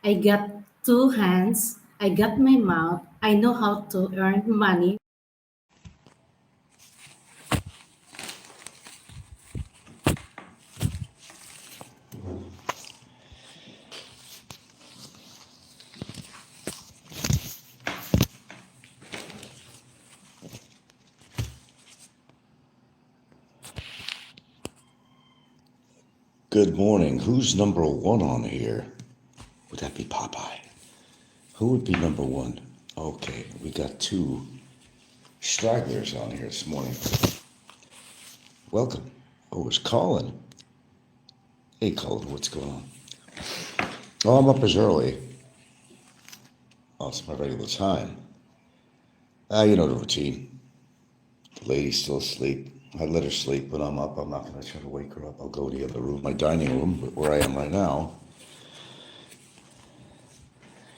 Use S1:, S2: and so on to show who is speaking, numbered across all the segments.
S1: I got two hands, I got my mouth, I know how to earn money.
S2: Good morning. Who's number one on here? Would that be Popeye? Who would be number one? Okay, we got two stragglers on here this morning. Welcome. Oh, it's Colin. Hey, Colin, what's going on? Oh, I'm up as early. Oh, it's my regular time. You know the routine. The lady's still asleep. I let her sleep, but I'm up. I'm not going to try to wake her up. I'll go to the other room, my dining room, where I am right now.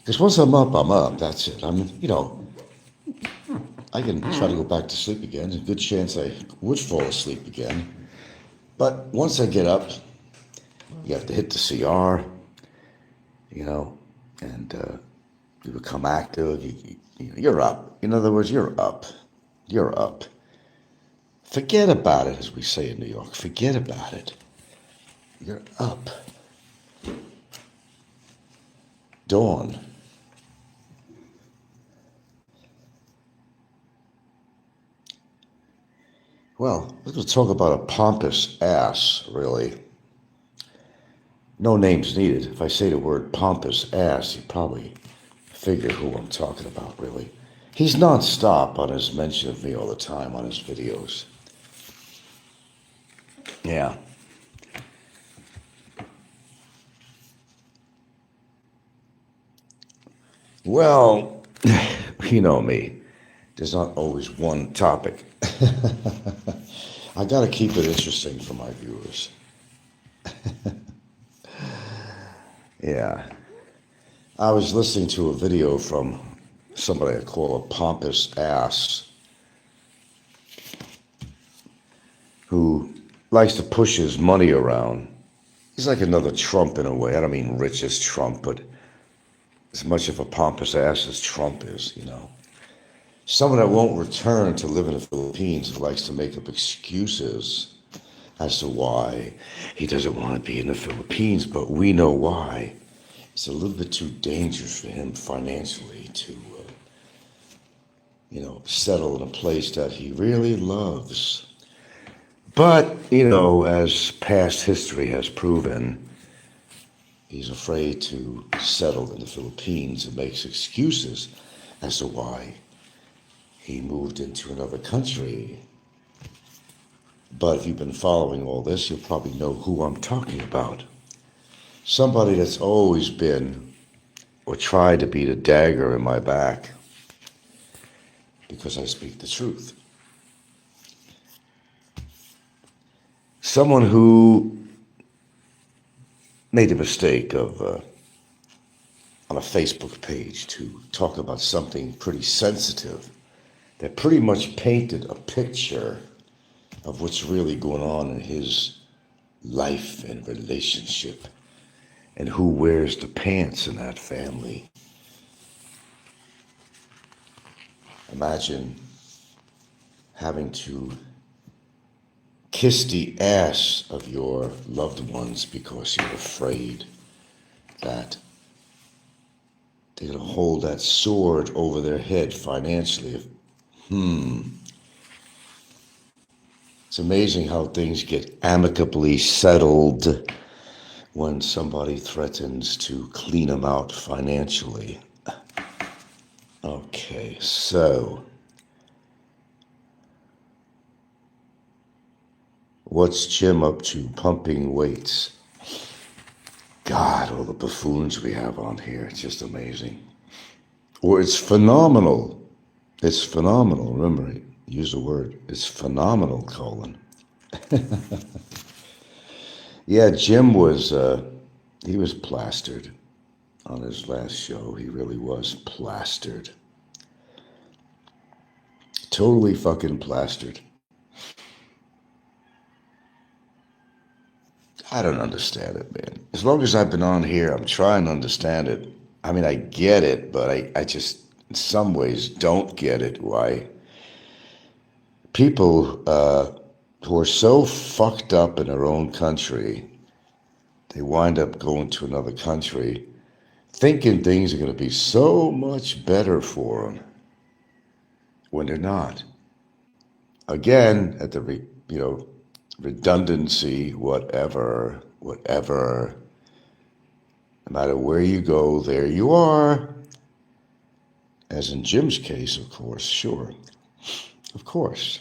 S2: Because once I'm up, I'm up. That's it. I can try to go back to sleep again. There's a good chance I would fall asleep again. But once I get up, you have to hit the CR, and you become active. You're up. In other words, you're up. You're up. Forget about it, as we say in New York. Forget about it. You're up. Dawn. Well, let's talk about a pompous ass, really. No names needed. If I say the word pompous ass, you probably figure who I'm talking about, really. He's nonstop on his mention of me all the time on his videos. Yeah. Well, you know me. There's not always one topic. I got to keep it interesting for my viewers. Yeah. I was listening to a video from somebody I call a pompous ass who likes to push his money around. He's like another Trump in a way. I don't mean rich as Trump, but as much of a pompous ass as Trump is. Someone that won't return to live in the Philippines who likes to make up excuses as to why he doesn't want to be in the Philippines, but we know why. It's a little bit too dangerous for him financially to, settle in a place that he really loves. But, as past history has proven, he's afraid to settle in the Philippines and makes excuses as to why he moved into another country. But if you've been following all this, you'll probably know who I'm talking about. Somebody that's always been or tried to be the dagger in my back because I speak the truth. Someone who made the mistake of, on a Facebook page, to talk about something pretty sensitive that pretty much painted a picture of what's really going on in his life and relationship and who wears the pants in that family. Imagine having to kiss the ass of your loved ones because you're afraid that they're going to hold that sword over their head financially. It's amazing how things get amicably settled when somebody threatens to clean them out financially. Okay, so what's Jim up to? Pumping weights. God, all the buffoons we have on here. It's just amazing. Or it's phenomenal. It's phenomenal. Remember, use the word. It's phenomenal, Colin. Yeah, Jim was, he was plastered on his last show. He really was plastered. Totally fucking plastered. I don't understand it, man. As long as I've been on here, I'm trying to understand it. I mean, I get it, but I just, in some ways, don't get it. Why people who are so fucked up in their own country, they wind up going to another country thinking things are going to be so much better for them when they're not. Again, at the redundancy, whatever. No matter where you go, there you are. As in Jim's case, of course, sure. Of course.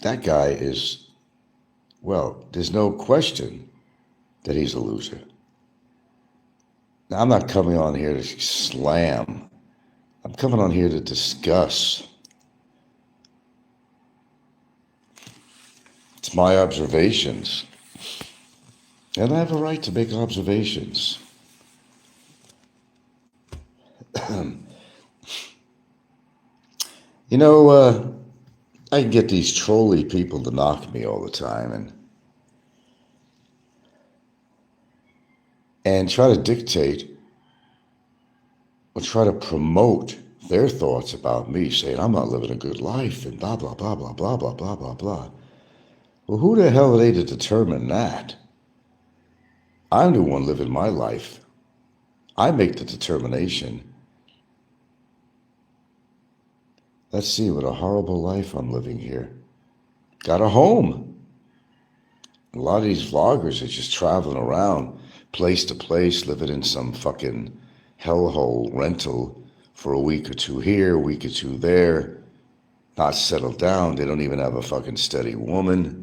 S2: That guy is, well, there's no question that he's a loser. Now, I'm not coming on here to slam. I'm coming on here to discuss. It's my observations. And I have a right to make observations. You know, I can get these trolly people to knock me all the time and try to dictate or try to promote their thoughts about me, saying I'm not living a good life and blah, blah, blah, blah, blah, blah, blah, blah, blah. Well, who the hell are they to determine that? I'm the one living my life. I make the determination. Let's see what a horrible life I'm living here. Got a home. A lot of these vloggers are just traveling around place to place, living in some fucking hellhole rental for a week or two here, a week or two there, not settled down. They don't even have a fucking steady woman.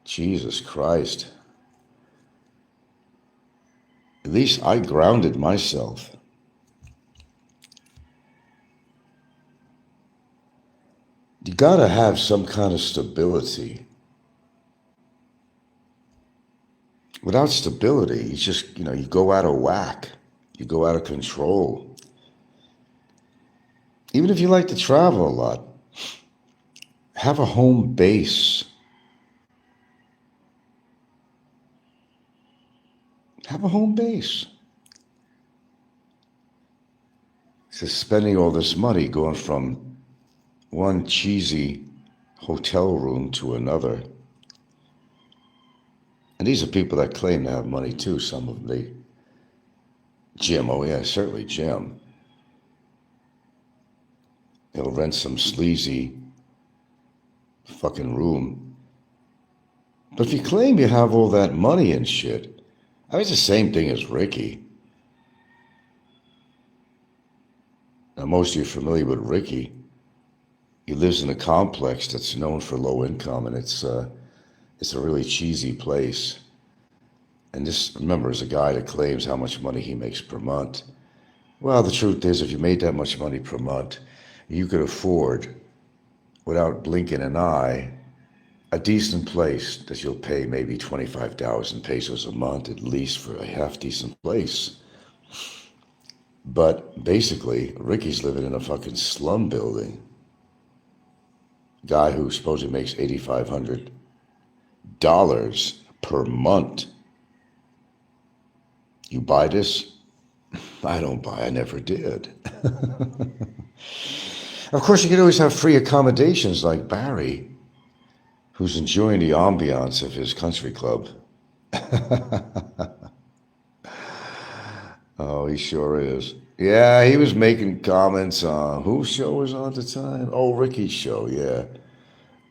S2: Jesus Christ. At least I grounded myself. You gotta have some kind of stability. Without stability, you just, you go out of whack. You go out of control. Even if you like to travel a lot, have a home base. Have a home base. Just spending all this money going from one cheesy hotel room to another. And these are people that claim to have money too, some of them. Jim, oh yeah, certainly Jim. He'll rent some sleazy fucking room. But if you claim you have all that money and shit, I mean, it's the same thing as Ricky. Now, most of you are familiar with Ricky. He lives in a complex that's known for low income, and it's a really cheesy place. And this, remember, is a guy that claims how much money he makes per month. Well, the truth is, if you made that much money per month, you could afford, without blinking an eye, a decent place that you'll pay maybe 25,000 pesos a month, at least, for a half-decent place. But basically, Ricky's living in a fucking slum building. Guy who supposedly makes $8,500 per month. You buy this? I don't buy. I never did. Of course, you can always have free accommodations like Barry, who's enjoying the ambiance of his country club. Oh, he sure is. Yeah, he was making comments on whose show was on at the time? Oh, Ricky's show, yeah.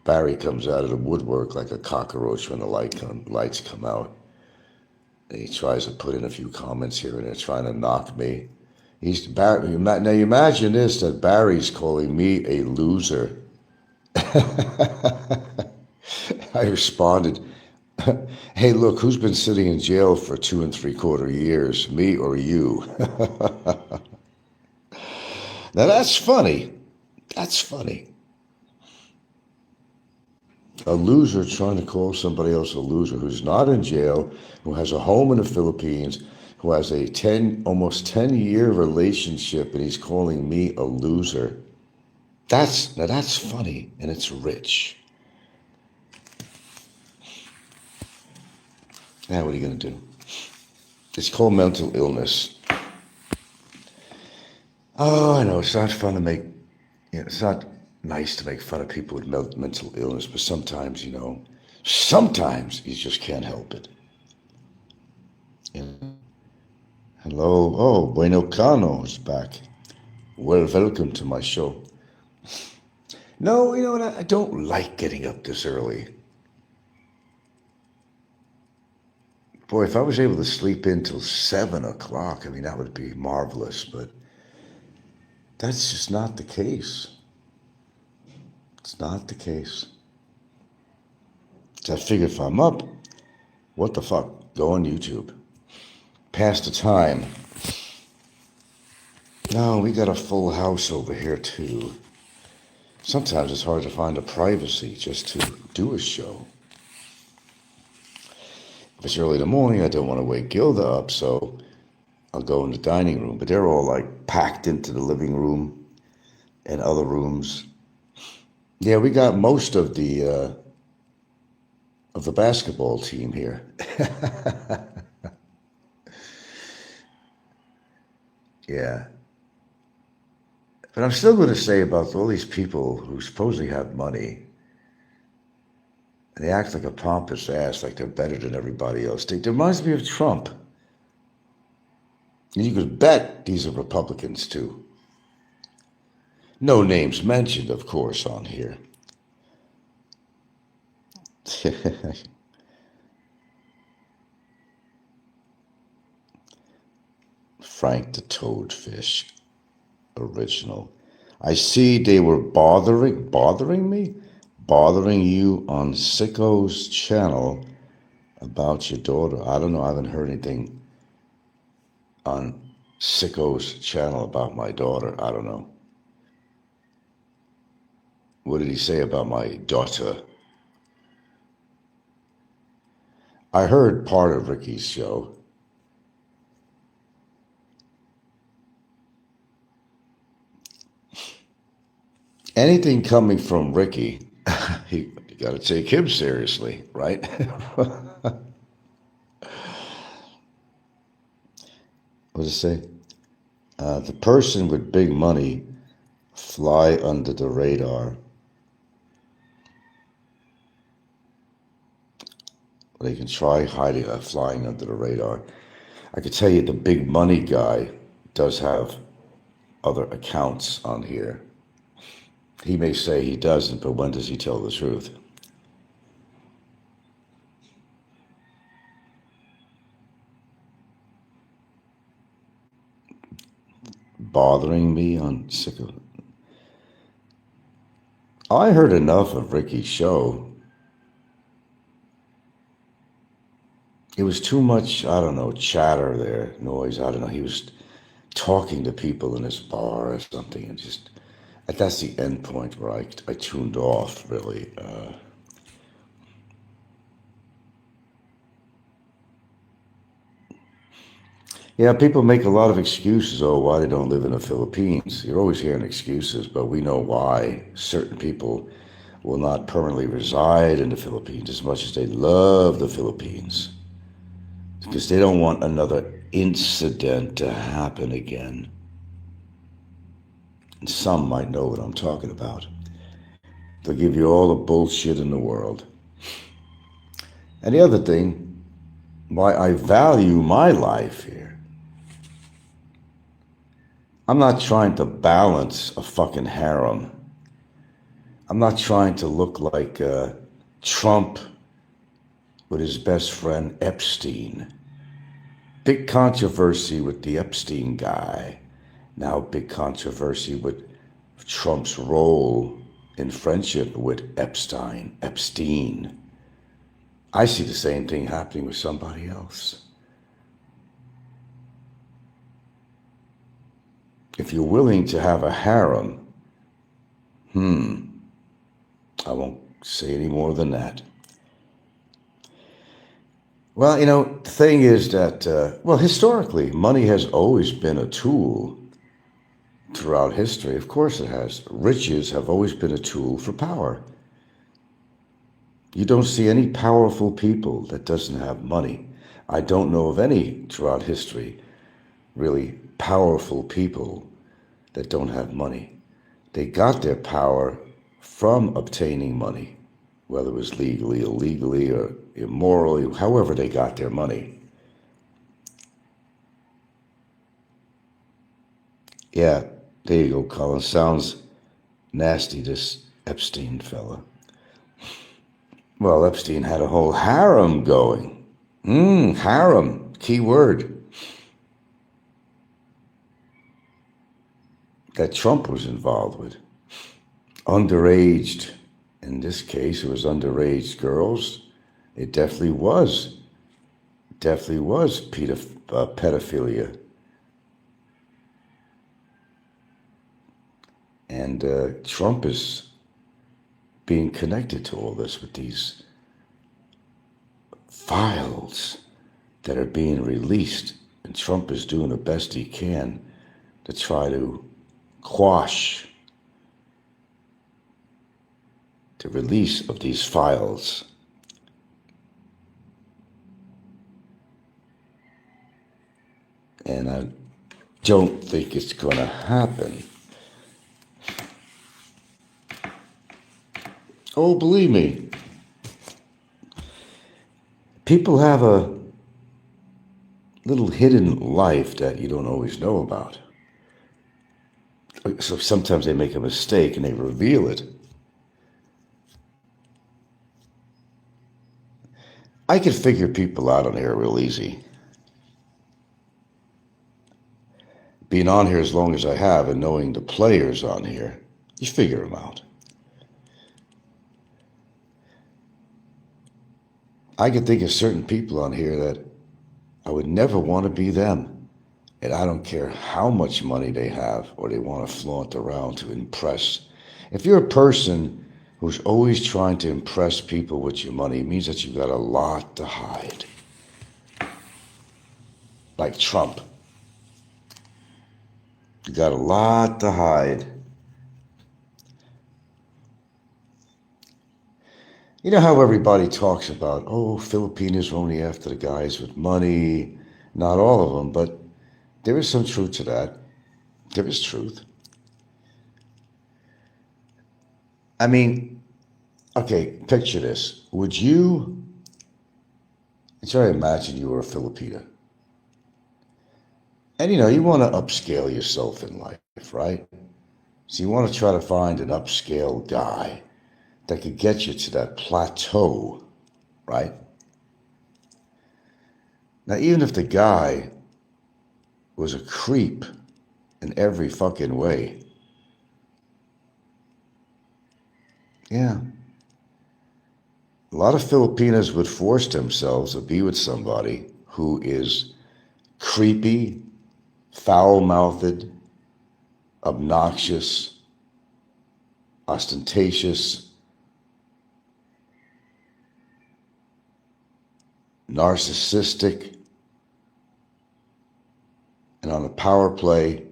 S2: Barry comes out of the woodwork like a cockroach when the lights come out. And he tries to put in a few comments here and there, trying to knock me. Now you imagine this, that Barry's calling me a loser. I responded, hey, look, who's been sitting in jail for 2 3/4 years, me or you? Now that's funny. That's funny. A loser trying to call somebody else a loser who's not in jail, who has a home in the Philippines, who has a almost 10-year relationship, and he's calling me a loser. Now that's funny, and it's rich. Now, what are you going to do? It's called mental illness. Oh, I know, it's not fun to make, it's not nice to make fun of people with mental illness, but sometimes, sometimes you just can't help it. Hello, oh, Bueno Cano is back. Well, welcome to my show. No, you know what, I don't like getting up this early. Boy, if I was able to sleep in till 7 o'clock, I mean, that would be marvelous, but that's just not the case. It's not the case. So I figure if I'm up, what the fuck? Go on YouTube. Pass the time. No, we got a full house over here too. Sometimes it's hard to find a privacy just to do a show. If it's early in the morning, I don't want to wake Gilda up, so I'll go in the dining room. But they're all like packed into the living room and other rooms. Yeah, we got most of the basketball team here. Yeah. But I'm still going to say about all these people who supposedly have money, and they act like a pompous ass, like they're better than everybody else. It reminds me of Trump. And you could bet these are Republicans too. No names mentioned, of course, on here. Frank the Toadfish, original. I see they were bothering me? Bothering you on Sicko's channel about your daughter. I don't know, I haven't heard anything on Sicko's channel about my daughter. I don't know. What did he say about my daughter? I heard part of Ricky's show. Anything coming from Ricky, you got to take him seriously, right? What does it say? The person with big money fly under the radar. They can try hiding, flying under the radar. I could tell you the big money guy does have other accounts on here. He may say he doesn't, but when does he tell the truth? Bothering me on Sicko. I heard enough of Ricky's show. It was too much, I don't know, chatter there, noise, I don't know. He was talking to people in his bar or something, and just, that's the end point where I tuned off, really. Yeah, people make a lot of excuses, why they don't live in the Philippines. You're always hearing excuses, but we know why certain people will not permanently reside in the Philippines as much as they love the Philippines. Because they don't want another incident to happen again. And some might know what I'm talking about. They'll give you all the bullshit in the world. And the other thing, why I value my life here. I'm not trying to balance a fucking harem. I'm not trying to look like Trump with his best friend Epstein. Big controversy with the Epstein guy. Now big controversy with Trump's role in friendship with Epstein. I see the same thing happening with somebody else. If you're willing to have a harem, I won't say any more than that. Well, the thing is that, historically, money has always been a tool throughout history. Of course it has. Riches have always been a tool for power. You don't see any powerful people that doesn't have money. I don't know of any throughout history really powerful people that don't have money. They got their power from obtaining money, whether it was legally, illegally, or immorally, however they got their money. Yeah, there you go, Colin. Sounds nasty, this Epstein fella. Well, Epstein had a whole harem going. Harem, key word. That Trump was involved with. Underaged, in this case, it was underage girls. It definitely was pedophilia. And Trump is being connected to all this with these files that are being released. And Trump is doing the best he can to try to quash the release of these files. And I don't think it's going to happen. Oh, believe me, people have a little hidden life that you don't always know about. So sometimes they make a mistake and they reveal it. I can figure people out on here real easy. Being on here as long as I have and knowing the players on here, you figure them out. I can think of certain people on here that I would never want to be them. And I don't care how much money they have or they want to flaunt around to impress. If you're a person who's always trying to impress people with your money, it means that you've got a lot to hide. Like Trump. You got a lot to hide. You know how everybody talks about, oh, Filipinos are only after the guys with money. Not all of them, but there is some truth to that. There is truth. I mean, okay, picture this. Would you, try to imagine you were a Filipino. And you want to upscale yourself in life, right? So you want to try to find an upscale guy that could get you to that plateau, right? Now, even if the guy was a creep in every fucking way, yeah, a lot of Filipinos would force themselves to be with somebody who is creepy, foul-mouthed, obnoxious, ostentatious, narcissistic, and on a power play.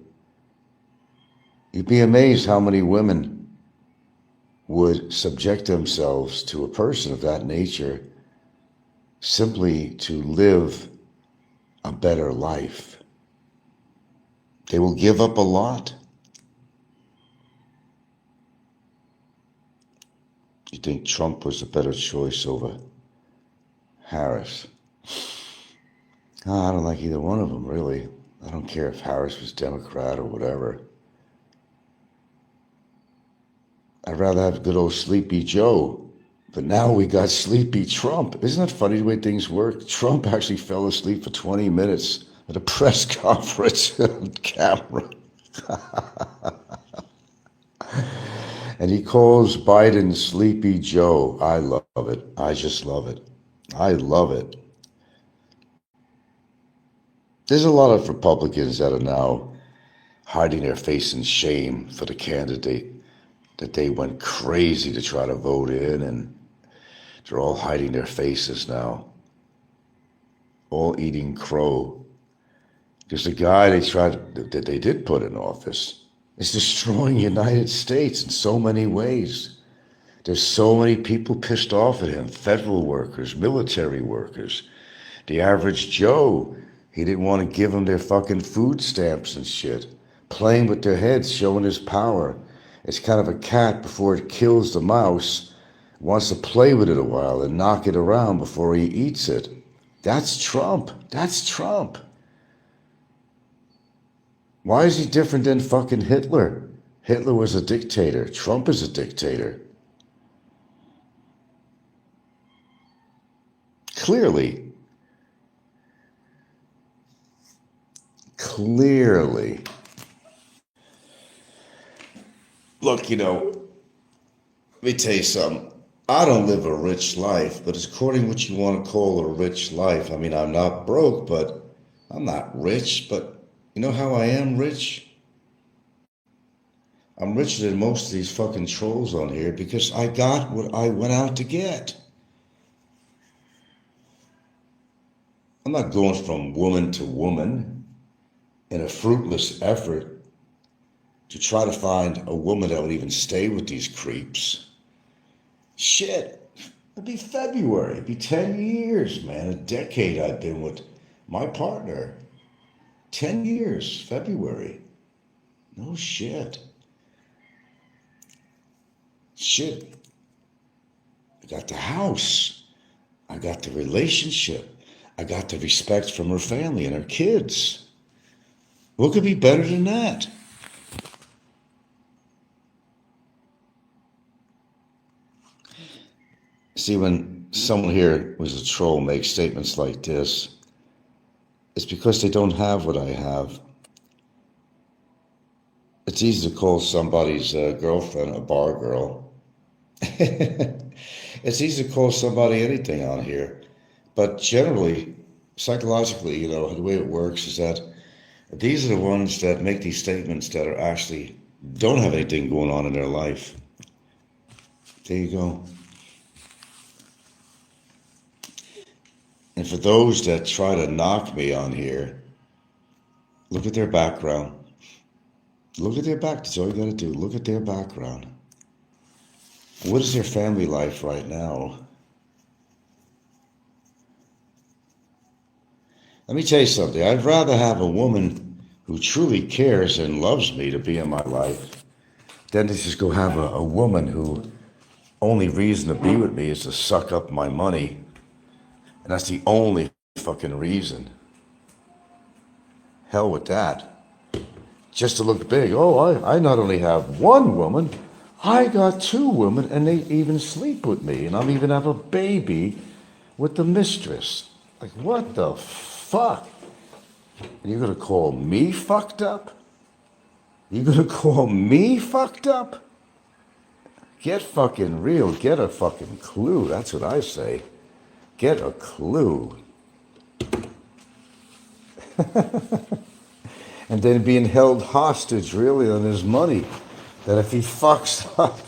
S2: You'd be amazed how many women would subject themselves to a person of that nature simply to live a better life. They will give up a lot. You think Trump was a better choice over Harris? Oh, I don't like either one of them, really. I don't care if Harris was Democrat or whatever. I'd rather have good old Sleepy Joe. But now we got Sleepy Trump. Isn't that funny the way things work? Trump actually fell asleep for 20 minutes at a press conference on camera. And he calls Biden Sleepy Joe. I love it. I just love it. I love it. There's a lot of Republicans that are now hiding their face in shame for the candidate that they went crazy to try to vote in, and they're all hiding their faces now, all eating crow. Because the guy that they did put in office is destroying the United States in so many ways. There's so many people pissed off at him, federal workers, military workers. The average Joe, he didn't want to give them their fucking food stamps and shit. Playing with their heads, showing his power. It's kind of a cat before it kills the mouse, wants to play with it a while and knock it around before he eats it. That's Trump. That's Trump. Why is he different than fucking Hitler? Hitler was a dictator. Trump is a dictator. Clearly. Look, let me tell you something. I don't live a rich life, but it's according to what you want to call a rich life. I mean, I'm not broke, but I'm not rich. But you know how I am rich? I'm richer than most of these fucking trolls on here because I got what I went out to get. I'm not going from woman to woman in a fruitless effort to try to find a woman that would even stay with these creeps. Shit, it'd be February. It'd be 10 years, man. A decade I've been with my partner. 10 years, February. No shit. Shit. I got the house. I got the relationship. I got the respect from her family and her kids. What could be better than that? See, when someone here who's a troll makes statements like this, it's because they don't have what I have. It's easy to call somebody's girlfriend a bar girl. It's easy to call somebody anything on here. But generally, psychologically, the way it works is that these are the ones that make these statements that are actually don't have anything going on in their life. There you go. And for those that try to knock me on here, look at their background. Look at their back. That's all you got to do. Look at their background. What is their family life right now? Let me tell you something. I'd rather have a woman who truly cares and loves me to be in my life than to just go have a woman who only reason to be with me is to suck up my money. And that's the only fucking reason. Hell with that. Just to look big. Oh, I not only have one woman, I got two women and they even sleep with me. And I'm even have a baby with the mistress. Like, what the fuck? And you're going to call me fucked up? You're going to call me fucked up? Get fucking real. Get a fucking clue. That's what I say. Get a clue. And then being held hostage really on his money. That if he fucks up,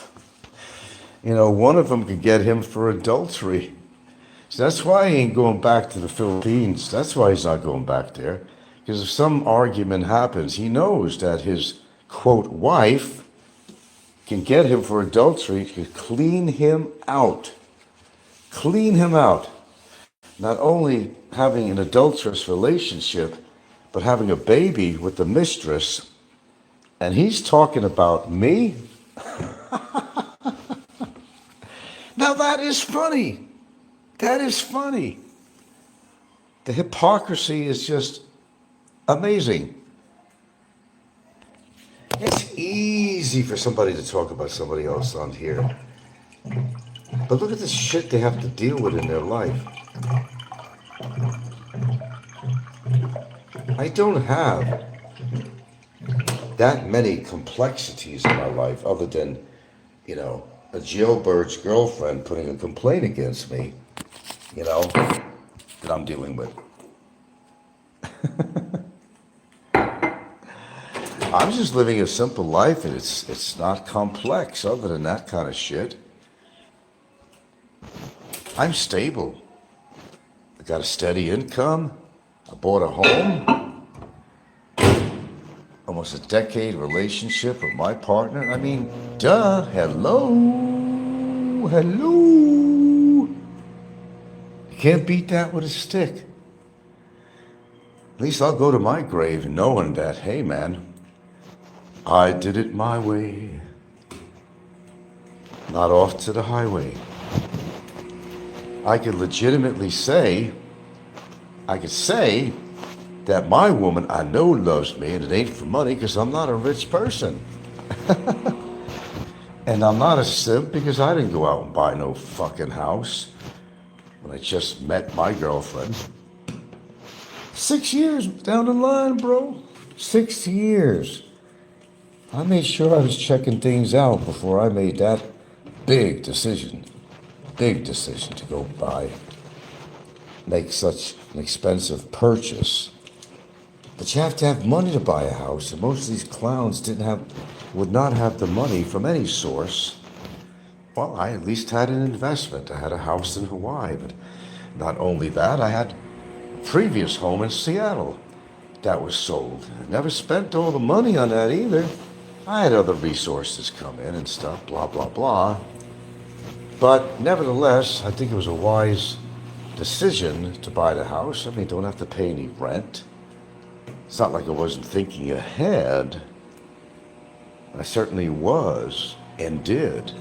S2: one of them could get him for adultery. So that's why he ain't going back to the Philippines. That's why he's not going back there. Because if some argument happens, he knows that his, quote, wife can get him for adultery, can clean him out. Clean him out. Not only having an adulterous relationship, but having a baby with the mistress. And he's talking about me? Now that is funny. That is funny. The hypocrisy is just amazing. It's easy for somebody to talk about somebody else on here. But look at the shit they have to deal with in their life. I don't have that many complexities in my life other than, a jailbird's girlfriend putting a complaint against me, that I'm dealing with. I'm just living a simple life and it's not complex other than that kind of shit. I'm stable. I got a steady income. I bought a home. Almost a decade relationship with my partner. I mean, duh. Hello. You can't beat that with a stick. At least I'll go to my grave knowing that, hey man, I did it my way, not off to the highway. I could legitimately say, that my woman I know loves me, and it ain't for money because I'm not a rich person. And I'm not a simp because I didn't go out and buy no fucking house when I just met my girlfriend. 6 years down the line, bro. 6 years. I made sure I was checking things out before I made that big decision. Big decision to go make such an expensive purchase. But you have to have money to buy a house, and most of these clowns would not have the money from any source. Well, I at least had an investment. I had a house in Hawaii, but not only that, I had a previous home in Seattle that was sold. I never spent all the money on that either. I had other resources come in and stuff, blah, blah, blah. But nevertheless, I think it was a wise decision to buy the house. I mean, don't have to pay any rent. It's not like I wasn't thinking ahead. I certainly was and did.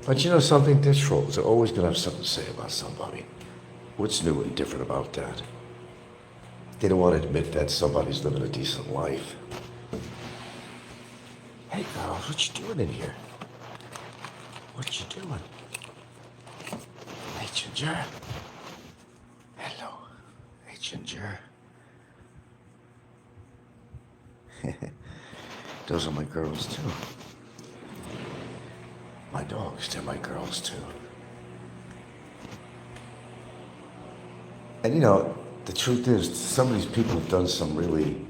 S2: But you know something? They're trolls. They're always going to have something to say about somebody. What's new and different about that? They don't want to admit that somebody's living a decent life. Hey, girls, what you doing in here? What you doing? Hey, Ginger. Hello. Hey, Ginger. Those are my girls, too. My dogs, they're my girls, too. And you know, the truth is, some of these people have done some really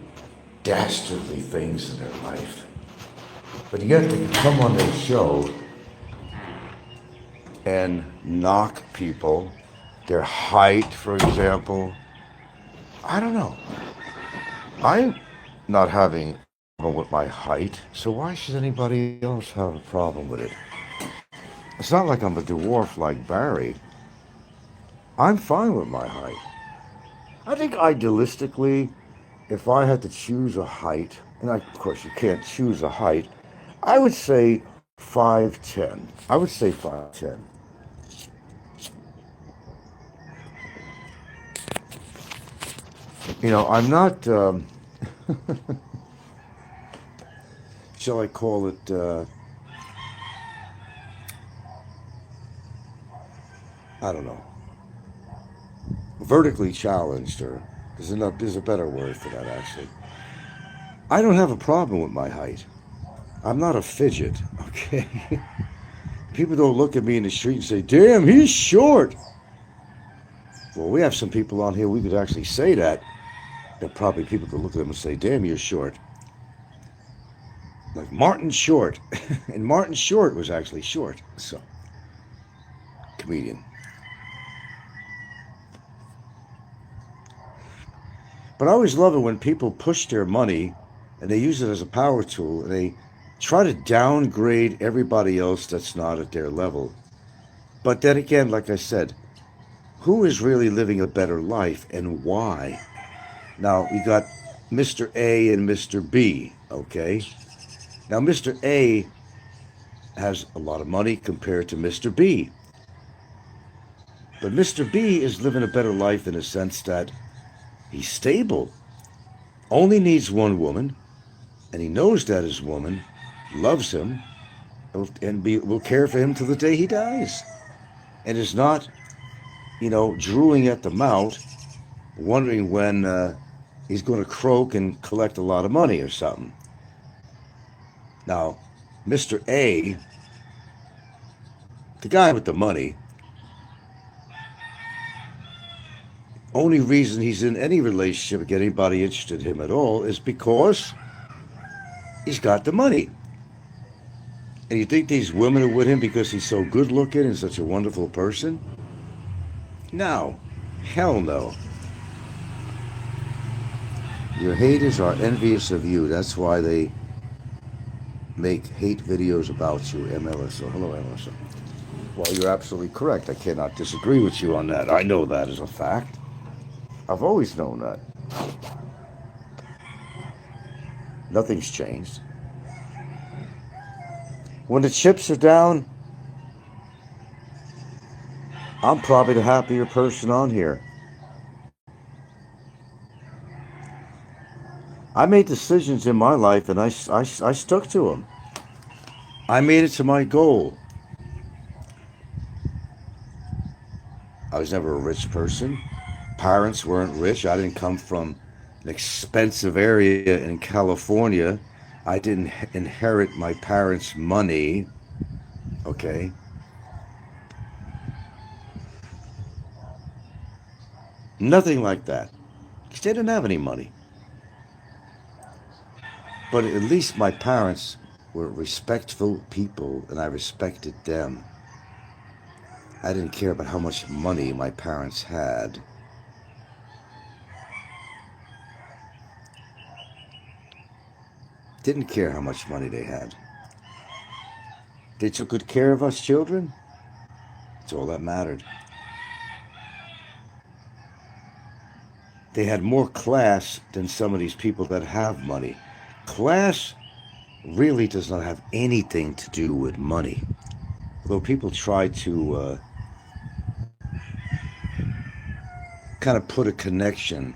S2: dastardly things in their life. But yet they can come on their show and knock people, their height, for example. I don't know. I'm not having a problem with my height, so why should anybody else have a problem with it? It's not like I'm a dwarf like Barry. I'm fine with my height. I think idealistically, if I had to choose a height, and of course you can't choose a height, I would say 5'10". I would say 5'10". You know, I'm not, shall I call it, I don't know, vertically challenged, or there's a better word for that, actually. I don't have a problem with my height. I'm not a fidget, okay? People don't look at me in the street and say, damn, he's short. Well, we have some people on here, we could actually say that. There are probably people could look at them and say, damn, you're short. Like Martin Short. And Martin Short was actually short, so. Comedian. But I always love it when people push their money and they use it as a power tool and they try to downgrade everybody else that's not at their level. But then again, like I said, who is really living a better life and why? Now, we got Mr. A and Mr. B, okay? Now, Mr. A has a lot of money compared to Mr. B. But Mr. B is living a better life in a sense that he's stable, only needs one woman, and he knows that his woman loves him and will care for him till the day he dies. And is not, drooling at the mouth, wondering when he's going to croak and collect a lot of money or something. Now, Mr. A, the guy with the money, only reason he's in any relationship with anybody interested in him at all is because he's got the money. And you think these women are with him because he's so good looking and such a wonderful person? No. Hell no. Your haters are envious of you. That's why they make hate videos about you, MLS. Hello, MLS. Well, you're absolutely correct. I cannot disagree with you on that. I know that as a fact. I've always known that. Nothing's changed. When the chips are down, I'm probably the happier person on here. I made decisions in my life and I stuck to them. I made it to my goal. I was never a rich person. Parents weren't rich. I didn't come from an expensive area in California. I didn't inherit my parents' money. Okay. Nothing like that. Because they didn't have any money. But at least my parents were respectful people and I respected them. I didn't care about how much money my parents had. Didn't care how much money they had. They took good care of us children. That's all that mattered. They had more class than some of these people that have money. Class really does not have anything to do with money. Although people try to kind of put a connection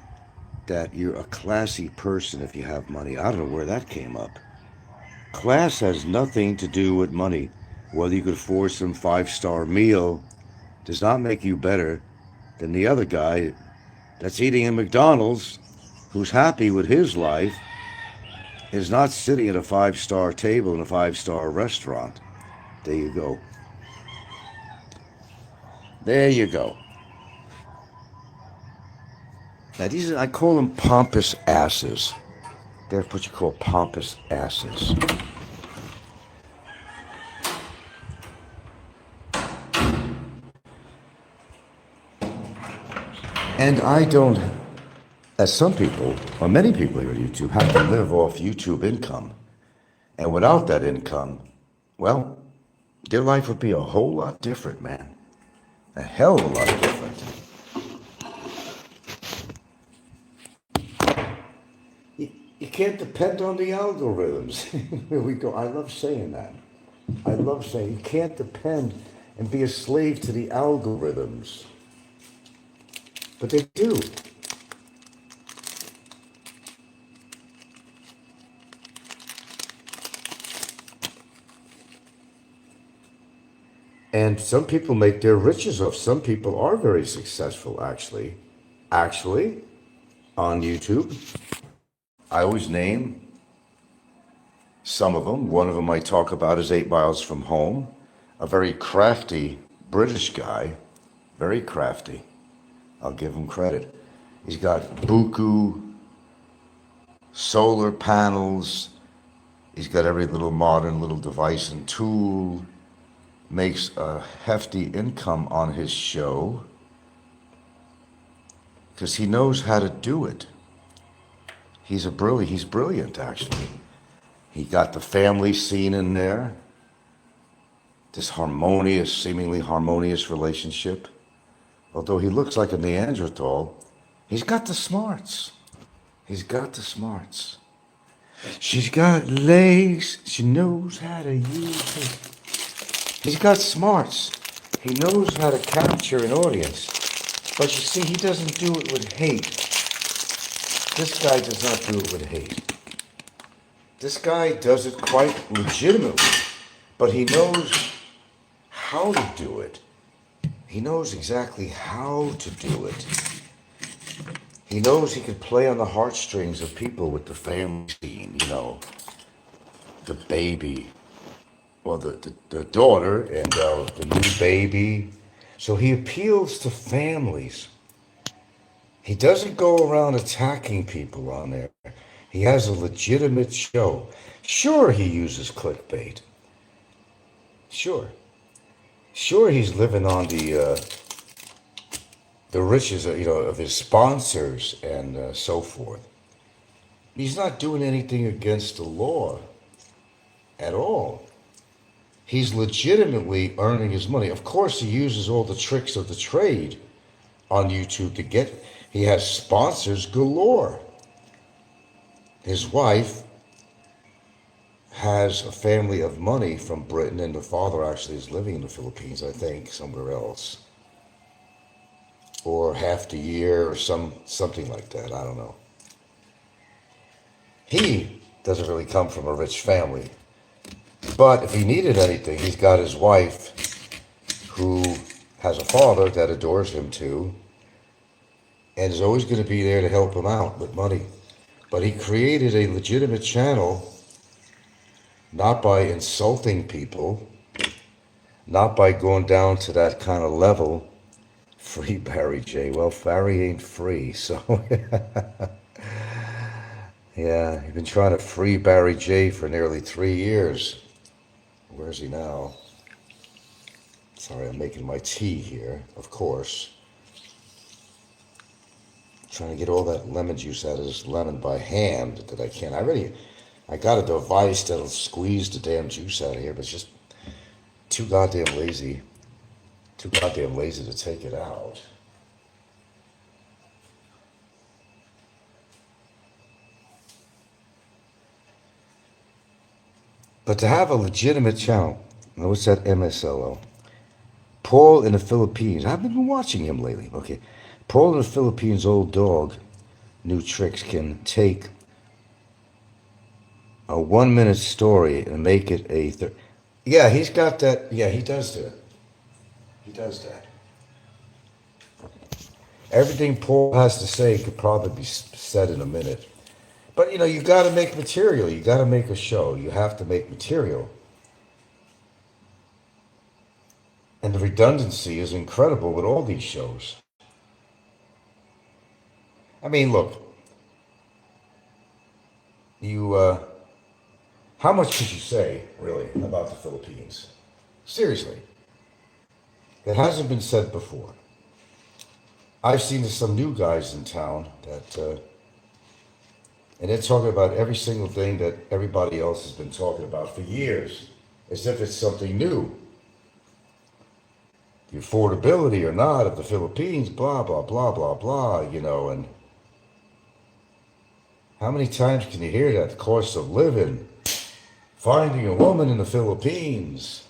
S2: that you're a classy person if you have money. I don't know where that came up. Class has nothing to do with money. Whether you could afford some 5-star meal does not make you better than the other guy that's eating in McDonald's, who's happy with his life, is not sitting at a 5-star table in a 5-star restaurant. There you go. There you go. Now these are, I call them pompous asses. They're what you call pompous asses. And I don't, as some people, or many people here on YouTube, have to live off YouTube income. And without that income, well, their life would be a whole lot different, man. A hell of a lot different. You can't depend on the algorithms. Here we go. I love saying that. I love saying you can't depend and be a slave to the algorithms. But they do. And some people make their riches off. Some people are very successful, actually. Actually, on YouTube. I always name some of them. One of them I talk about is 8 Miles from Home. A very crafty British guy. Very crafty. I'll give him credit. He's got buku, solar panels. He's got every little modern little device and tool. Makes a hefty income on his show because he knows how to do it. He's brilliant actually. He got the family scene in there. This harmonious, seemingly harmonious relationship. Although he looks like a Neanderthal, he's got the smarts. He's got the smarts. She's got legs. She knows how to use it. He's got smarts. He knows how to capture an audience. But you see, he doesn't do it with hate. This guy does not do it with hate. This guy does it quite legitimately. But he knows how to do it. He knows exactly how to do it. He knows he can play on the heartstrings of people with the family scene, you know. The baby. Well, the daughter and the new baby. So he appeals to families. He doesn't go around attacking people on there. He has a legitimate show. Sure, he uses clickbait. Sure. Sure, he's living on the riches, of his sponsors and so forth. He's not doing anything against the law at all. He's legitimately earning his money. Of course, he uses all the tricks of the trade on YouTube to get. He has sponsors galore. His wife has a family of money from Britain, and the father actually is living in the Philippines, I think, somewhere else. Or half the year or something like that. I don't know. He doesn't really come from a rich family. But if he needed anything, he's got his wife who has a father that adores him too and is always going to be there to help him out with money. But he created a legitimate channel, not by insulting people, not by going down to that kind of level. Free Barry J. Well, Barry ain't free, so yeah, he's been trying to free Barry J for nearly 3 years. Where is he now? Sorry, I'm making my tea here, of course. Trying to get all that lemon juice out of this lemon by hand that I can't. I got a device that'll squeeze the damn juice out of here, but it's just too goddamn lazy. Too goddamn lazy to take it out. But to have a legitimate channel, what's that MSLO? Paul in the Philippines. I haven't been watching him lately. Okay. Paul in the Philippines, old dog, new tricks can take a 1-minute story and make it a yeah, he's got that. Yeah, he does that. He does that. Everything Paul has to say could probably be said in a minute. But, you got to make material. You got to make a show. You have to make material. And the redundancy is incredible with all these shows. I mean, look. How much could you say, really, about the Philippines? Seriously. That hasn't been said before. I've seen some new guys in town that, and they're talking about every single thing that everybody else has been talking about for years, as if it's something new. The affordability or not of the Philippines, blah, blah, blah, blah, blah, and how many times can you hear that? The cost of living, finding a woman in the Philippines.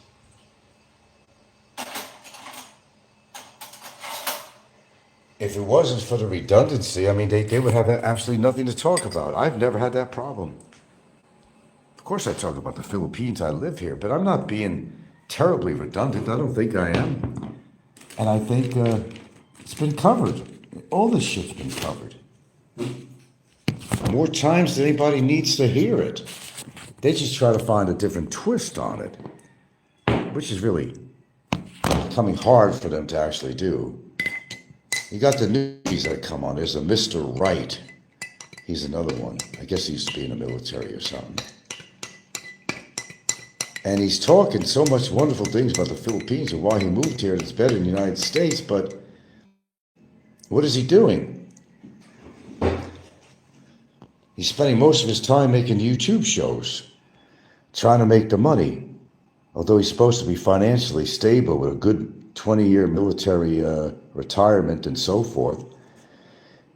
S2: If it wasn't for the redundancy, I mean, they would have absolutely nothing to talk about. I've never had that problem. Of course I talk about the Philippines, I live here, but I'm not being terribly redundant. I don't think I am. And I think it's been covered. All this shit's been covered. More times than anybody needs to hear it. They just try to find a different twist on it, which is really coming hard for them to actually do. You got the newbies that come on. There's a Mr. Wright. He's another one. I guess he used to be in the military or something. And he's talking so much wonderful things about the Philippines and why he moved here and it's better in the United States, but what is he doing? He's spending most of his time making YouTube shows, trying to make the money, although he's supposed to be financially stable with a good 20-year military retirement and so forth.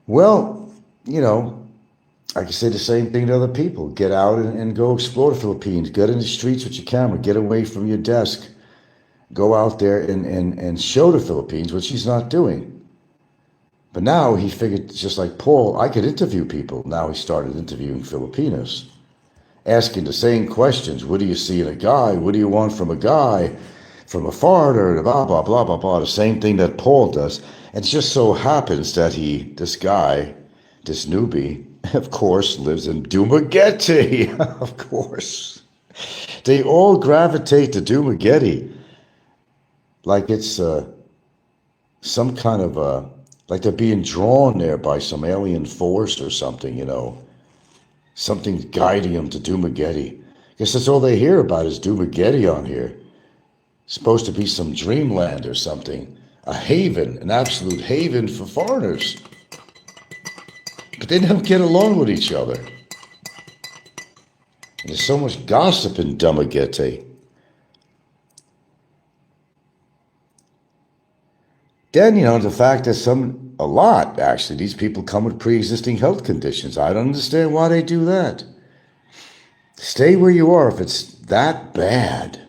S2: Well, I can say the same thing to other people. Get out and go explore the Philippines. Get in the streets with your camera. Get away from your desk. Go out there and show the Philippines, which he's not doing. But now he figured, just like Paul, I could interview people. Now he started interviewing Filipinos, asking the same questions. What do you see in a guy? What do you want from a guy? From a foreigner? Blah, blah, blah, blah, blah. The same thing that Paul does. And it just so happens that this guy, this newbie, of course, lives in Dumaguete. Of course. They all gravitate to Dumaguete. Like it's some kind of like they're being drawn there by some alien force or something, Something guiding them to Dumaguete. I guess that's all they hear about is Dumaguete on here. It's supposed to be some dreamland or something. A haven, an absolute haven for foreigners. But they don't get along with each other. And there's so much gossip in Dumaguete. Then, the fact that some A lot, actually. These people come with pre-existing health conditions. I don't understand why they do that. Stay where you are if it's that bad.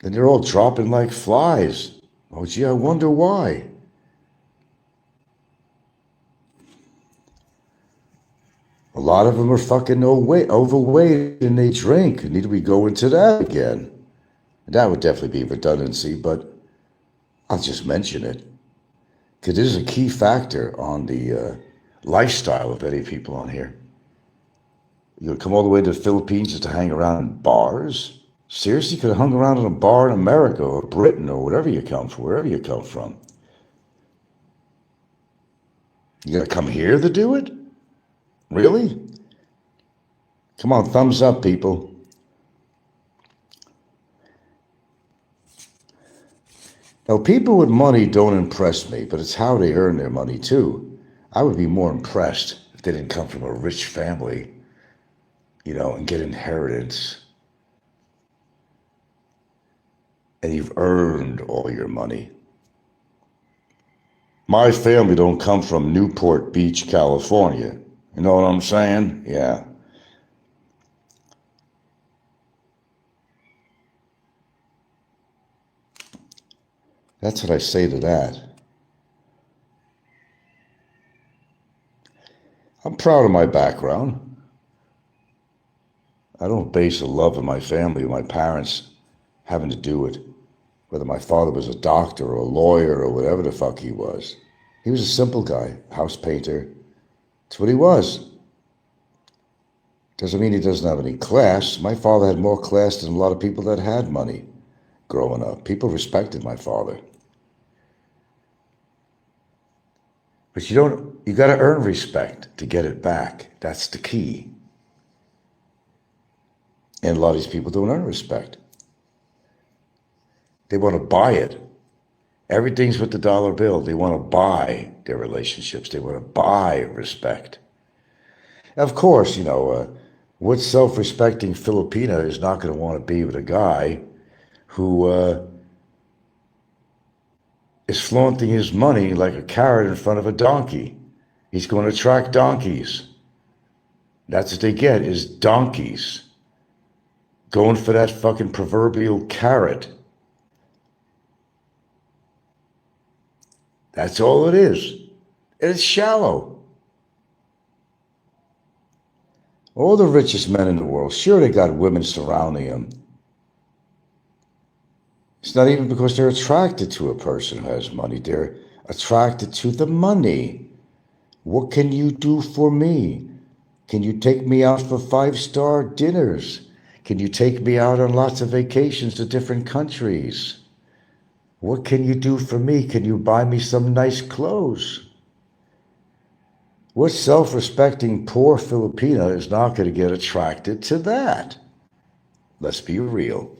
S2: And they're all dropping like flies. Oh, gee, I wonder why. A lot of them are fucking overweight and they drink. Need we go into that again? That would definitely be redundancy, but I'll just mention it. Because it is a key factor on the lifestyle of many people on here. You're going to come all the way to the Philippines just to hang around in bars? Seriously, you could have hung around in a bar in America or Britain or wherever you come from. You got to come here to do it? Really? Come on, thumbs up, people. Now, people with money don't impress me, but it's how they earn their money, too. I would be more impressed if they didn't come from a rich family, and get inheritance. And you've earned all your money. My family don't come from Newport Beach, California. You know what I'm saying? Yeah. That's what I say to that. I'm proud of my background. I don't base the love of my family or my parents having to do it. Whether my father was a doctor or a lawyer or whatever the fuck he was. He was a simple guy, house painter. That's what he was. Doesn't mean he doesn't have any class. My father had more class than a lot of people that had money growing up. People respected my father. But you got to earn respect to get it back. That's the key. And a lot of these people don't earn respect. They want to buy it. Everything's with the dollar bill. They want to buy their relationships. They want to buy respect. Of course, what self-respecting Filipina is not going to want to be with a guy who is flaunting his money like a carrot in front of a donkey. He's going to attract donkeys. That's what they get, is donkeys. Going for that fucking proverbial carrot. That's all it is. And it's shallow. All the richest men in the world, sure, they got women surrounding them. It's not even because they're attracted to a person who has money. They're attracted to the money. What can you do for me? Can you take me out for 5-star dinners? Can you take me out on lots of vacations to different countries? What can you do for me? Can you buy me some nice clothes? What self-respecting poor Filipina is not going to get attracted to that? Let's be real.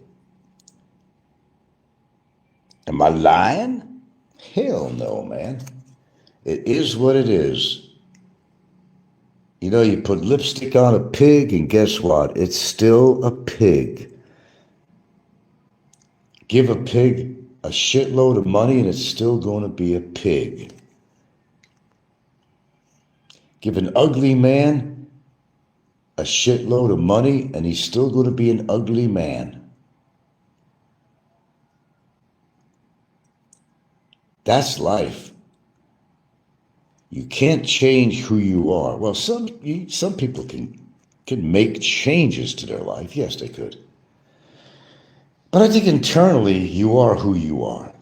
S2: Am I lying? Hell no, man. It is what it is. You put lipstick on a pig and guess what? It's still a pig. Give a pig a shitload of money and it's still going to be a pig. Give an ugly man a shitload of money and he's still going to be an ugly man. That's life. You can't change who you are. Well, some people can make changes to their life. Yes, they could. But I think internally you are who you are.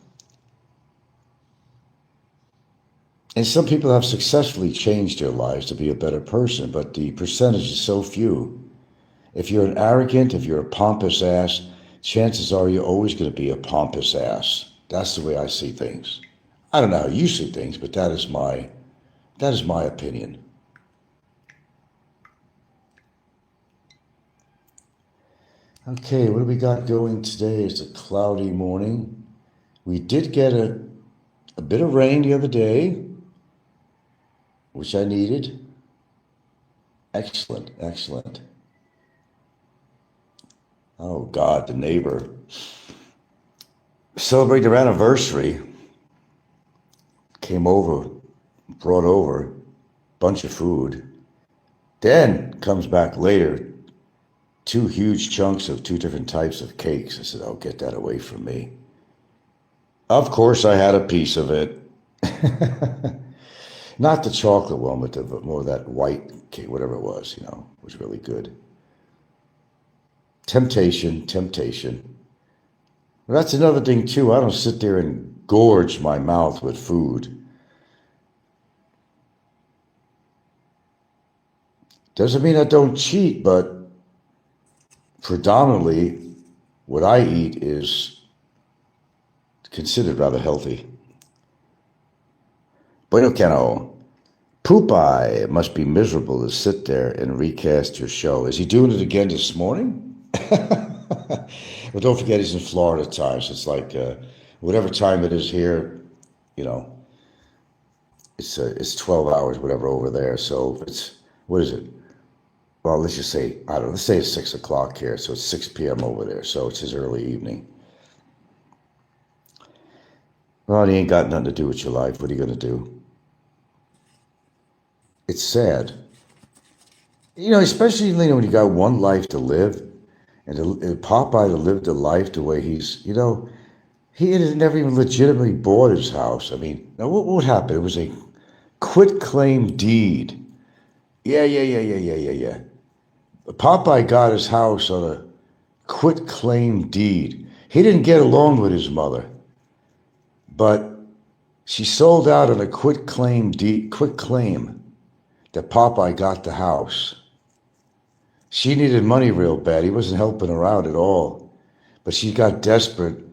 S2: And some people have successfully changed their lives to be a better person, but the percentage is so few. If you're an arrogant, if you're a pompous ass, chances are you're always going to be a pompous ass. That's the way I see things. I don't know how you see things, but that is my opinion. Okay, what do we got going today? It's a cloudy morning. We did get a bit of rain the other day, which I needed. Excellent, excellent. Oh God, the neighbor. celebrate their anniversary, came over, brought over a bunch of food. Then comes back later, 2 huge chunks of 2 different types of cakes. I said, "Oh, get that away from me." Of course, I had a piece of it. Not the chocolate one, but more that white cake, whatever it was, was really good. Temptation, temptation. Well, that's another thing, too. I don't sit there and gorge my mouth with food. Doesn't mean I don't cheat, but predominantly what I eat is considered rather healthy. Bueno cano. Poopeye, it must be miserable to sit there and recast your show. Is he doing it again this morning? Well, don't forget he's in Florida time, so it's like whatever time it is here, it's 12 hours, whatever, over there. So it's, what is it? Well, let's just say, I don't know, let's say it's 6 o'clock here, so it's 6 p.m. over there, so it's his early evening. Well, he ain't got nothing to do with your life. What are you going to do? It's sad. Especially when you got one life to live, and Popeye to live the life the way he's, he had never even legitimately bought his house. I mean, now what happened? It was a quit claim deed. Yeah. Popeye got his house on a quit claim deed. He didn't get along with his mother, but she sold out on a quit claim that Popeye got the house. She needed money real bad. He wasn't helping her out at all, but she got desperate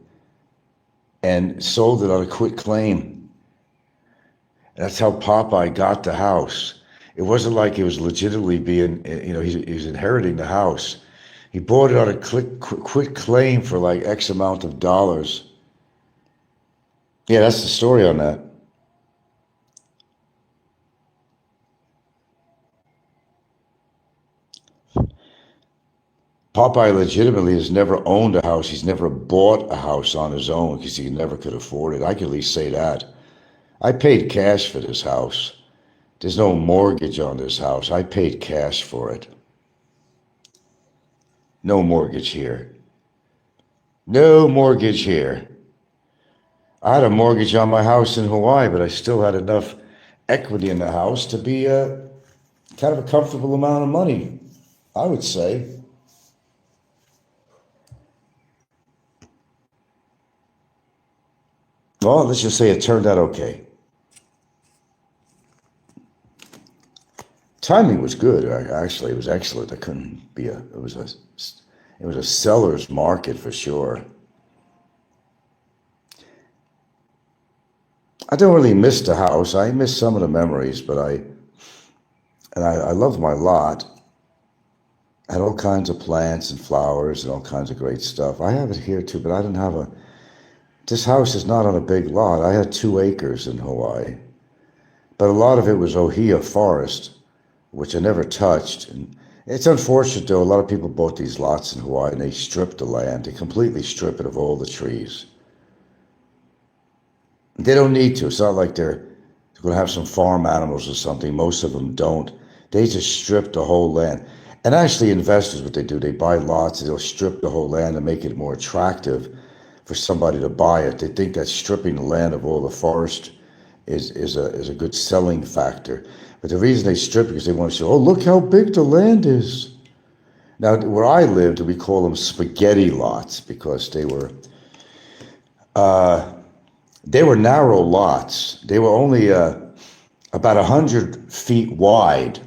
S2: and sold it on a quit claim. And that's how Popeye got the house. It wasn't like he was legitimately being, he was inheriting the house. He bought it on a quit claim for like X amount of dollars. Yeah, that's the story on that. Popeye legitimately has never owned a house. He's never bought a house on his own because he never could afford it. I can at least say that. I paid cash for this house. There's no mortgage on this house. I paid cash for it. No mortgage here. No mortgage here. I had a mortgage on my house in Hawaii, but I still had enough equity in the house to be kind of a comfortable amount of money, I would say. Well, let's just say it turned out okay. Timing was good. Actually, it was excellent. It was a seller's market for sure. I don't really miss the house. I miss some of the memories, but I loved my lot. I had all kinds of plants and flowers and all kinds of great stuff. I have it here too, but I didn't have this house is not on a big lot. I had 2 acres in Hawaii, but a lot of it was ohia forest, which I never touched. And it's unfortunate, though. A lot of people bought these lots in Hawaii, and they stripped the land. They completely strip it of all the trees. They don't need to. It's not like they're going to have some farm animals or something. Most of them don't. They just strip the whole land. And actually, investors, what they do, they buy lots, and they'll strip the whole land and make it more attractive for somebody to buy it. They think that stripping the land of all the forest is a good selling factor. But the reason they strip it is because they want to show, oh, look how big the land is. Now, where I lived, we call them spaghetti lots because they were narrow lots. They were only about 100 feet wide,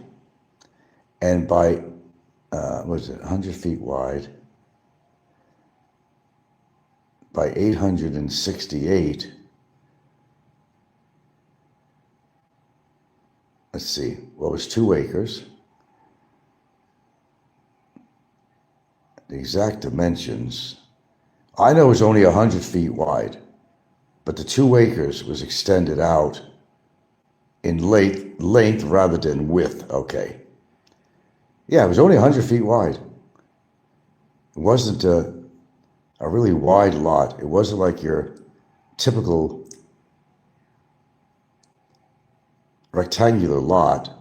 S2: and by 100 feet wide by 868. Let's see, well, it was 2 acres. The exact dimensions, I know it was only 100 feet wide, but the 2 acres was extended out in length rather than width. Okay. Yeah, it was only 100 feet wide. It wasn't a really wide lot. It wasn't like your typical rectangular lot.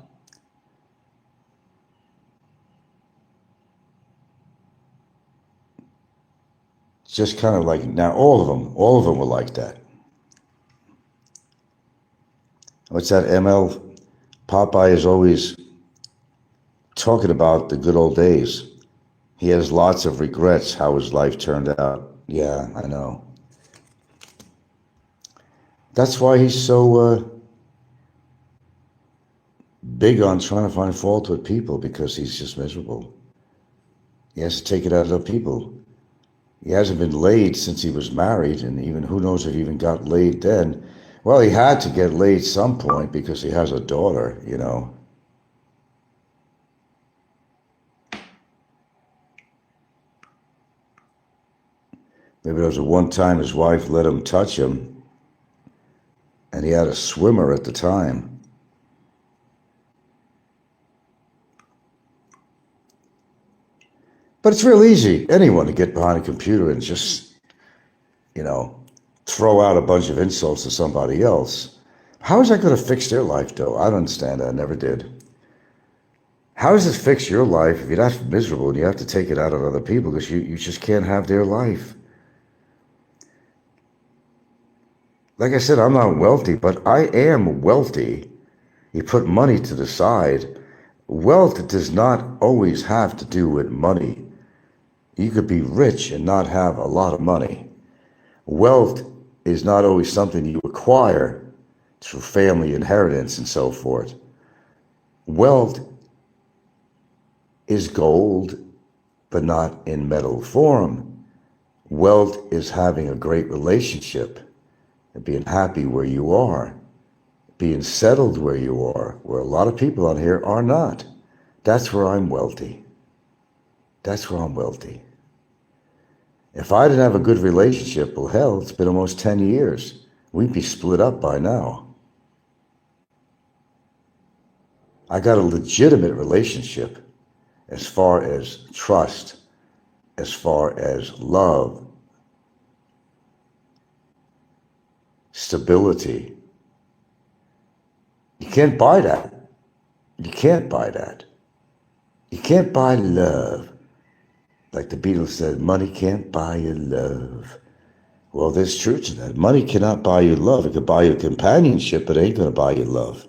S2: It's just kind of like, now all of them were like that. What's that, ML? Popeye is always talking about the good old days. He has lots of regrets how his life turned out. Yeah, I know. That's why he's so big on trying to find fault with people, because he's just miserable. He has to take it out of other people. He hasn't been laid since he was married, and even who knows if he even got laid then. Well, he had to get laid some point because he has a daughter, you know. Maybe there was a one time his wife let him touch him, and he had a swimmer at the time. But it's real easy, anyone, to get behind a computer and just, you know, throw out a bunch of insults to somebody else. How is that going to fix their life, though? I don't understand that. I never did. How does this fix your life if you're not miserable and you have to take it out on other people because you just can't have their life? Like I said, I'm not wealthy, but I am wealthy. You put money to the side. Wealth does not always have to do with money. You could be rich and not have a lot of money. Wealth is not always something you acquire through family inheritance and so forth. Wealth is gold, but not in metal form. Wealth is having a great relationship and being happy where you are, being settled where you are, where a lot of people on here are not. That's where I'm wealthy. That's where I'm wealthy. If I didn't have a good relationship, well, hell, it's been almost 10 years. We'd be split up by now. I got a legitimate relationship as far as trust, as far as love, stability. You can't buy that. You can't buy that. You can't buy love. Like the Beatles said, money can't buy you love. Well, there's truth to that. Money cannot buy you love. It could buy you companionship, but it ain't going to buy you love.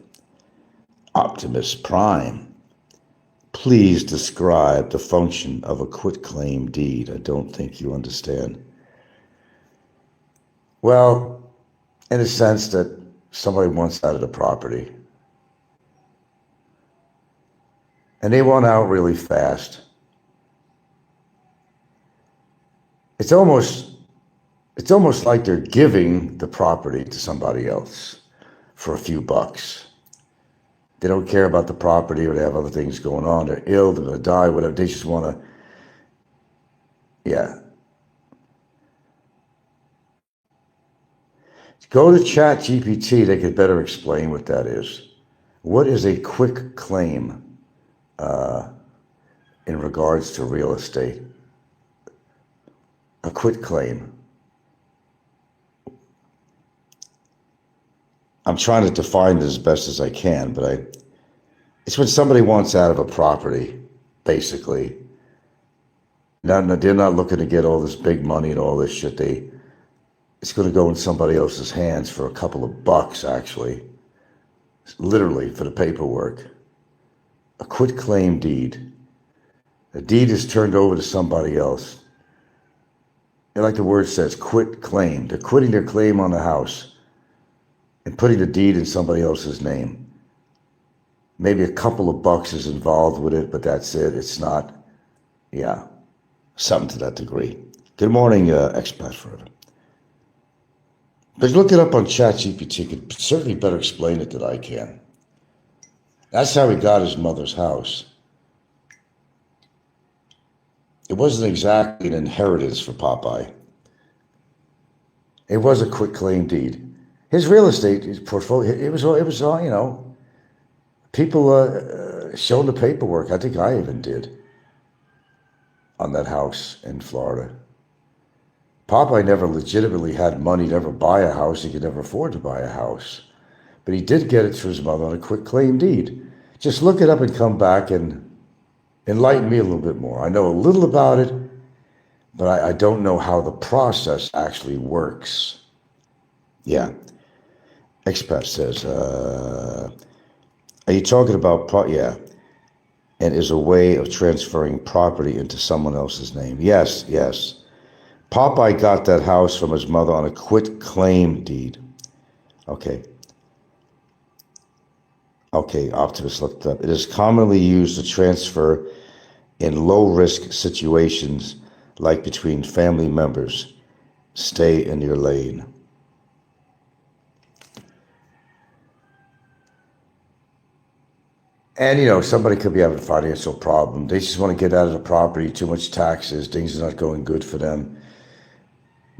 S2: Optimus Prime. Please describe the function of a quitclaim deed. I don't think you understand. Well, in a sense that somebody wants out of the property. And they want out really fast. It's almost like they're giving the property to somebody else for a few bucks. They don't care about the property, or they have other things going on. They're ill, they're going to die, whatever. They just want to, yeah. Go to ChatGPT, they could better explain what that is. What is a quick claim in regards to real estate? A quit claim. I'm trying to define it as best as I can, but it's when somebody wants out of a property, basically. They're not looking to get all this big money and all this shit. It's going to go in somebody else's hands for a couple of bucks, actually. Literally, for the paperwork. A quit claim deed. A deed is turned over to somebody else. And like the word says, quit claim. They're quitting their claim on the house and putting the deed in somebody else's name. Maybe a couple of bucks is involved with it, but that's it. It's not, yeah, something to that degree. Good morning, Expat Forever. But look it up on ChatGPT. Could certainly better explain it than I can. That's how he got his mother's house. It wasn't exactly an inheritance for Popeye. It was a quit claim deed. His real estate, his portfolio, it was all, you know, people showing the paperwork. I think I even did on that house in Florida. Popeye never legitimately had money to ever buy a house. He could never afford to buy a house. But he did get it through his mother on a quick claim deed. Just look it up and come back and enlighten me a little bit more. I know a little about it, but I don't know how the process actually works. Yeah. Expat says, are you talking about, yeah, and is a way of transferring property into someone else's name? Yes, yes. Popeye got that house from his mother on a quit claim deed. Okay. Okay, Optimus looked up. It is commonly used to transfer in low-risk situations like between family members. Stay in your lane. And, somebody could be having a financial problem. They just want to get out of the property, too much taxes, things are not going good for them.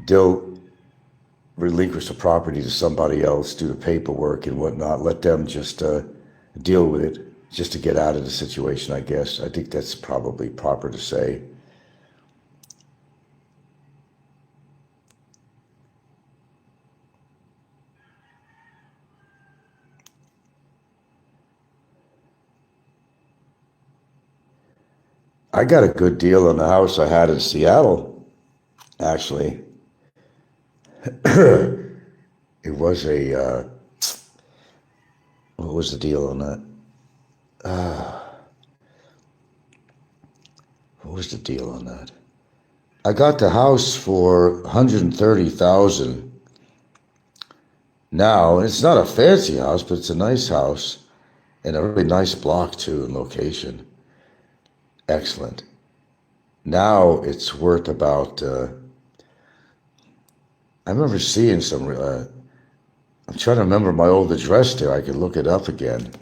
S2: They'll relinquish the property to somebody else, do the paperwork and whatnot, let them just deal with it, just to get out of the situation, I guess. I think that's probably proper to say. I got a good deal on the house I had in Seattle, actually. It was what was the deal on that? What was the deal on that? I got the house for $130,000. Now, it's not a fancy house, but it's a nice house and a really nice block too in location. Excellent. Now it's worth about, I remember seeing some, I'm trying to remember my old address there. I could look it up again.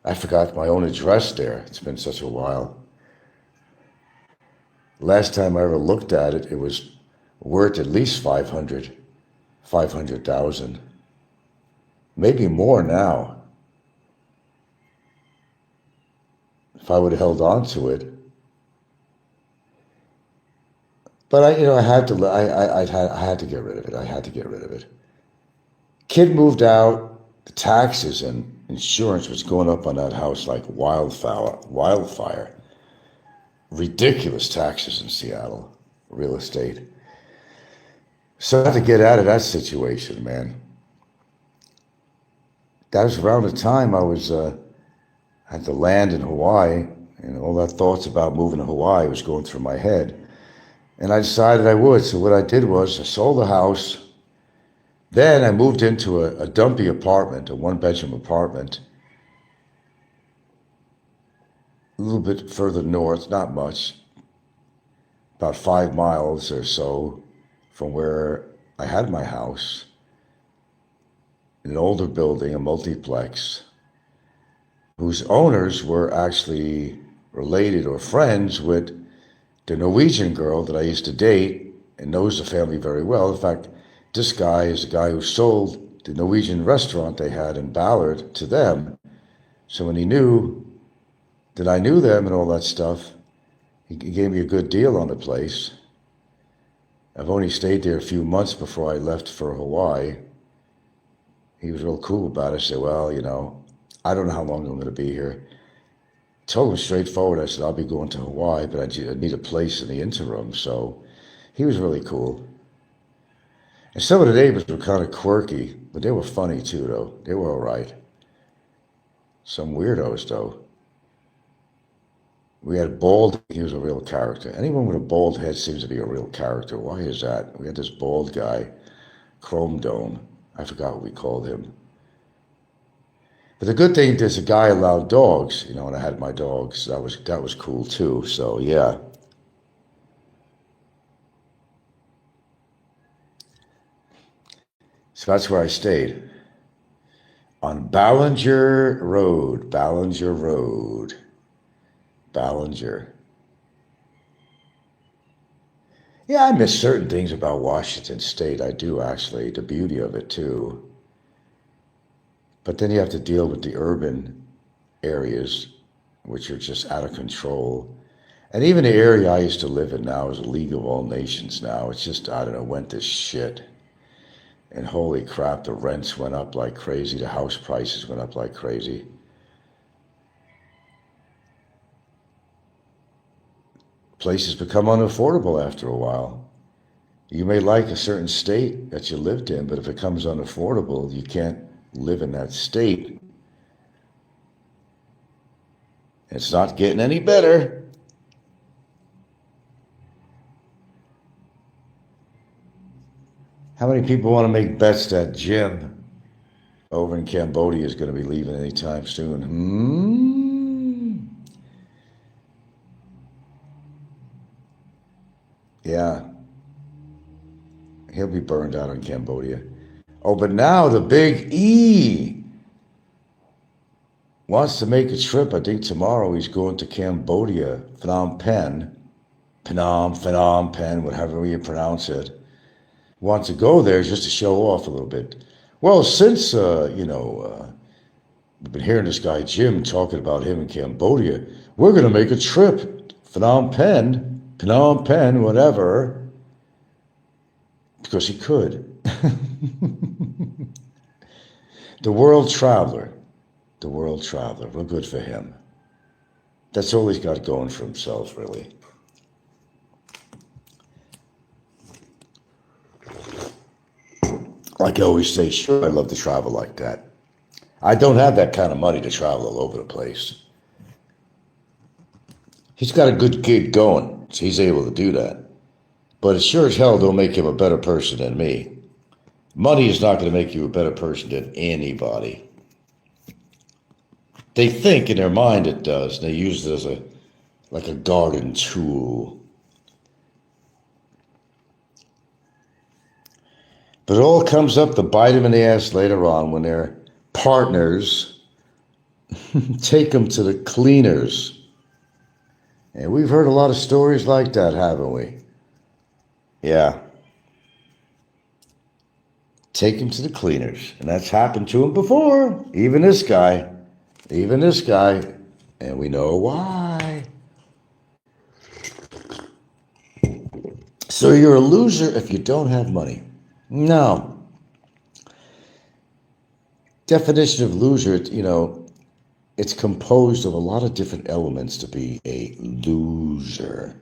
S2: I forgot my own address there. It's been such a while. Last time I ever looked at it, it was worth at least 500,000. Maybe more now. If I would have held on to it. But I had to. I had to get rid of it. I had to get rid of it. Kid moved out. The taxes and insurance was going up on that house like wildfire. Ridiculous taxes in Seattle, real estate. So I had to get out of that situation, man. That was around the time I was had to land in Hawaii, and all that thoughts about moving to Hawaii was going through my head. And I decided I would. So what I did was I sold the house. Then I moved into a dumpy apartment, a one-bedroom apartment, a little bit further north, not much, about 5 miles or so from where I had my house, in an older building, a multiplex, whose owners were actually related or friends with the Norwegian girl that I used to date and knows the family very well. In fact, this guy is the guy who sold the Norwegian restaurant they had in Ballard to them. So when he knew that I knew them and all that stuff, he gave me a good deal on the place. I've only stayed there a few months before I left for Hawaii. He was real cool about it. I said, well, I don't know how long I'm going to be here. Told him straightforward, I said, I'll be going to Hawaii, but I need a place in the interim. So he was really cool. And some of the neighbors were kind of quirky, but they were funny too, though. They were all right. Some weirdos, though. We had bald, he was a real character. Anyone with a bald head seems to be a real character. Why is that? We had this bald guy, Chrome Dome. I forgot what we called him. But the good thing is the guy allowed dogs, and I had my dogs. That was cool too. So yeah. So that's where I stayed. On Ballinger Road. Yeah, I miss certain things about Washington State. I do, actually. The beauty of it, too. But then you have to deal with the urban areas, which are just out of control. And even the area I used to live in now is a league of all nations now. It's just, I don't know, went to shit. And holy crap, the rents went up like crazy. The house prices went up like crazy. Places become unaffordable after a while. You may like a certain state that you lived in, but if it becomes unaffordable, you can't live in that state. It's not getting any better. How many people want to make bets that Jim over in Cambodia is going to be leaving anytime soon? Yeah. He'll be burned out in Cambodia. Oh, but now the big E wants to make a trip. I think tomorrow he's going to Cambodia, Phnom Penh, whatever you pronounce it. Wants to go there just to show off a little bit. Well, since, we've been hearing this guy Jim talking about him in Cambodia, we're going to make a trip, Phnom Penh, whatever, because he could. The world traveler. Real good for him. That's all he's got going for himself, really. Like I always say, sure, I love to travel like that. I don't have that kind of money to travel all over the place. He's got a good gig going, so he's able to do that. But it sure as hell don't make him a better person than me. Money is not going to make you a better person than anybody. They think in their mind it does. They use it as like a garden tool. But it all comes up to bite them in the ass later on when their partners take them to the cleaners. And we've heard a lot of stories like that, haven't we? Yeah. Take him to the cleaners. And that's happened to him before. Even this guy. And we know why. So you're a loser if you don't have money. No. Definition of loser, it's composed of a lot of different elements to be a loser.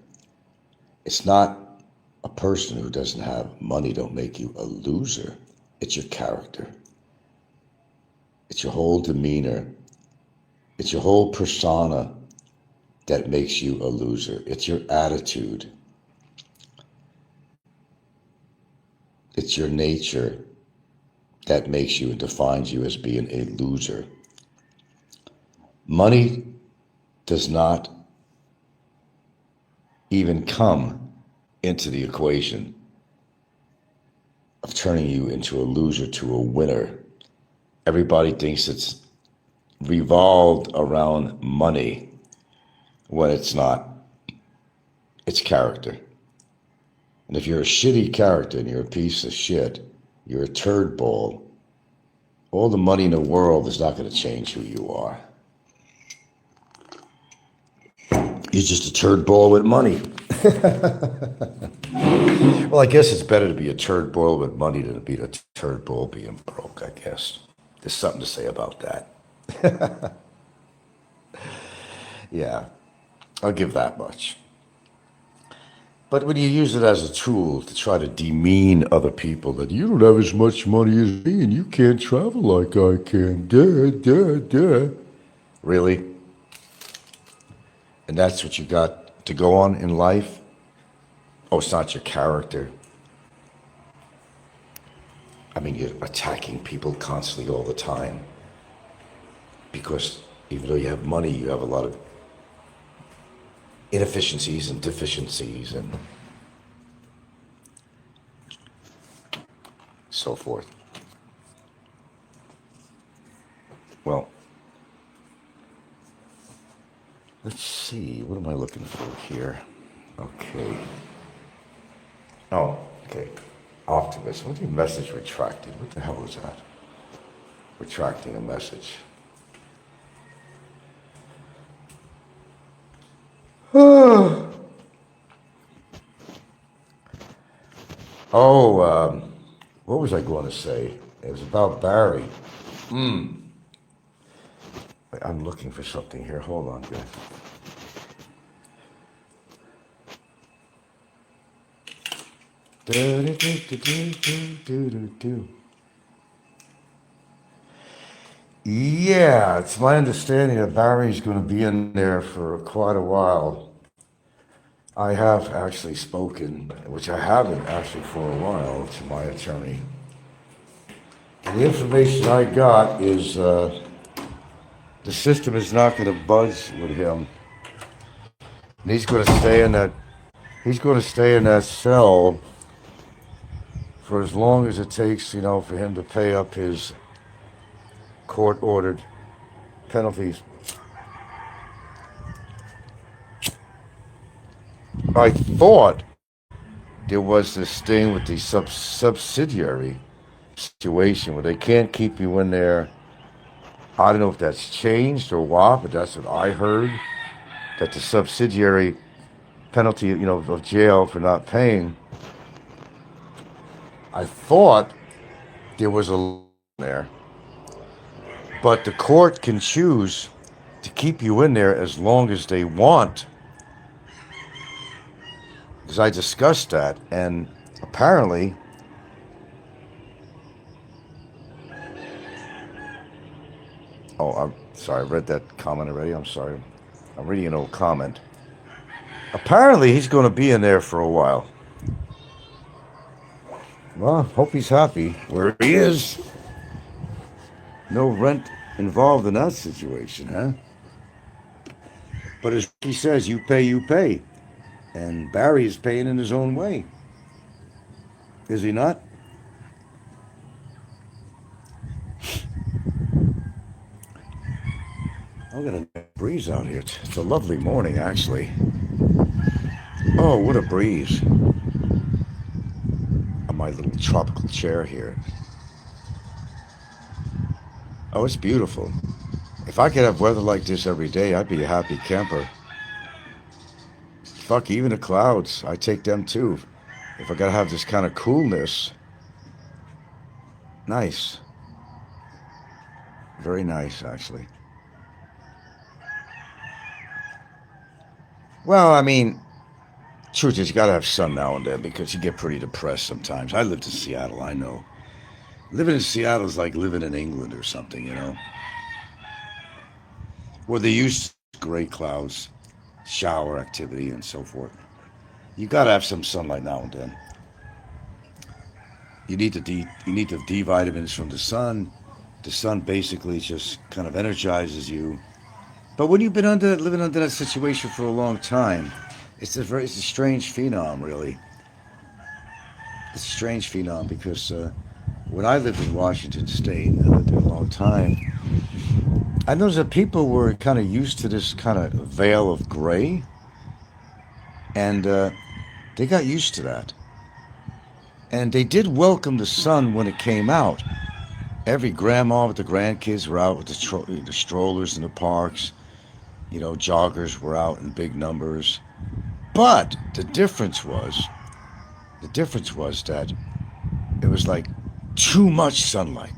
S2: It's not a person who doesn't have money don't make you a loser. It's your character. It's your whole demeanor. It's your whole persona that makes you a loser. It's your attitude. It's your nature that makes you and defines you as being a loser. Money does not even come into the equation of turning you into a loser to a winner. Everybody thinks it's revolved around money when it's not. It's character. And if you're a shitty character and you're a piece of shit, you're a turd ball, all the money in the world is not going to change who you are. You're just a turd ball with money. Well, I guess it's better to be a turd ball with money than to be a turd ball being broke, I guess. There's something to say about that. Yeah, I'll give that much. But when you use it as a tool to try to demean other people, that you don't have as much money as me and you can't travel like I can. Really? And that's what you got to go on in life? Oh, it's not your character. I mean, you're attacking people constantly all the time. Because even though you have money, you have a lot of inefficiencies and deficiencies and so forth. Well, let's see. What am I looking for here? Okay. Oh, okay. Optimism. What do you mean message retracted? What the hell is that? Retracting a message. Oh, what was I going to say? It was about Barry. I'm looking for something here. Hold on, guys. Yeah, it's my understanding that Barry's going to be in there for quite a while. I have actually spoken, which I haven't actually for a while, to my attorney. And the information I got is the system is not going to budge with him. And he's going to stay in that. He's going to stay in that cell for as long as it takes, for him to pay up his court-ordered penalties. I thought there was this thing with the subsidiary situation where they can't keep you in there. I don't know if that's changed or what, but that's what I heard. That the subsidiary penalty, of jail for not paying. I thought there was a there, but the court can choose to keep you in there as long as they want. Because I discussed that, and apparently, oh, I'm sorry, I read that comment already. I'm sorry. I'm reading an old comment. Apparently, he's going to be in there for a while. Well, hope he's happy where he is. No rent involved in that situation, huh? But as he says, you pay, you pay. And Barry is paying in his own way. Is he not? I'm going to breeze out here. It's a lovely morning, actually. Oh, what a breeze. On my little tropical chair here. Oh, it's beautiful. If I could have weather like this every day, I'd be a happy camper. Fuck, even the clouds, I take them too. If I gotta have this kind of coolness. Nice. Very nice, actually. Well, I mean, truth is, you gotta have sun now and then because you get pretty depressed sometimes. I lived in Seattle, I know. Living in Seattle is like living in England or something, where they use gray clouds, shower activity, and so forth. You gotta have some sunlight now and then. You need the D vitamins from the sun. The sun basically just kind of energizes you. But when you've been living under that situation for a long time, it's a strange phenom, really. It's a strange phenom because when I lived in Washington State, I lived there a long time. I noticed that people were kind of used to this kind of veil of gray, and they got used to that. And they did welcome the sun when it came out. Every grandma with the grandkids were out with the strollers in the parks. Joggers were out in big numbers. But the difference was that it was like too much sunlight.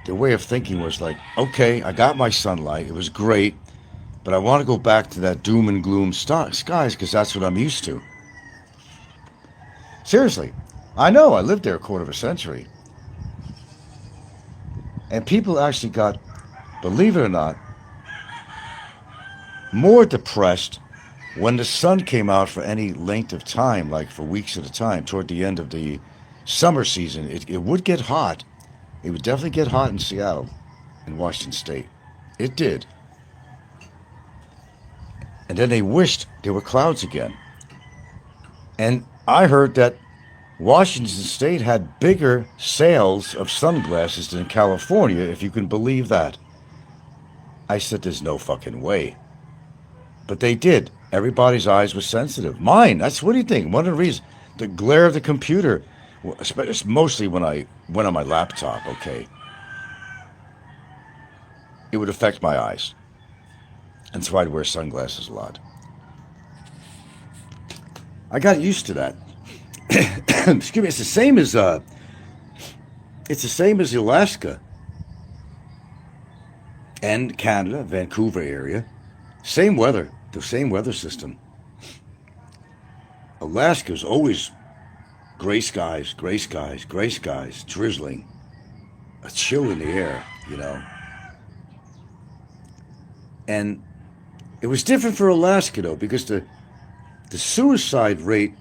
S2: Their way of thinking was like, okay, I got my sunlight. It was great, but I want to go back to that doom and gloom skies because that's what I'm used to. Seriously, I know. I lived there a quarter of a century. And people actually got, believe it or not, more depressed when the sun came out for any length of time, like for weeks at a time, toward the end of the summer season. It would get hot. It would definitely get hot in Seattle, in Washington State. It did. And then they wished there were clouds again. And I heard that Washington State had bigger sales of sunglasses than California, if you can believe that. I said, there's no fucking way. But they did. Everybody's eyes were sensitive. Mine, what do you think? One of the reasons, the glare of the computer, mostly when I went on my laptop, okay, it would affect my eyes. And so I'd wear sunglasses a lot. I got used to that. Excuse me. It's the same as Alaska and Canada, Vancouver area. Same weather, the same weather system. Alaska's always gray skies, gray skies, gray skies, drizzling, a chill in the air, you know. And it was different for Alaska though, because the suicide rate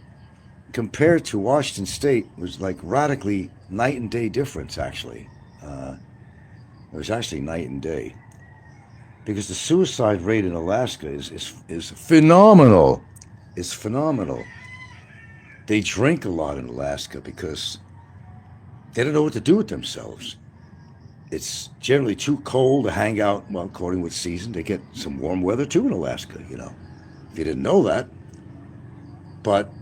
S2: compared to Washington State was like radically night and day difference. Actually, it was actually night and day because the suicide rate in Alaska is phenomenal. It's phenomenal. They drink a lot in Alaska because they don't know what to do with themselves. It's generally too cold to hang out. Well, according with season, they get some warm weather too in Alaska. You know, if you didn't know that, but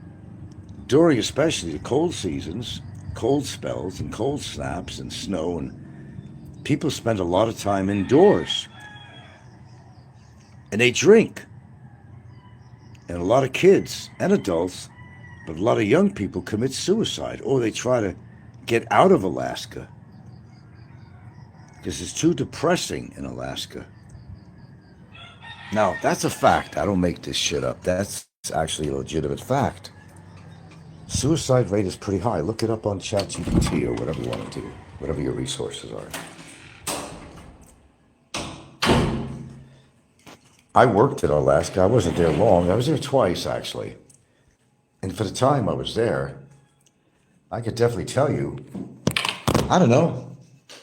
S2: during especially the cold seasons, cold spells and cold snaps and snow, and people spend a lot of time indoors and they drink. And a lot of kids and adults, but a lot of young people commit suicide or they try to get out of Alaska because it's too depressing in Alaska. Now, that's a fact. I don't make this shit up. That's actually a legitimate fact. Suicide rate is pretty high. Look it up on ChatGPT or whatever you want to do, whatever your resources are. I worked in Alaska. I wasn't there long. I was there twice, actually. And for the time I was there, I could definitely tell you, I don't know,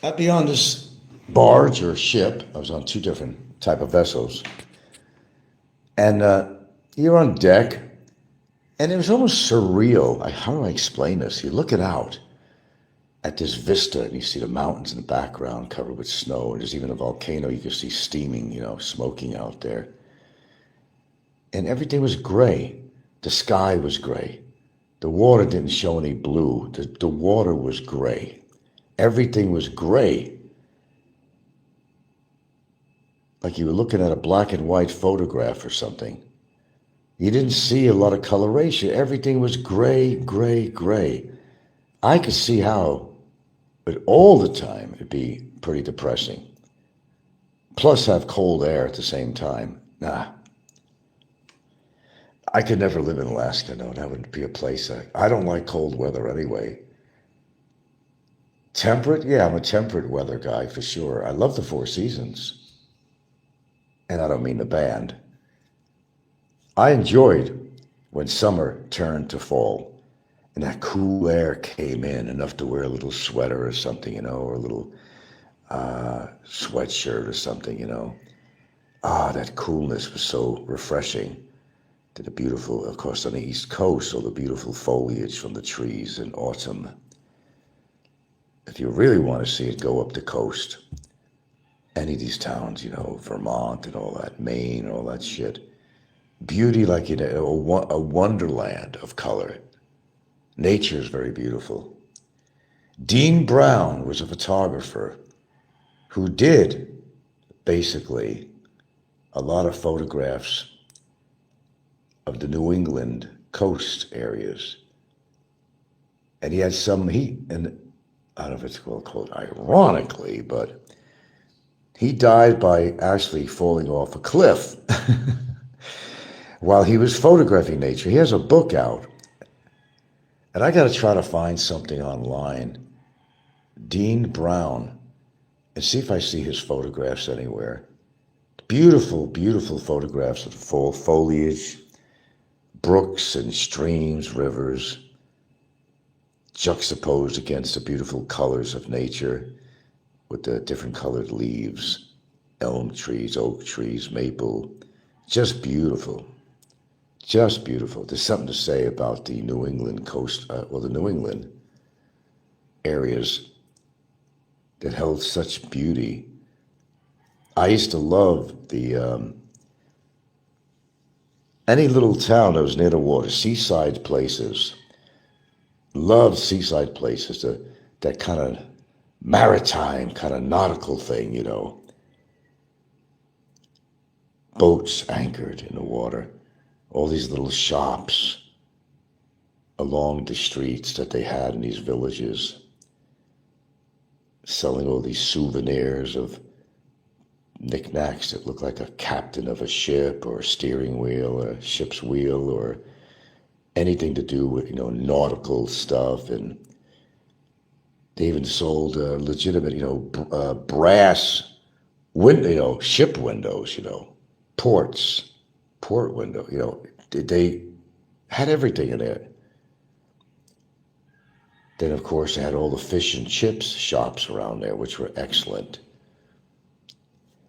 S2: I'd be on this barge or ship. I was on two different type of vessels. And you're on deck, and it was almost surreal. How do I explain this? You look it out at this vista, and you see the mountains in the background covered with snow, and there's even a volcano you can see steaming, you know, smoking out there. And everything was gray. The sky was gray. The water didn't show any blue. The water was gray. Everything was gray. Like you were looking at a black and white photograph or something. You didn't see a lot of coloration. Everything was gray, gray, gray. I could see how, but all the time, it'd be pretty depressing. Plus have cold air at the same time. Nah. I could never live in Alaska. No, that wouldn't be a place. I don't like cold weather anyway. Temperate? Yeah, I'm a temperate weather guy for sure. I love the Four Seasons. And I don't mean the band. I enjoyed when summer turned to fall and that cool air came in, enough to wear a little sweater or something, you know, or a little sweatshirt or something, you know. That coolness was so refreshing. To the beautiful, of course, on the East Coast, all the beautiful foliage from the trees in autumn. If you really want to see it, go up the coast. Any of these towns, you know, Vermont and all that, Maine, all that shit. Beauty like in a wonderland of color. Nature is very beautiful. Dean Brown was a photographer who did, basically, a lot of photographs of the New England coast areas. And he had some heat, and I don't know if it's called ironically, but he died by actually falling off a cliff while he was photographing nature. He has a book out, and I got to try to find something online. Dean Brown, and see if I see his photographs anywhere. Beautiful, beautiful photographs of the fall foliage, brooks and streams, rivers, juxtaposed against the beautiful colors of nature with the different colored leaves, elm trees, oak trees, maple. Just beautiful. Just beautiful. There's something to say about the New England coast, the New England areas that held such beauty. I used to love the any little town that was near the water, seaside places. Loved seaside places, that kind of maritime, kind of nautical thing, you know. Boats anchored in the water, all these little shops, along the streets that they had in these villages, selling all these souvenirs of knickknacks that look like a captain of a ship or a steering wheel or a ship's wheel or anything to do with, nautical stuff. And they even sold legitimate, brass window, ship windows, ports, port window, they had everything in there. Then, of course, they had all the fish and chips shops around there, which were excellent.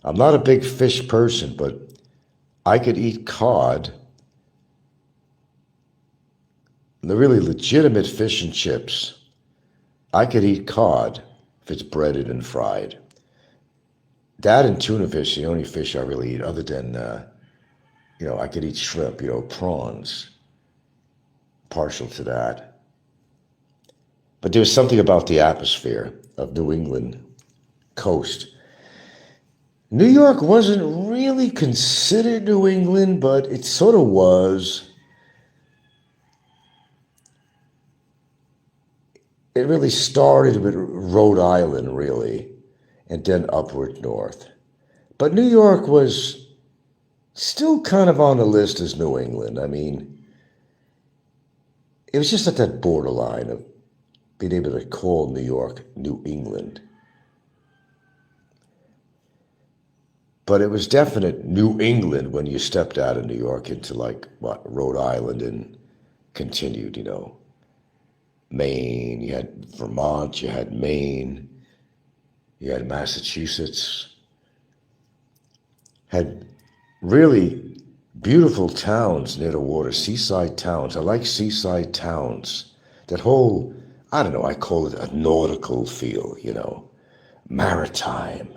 S2: I'm not a big fish person, but I could eat cod, the really legitimate fish and chips. I could eat cod if it's breaded and fried. That and tuna fish, the only fish I really eat, other than, I could eat shrimp, prawns, partial to that. But there was something about the atmosphere of New England coast. New York wasn't really considered New England, but it sort of was. It really started with Rhode Island, really, and then upward north. But New York was still kind of on the list as New England. I mean, it was just at that borderline of being able to call New York New England. But it was definite New England when you stepped out of New York into Rhode Island and continued, Maine, you had Vermont, you had Maine, you had Massachusetts, had really beautiful towns near the water, seaside towns. I like seaside towns. That whole, I don't know, I call it a nautical feel, maritime,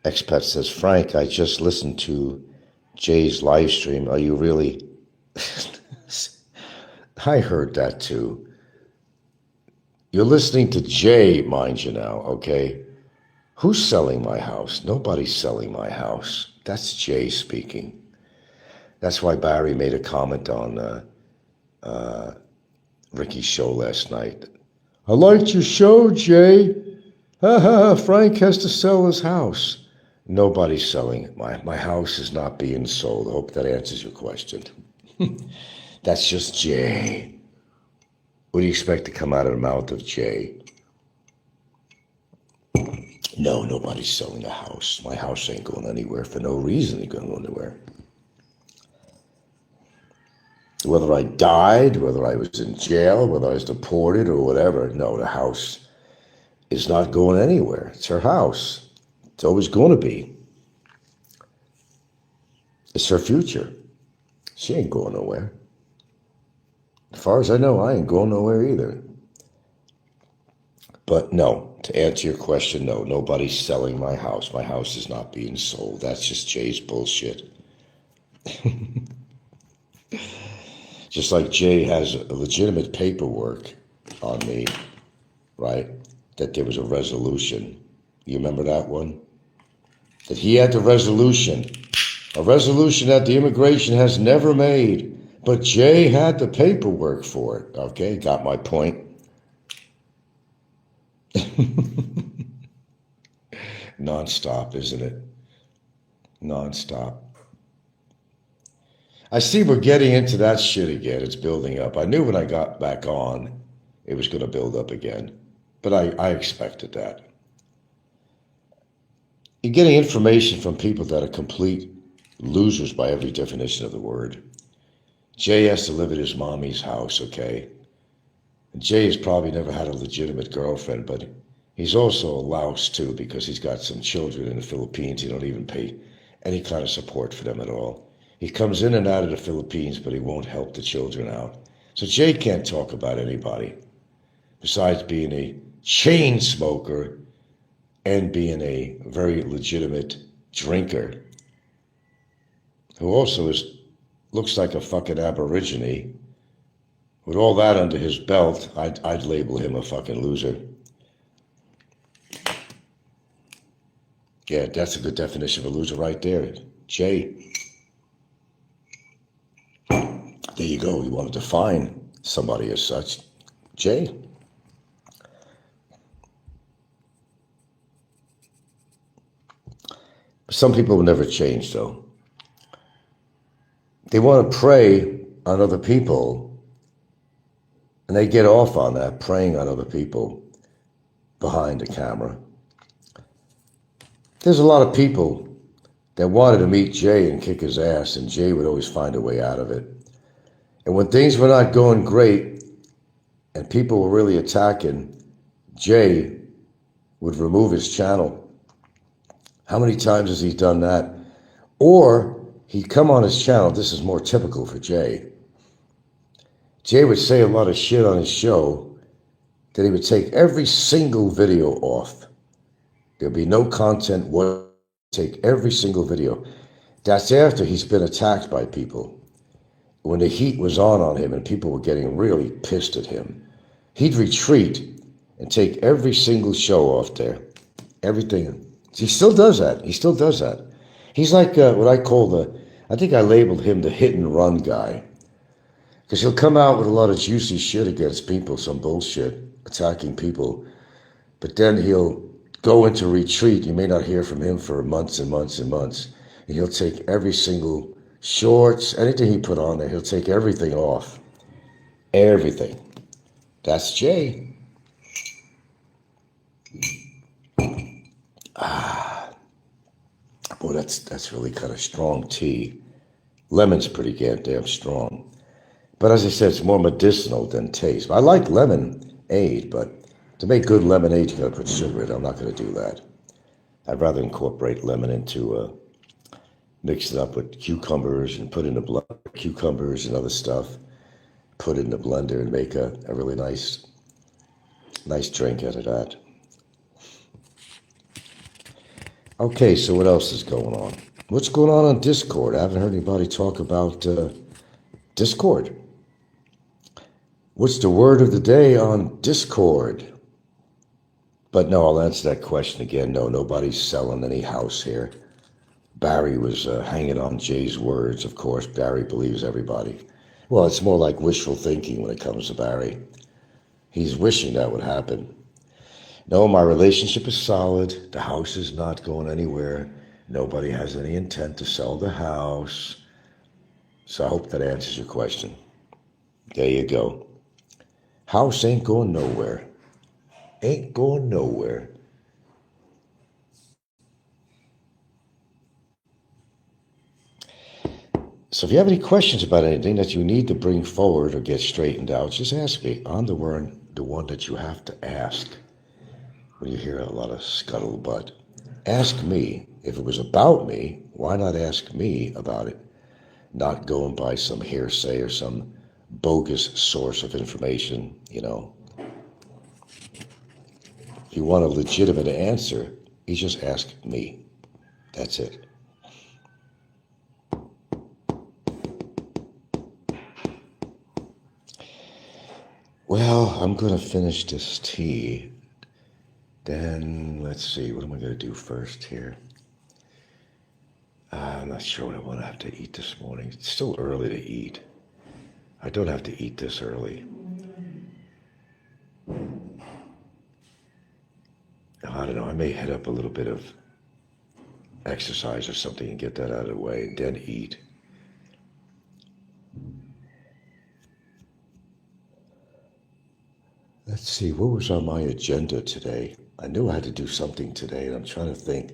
S2: Expat says, Frank, I just listened to Jay's live stream. Are you really? I heard that too. You're listening to Jay, mind you now, okay? Who's selling my house? Nobody's selling my house. That's Jay speaking. That's why Barry made a comment on Ricky's show last night. I liked your show, Jay. Frank has to sell his house. Nobody's selling it. My house is not being sold. I hope that answers your question. That's just Jay. What do you expect to come out of the mouth of Jay? No, nobody's selling a house. My house ain't going anywhere for no reason. It ain't going anywhere. Whether I died, whether I was in jail, whether I was deported or whatever, no, the house is not going anywhere. It's her house. It's always going to be. It's her future. She ain't going nowhere. As far as I know, I ain't going nowhere either. But no, to answer your question, no, nobody's selling my house. My house is not being sold. That's just Jay's bullshit. Just like Jay has a legitimate paperwork on me, right? That there was a resolution. You remember that one? That he had the resolution. A resolution that the immigration has never made. But Jay had the paperwork for it. Okay, got my point. Non-stop, isn't it? Non-stop. I see we're getting into that shit again. It's building up. I knew when I got back on, it was going to build up again. But I expected that. You're getting information from people that are complete losers by every definition of the word. Jay has to live at his mommy's house, okay? And Jay has probably never had a legitimate girlfriend, but he's also a louse too because he's got some children in the Philippines. He don't even pay any kind of support for them at all. He comes in and out of the Philippines, but he won't help the children out. So Jay can't talk about anybody besides being a chain smoker and being a very legitimate drinker who also looks like a fucking aborigine. With all that under his belt, I'd label him a fucking loser. Yeah, that's a good definition of a loser right there. Jay. There you go. You want to define somebody as such. Jay. Some people will never change, though. They want to prey on other people, and they get off on that, preying on other people behind the camera. There's a lot of people that wanted to meet Jay and kick his ass, and Jay would always find a way out of it. And when things were not going great and people were really attacking, Jay would remove his channel. How many times has he done that? Or he'd come on his channel. This is more typical for Jay. Jay would say a lot of shit on his show that he would take every single video off. There'll be no content. Take every single video. That's after he's been attacked by people. When the heat was on him and people were getting really pissed at him, he'd retreat and take every single show off there. Everything. He still does that. He still does that. He's like what I call I think I labeled him the hit and run guy. Because he'll come out with a lot of juicy shit against people, some bullshit, attacking people. But then he'll go into retreat. You may not hear from him for months and months and months. And he'll take every single shorts, anything he put on there, he'll take everything off. Everything. That's Jay. Boy, that's really kind of strong tea. Lemon's pretty goddamn strong. But as I said, it's more medicinal than taste. I like lemonade, but to make good lemonade, you gotta put sugar in it. I'm not gonna do that. I'd rather incorporate lemon into, mix it up with cucumbers and put in the blender, cucumbers and other stuff, put it in the blender and make a really nice drink out of that. Okay, so what else is going on? What's going on Discord? I haven't heard anybody talk about Discord. What's the word of the day on Discord? But no, I'll answer that question again. No, nobody's selling any house here. Barry was hanging on Jay's words, of course. Barry believes everybody. Well, it's more like wishful thinking when it comes to Barry. He's wishing that would happen. No, my relationship is solid. The house is not going anywhere. Nobody has any intent to sell the house. So I hope that answers your question. There you go. House ain't going nowhere. Ain't going nowhere. So if you have any questions about anything that you need to bring forward or get straightened out, just ask me. I'm the one that you have to ask when you hear a lot of scuttlebutt. Ask me. If it was about me, why not ask me about it? Not going by some hearsay or some bogus source of information, you know. If you want a legitimate answer, you just ask me. That's it. Well, I'm going to finish this tea. Then, let's see, what am I going to do first here? I'm not sure what I want to have to eat this morning. It's still early to eat. I don't have to eat this early. I don't know, I may head up a little bit of exercise or something and get that out of the way and then eat. Let's see, what was on my agenda today? I knew I had to do something today, and I'm trying to think.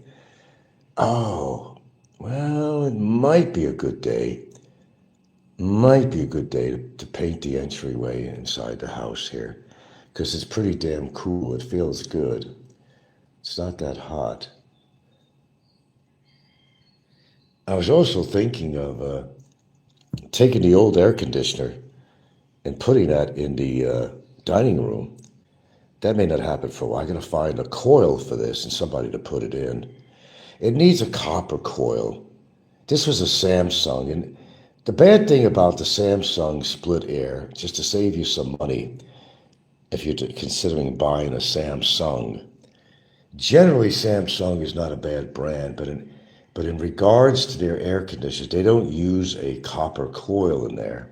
S2: Oh, well, it might be a good day. Might be a good day to paint the entryway inside the house here, because it's pretty damn cool. It feels good. It's not that hot. I was also thinking of taking the old air conditioner and putting that in the dining room. That may not happen for a while. I gotta find a coil for this and somebody to put it in. It needs a copper coil. This was a Samsung, and the bad thing about the Samsung split air, just to save you some money, if you're considering buying a Samsung, generally Samsung is not a bad brand, but in regards to their air conditioners, they don't use a copper coil in there.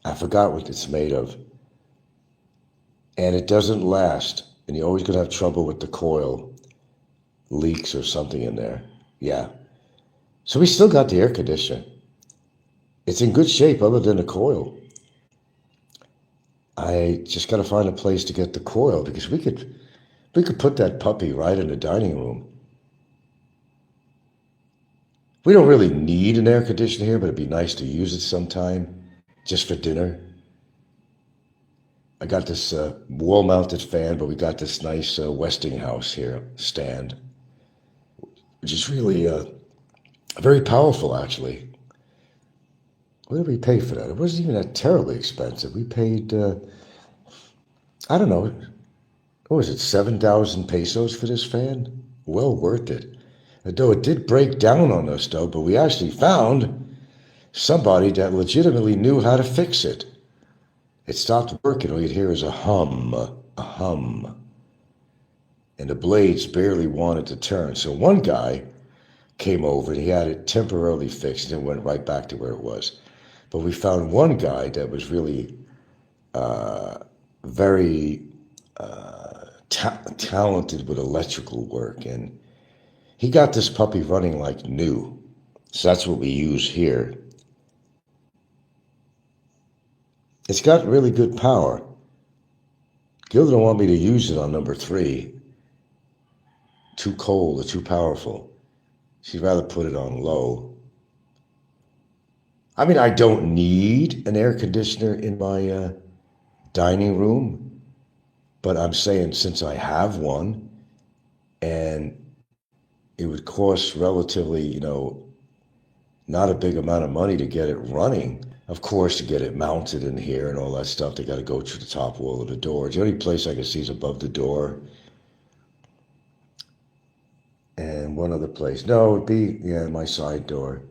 S2: I forgot what it's made of. And it doesn't last. And you're always going to have trouble with the coil leaks or something in there. Yeah. So we still got the air conditioner. It's in good shape other than the coil. I just got to find a place to get the coil because we could put that puppy right in the dining room. We don't really need an air conditioner here, but it'd be nice to use it sometime just for dinner. I got this wall-mounted fan, but we got this nice Westinghouse here stand, which is really very powerful, actually. What did we pay for that? It wasn't even that terribly expensive. We paid, I don't know, what was it, 7,000 pesos for this fan? Well worth it. Though it did break down on us, though, but we actually found somebody that legitimately knew how to fix it. It stopped working. All you'd hear is a hum, and the blades barely wanted to turn. So one guy came over and he had it temporarily fixed and it went right back to where it was. But we found one guy that was really very talented with electrical work, and he got this puppy running like new. So that's what we use here. It's got really good power. Gil don't want me to use it on number 3. Too cold or too powerful. She'd rather put it on low. I mean, I don't need an air conditioner in my dining room, but I'm saying since I have one, and it would cost relatively, not a big amount of money to get it running. Of course, to get it mounted in here and all that stuff, they got to go through the top wall of the door. The only place I can see is above the door. And one other place. No, it would be, my side door.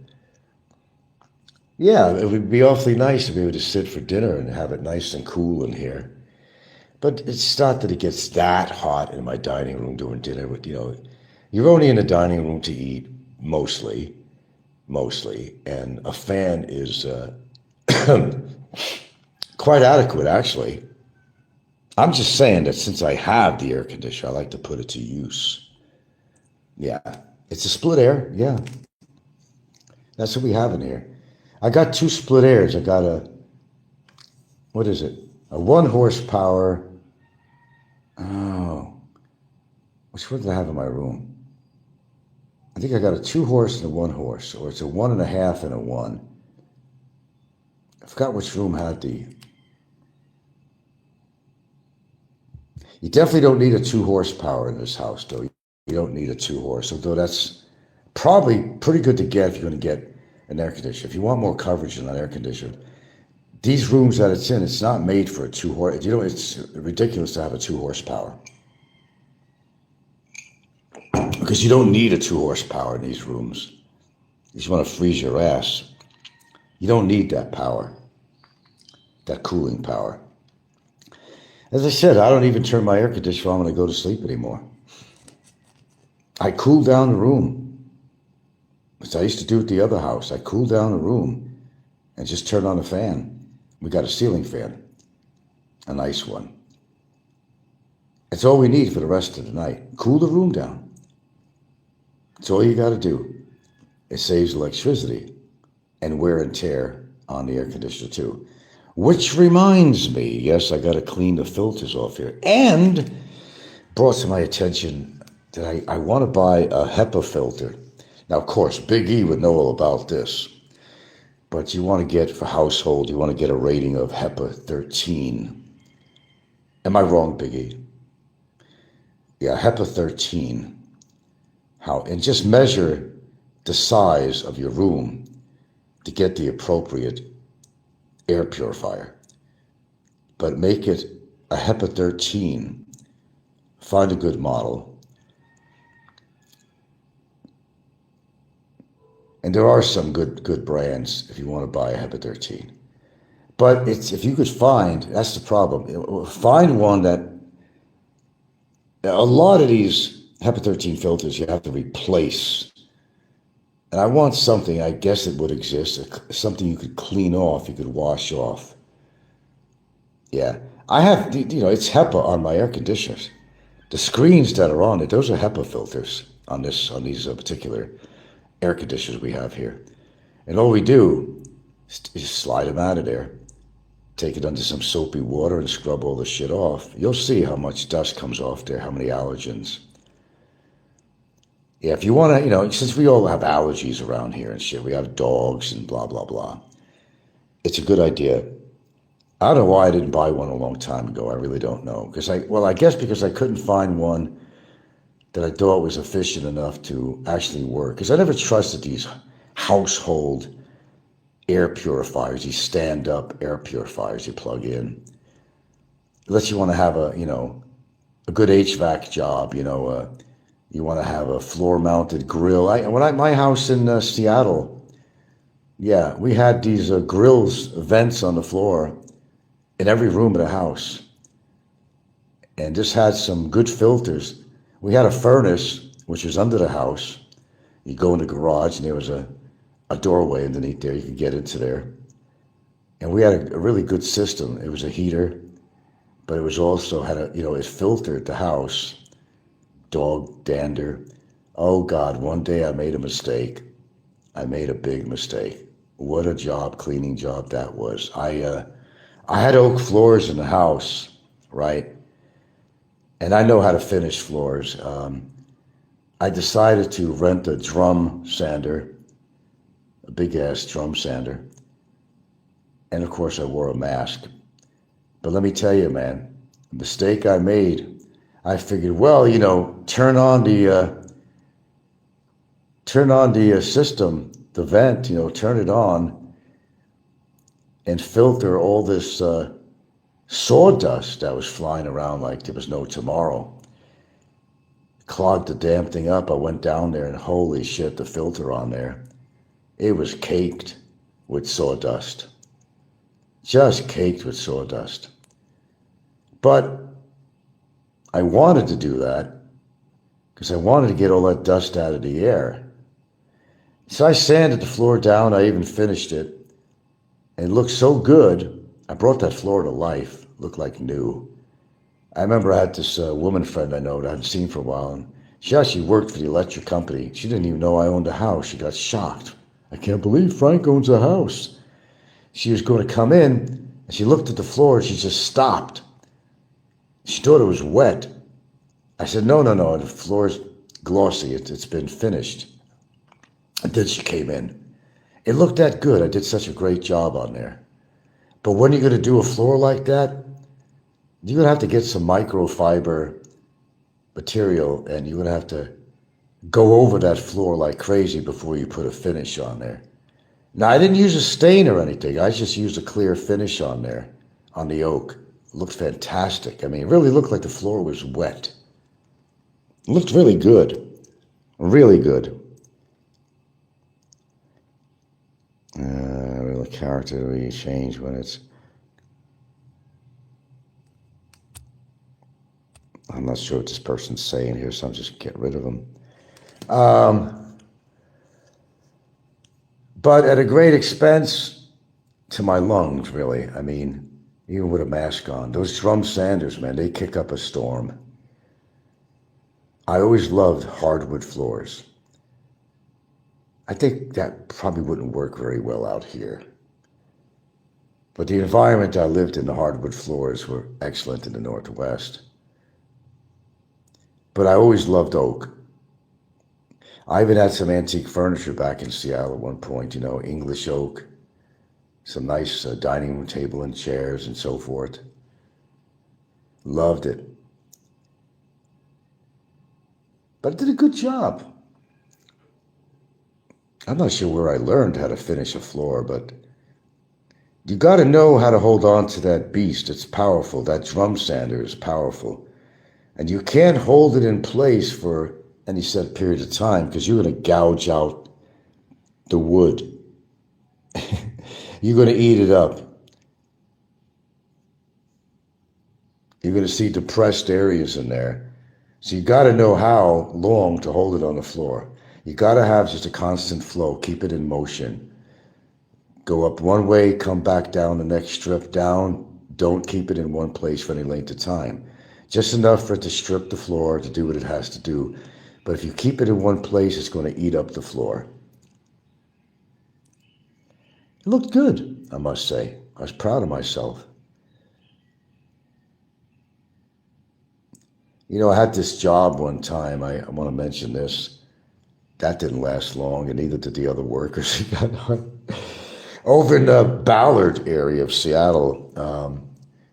S2: Yeah, it would be awfully nice to be able to sit for dinner and have it nice and cool in here. But it's not that it gets that hot in my dining room during dinner. But, you're only in the dining room to eat, mostly, and a fan is quite adequate, actually. I'm just saying that since I have the air conditioner, I like to put it to use. Yeah, it's a split air, yeah. That's what we have in here. I got 2 split airs. I got a 1 horsepower, which one did I have in my room? I think I got a 2 horse and a 1 horse, or it's a 1.5 and a 1. I forgot which room had the. You definitely don't need a 2 horsepower in this house, though. You don't need a 2 horse, although that's probably pretty good to get if you're going to get an air conditioner. If you want more coverage than an air conditioner, these rooms that it's in, it's not made for a 2 horse. It's ridiculous to have a 2 horsepower. Because you don't need a 2 horsepower in these rooms. You just want to freeze your ass. You don't need that power, that cooling power. As I said, I don't even turn my air conditioner on when I go to sleep anymore. I cool down the room, as I used to do at the other house. I cool down the room and just turn on the fan. We got a ceiling fan, a nice one. That's all we need for the rest of the night. Cool the room down. That's all you got to do. It saves electricity and wear and tear on the air conditioner too. Which reminds me, yes, I got to clean the filters off here. And brought to my attention that I want to buy a HEPA filter. Now, of course, Big E would know all about this. But you want to get, for household, you want to get a rating of HEPA 13. Am I wrong, Big E? Yeah, HEPA 13. And just measure the size of your room to get the appropriate air purifier. But make it a HEPA 13. Find a good model. And there are some good brands if you want to buy a HEPA 13. But if you could find, that's the problem. Find one that, a lot of these HEPA 13 filters you have to replace. And I want something, I guess it would exist, something you could clean off, you could wash off. Yeah. I have, it's HEPA on my air conditioners. The screens that are on it, those are HEPA filters on these particular air conditioners we have here. And all we do is slide them out of there, take it under some soapy water and scrub all the shit off. You'll see how much dust comes off there, how many allergens. Yeah, if you want to, since we all have allergies around here and shit, we have dogs and blah, blah, blah. It's a good idea. I don't know why I didn't buy one a long time ago. I really don't know. I guess because I couldn't find one that I thought was efficient enough to actually work. Because I never trusted these household air purifiers, these stand-up air purifiers you plug in. Unless you want to have a good HVAC job, you want to have a floor-mounted grill. My house in Seattle, yeah, we had these grills, vents on the floor in every room of the house. And this had some good filters. We had a furnace, which was under the house. You go in the garage, and there was a doorway underneath there. You could get into there. And we had a really good system. It was a heater, but it was also it filtered the house. Dog dander. Oh, God, one day I made a mistake. I made a big mistake. What a cleaning job that was. I had oak floors in the house, right? And I know how to finish floors. I decided to rent a drum sander, a big-ass drum sander. And, of course, I wore a mask. But let me tell you, man, the mistake I made, I figured, well, turn on the system, the vent, turn it on and filter all this sawdust that was flying around like there was no tomorrow. Clogged the damn thing up. I went down there and holy shit, the filter on there, it was caked with sawdust. Just caked with sawdust. But I wanted to do that because I wanted to get all that dust out of the air. So I sanded the floor down. I even finished it. And it looked so good. I brought that floor to life. It looked like new. I remember I had this woman friend I know that I hadn't seen for a while. And she actually worked for the electric company. She didn't even know I owned a house. She got shocked. I can't believe Frank owns a house. She was going to come in, and she looked at the floor, and she just stopped. She thought it was wet. I said, no, the floor's glossy. It's been finished. And then she came in. It looked that good. I did such a great job on there. But when you're going to do a floor like that, you're going to have to get some microfiber material, and you're going to have to go over that floor like crazy before you put a finish on there. Now, I didn't use a stain or anything. I just used a clear finish on there, on the oak. It looked fantastic. I mean, it really looked like the floor was wet. It looked really good. Really good. Real character really change when it's... I'm not sure what this person's saying here, so I'm just getting rid of them. But at a great expense to my lungs, really. I mean, even with a mask on. Those drum sanders, man, they kick up a storm. I always loved hardwood floors. I think that probably wouldn't work very well out here. But the environment I lived in, the hardwood floors were excellent in the Northwest. But I always loved oak. I even had some antique furniture back in Seattle at one point, English oak, some nice dining room table and chairs and so forth. Loved it. But I did a good job. I'm not sure where I learned how to finish a floor, but you got to know how to hold on to that beast. It's powerful. That drum sander is powerful. And you can't hold it in place for any set period of time because you're going to gouge out the wood. You're going to eat it up. You're going to see depressed areas in there. So you got to know how long to hold it on the floor. You got to have just a constant flow. Keep it in motion. Go up one way, come back down the next strip, down, Don't keep it in one place for any length of time. Just enough for it to strip the floor, to do what it has to do. But if you keep it in one place, it's going to eat up the floor. It looked good, I must say. I was proud of myself. You know, I had this job one time. I want to mention this. That didn't last long, and neither did the other workers. Over in the Ballard area of Seattle,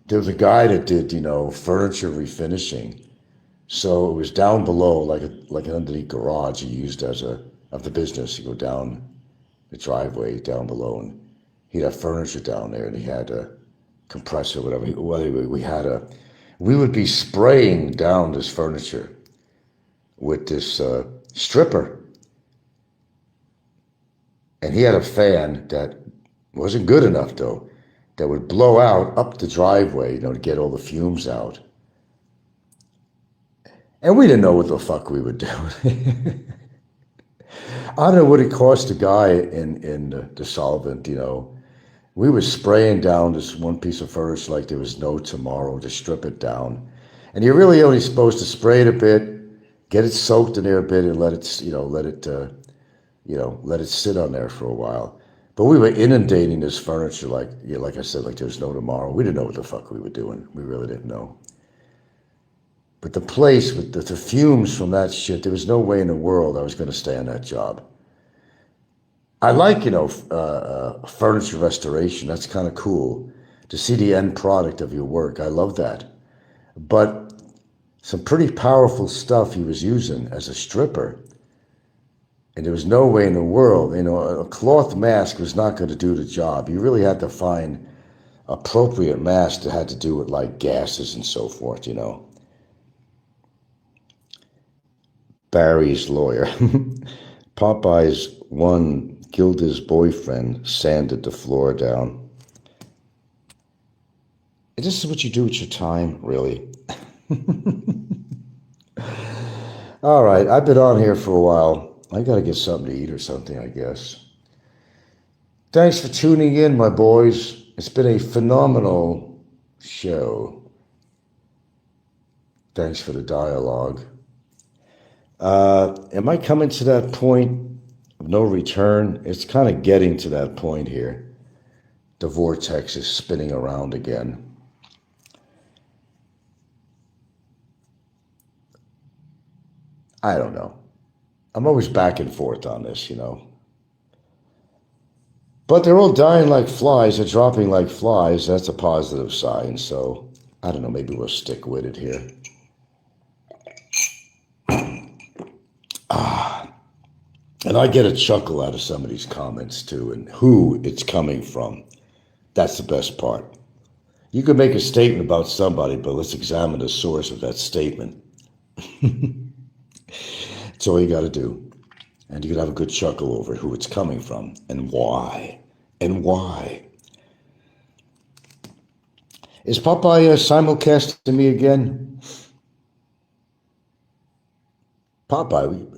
S2: there was a guy that did, furniture refinishing. So it was down below, like an underneath garage you used of the business. You go down the driveway down below, and he'd have furniture down there, and he had a compressor, whatever. Well, anyway, we would be spraying down this furniture with this stripper. And he had a fan that wasn't good enough, though, that would blow out up the driveway, to get all the fumes out. And we didn't know what the fuck we were doing. I don't know what it cost the guy in the solvent, We were spraying down this one piece of furniture like there was no tomorrow to strip it down. And you're really only supposed to spray it a bit, get it soaked in there a bit, and let it sit on there for a while. But we were inundating this furniture like I said, like there's no tomorrow. We didn't know what the fuck we were doing. We really didn't know. But the place with the fumes from that shit, there was no way in the world I was going to stay on that job. I like, furniture restoration. That's kind of cool to see the end product of your work. I love that. But some pretty powerful stuff he was using as a stripper. And there was no way in the world, a cloth mask was not going to do the job. You really had to find appropriate masks that had to do with like gases and so forth, Barry's lawyer. Popeye's one Gilda's boyfriend sanded the floor down. This is what you do with your time, really. All right, I've been on here for a while. I got to get something to eat or something, I guess. Thanks for tuning in, my boys. It's been a phenomenal show. Thanks for the dialogue. Am I coming to that point of no return? It's kind of getting to that point here. The vortex is spinning around again. I don't know. I'm always back and forth on this, But they're all dying like flies. They're dropping like flies. That's a positive sign. So, I don't know. Maybe we'll stick with it here. And I get a chuckle out of some of these comments, too, and who it's coming from. That's the best part. You can make a statement about somebody, but let's examine the source of that statement. That's all you got to do. And you can have a good chuckle over who it's coming from and why. And why. Is Popeye simulcasting me again? Popeye,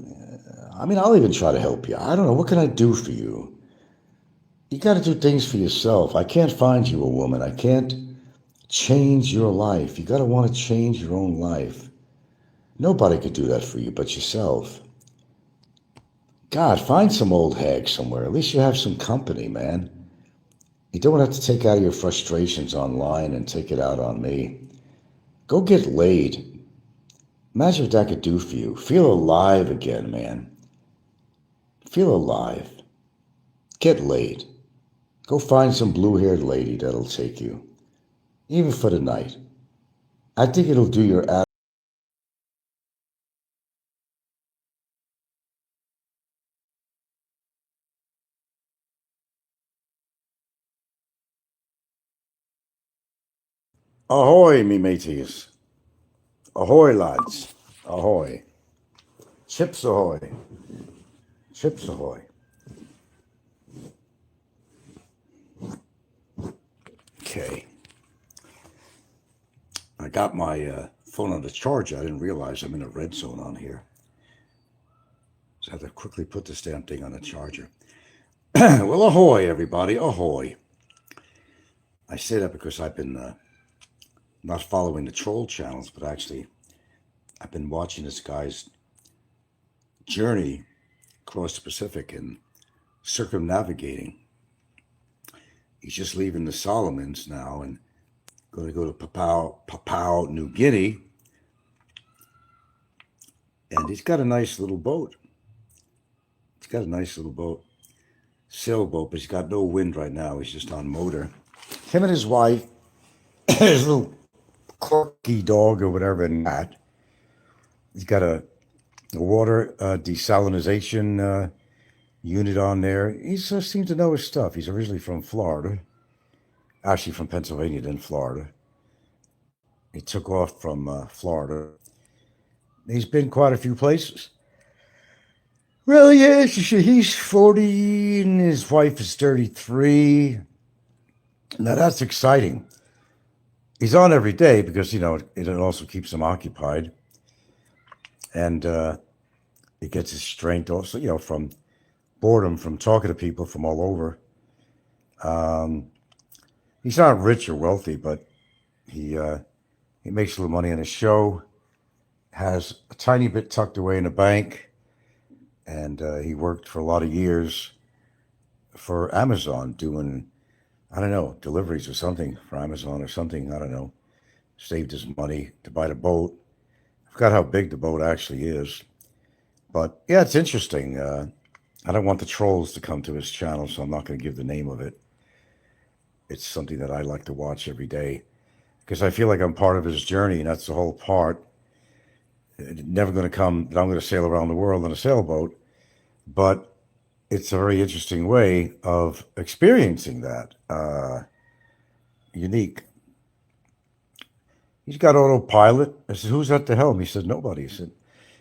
S2: I'll even try to help you. I don't know. What can I do for you? You got to do things for yourself. I can't find you a woman. I can't change your life. You got to want to change your own life. Nobody could do that for you but yourself. God, find some old hag somewhere. At least you have some company, man. You don't have to take out your frustrations online and take it out on me. Go get laid. Imagine what that could do for you. Feel alive again, man. Feel alive. Get laid. Go find some blue-haired lady that'll take you. Even for the night. I think it'll do your ass. Ahoy, me mateys. Ahoy, lads. Ahoy. Chips ahoy. Chips ahoy. Okay. I got my phone on the charger. I didn't realize I'm in a red zone on here. So I have to quickly put this damn thing on the charger. Well, ahoy, everybody. Ahoy. I say that because I've been not following the troll channels, but actually I've been watching this guy's journey across the Pacific and circumnavigating. He's just leaving the Solomons now and going to go to Papua New Guinea. And he's got a nice little boat. He's got a nice little boat, sailboat, but he's got no wind right now. He's just on motor. Him and his wife, his little corky dog or whatever, and that. He's got a water desalinization unit on there. He seems to know his stuff. He's originally from Florida, actually from Pennsylvania, then Florida. He took off from Florida. He's been quite a few places. Well, yeah, he's 40 and his wife is 33. Now that's exciting. He's on every day because, you know, it also keeps him occupied. And it gets his strength also, you know, from boredom, from talking to people from all over. He's not rich or wealthy, but he makes a little money on his show, has a tiny bit tucked away in a bank, and he worked for a lot of years for Amazon doing, I don't know, deliveries or something for Amazon or something, I don't know. Saved his money to buy the boat. I forgot how big the boat actually is. But yeah, it's interesting. I don't want the trolls to come to his channel, so I'm not going to give the name of it. It's something that I like to watch every day because I feel like I'm part of his journey, and that's the whole part. It's never going to come that I'm going to sail around the world on a sailboat, but it's a very interesting way of experiencing that. Unique. He's got autopilot. I said, who's at the helm? He said, nobody. He said,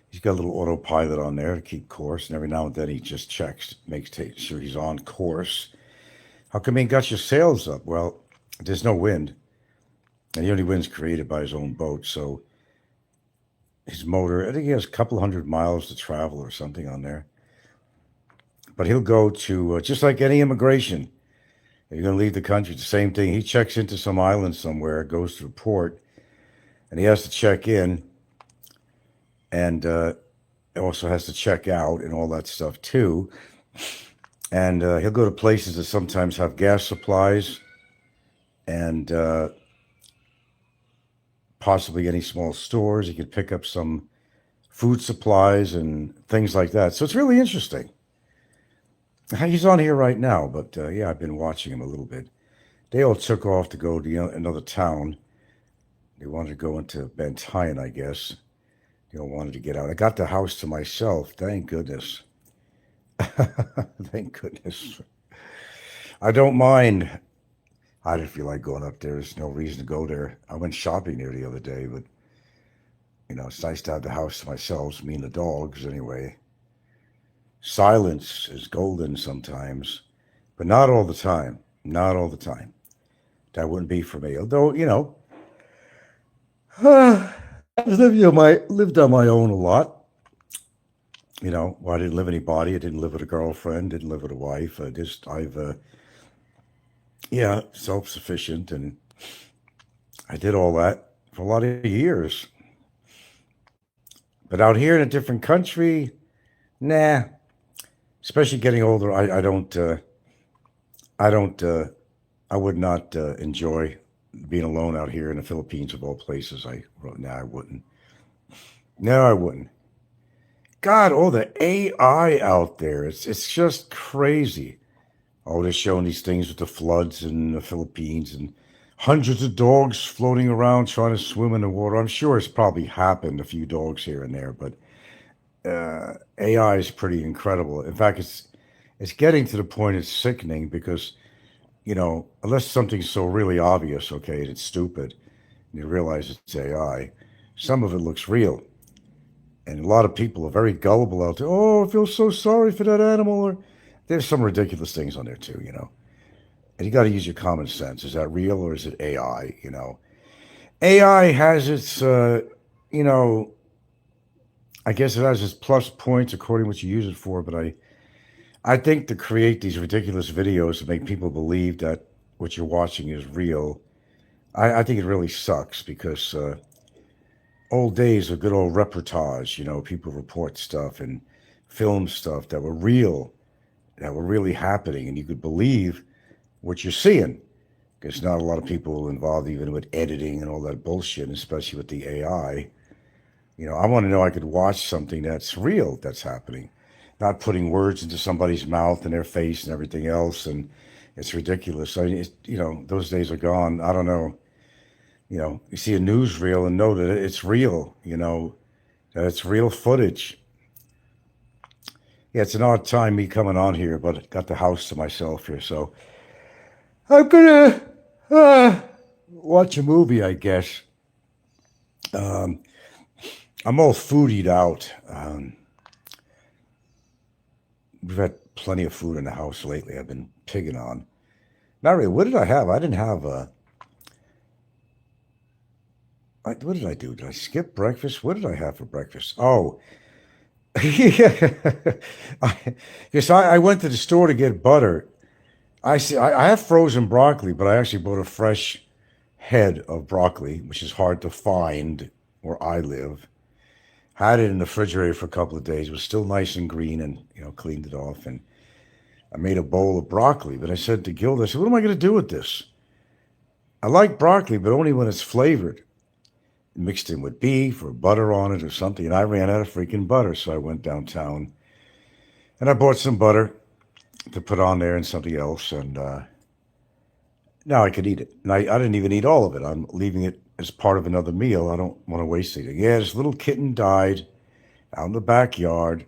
S2: he's got a little autopilot on there to keep course, and every now and then he just checks, makes sure he's on course. How come he ain't got your sails up? Well, there's no wind, and the only wind's created by his own boat, so his motor, I think he has a couple hundred miles to travel or something on there. But he'll go to, just like any immigration, if you're going to leave the country, it's the same thing. He checks into some island somewhere, goes to the port, and he has to check in, and also has to check out and all that stuff too. And he'll go to places that sometimes have gas supplies and possibly any small stores. He could pick up some food supplies and things like that. So it's really interesting. He's on here right now, but yeah, I've been watching him a little bit. They all took off to go to another town. They wanted to go into Bantayan, I guess. They all wanted to get out. I got the house to myself. Thank goodness. Thank goodness. I don't mind. I didn't feel like going up there. There's no reason to go there. I went shopping there the other day, but, you know, it's nice to have the house to myself, me and the dogs anyway. Silence is golden sometimes, but not all the time. Not all the time. That wouldn't be for me. Although, you know, I lived on my own a lot. You know, well, I didn't live with anybody. I didn't live with a girlfriend. Didn't live with a wife. Yeah, self-sufficient, and I did all that for a lot of years. But out here in a different country, nah. Especially getting older, I would not enjoy being alone out here in the Philippines of all places. I wouldn't. No, I wouldn't. God, all the AI out there, it's just crazy. Oh, they're showing these things with the floods in the Philippines and hundreds of dogs floating around trying to swim in the water. I'm sure it's probably happened, a few dogs here and there, but AI is pretty incredible. In fact, it's getting to the point it's sickening because, you know, unless something's so really obvious, okay, and it's stupid, and you realize it's AI, some of it looks real. And a lot of people are very gullible out there. Oh, I feel so sorry for that animal. Or there's some ridiculous things on there too, you know. And you got to use your common sense. Is that real or is it AI? You know, AI has its, you know, I guess it has its plus points according to what you use it for. But I think to create these ridiculous videos to make people believe that what you're watching is real, I think it really sucks because old days of good old reportage, people report stuff and film stuff that were real, that were really happening, and you could believe what you're seeing. Because not a lot of people involved even with editing and all that bullshit, especially with the AI. I want to know I could watch something that's real that's happening, not putting words into somebody's mouth and their face and everything else. And it's ridiculous. I mean, those days are gone. I don't know. You see a newsreel and know that it's real, that it's real footage. Yeah, it's an odd time me coming on here, but got the house to myself here. So I'm going to watch a movie, I guess. I'm all foodied out. We've had plenty of food in the house lately. I've been pigging on. Not really. What did I have? I didn't have what did I do? Did I skip breakfast? What did I have for breakfast? Oh, yeah. Yes, I went to the store to get butter. I see. I have frozen broccoli, but I actually bought a fresh head of broccoli, which is hard to find where I live. Had it in the refrigerator for a couple of days. It was still nice and green, and cleaned it off. And I made a bowl of broccoli. But I said to Gilda, I said, "What am I going to do with this? I like broccoli, but only when it's flavored. Mixed in with beef or butter on it or something." And I ran out of freaking butter, so I went downtown and I bought some butter to put on there and something else. And now I could eat it. And I didn't even eat all of it. I'm leaving it as part of another meal. I don't want to waste anything. Yeah, this little kitten died out in the backyard.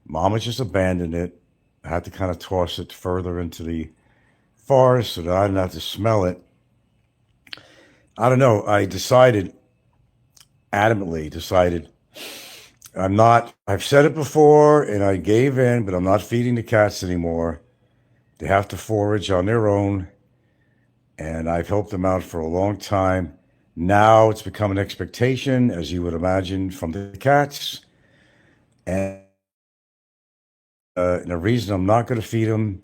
S2: Mama just abandoned it. I had to kind of toss it further into the forest so that I didn't have to smell it. I don't know. Adamantly decided, I've said it before and I gave in, but I'm not feeding the cats anymore. They have to forage on their own. And I've helped them out for a long time. Now it's become an expectation, as you would imagine, from the cats. And the reason I'm not going to feed them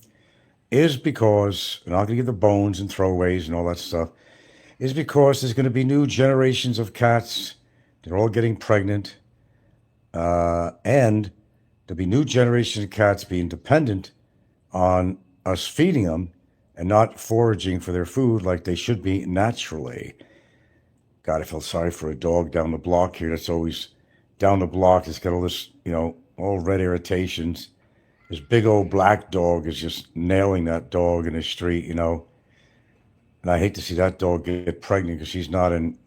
S2: is because I'm not going to give the bones and throwaways and all that stuff, is because there's going to be new generations of cats. They're all getting pregnant. And there'll be new generations of cats being dependent on us feeding them and not foraging for their food like they should be naturally. God, I felt sorry for a dog down the block here that's always down the block. It's got all this, all red irritations. This big old black dog is just nailing that dog in the street. And I hate to see that dog get pregnant because she's not in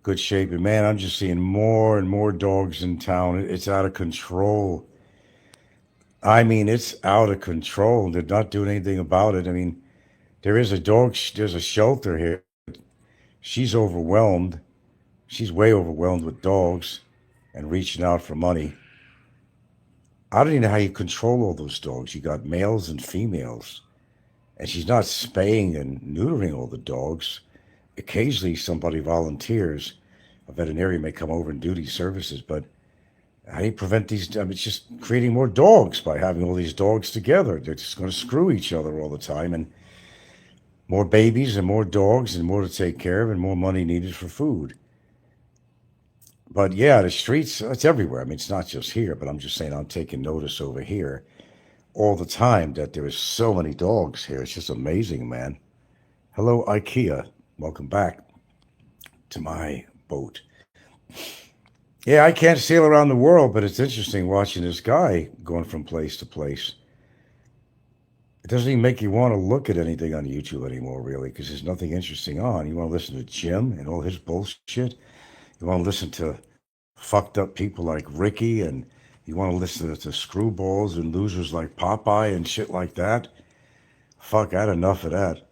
S2: good shape. And man, I'm just seeing more and more dogs in town. It's out of control. I mean, it's out of control. They're not doing anything about it. I mean, there's a shelter here. She's overwhelmed. She's way overwhelmed with dogs and reaching out for money. I don't even know how you control all those dogs. You got males and females. And she's not spaying and neutering all the dogs. Occasionally somebody volunteers. A veterinarian may come over and do these services, but how do you prevent these? I mean, it's just creating more dogs by having all these dogs together. They're just going to screw each other all the time. And more babies and more dogs and more to take care of and more money needed for food. But yeah, the streets, it's everywhere. I mean, it's not just here, but I'm just saying I'm taking notice over here all the time that there is so many dogs here. It's just amazing, man. Hello, IKEA. Welcome back to my boat. Yeah, I can't sail around the world, but it's interesting watching this guy going from place to place. It doesn't even make you want to look at anything on YouTube anymore, really, because there's nothing interesting on. You want to listen to Jim and all his bullshit. You want to listen to fucked up people like Ricky, and you want to listen to screwballs and losers like Popeye and shit like that. Fuck, I had enough of that.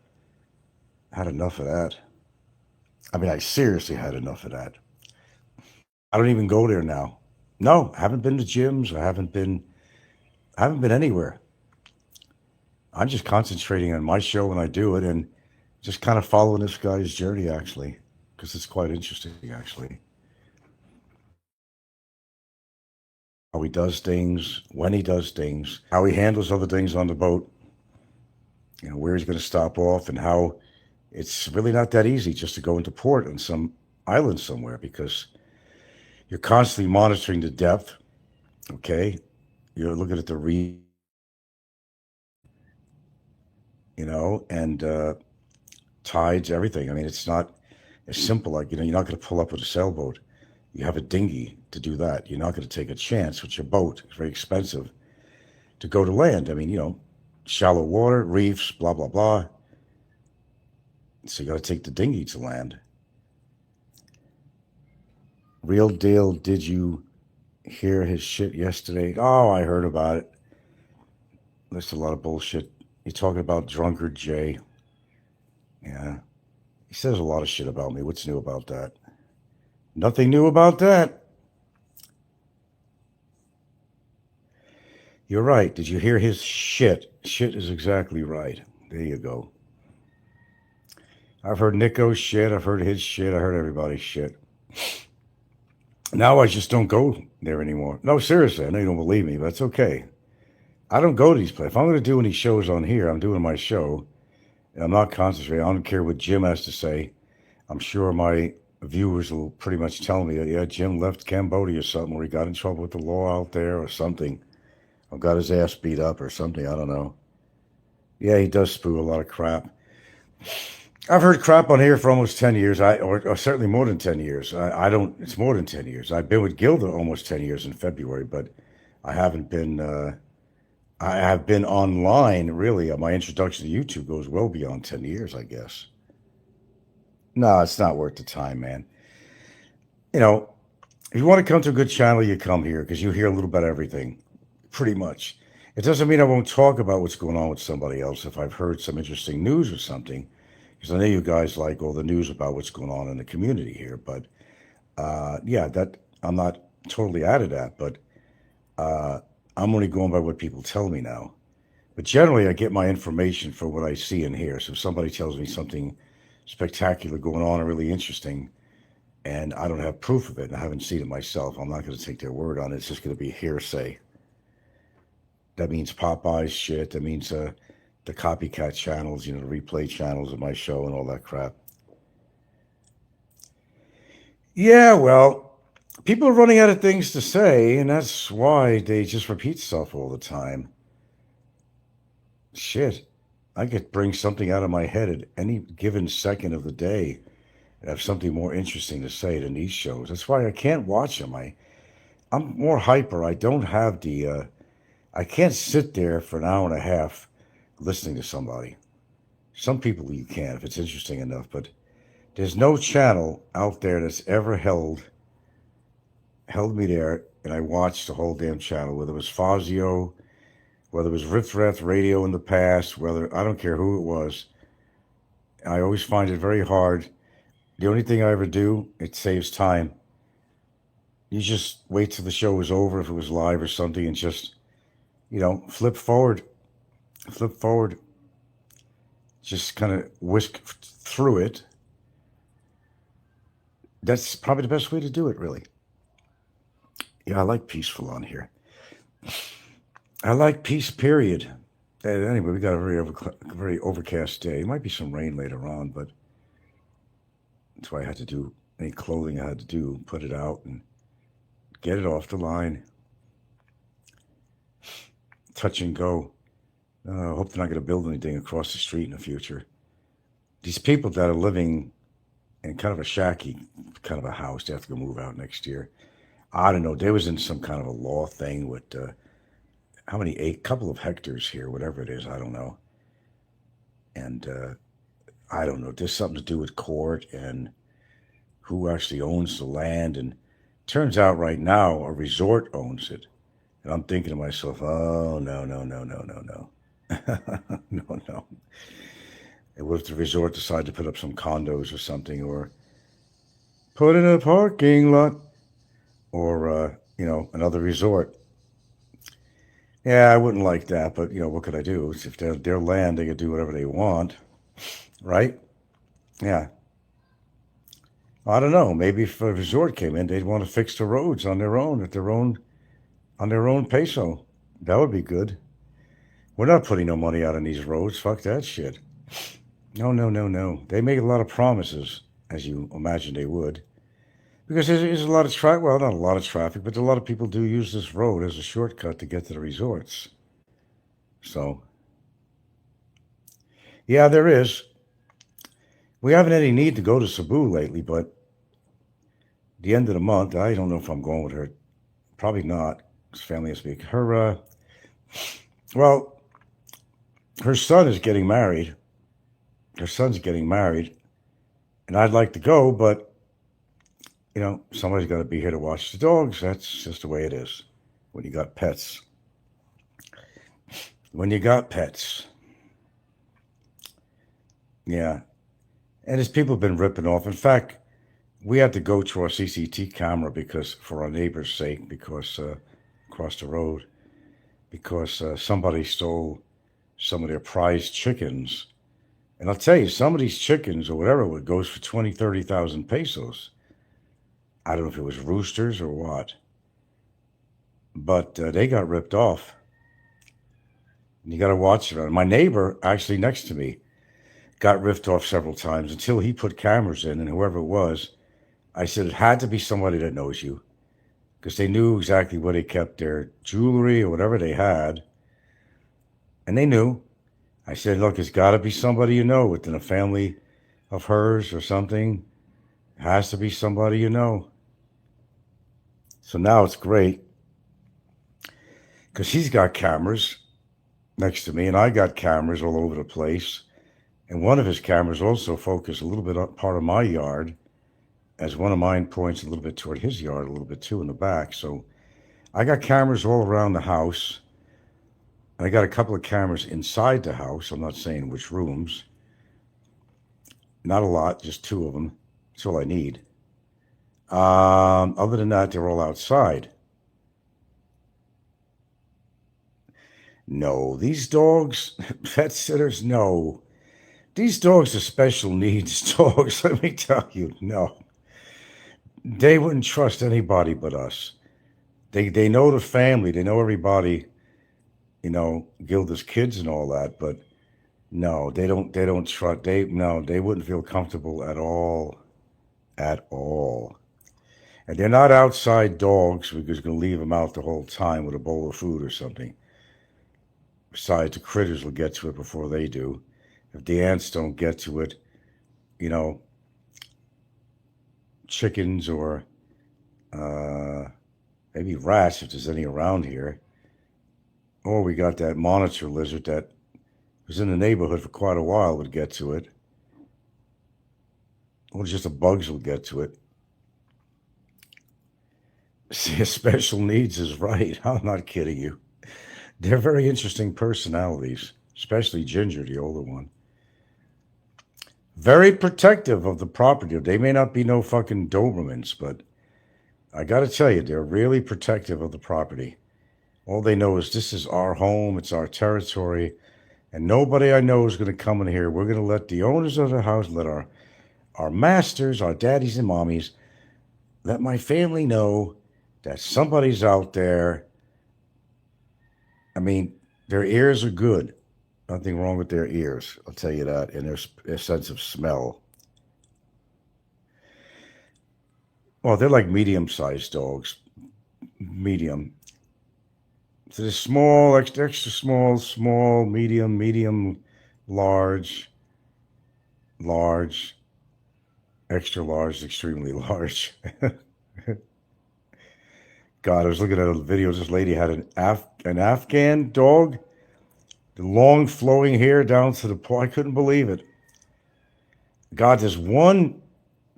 S2: Had enough of that. I mean, I seriously had enough of that. I don't even go there now. No, I haven't been to gyms. I haven't been anywhere. I'm just concentrating on my show when I do it and just kind of following this guy's journey, actually, because it's quite interesting, actually. How he does things, when he does things, how he handles other things on the boat, where he's going to stop off, and how, It's really not that easy just to go into port on some island somewhere because you're constantly monitoring the depth. Okay, you're looking at the reef, and tides, everything. I mean, it's not as simple. Like you're not going to pull up with a sailboat. You have a dinghy to do that. You're not going to take a chance with your boat. It's very expensive to go to land. I mean, shallow water, reefs, blah blah blah. So you got to take the dinghy to land. Real deal. Did you hear his shit yesterday? Oh, I heard about it. That's a lot of bullshit. You're talking about drunkard Jay. Yeah. He says a lot of shit about me. What's new about that? Nothing new about that. You're right. Did you hear his shit? Shit is exactly right. There you go. I've heard Nico's shit. I've heard his shit. I heard everybody's shit. Now I just don't go there anymore. No, seriously. I know you don't believe me, but it's okay. I don't go to these places. If I'm going to do any shows on here, I'm doing my show. And I'm not concentrating. I don't care what Jim has to say. I'm sure my viewers will pretty much tell me that, yeah, Jim left Cambodia or something, or he got in trouble with the law out there or something, or got his ass beat up or something. I don't know. Yeah, he does spew a lot of crap. I've heard crap on here for almost 10 years, or certainly more than 10 years. I don't, it's more than 10 years. I've been with Gilda almost 10 years in February, but I haven't been, I have been online, really. My introduction to YouTube goes well beyond 10 years, I guess. No, it's not worth the time, man. You know, if you want to come to a good channel, you come here because you hear a little bit of everything, pretty much. It doesn't mean I won't talk about what's going on with somebody else if I've heard some interesting news or something, because I know you guys like all the news about what's going on in the community here. But yeah, that I'm not totally out of that, but I'm only going by what people tell me now. But generally, I get my information from what I see and hear. So if somebody tells me something spectacular going on and really interesting, and I don't have proof of it, and I haven't seen it myself, I'm not going to take their word on it. It's just going to be hearsay. That means Popeye's shit. That means the copycat channels, the replay channels of my show and all that crap. Yeah, well, people are running out of things to say, and that's why they just repeat stuff all the time. Shit, I could bring something out of my head at any given second of the day and have something more interesting to say than these shows. That's why I can't watch them. I'm more hyper. I don't have the. I can't sit there for an hour and a half listening to somebody. Some people you can if it's interesting enough, but there's no channel out there that's ever held me there, and I watched the whole damn channel, whether it was Fazio, whether it was Riff Raff Radio in the past, whether I don't care who it was. I always find it very hard. The only thing I ever do, it saves time. You just wait till the show was over if it was live or something, and just flip forward, just kind of whisk through it. That's probably the best way to do it, really. Yeah, I like peaceful on here. I like peace, period. Anyway, we got a very overcast day. Might be some rain later on, but that's why I had to do any clothing I had to do, put it out and get it off the line. Touch and go. Hope they're not going to build anything across the street in the future. These people that are living in kind of a shacky kind of a house, they have to go move out next year. I don't know. They was in some kind of a law thing with how many, a couple of hectares here, whatever it is, I don't know. And I don't know. There's something to do with court and who actually owns the land. And turns out right now a resort owns it. And I'm thinking to myself, oh, no, no, no, no, no, no. No, no. And what if the resort decide to put up some condos or something, or put in a parking lot, or, another resort? Yeah, I wouldn't like that, but, what could I do? It's if they're their land, they could do whatever they want, right? Yeah. I don't know. Maybe if a resort came in, they'd want to fix the roads on their own, on their own peso. That would be good. We're not putting no money out on these roads. Fuck that shit. No, no, no, no. They make a lot of promises, as you imagine they would. Because there's a lot of traffic. Well, not a lot of traffic, but a lot of people do use this road as a shortcut to get to the resorts. So, yeah, there is. We haven't any need to go to Cebu lately, but the end of the month, I don't know if I'm going with her. Probably not. His family has to be. Well, her son is getting married. Her son's getting married, and I'd like to go, but somebody's got to be here to watch the dogs. That's just the way it is when you got pets. When you got pets, yeah. And as people have been ripping off. In fact, we had to go to our CCT camera because, for our neighbor's sake, because across the road, because somebody stole some of their prized chickens. And I'll tell you, some of these chickens or whatever it goes for 20, 30,000 pesos. I don't know if it was roosters or what, but they got ripped off. And you got to watch it. My neighbor, actually next to me, got ripped off several times until he put cameras in, and whoever it was, I said it had to be somebody that knows you because they knew exactly where they kept their jewelry or whatever they had, and they knew. I said, look, it's got to be somebody you know within a family of hers or something. It has to be somebody you know. So now it's great because he's got cameras next to me, and I got cameras all over the place. And one of his cameras also focused a little bit up part of my yard, as one of mine points a little bit toward his yard, a little bit too in the back. So I got cameras all around the house. And I got a couple of cameras inside the house. I'm not saying which rooms. Not a lot, just two of them. That's all I need. Other than that, they're all outside. No, these dogs, pet sitters, no. These dogs are special needs dogs, let me tell you. No. They wouldn't trust anybody but us. They know the family, they know everybody, Gilda's kids and all that, but no, they don't trust they wouldn't feel comfortable at all. At all. And they're not outside dogs because you're gonna leave them out the whole time with a bowl of food or something. Besides, the critters will get to it before they do. If the ants don't get to it, you know, chickens or uh, maybe rats, if there's any around here. Or we got that monitor lizard that was in the neighborhood for quite a while would get to it. Or just the bugs will get to it. See, special needs is right. I'm not kidding you. They're very interesting personalities, especially Ginger, the older one. Very protective of the property. They may not be no fucking Dobermans, but I got to tell you, they're really protective of the property. All they know is this is our home, it's our territory, and nobody I know is going to come in here. We're going to let the owners of the house, let our masters, our daddies and mommies, let my family know that somebody's out there. I mean, their ears are good. Nothing wrong with their ears, I'll tell you that, and their sense of smell. Well, they're like medium-sized dogs. Medium. So they're small, extra, extra small, small, medium, medium, large, large, extra large, extremely large. God, I was looking at a video. This lady had an Afghan dog, the long flowing hair down to the paw. I couldn't believe it. God, there's one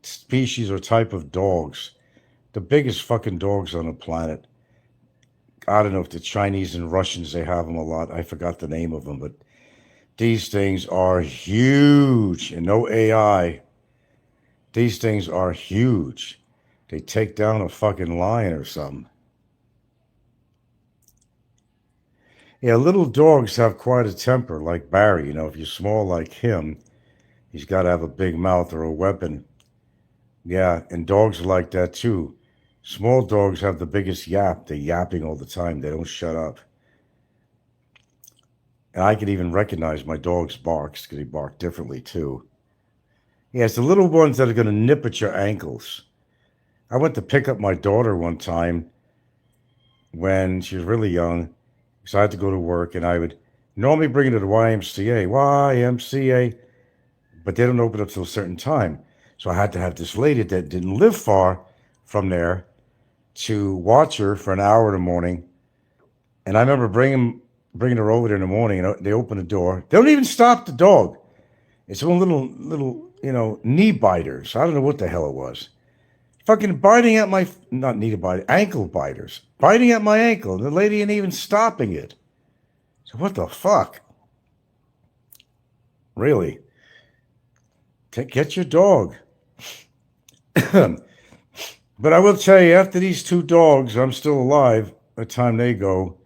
S2: species or type of dogs, the biggest fucking dogs on the planet. I don't know if the Chinese and Russians, they have them a lot. I forgot the name of them, but these things are huge and no AI. These things are huge. They take down a fucking lion or something. Yeah, little dogs have quite a temper, like Barry. If you're small like him, he's got to have a big mouth or a weapon. Yeah, and dogs are like that too. Small dogs have the biggest yap. They're yapping all the time. They don't shut up. And I could even recognize my dog's barks because he barked differently too. Yeah, it's the little ones that are going to nip at your ankles. I went to pick up my daughter one time when she was really young. So I had to go to work, and I would normally bring her to the YMCA, but they don't open up till a certain time. So I had to have this lady that didn't live far from there to watch her for an hour in the morning. And I remember bringing her over there in the morning, and they open the door. They don't even stop the dog. It's one little knee biters. I don't know what the hell it was. Fucking biting at my not knee bite ankle biters, biting at my ankle. The lady ain't even stopping it. So what the fuck? Really? Get your dog. But I will tell you, after these two dogs, I'm still alive. By the time they go,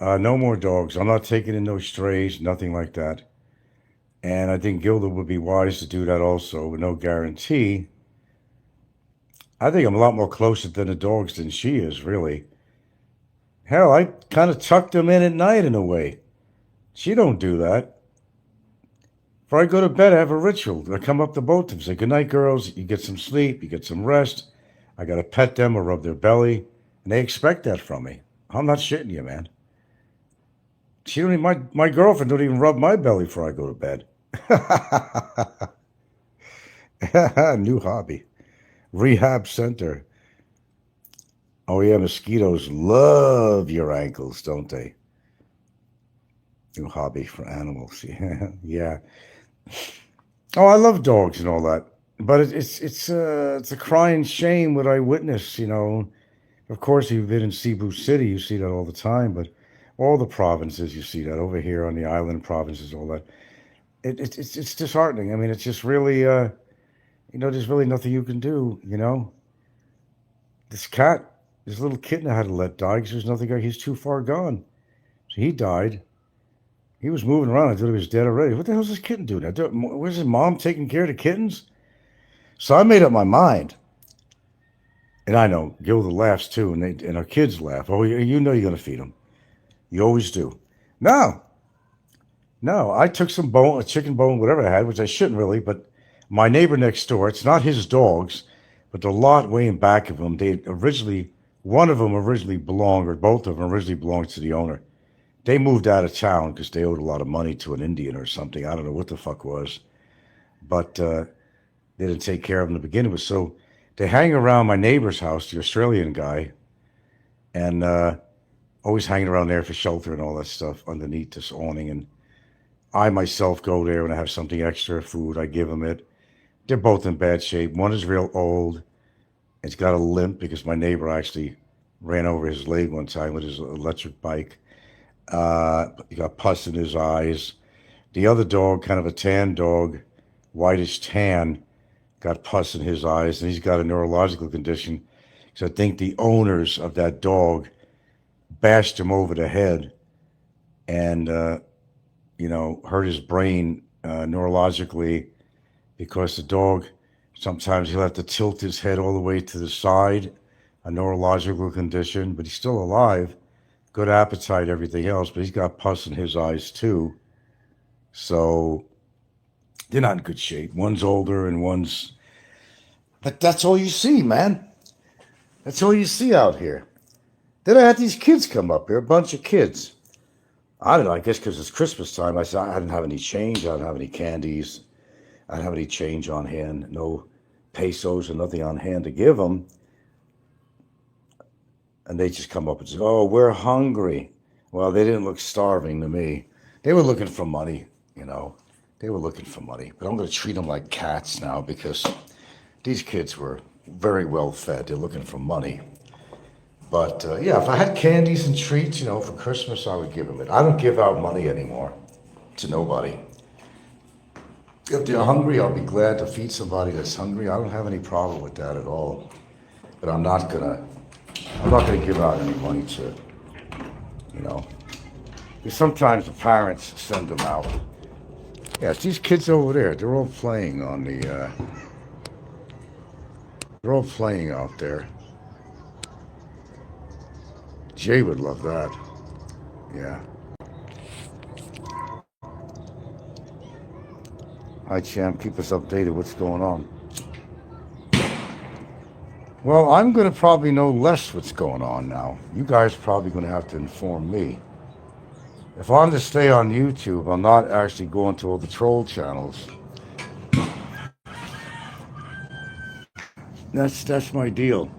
S2: no more dogs. I'm not taking in no strays, nothing like that. And I think Gilda would be wise to do that also, with no guarantee. I think I'm a lot more closer to the dogs than she is, really. Hell, I kind of tuck them in at night in a way. She don't do that. Before I go to bed, I have a ritual. I come up to both of them, say, good night, girls. You get some sleep, you get some rest. I got to pet them or rub their belly. And they expect that from me. I'm not shitting you, man. She don't even, my girlfriend don't even rub my belly before I go to bed. New hobby. Rehab center. Oh yeah, mosquitoes love your ankles, don't they? New hobby for animals. Yeah. Oh, I love dogs and all that, but it's a crying shame what I witness. Of course, you've been in Cebu City, you see that all the time, but all the provinces you see that over here on the island provinces, all that. It's disheartening. I mean, it's just really there's really nothing you can do. This cat, this little kitten I had to let die because there's nothing. He's too far gone, so he died. He was moving around. I thought he was dead already. What the hell's this kitten doing? Where's his mom taking care of the kittens? So I made up my mind. And I know Gilda laughs too, and our kids laugh. Oh, you know you're going to feed them. You always do. No. I took some bone, a chicken bone, whatever I had, which I shouldn't really, but my neighbor next door, it's not his dogs, but the lot way in back of him, one of them originally belonged, or both of them originally belonged to the owner. They moved out of town because they owed a lot of money to an Indian or something. I don't know what the fuck was. But they didn't take care of them to begin with. So they hang around my neighbor's house, the Australian guy, and always hanging around there for shelter and all that stuff underneath this awning. And I myself go there when I have something extra, food, I give them it. They're both in bad shape. One is real old. It's got a limp because my neighbor actually ran over his leg one time with his electric bike. He got pus in his eyes. The other dog, kind of a tan dog, whitish tan, got pus in his eyes, and he's got a neurological condition. So I think the owners of that dog bashed him over the head and, hurt his brain neurologically because the dog, sometimes he'll have to tilt his head all the way to the side, a neurological condition, but he's still alive. Good appetite, everything else, but he's got pus in his eyes too. So they're not in good shape. One's older and one's... But that's all you see, man. That's all you see out here. Then I had these kids come up here, a bunch of kids. I don't know, I guess because it's Christmas time. I said I didn't have any change. I didn't have any candies. I didn't have any change on hand. No pesos or nothing on hand to give them. And they just come up and say, oh, we're hungry. Well, they didn't look starving to me. They were looking for money, They were looking for money. But I'm going to treat them like cats now because these kids were very well fed. They're looking for money. But, if I had candies and treats, for Christmas, I would give them it. I don't give out money anymore to nobody. If they're hungry, I'll be glad to feed somebody that's hungry. I don't have any problem with that at all. But I'm not gonna give out any money to, because sometimes the parents send them out. Yes, these kids over there, they're all playing on the, they're all playing out there. Jay would love that. Yeah. Hi, champ. Keep us updated. What's going on? Well, I'm going to probably know less what's going on now. You guys probably going to have to inform me. If I'm to stay on YouTube, I'm not actually going to all the troll channels. That's my deal.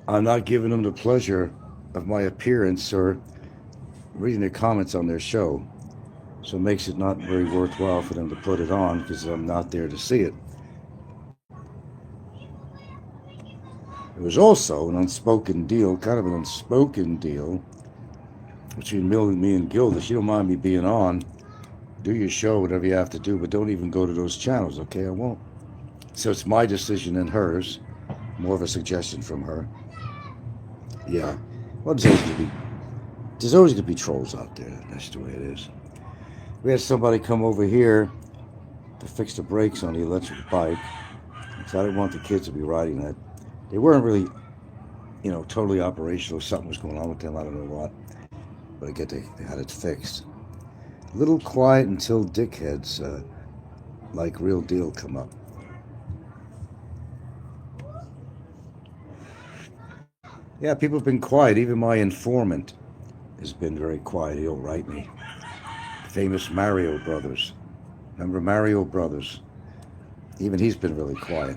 S2: I'm not giving them the pleasure of my appearance or reading the comments on their show. So it makes it not very worthwhile for them to put it on because I'm not there to see it. It was also an unspoken deal, kind of an unspoken deal between me and Gilda. She don't mind me being on. Do your show, whatever you have to do, but don't even go to those channels, okay? I won't. So it's my decision and hers. More of a suggestion from her. Yeah. Well, there's always going to be trolls out there. That's the way it is. We had somebody come over here to fix the brakes on the electric bike. So I didn't want the kids to be riding that. They weren't really, totally operational. Something was going on with them. I don't know what. But I get they had it fixed. A little quiet until dickheads like Real Deal come up. Yeah, people have been quiet. Even my informant has been very quiet. He'll write me. Famous Mario Brothers. Remember Mario Brothers? Even he's been really quiet.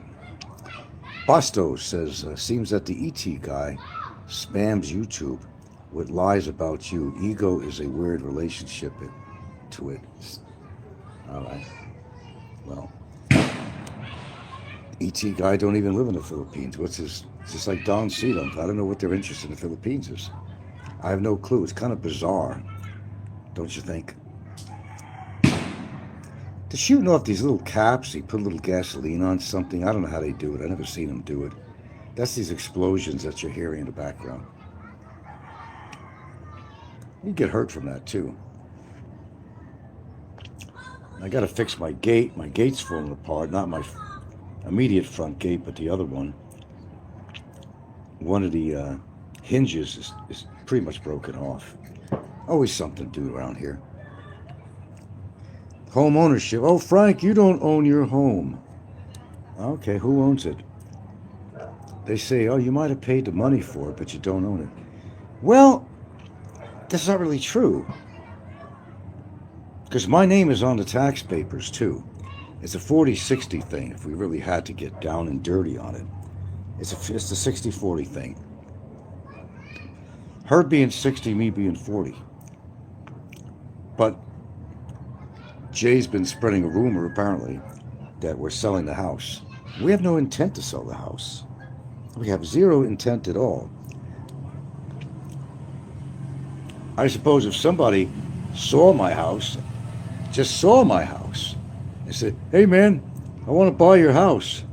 S2: Bastos says, seems that the ET guy spams YouTube with lies about you. Ego is a weird relationship to it. All right. Well, ET guy don't even live in the Philippines. What's his? It's just like Don Cheadle. I don't know what their interest in the Philippines is. I have no clue. It's kind of bizarre, don't you think? They're shooting off these little caps. They put a little gasoline on something. I don't know how they do it. I've never seen them do it. That's these explosions that you're hearing in the background. You get hurt from that too. I got to fix my gate. My gate's falling apart. Not my immediate front gate, but the other one. One of the hinges is pretty much broken off. Always something to do around here. Home ownership. Oh, Frank, you don't own your home. Okay, who owns it? They say, oh, you might have paid the money for it, but you don't own it. Well, that's not really true. Because my name is on the tax papers, too. It's a 40-60 thing, if we really had to get down and dirty on it. It's the 60-40 thing. Her being 60, me being 40. But Jay's been spreading a rumor, apparently, that we're selling the house. We have no intent to sell the house. We have zero intent at all. I suppose if somebody saw my house, just saw my house, and said, hey man, I want to buy your house.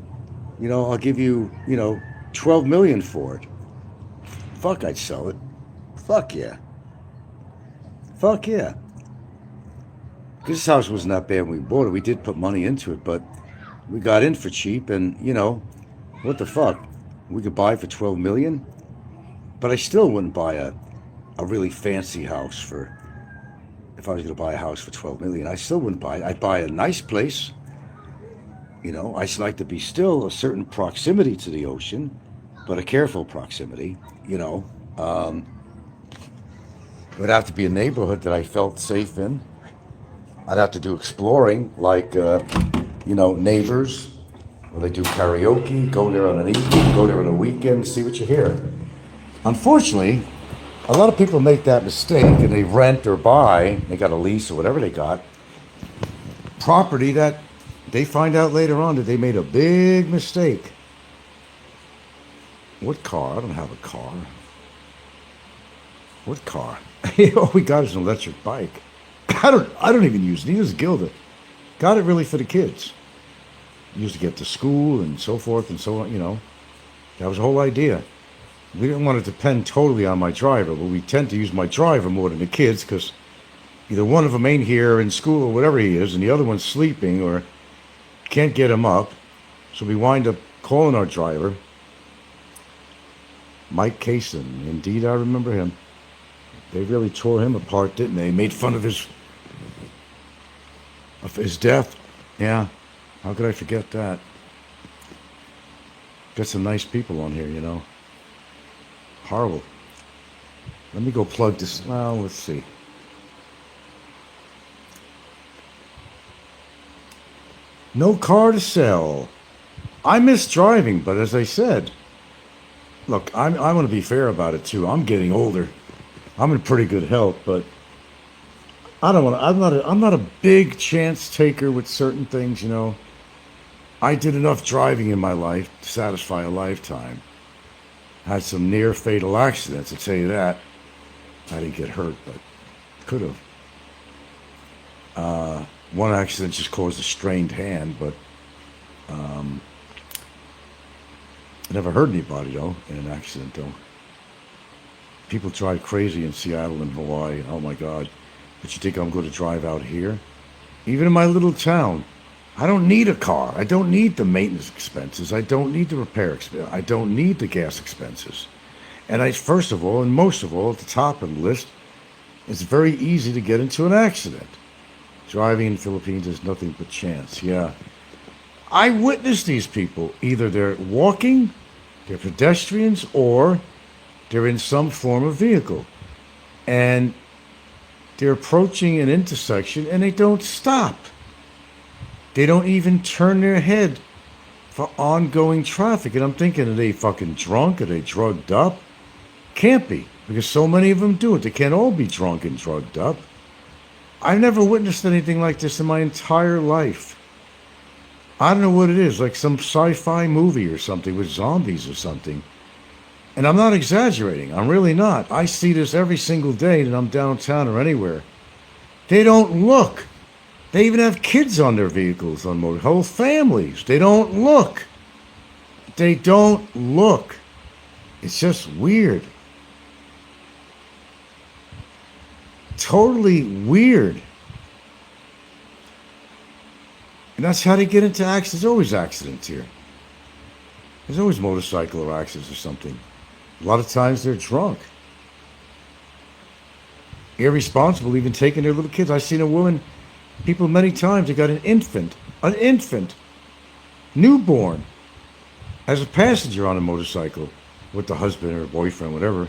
S2: I'll give you, $12 million for it. Fuck, I'd sell it. Fuck yeah. Fuck yeah. This house wasn't that bad when we bought it. We did put money into it, but we got in for cheap, and what the fuck? We could buy it for $12 million, but I still wouldn't buy a really fancy house for. If I was going to buy a house for $12 million, I still wouldn't buy it. I'd buy a nice place. I'd like to be still a certain proximity to the ocean, but a careful proximity. It would have to be a neighborhood that I felt safe in. I'd have to do exploring, like, neighbors, where they do karaoke, go there on an evening, go there on a weekend, see what you hear. Unfortunately, a lot of people make that mistake and they rent or buy, they got a lease or whatever they got, property that they find out later on that they made a big mistake. What car? I don't have a car. What car? All we got is an electric bike. I don't even use it. Neither does Gilda. Got it really for the kids. Used to get to school and so forth and so on, That was the whole idea. We didn't want to depend totally on my driver, but we tend to use my driver more than the kids because either one of them ain't here in school or whatever he is, and the other one's sleeping or can't get him up. So we wind up calling our driver, Mike Kaysen. Indeed, I remember him. They really tore him apart, didn't they? Made fun of his Of his death? Yeah. How could I forget that? Got some nice people on here, you know. Horrible. Let me go plug this. Well, let's see. No car to sell. I miss driving, but as I said, look, I want to be fair about it too. I'm getting older. I'm in pretty good health, but I don't want to. I'm not a big chance taker with certain things. You know, I did enough driving in my life to satisfy a lifetime. Had some near fatal accidents. I'll tell you that. I didn't get hurt, but could have. One accident just caused a strained hand, but I never hurt anybody though in an accident though. People drive crazy in Seattle and Hawaii. Oh my God. But you think I'm going to drive out here? Even in my little town, I don't need a car. I don't need the maintenance expenses. I don't need the repair expenses. I don't need the gas expenses. And first of all, and most of all, at the top of the list, it's very easy to get into an accident. Driving in the Philippines is nothing but chance. Yeah. I witnessed these people. Either they're walking, they're pedestrians, or they're in some form of vehicle. And they're approaching an intersection and they don't stop. They don't even turn their head for ongoing traffic. And I'm thinking, are they fucking drunk? Are they drugged up? Can't be, because so many of them do it. They can't all be drunk and drugged up. I've never witnessed anything like this in my entire life. I don't know what it is, like some sci-fi movie or something with zombies or something. And I'm not exaggerating. I'm really not. I see this every single day that I'm downtown or anywhere. They don't look. They even have kids on their vehicles, on whole families. They don't look. They don't look. It's just weird. Totally weird. And that's how they get into accidents. There's always accidents here. There's always motorcycle or accidents or something. A lot of times they're drunk. Irresponsible, even taking their little kids. I've seen a woman, people many times, they got an infant, newborn, as a passenger on a motorcycle with the husband or boyfriend, whatever.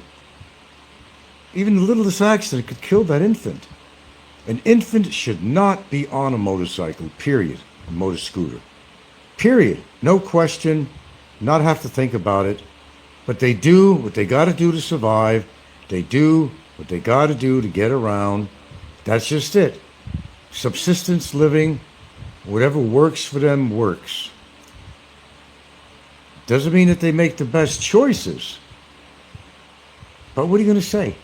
S2: Even the littlest accident could kill that infant. An infant should not be on a motorcycle, period. A motor scooter. Period. No question. Not have to think about it. But they do what they got to do to survive. They do what they got to do to get around. That's just it. Subsistence living, whatever works for them works. Doesn't mean that they make the best choices. But what are you going to say?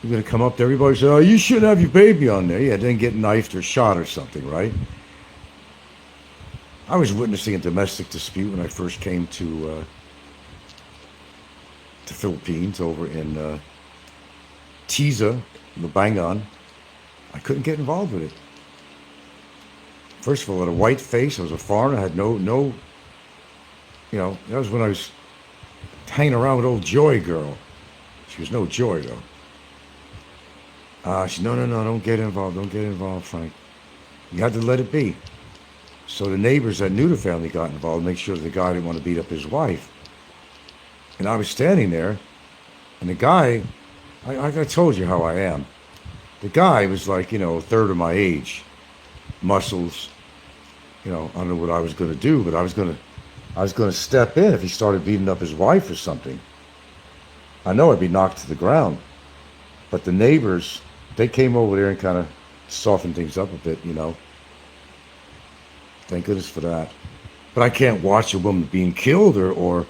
S2: You're going to come up to everybody and say, oh, you shouldn't have your baby on there. Yeah, then get knifed or shot or something, right? I was witnessing a domestic dispute when I first came to the Philippines over in Tiza, Lubangon. I couldn't get involved with it. First of all, I had a white face. I was a foreigner. I had no, you know, that was when I was hanging around with old Joy girl. She was no joy, though. She said, no, don't get involved, Frank. You had to let it be. So the neighbors that knew the family got involved, make sure the guy didn't want to beat up his wife. And I was standing there, and the guy, I told you how I am. The guy was like, you know, a third of my age, muscles. You know, I don't know what I was going to do, but I was going to step in if he started beating up his wife or something. I know I'd be knocked to the ground. But the neighbors, they came over there and kind of softened things up a bit, you know. Thank goodness for that. But I can't watch a woman being killed or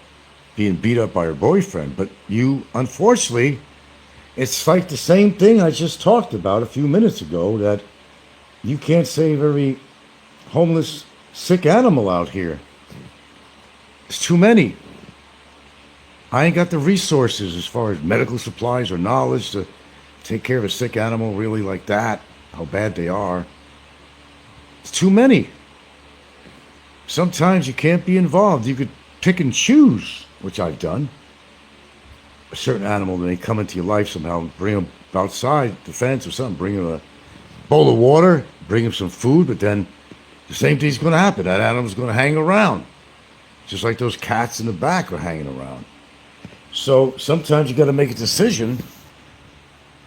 S2: being beat up by her boyfriend. But you, unfortunately, it's like the same thing I just talked about a few minutes ago, that you can't save every homeless, sick animal out here. There's too many. I ain't got the resources as far as medical supplies or knowledge to take care of a sick animal really like that, how bad they are. It's too many. Sometimes you can't be involved. You could pick and choose, which I've done. A certain animal, when they come into your life somehow, bring them outside the fence or something, bring them a bowl of water, bring him some food, but then the same thing's going to happen. That animal's going to hang around, just like those cats in the back are hanging around. So sometimes you got to make a decision,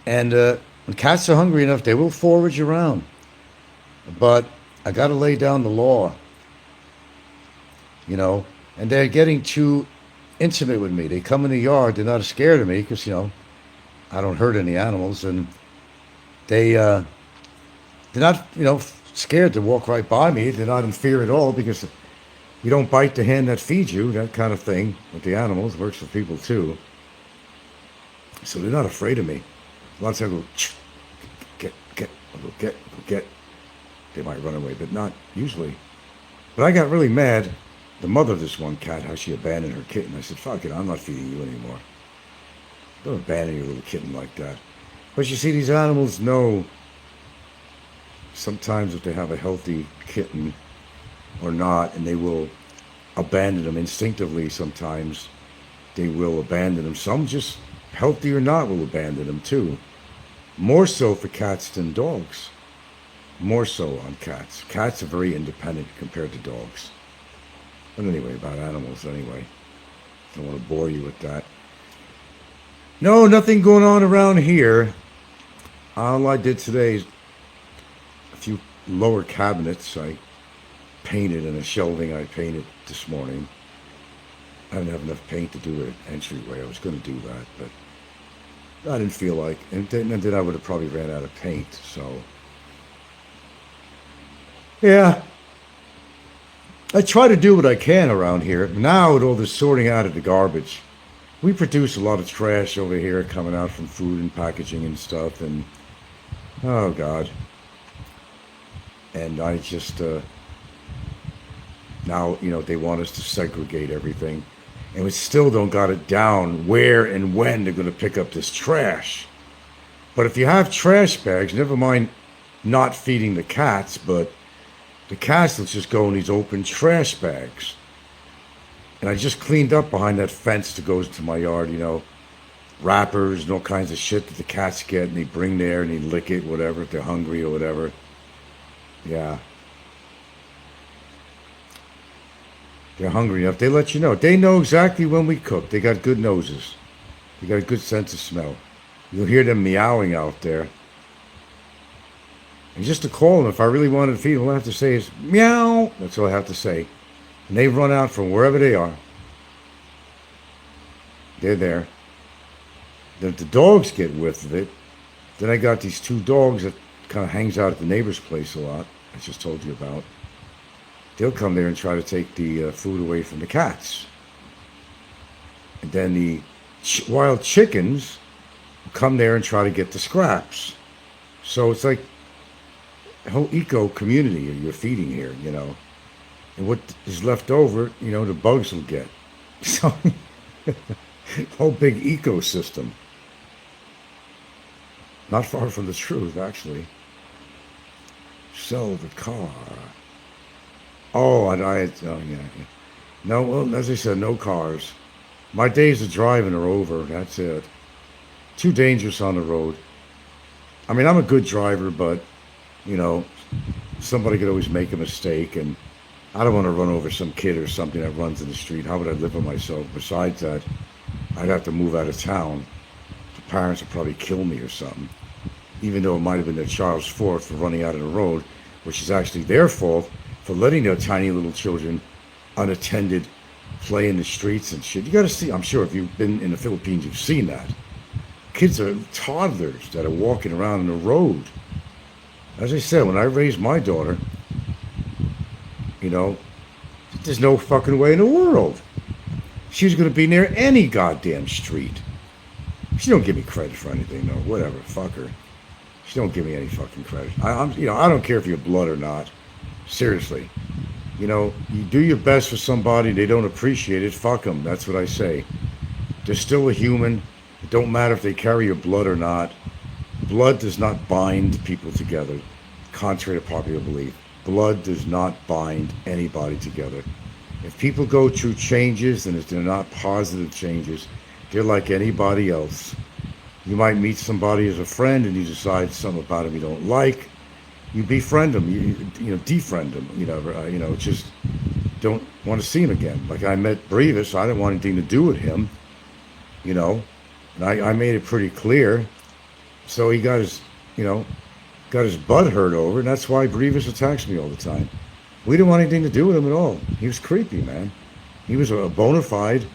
S2: and when cats are hungry enough, they will forage around. But I got to lay down the law, and they're getting too intimate with me. They come in the yard, they're not scared of me because, I don't hurt any animals, and they're not, scared to walk right by me. They're not in fear at all because you don't bite the hand that feeds you, that kind of thing with the animals. Works for people too. So they're not afraid of me. A lot of times I go, get. They might run away, but not usually. But I got really mad. The mother of this one cat, how she abandoned her kitten. I said, fuck it, I'm not feeding you anymore. Don't abandon your little kitten like that. But you see, these animals know sometimes if they have a healthy kitten or not, and they will abandon them instinctively sometimes. They will abandon them. Some just, healthy or not, will abandon them too. More so for cats than dogs. More so on cats. Cats are very independent compared to dogs. But anyway, about animals anyway. I don't want to bore you with that. No, nothing going on around here. All I did today is a few lower cabinets I painted, and a shelving I painted this morning. I didn't have enough paint to do an entryway. I was going to do that, but I didn't feel like, and then I would have probably ran out of paint, so. Yeah. I try to do what I can around here. Now with all this sorting out of the garbage, we produce a lot of trash over here coming out from food and packaging and stuff, and oh God. And I just, now, they want us to segregate everything, and we still don't got it down where and when they're going to pick up this trash. But if you have trash bags, never mind not feeding the cats, but the cats will just go in these open trash bags. And I just cleaned up behind that fence that goes to my yard, wrappers and all kinds of shit that the cats get, and they bring there and they lick it, whatever, if they're hungry or whatever. Yeah. They're hungry enough. They let you know. They know exactly when we cook. They got good noses. They got a good sense of smell. You'll hear them meowing out there. And just to call them, if I really wanted to feed them, all I have to say is, meow. That's all I have to say. And they run out from wherever they are. They're there. Then if the dogs get whiff of it, then I got these two dogs that kind of hangs out at the neighbor's place a lot. I just told you about. They'll come there and try to take the food away from the cats. And then the wild chickens come there and try to get the scraps. So it's like a whole eco community you're feeding here, And what is left over, the bugs will get. So, whole big ecosystem. Not far from the truth, actually. Sell the car. Oh, yeah. No, well, as I said, no cars. My days of driving are over. That's it. Too dangerous on the road. I mean, I'm a good driver, but, somebody could always make a mistake, and I don't want to run over some kid or something that runs in the street. How would I live with myself? Besides that, I'd have to move out of town. The parents would probably kill me or something. Even though it might have been their child's fault for running out of the road, which is actually their fault for letting their tiny little children unattended play in the streets and shit. You got to see, I'm sure if you've been in the Philippines, you've seen that. Kids are toddlers that are walking around on the road. As I said, when I raised my daughter, there's no fucking way in the world she was going to be near any goddamn street. She don't give me credit for anything, though. Whatever, fuck her. She don't give me any fucking credit. I don't care if you're blood or not. Seriously. You do your best for somebody, they don't appreciate it, fuck them. That's what I say. They're still a human. It don't matter if they carry your blood or not. Blood does not bind people together, contrary to popular belief. Blood does not bind anybody together. If people go through changes, and if they're not positive changes, they're like anybody else. You might meet somebody as a friend and you decide something about him you don't like, You befriend him, you know, defriend him, you know, just don't want to see him again. Like I met Brevis, I didn't want anything to do with him, you know, and I made it pretty clear. So he got his, you know, got his butt hurt over, and that's why Brevis attacks me all the time. We didn't want anything to do with him at all. He was creepy, man. He was a bona fide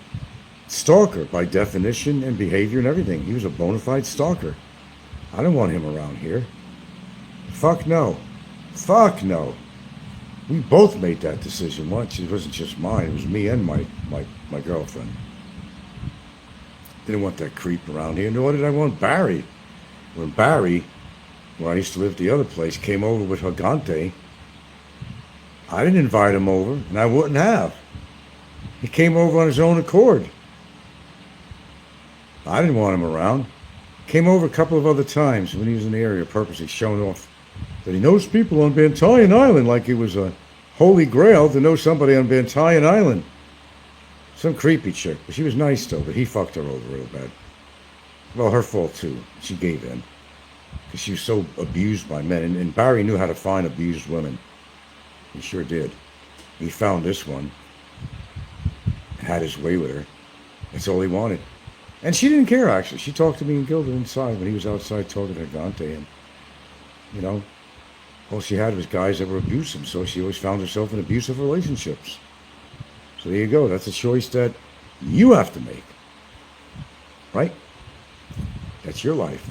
S2: stalker by definition and behavior and everything. He was a bona fide stalker. I didn't want him around here. Fuck no. Fuck no. We both made that decision once. It wasn't just mine. It was me and my girlfriend. Didn't want that creep around here. Nor did I want Barry. When Barry, where I used to live at the other place, came over with Gigante, I didn't invite him over, and I wouldn't have. He came over on his own accord. I didn't want him around. Came over a couple of other times when he was in the area, purposely showing off that he knows people on Bantayan Island, like it was a holy grail to know somebody on Bantayan Island. Some creepy chick, but she was nice though, but he fucked her over real bad. Well, her fault too. She gave in. Because she was so abused by men. And Barry knew how to find abused women. He sure did. He found this one. Had his way with her. That's all he wanted. And she didn't care, actually. She talked to me and Gilda inside when he was outside talking to Gigante. And, you know, all she had was guys that were abusive. So she always found herself in abusive relationships. So there you go. That's a choice that you have to make. Right? That's your life.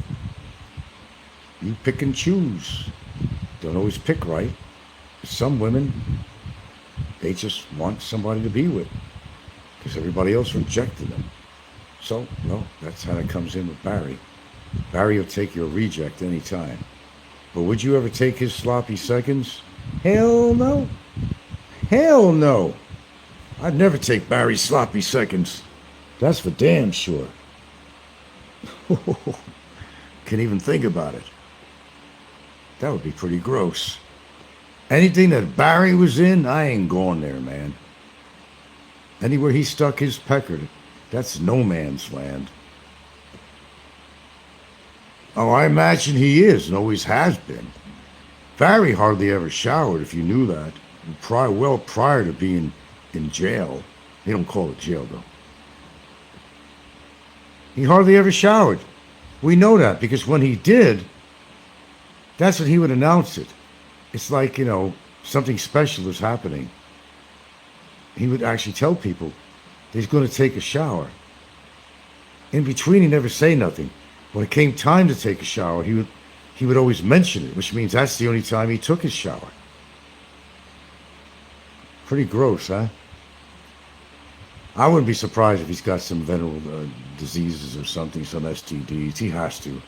S2: You pick and choose. Don't always pick right. Some women, they just want somebody to be with because everybody else rejected them. So, well, that's how it comes in with Barry. Barry will take your reject anytime. But would you ever take his sloppy seconds? Hell no. Hell no. I'd never take Barry's sloppy seconds. That's for damn sure. Can't even think about it. That would be pretty gross. Anything that Barry was in, I ain't going there, man. Anywhere he stuck his pecker, that's no man's land. Oh, I imagine he is and always has been. Barry hardly ever showered, if you knew that. Prior to being in jail. They don't call it jail, though. He hardly ever showered. We know that because when he did, that's when he would announce it. It's like, you know, something special is happening. He would actually tell people that he's going to take a shower. In between, he never say nothing. When it came time to take a shower, he would always mention it, which means that's the only time he took his shower. Pretty gross, huh? I wouldn't be surprised if he's got some venereal diseases or something, some STDs. He has to.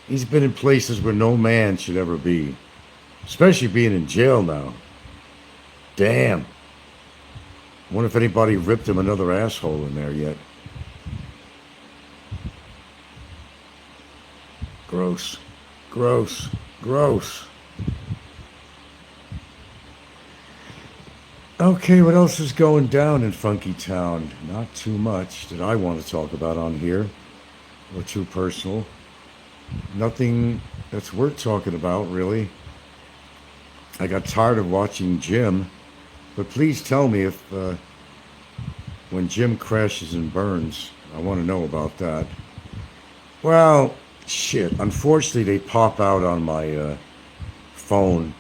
S2: He's been in places where no man should ever be. Especially being in jail now. Damn. Wonder if anybody ripped him another asshole in there yet. Gross. Gross. Gross. Okay, what else is going down in Funky Town? Not too much that I want to talk about on here. Or too personal. Nothing that's worth talking about, really. I got tired of watching Jim. But please tell me if when Jim crashes and burns, I want to know about that. Well, shit. Unfortunately, they pop out on my phone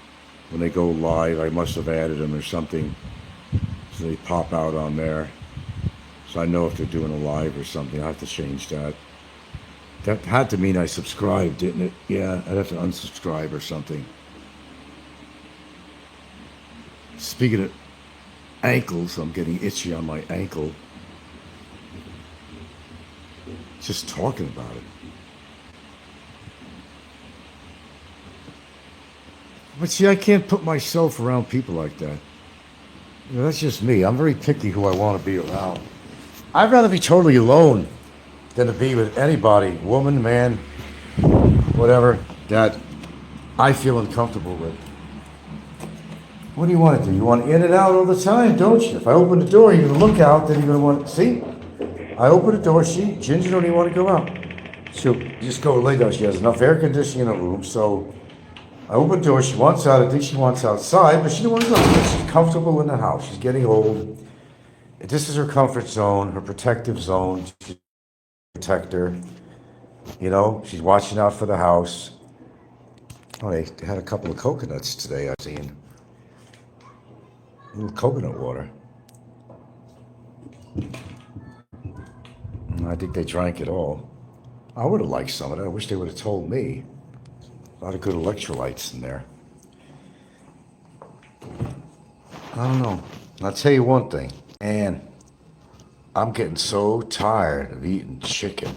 S2: when they go live. I must have added them or something. So they pop out on there. So I know if they're doing a live or something. I have to change that. That had to mean I subscribed, didn't it? Yeah, I'd have to unsubscribe or something. Speaking of ankles, I'm getting itchy on my ankle. Just talking about it. But see, I can't put myself around people like that. You know, that's just me. I'm very picky who I want to be around. I'd rather be totally alone than to be with anybody, woman, man, whatever, that I feel uncomfortable with. What do you want to do? You want in and out all the time, don't you? If I open the door, you're going to look out, then you're going to want to... See? I open the door, Ginger don't even want to go out. She'll just go lay down. She has enough air conditioning in the room, so I open the door. She wants out. I think she wants outside, but she don't want to go. She's comfortable in the house. She's getting old. This is her comfort zone, her protective zone. She's a protector. You know, she's watching out for the house. Oh, they had a couple of coconuts today, I've seen. A little coconut water. I think they drank it all. I would have liked some of that. I wish they would have told me. A lot of good electrolytes in there. I don't know. I'll tell you one thing, and I'm getting so tired of eating chicken.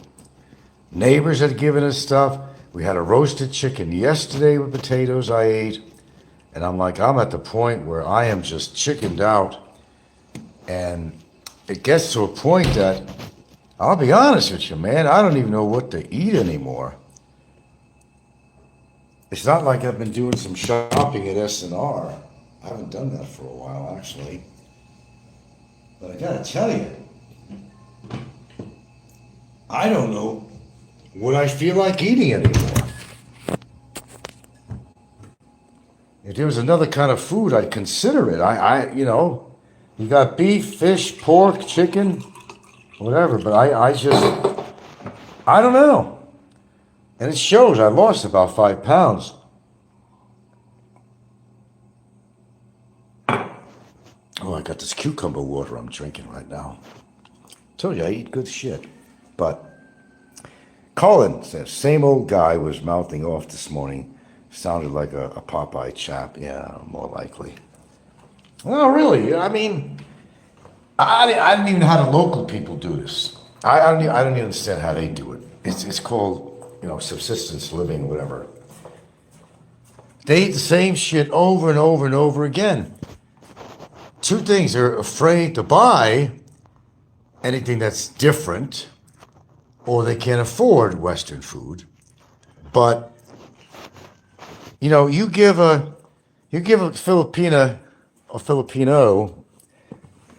S2: Neighbors had given us stuff. We had a roasted chicken yesterday with potatoes I ate. And I'm like, I'm at the point where I am just chickened out. And it gets to a point that, I'll be honest with you, man, I don't even know what to eat anymore. It's not like I've been doing some shopping at S&R. I haven't done that for a while, actually. But I gotta tell you, I don't know what I feel like eating anymore. If there was another kind of food, I'd consider it. You know, you got beef, fish, pork, chicken, whatever. But I don't know. And it shows. I lost about 5 pounds. Oh, I got this cucumber water I'm drinking right now. Told you I eat good shit. But Colin says, same old guy was mouthing off this morning. Sounded like a Popeye chap. Yeah, more likely. Well, really, I mean, I don't even know how the local people do this. I don't even understand how they do it. It's called, you know, subsistence living, whatever. They eat the same shit over and over and over again. Two things: they're afraid to buy anything that's different, or they can't afford Western food. But you know, you give a Filipina or Filipino,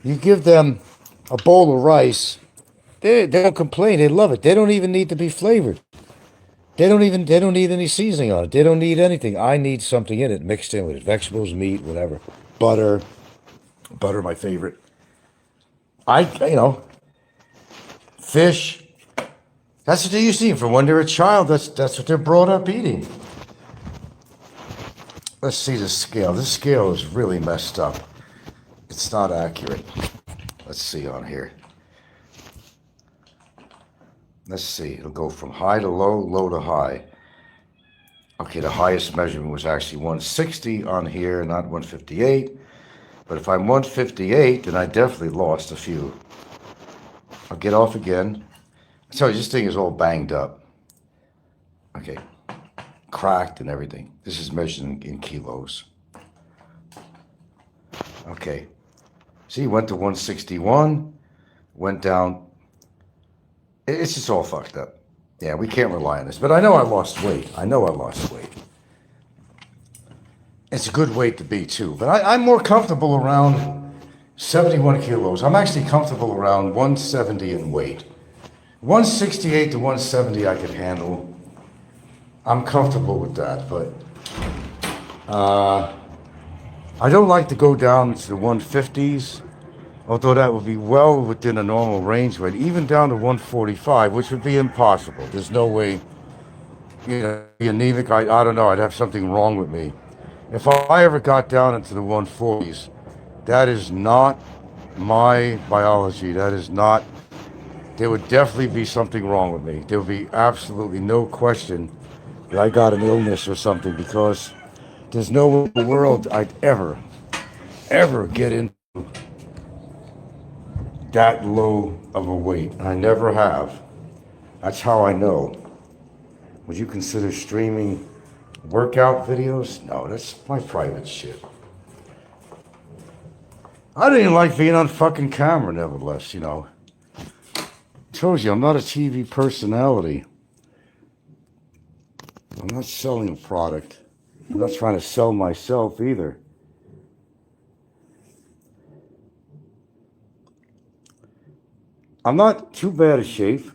S2: you give them a bowl of rice, they don't complain. They love it. They don't even need to be flavored. They don't need any seasoning on it. They don't need anything. I need something in it mixed in with it. Vegetables, meat, whatever. Butter, my favorite. You know, fish. That's what they're used to eating. From when they're a child, that's what they're brought up eating. Let's see the scale. This scale is really messed up. It's not accurate. Let's see on here. Let's see. It'll go from high to low, low to high. Okay, the highest measurement was actually 160 on here, not 158. But if I'm 158, then I definitely lost a few. I'll get off again. So this thing is all banged up. Okay. Cracked and everything. This is measured in kilos. Okay. See, went to 161, went down. It's just all fucked up. Yeah, we can't rely on this. But I know I lost weight. It's a good weight to be, too. But I'm more comfortable around 71 kilos. I'm actually comfortable around 170 in weight. 168 to 170 I could handle. I'm comfortable with that, but I don't like to go down to the 150s, although that would be well within a normal range weight, even down to 145, which would be impossible. There's no way, you know, be anemic. I don't know, I'd have something wrong with me. If I ever got down into the 140s, that is not my biology. That is not, there would definitely be something wrong with me. There would be absolutely no question that I got an illness or something, because there's no way in the world I'd ever get into that low of a weight. I never have. That's how I know. Would you consider streaming workout videos? No, that's my private shit. I don't even like being on fucking camera, nevertheless, you know. I told you, I'm not a TV personality. I'm not selling a product. I'm not trying to sell myself either. I'm not too bad a shape,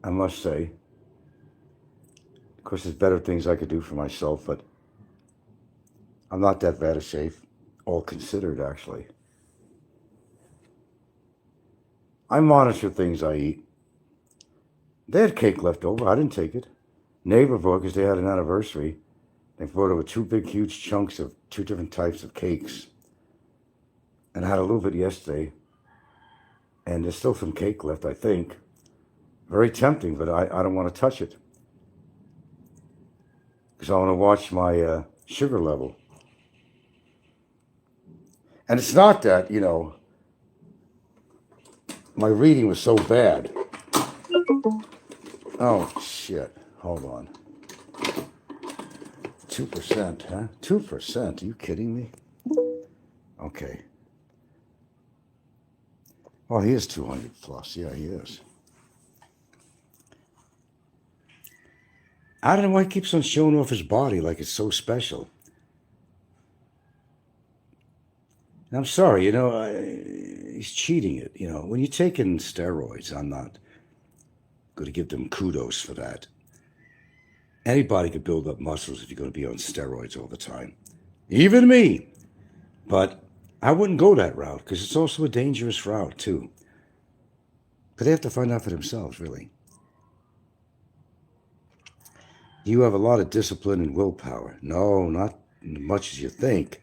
S2: I must say. Of course, there's better things I could do for myself, but I'm not that bad a shape, all considered, actually. I monitor things I eat. They had cake left over. I didn't take it. Neighbor brought because they had an anniversary. They brought over two big, huge chunks of two different types of cakes. And I had a little bit yesterday. And there's still some cake left, I think. Very tempting, but I don't want to touch it. Because I want to watch my sugar level. And it's not that, my reading was so bad. Oh, shit. Hold on. 2%, huh? 2%? Are you kidding me? Okay. Well, he is 200 plus. Yeah, he is. I don't know why he keeps on showing off his body like it's so special. And I'm sorry, he's cheating it. When you're taking steroids, I'm not going to give them kudos for that. Anybody could build up muscles if you're going to be on steroids all the time. Even me. But I wouldn't go that route because it's also a dangerous route, too. But they have to find out for themselves, really. You have a lot of discipline and willpower. No, not as much as you think.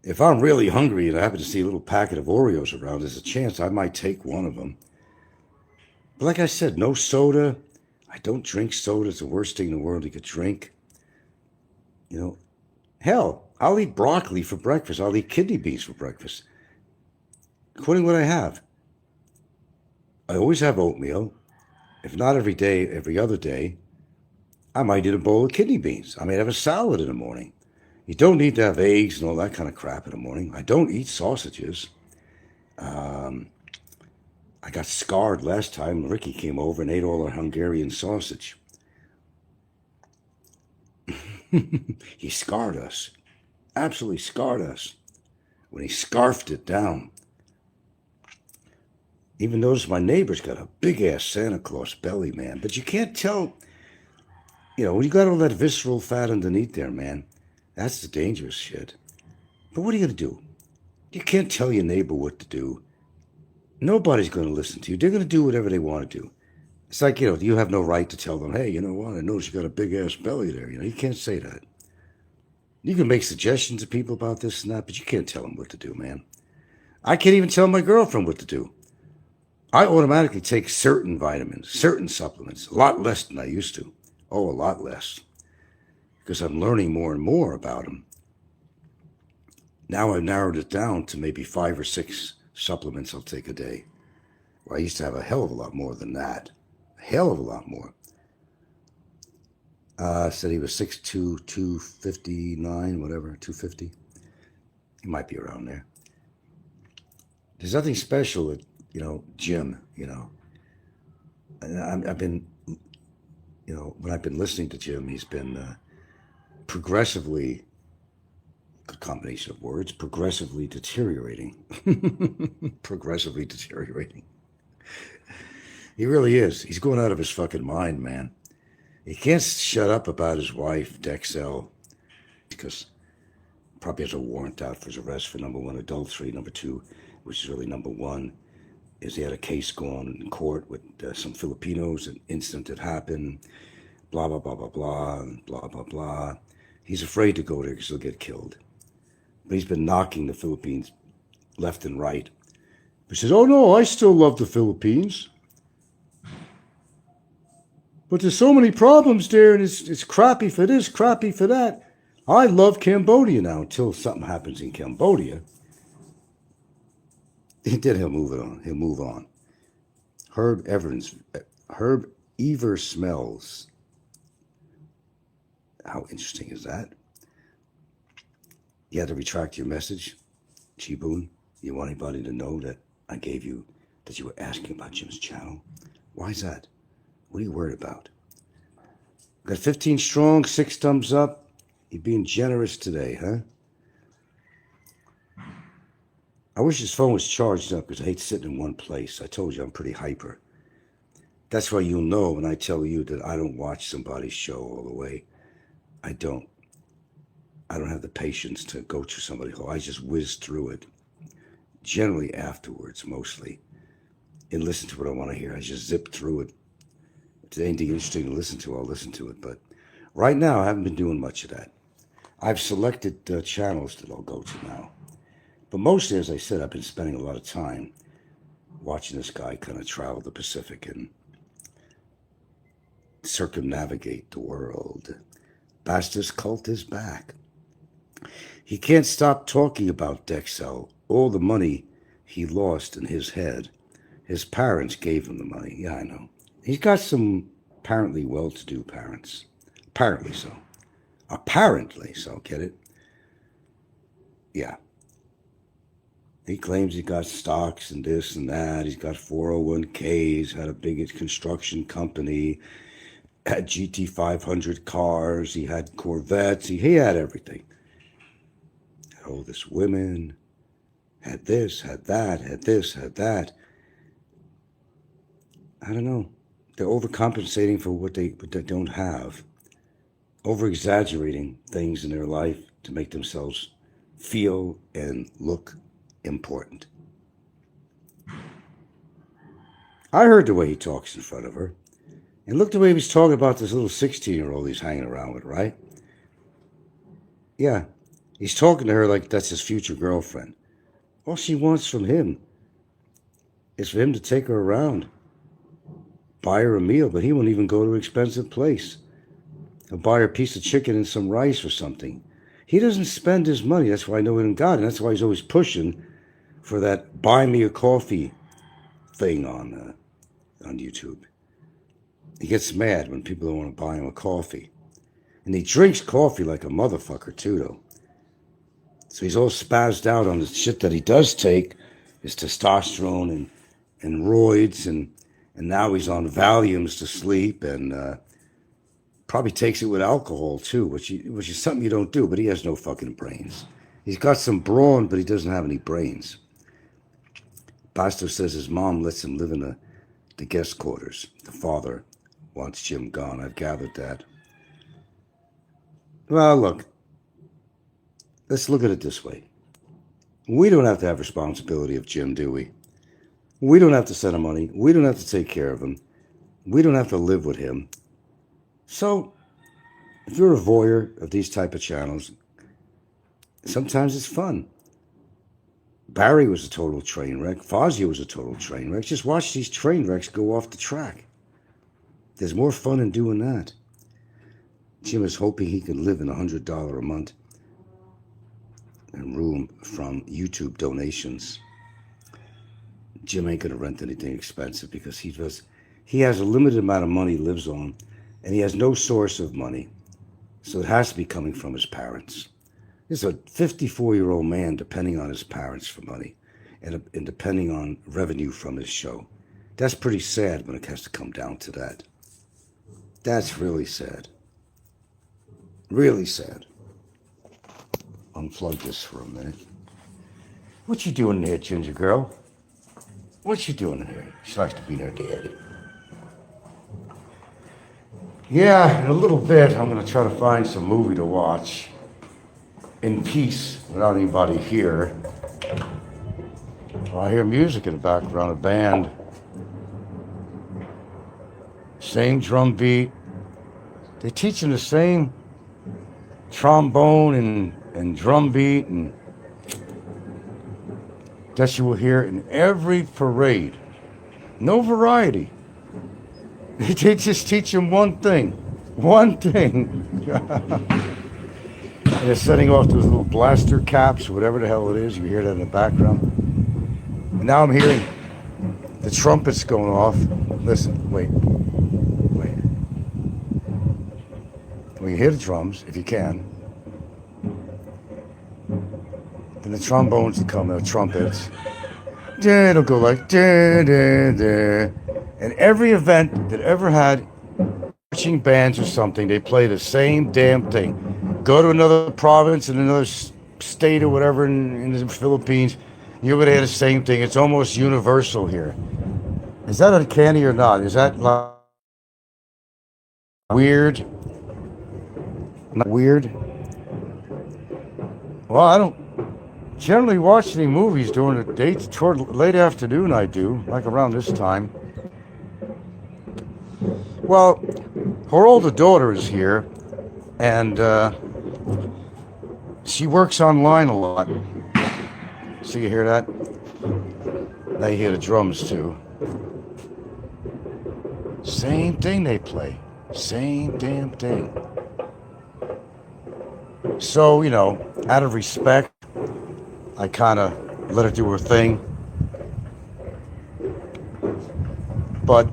S2: If I'm really hungry and I happen to see a little packet of Oreos around, there's a chance I might take one of them. But like I said, no soda. I don't drink soda. It's the worst thing in the world you could drink. Hell, I'll eat broccoli for breakfast. I'll eat kidney beans for breakfast. According to what I have. I always have oatmeal. If not every day, every other day, I might eat a bowl of kidney beans. I might have a salad in the morning. You don't need to have eggs and all that kind of crap in the morning. I don't eat sausages. I got scarred last time. Ricky came over and ate all our Hungarian sausage. He scarred us. Absolutely scarred us. When he scarfed it down. Even notice my neighbor's got a big-ass Santa Claus belly, man. But you can't tell, when you got all that visceral fat underneath there, man, that's the dangerous shit. But what are you going to do? You can't tell your neighbor what to do. Nobody's going to listen to you. They're going to do whatever they want to do. It's like, you have no right to tell them, hey, you know what? I notice you got a big-ass belly there. You can't say that. You can make suggestions to people about this and that, but you can't tell them what to do, man. I can't even tell my girlfriend what to do. I automatically take certain vitamins, certain supplements, a lot less than I used to. Oh, a lot less. Because I'm learning more and more about them. Now I've narrowed it down to maybe 5 or 6 supplements I'll take a day. Well, I used to have a hell of a lot more than that. A hell of a lot more. Said he was 6'2", 259, whatever, 250. He might be around there. There's nothing special at, Jim, And I've been, when I've been listening to Jim, he's been progressively, good combination of words, progressively deteriorating. Progressively deteriorating. He really is. He's going out of his fucking mind, man. He can't shut up about his wife, Dexel, because probably has a warrant out for his arrest for number 1, adultery. Number 2, which is really number 1, is he had a case going in court with some Filipinos, an incident that happened, blah, blah, blah, blah, blah, blah, blah, blah. He's afraid to go there because he'll get killed. But he's been knocking the Philippines left and right. He says, oh no, I still love the Philippines. But there's so many problems there, and it's crappy for this, crappy for that. I love Cambodia now until something happens in Cambodia. Then he'll move it on. He'll move on. Herb Ever Smells. How interesting is that? You had to retract your message, Chiboon. You want anybody to know that I gave you, that you were asking about Jim's channel? Why is that? What are you worried about? Got 15 strong, 6 thumbs up. You're being generous today, huh? I wish his phone was charged up because I hate sitting in one place. I told you I'm pretty hyper. That's why you'll know when I tell you that I don't watch somebody's show all the way. I don't. I don't have the patience to go to somebody who I just whiz through it. Generally afterwards, mostly. And listen to what I want to hear. I just zip through it. If there's anything interesting to listen to, I'll listen to it. But right now, I haven't been doing much of that. I've selected channels that I'll go to now. But mostly, as I said, I've been spending a lot of time watching this guy kind of travel the Pacific and circumnavigate the world. Bastards Cult is back. He can't stop talking about Dexel, all the money he lost in his head. His parents gave him the money. Yeah, I know. He's got some apparently well-to-do parents. Apparently so. Apparently so, get it? Yeah. He claims he got stocks and this and that. He's got 401ks, had a big construction company, had GT500 cars, he had Corvettes, he had everything. Had all this women, had this, had that, had this, had that. I don't know. They're overcompensating for what they don't have. Over-exaggerating things in their life to make themselves feel and look important. I heard the way he talks in front of her. And look the way he was talking about this little 16-year-old he's hanging around with, right? Yeah. He's talking to her like that's his future girlfriend. All she wants from him is for him to take her around. Buy her a meal, but he won't even go to an expensive place. He'll buy her a piece of chicken and some rice or something. He doesn't spend his money. That's why I know him God, and that's why he's always pushing for that buy me a coffee thing on YouTube. He gets mad when people don't want to buy him a coffee. And he drinks coffee like a motherfucker too, though. So he's all spazzed out on the shit that he does take, his testosterone and roids, and now he's on Valiums to sleep, and probably takes it with alcohol too, which is something you don't do, but he has no fucking brains. He's got some brawn, but he doesn't have any brains. Pastor says his mom lets him live in the guest quarters. The father wants Jim gone. I've gathered that. Well, look. Let's look at it this way. We don't have to have responsibility of Jim, do we? We don't have to send him money. We don't have to take care of him. We don't have to live with him. So, if you're a voyeur of these type of channels, sometimes it's fun. Barry was a total train wreck. Fozzie was a total train wreck. Just watch these train wrecks go off the track. There's more fun in doing that. Jim is hoping he can live in $100 a month and room from YouTube donations. Jim ain't going to rent anything expensive because he has a limited amount of money he lives on, and he has no source of money. So it has to be coming from his parents. This is a 54-year-old man depending on his parents for money and depending on revenue from his show. That's pretty sad when it has to come down to that. That's really sad. Really sad. Unplug this for a minute. What you doing there, ginger girl? What you doing here? She likes to be near daddy. Yeah, in a little bit, I'm going to try to find some movie to watch in peace without anybody here. Well, I hear music in the background, a band. Same drum beat. They're teaching the same trombone and drum beat and that you will hear in every parade. No variety. They just teach them one thing. One thing. And they're setting off those little blaster caps, whatever the hell it is. You hear that in the background. And now I'm hearing the trumpets going off. Listen, wait. Well, you hear the drums, if you can. Then the trombones will come, the trumpets. It'll go like, and every event that ever had marching bands or something, they play the same damn thing. Go to another province in another state or whatever in the Philippines, you're going to hear the same thing. It's almost universal here. Is that uncanny or not? Is that like weird? Not weird? Well, I don't generally watch any movies during the day. Toward late afternoon, I do, like around this time. Well, her older daughter is here, and she works online a lot. So you hear that? Now you hear the drums too. Same thing they play. Same damn thing. So, you know, out of respect, I kind of let her do her thing. But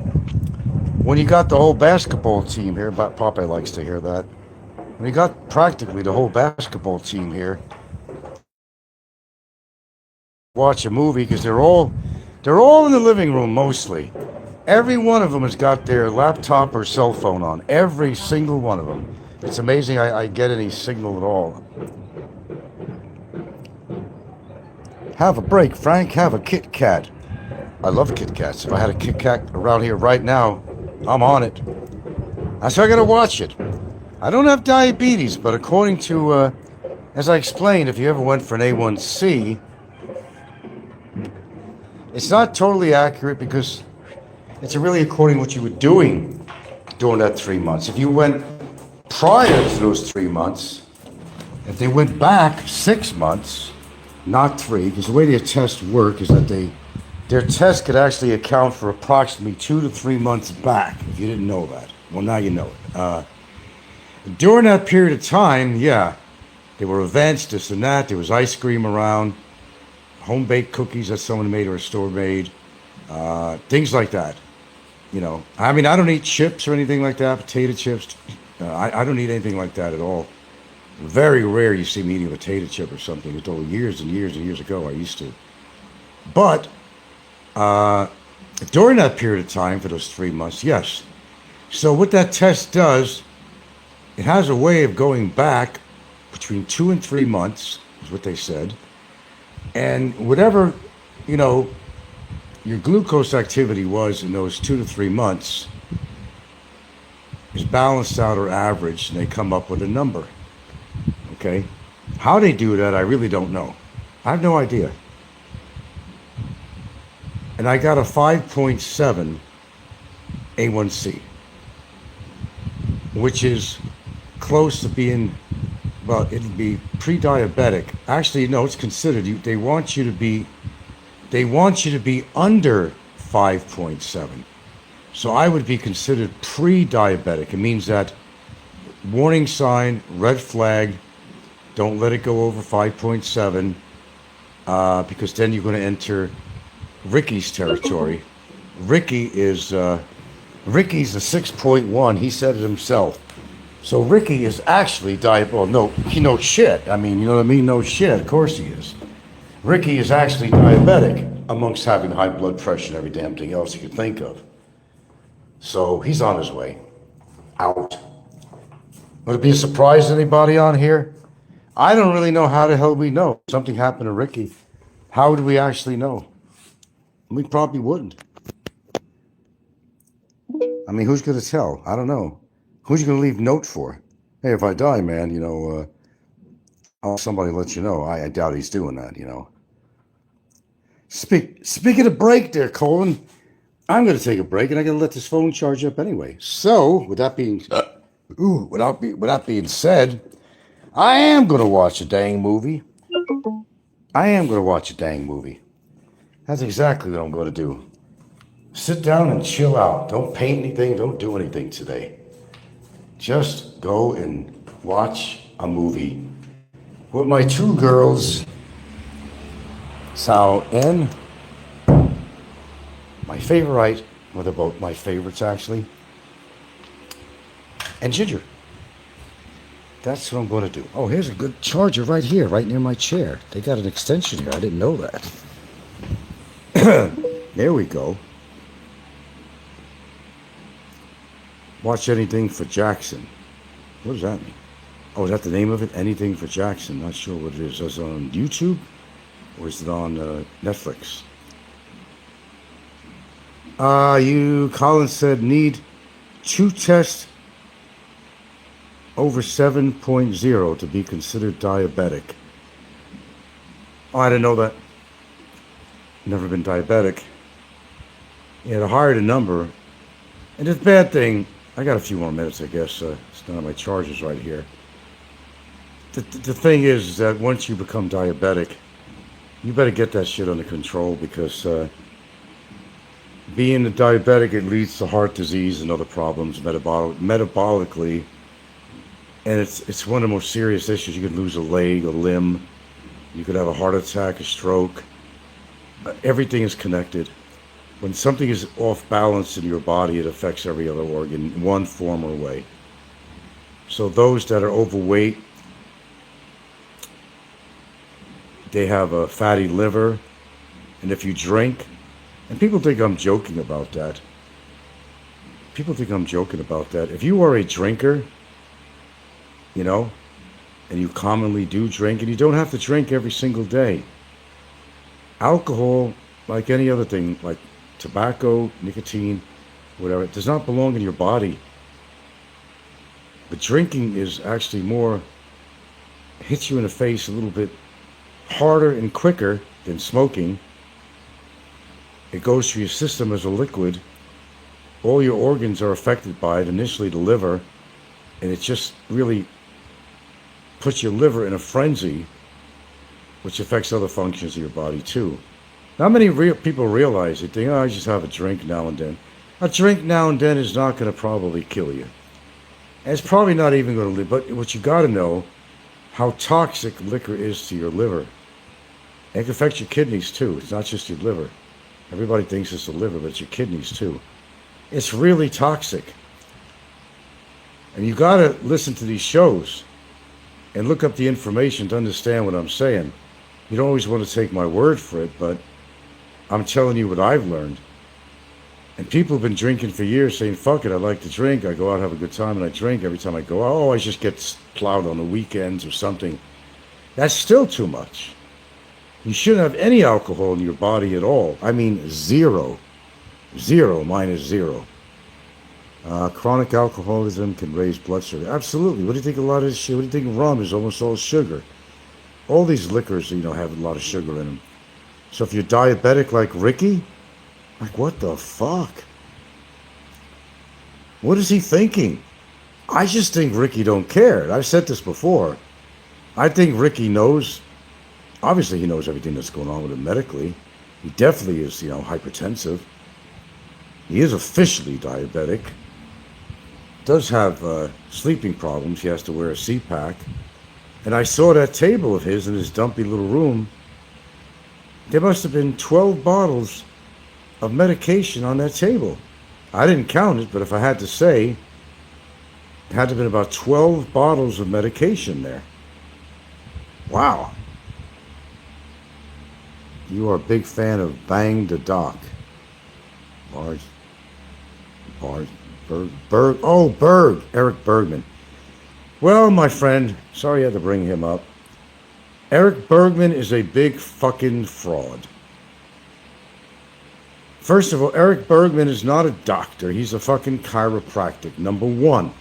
S2: when you got the whole basketball team here, Papa likes to hear that. When you got practically the whole basketball team here, watch a movie because they're all in the living room mostly. Every one of them has got their laptop or cell phone on. Every single one of them. It's amazing I get any signal at all. Have a break, Frank. Have a Kit Kat. I love Kit Kats. If I had a Kit Kat around here right now, I'm on it. So I gotta watch it. I don't have diabetes, but according to, as I explained, if you ever went for an A1C, it's not totally accurate because it's really according to what you were doing during that 3 months. If you went prior to those 3 months, if they went back 6 months, not 3, because the way their tests work is that their test could actually account for approximately 2 to 3 months back, if you didn't know that. Well, now you know it. During that period of time, yeah, there were events, this and that. There was ice cream around, home-baked cookies that someone made or a store made, things like that. You know, I mean, I don't eat chips or anything like that, potato chips. I don't eat anything like that at all. Very rare you see me eating a potato chip or something. It's all years and years and years ago I used to. But during that period of time, for those 3 months, yes. So what that test does, it has a way of going back between 2 and 3 months, is what they said. And whatever, you know, your glucose activity was in those 2 to 3 months is balanced out or averaged, and they come up with a number. Okay? How they do that, I really don't know. I have no idea. And I got a 5.7 A1C, which is close to being, well, it'd be pre-diabetic. Actually, no, it's considered. They want you to be under 5.7. So I would be considered pre-diabetic. It means that warning sign, red flag, don't let it go over 5.7, because then you're going to enter Ricky's territory. Ricky's a 6.1. He said it himself. So Ricky is actually diabetic. Well, no, he knows shit. I mean, you know what I mean? No shit. Of course he is. Ricky is actually diabetic amongst having high blood pressure and every damn thing else you could think of. So he's on his way out. Would it be a surprise to anybody on here? I don't really know how the hell we know. Something happened to Ricky. How would we actually know? We probably wouldn't. I mean, who's going to tell? I don't know. Who's you going to leave note for? Hey, if I die, man, you know, I'll somebody let you know. I doubt he's doing that, you know. Speaking of break there, Colin, I'm going to take a break, and I'm going to let this phone charge up anyway. So, with that being said, I am going to watch a dang movie. That's exactly what I'm going to do. Sit down and chill out. Don't paint anything. Don't do anything today. Just go and watch a movie with my 2 girls, Sal and my favorite, well, they're both my favorites actually, and Ginger. That's what I'm going to do. Oh, here's a good charger right here, right near my chair. They got an extension here. I didn't know that. There we go. Watch anything for Jackson. What does that mean? Oh, is that the name of it? Anything for Jackson. Not sure what it is. Is it on YouTube? Or is it on Netflix? Colin said, need 2 tests over 7.0 to be considered diabetic.
S3: Oh, I didn't know that. Never been diabetic. Yeah, the higher the number. And this bad thing, I got a few more minutes, I guess. It's none of my charges right here. The thing is that once you become diabetic, you better get that shit under control because being a diabetic, it leads to heart disease and other problems metabolically. And it's one of the most serious issues. You could lose a leg, a limb. You could have a heart attack, a stroke. Everything is connected. When something is off balance in your body, it affects every other organ in one form or way. So those that are overweight, they have a fatty liver. And if you drink, and people think I'm joking about that. People think I'm joking about that. If you are a drinker, you know, and you commonly do drink, and you don't have to drink every single day. Alcohol, like any other thing, like tobacco, nicotine, whatever, it does not belong in your body. But drinking is actually more, hits you in the face a little bit harder and quicker than smoking. It goes through your system as a liquid. All your organs are affected by it, initially the liver, and it just really puts your liver in a frenzy, which affects other functions of your body too. Not many people realize it. Think, oh, I just have a drink now and then. A drink now and then is not going to probably kill you. And it's probably not even going to live. But what you got to know, how toxic liquor is to your liver. And it can affect your kidneys too. It's not just your liver. Everybody thinks it's the liver, but it's your kidneys too. It's really toxic. And you got to listen to these shows and look up the information to understand what I'm saying. You don't always want to take my word for it, but I'm telling you what I've learned. And people have been drinking for years saying, fuck it, I like to drink. I go out, have a good time, and I drink every time I go out. Oh, I just get plowed on the weekends or something. That's still too much. You shouldn't have any alcohol in your body at all. I mean, zero. Zero minus zero. Chronic alcoholism can raise blood sugar. Absolutely. What do you think a lot of this shit? What do you think rum is almost all sugar? All these liquors, you know, have a lot of sugar in them. So if you're diabetic like Ricky, like what the fuck? What is he thinking? I just think Ricky don't care. I've said this before. I think Ricky knows. Obviously, he knows everything that's going on with him medically. He definitely is, you know, hypertensive. He is officially diabetic. Does have sleeping problems. He has to wear a CPAP. And I saw that table of his in his dumpy little room. There must have been 12 bottles of medication on that table. I didn't count it, but if I had to say, it had to have been about 12 bottles of medication there. Wow. You are a big fan of Bang the Doc. Berg, Eric Bergman. Well, my friend, sorry I had to bring him up. Eric Bergman is a big fucking fraud. First of all, Eric Bergman is not a doctor. He's a fucking chiropractic, number one.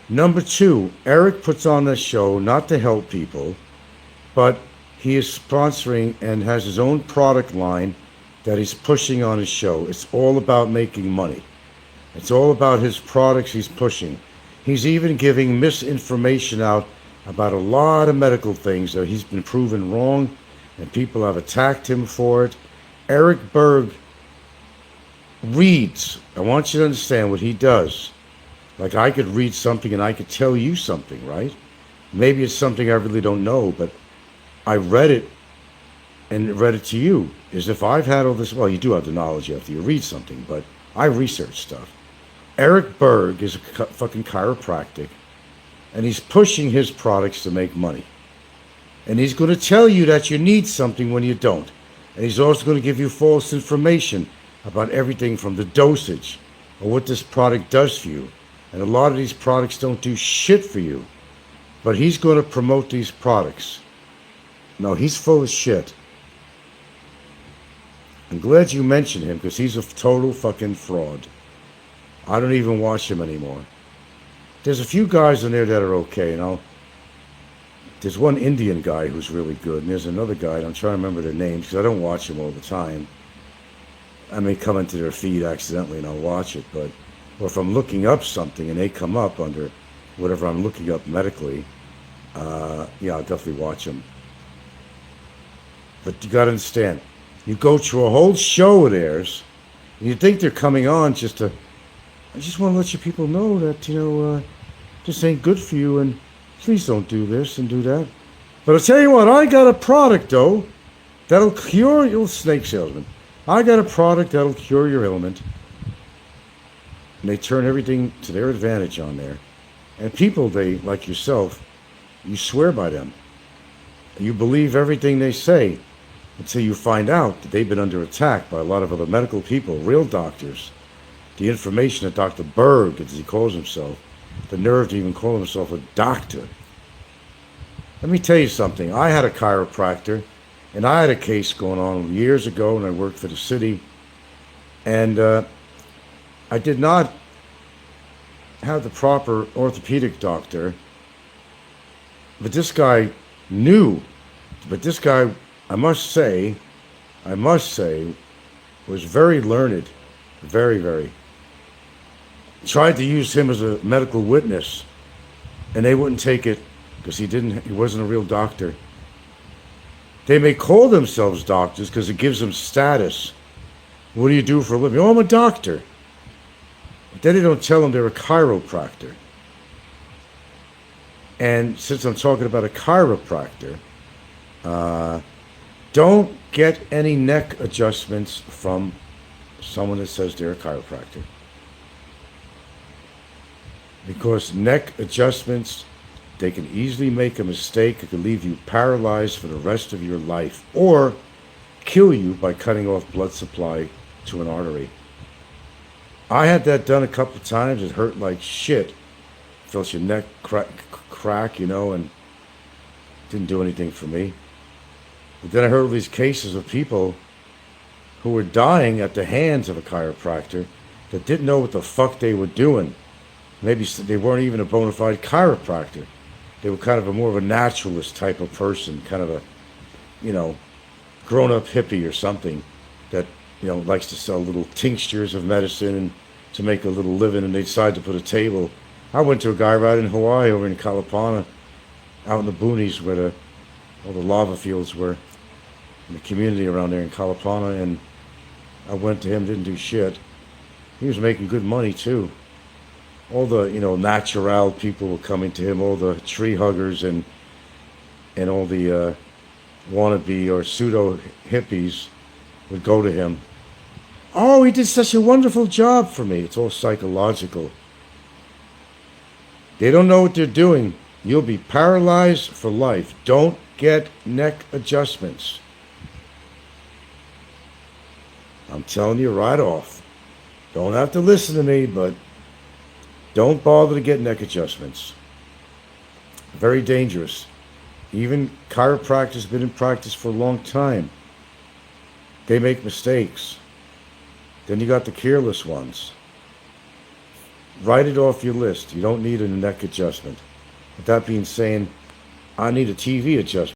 S3: Number two, Eric puts on this show not to help people, but he is sponsoring and has his own product line that he's pushing on his show. It's all about making money. It's all about his products he's pushing. He's even giving misinformation out about a lot of medical things that he's been proven wrong, and people have attacked him for it. Eric Berg reads. I want you to understand what he does. Like I could read something and I could tell you something, right? Maybe it's something I really don't know, but I read it and read it to you. As if I've had all this. Well, you do have the knowledge after you read something, but I research stuff. Eric Berg is a fucking chiropractic, and he's pushing his products to make money. And he's going to tell you that you need something when you don't. And he's also going to give you false information about everything from the dosage or what this product does for you. And a lot of these products don't do shit for you. But he's going to promote these products. No, he's full of shit. I'm glad you mentioned him because he's a total fucking fraud. I don't even watch him anymore. There's a few guys in there that are okay, you know. There's one Indian guy who's really good, and there's another guy, and I'm trying to remember their names because I don't watch them all the time. I may come into their feed accidentally and I'll watch it, but or if I'm looking up something and they come up under whatever I'm looking up medically, yeah, I'll definitely watch them. But you got to understand, you go through a whole show of theirs, and you think they're coming on just to, I just want to let you people know that, this ain't good for you, and please don't do this and do that. But I'll tell you what, I got a product, though, that'll cure your snake salesman. I got a product that'll cure your ailment. And they turn everything to their advantage on there. And people, they, like yourself, you swear by them. You believe everything they say until you find out that they've been under attack by a lot of other medical people, real doctors. The information that Dr. Berg, as he calls himself, the nerve to even call himself a doctor. Let me tell you something. I had a chiropractor, and I had a case going on years ago when I worked for the city, and I did not have the proper orthopedic doctor, but this guy knew. But this guy, I must say, was very learned, very, very. Tried to use him as a medical witness, and they wouldn't take it because he wasn't a real doctor. They may call themselves doctors because it gives them status. What do you do for a living? Oh, I'm a doctor. But then they don't tell them they're a chiropractor. And since I'm talking about a chiropractor, don't get any neck adjustments from someone that says they're a chiropractor. Because neck adjustments, they can easily make a mistake. It can leave you paralyzed for the rest of your life or kill you by cutting off blood supply to an artery. I had that done a couple of times. It hurt like shit. Felt your neck crack, and didn't do anything for me. But then I heard all these cases of people who were dying at the hands of a chiropractor that didn't know what the fuck they were doing. Maybe they weren't even a bona fide chiropractor. They were kind of more of a naturalist type of person, kind of a, grown-up hippie or something that, likes to sell little tinctures of medicine and to make a little living, and they decide to put a table. I went to a guy right in Hawaii over in Kalapana, out in the boonies where all the lava fields were, in the community around there in Kalapana, and I went to him, didn't do shit. He was making good money too. All the, natural people were coming to him, all the tree huggers and all the wannabe or pseudo hippies would go to him. Oh, he did such a wonderful job for me. It's all psychological. They don't know what they're doing. You'll be paralyzed for life. Don't get neck adjustments. I'm telling you right off. Don't have to listen to me, but don't bother to get neck adjustments. Very dangerous. Even chiropractors have been in practice for a long time. They make mistakes. Then you got the careless ones. Write it off your list. You don't need a neck adjustment. With that being said, I need a TV adjustment.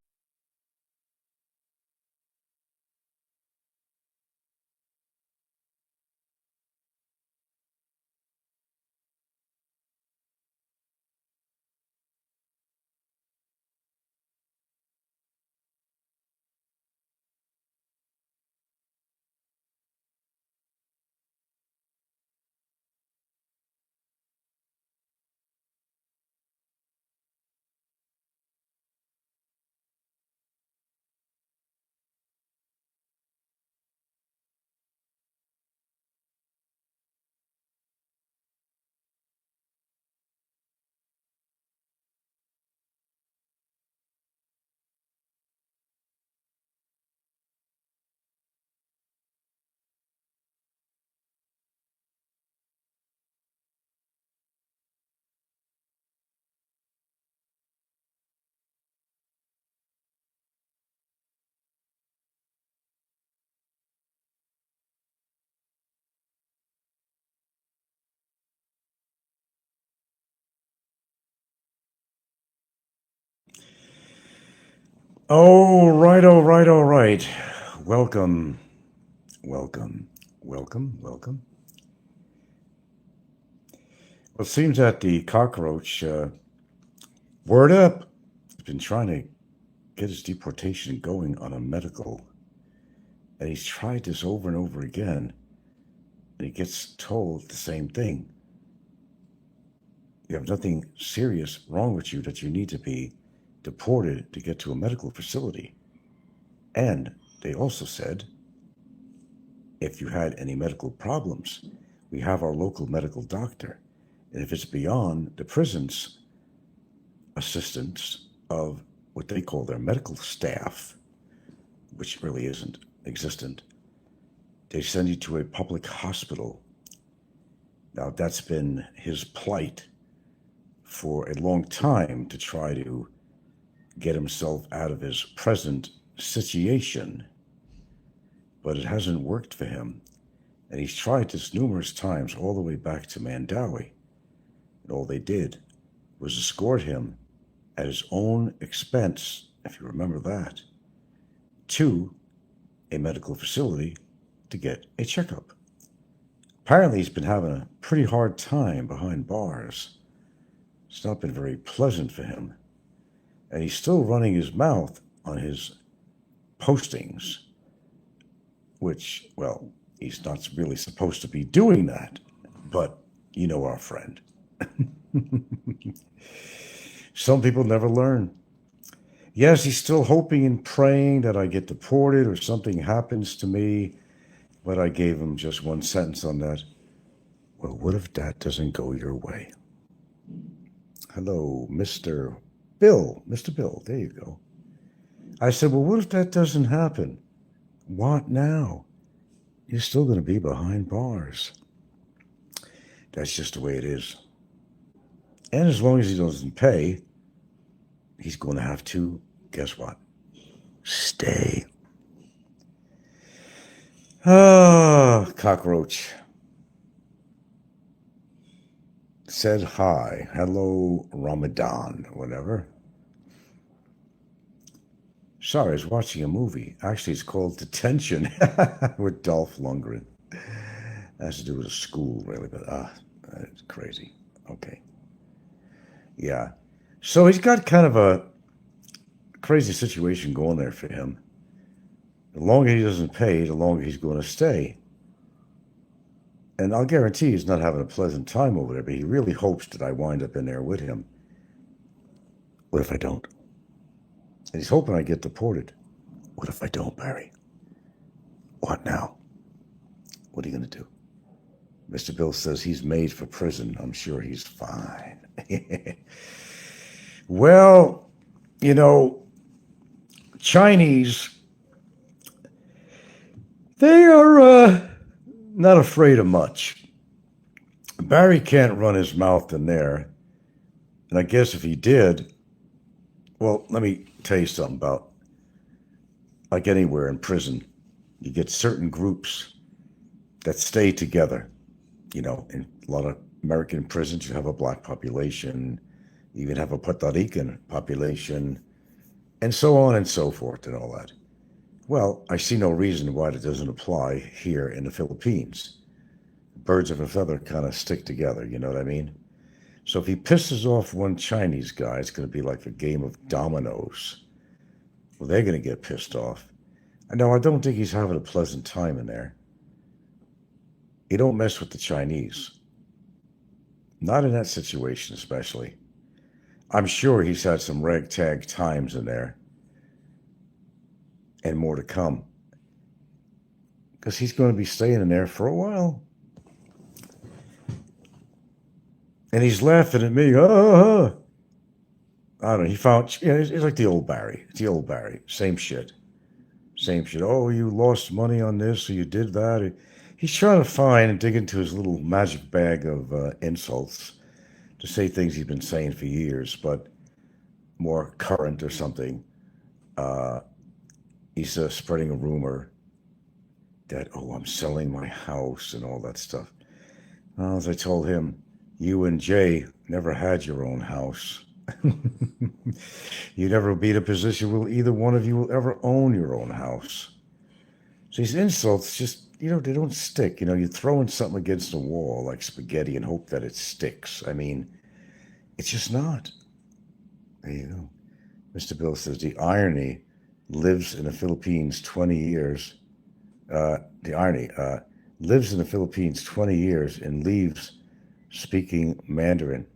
S3: All right, all right, all right. Welcome, welcome, welcome, welcome. Well, it seems that the cockroach, word up, has been trying to get his deportation going on a medical. And he's tried this over and over again. And he gets told the same thing. You have nothing serious wrong with you that you need to be deported to get to a medical facility. And they also said, if you had any medical problems, we have our local medical doctor. And if it's beyond the prison's assistance of what they call their medical staff, which really isn't existent, they send you to a public hospital. Now, that's been his plight for a long time, to try to get himself out of his present situation. But it hasn't worked for him. And he's tried this numerous times, all the way back to Mandawi. And all they did was escort him at his own expense, if you remember that, to a medical facility to get a checkup. Apparently, he's been having a pretty hard time behind bars. It's not been very pleasant for him. And he's still running his mouth on his postings, which, well, he's not really supposed to be doing that. But you know our friend. Some people never learn. Yes, he's still hoping and praying that I get deported or something happens to me. But I gave him just one sentence on that. Well, what if that doesn't go your way? Hello, Mr. Bill. Mr. Bill, there you go. I said, well, what if that doesn't happen? What now? You're still going to be behind bars. That's just the way it is. And as long as he doesn't pay, he's going to have to, guess what? Stay. Ah, cockroach. Said hi. Hello, Ramadan, whatever. Sorry, I was watching a movie. Actually, it's called Detention with Dolph Lundgren. It has to do with a school, really, but it's crazy. Okay. Yeah. So he's got kind of a crazy situation going there for him. The longer he doesn't pay, the longer he's going to stay. And I'll guarantee he's not having a pleasant time over there, but he really hopes that I wind up in there with him. What if I don't? And he's hoping I get deported. What if I don't, Barry? What now? What are you going to do? Mr. Bill says he's made for prison. I'm sure he's fine. Well, you know, Chinese, they are not afraid of much. Barry can't run his mouth in there. And I guess if he did, well, let me tell you something about, like anywhere in prison, you get certain groups that stay together. You know, in a lot of American prisons, you have a black population, you even have a Puerto Rican population, and so on and so forth and all that. Well, I see no reason why that doesn't apply here in the Philippines. Birds of a feather kind of stick together, you know what I mean? So if he pisses off one Chinese guy, it's going to be like a game of dominoes. Well, they're going to get pissed off. No, I don't think he's having a pleasant time in there. You don't mess with the Chinese. Not in that situation, especially. I'm sure he's had some ragtag times in there. And more to come. Because he's going to be staying in there for a while. And he's laughing at me. I don't know. He found, yeah, it's like the old Barry. It's the old Barry. Same shit. Same shit. Oh, you lost money on this, or you did that. He's trying to find and dig into his little magic bag of insults to say things he's been saying for years, but more current or something. He's spreading a rumor that, oh, I'm selling my house and all that stuff. Well, as I told him, you and Jay never had your own house. You never will be in a position where either one of you will ever own your own house. So these insults just, they don't stick. You're throwing something against the wall like spaghetti and hope that it sticks. I mean, it's just not. There you go. Mr. Bill says the irony lives in the Philippines 20 years. The irony lives in the Philippines 20 years and leaves speaking Mandarin.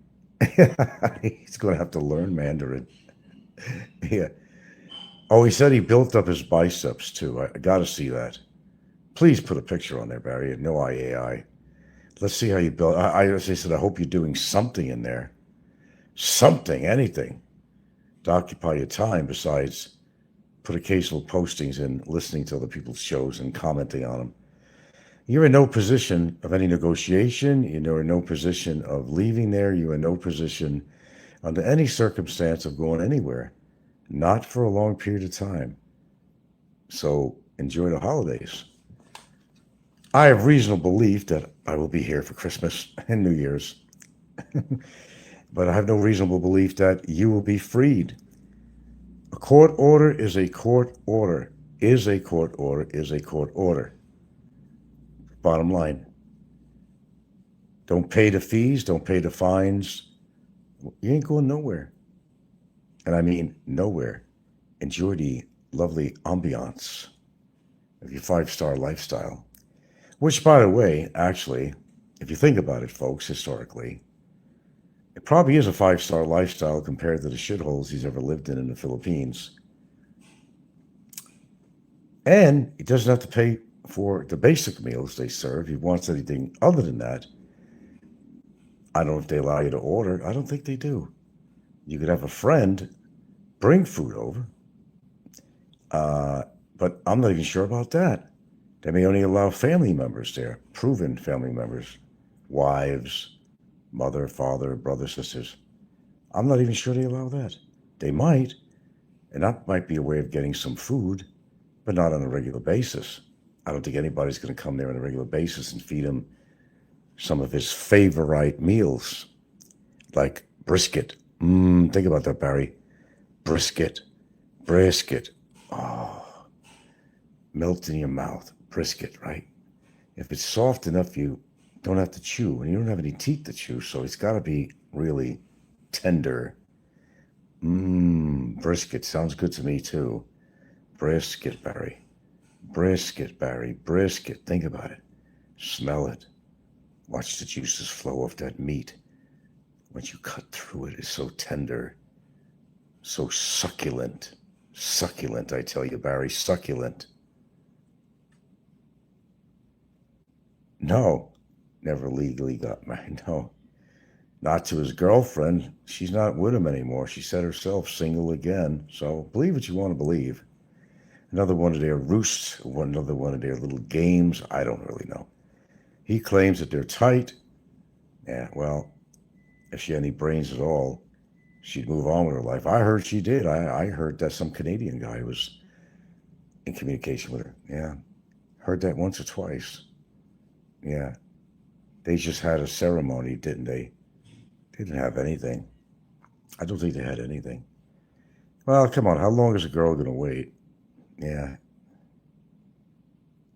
S3: He's going to have to learn Mandarin. Yeah. Oh, he said he built up his biceps too. I got to see that. Please put a picture on there, Barry. No IAI. Let's see how you build. I said, I hope you're doing something in there. Something, anything to occupy your time besides put occasional postings and listening to other people's shows and commenting on them. You're in no position of any negotiation. You're in no position of leaving there. You're in no position under any circumstance of going anywhere. Not for a long period of time. So enjoy the holidays. I have reasonable belief that I will be here for Christmas and New Year's. But I have no reasonable belief that you will be freed. A court order is a court order. Is a court order is a court order. Bottom line. Don't pay the fees. Don't pay the fines. You ain't going nowhere. And I mean nowhere. Enjoy the lovely ambiance of your 5-star lifestyle. Which, by the way, actually, if you think about it, folks, historically, it probably is a 5-star lifestyle compared to the shitholes he's ever lived in the Philippines. And he doesn't have to pay for the basic meals they serve. If he wants anything other than that, I don't know if they allow you to order. I don't think they do. You could have a friend bring food over. But I'm not even sure about that. They may only allow family members there, proven family members, wives, mother, father, brother, sisters. I'm not even sure they allow that. They might, and that might be a way of getting some food, but not on a regular basis. I don't think anybody's going to come there on a regular basis and feed him some of his favorite meals, like brisket. Think about that, Barry. Brisket. Oh, melt in your mouth. Brisket, right? If it's soft enough, you don't have to chew, and you don't have any teeth to chew, so it's got to be really tender. Brisket sounds good to me too. Brisket, Barry. Brisket, Barry. Brisket. Think about it. Smell it. Watch the juices flow off that meat. Once you cut through it, it's so tender, so succulent. Succulent, I tell you, Barry. Succulent. No, never legally got married. No, not to his girlfriend. She's not with him anymore. She said herself, single again. So believe what you want to believe. Another one of their roosts, another one of their little games. I don't really know. He claims that they're tight. Yeah, well, if she had any brains at all, she'd move on with her life. I heard she did. I heard that some Canadian guy was in communication with her. Yeah, heard that once or twice. Yeah, they just had a ceremony, didn't they? They didn't have anything. I don't think they had anything. Well, come on. How long is a girl going to wait? Yeah.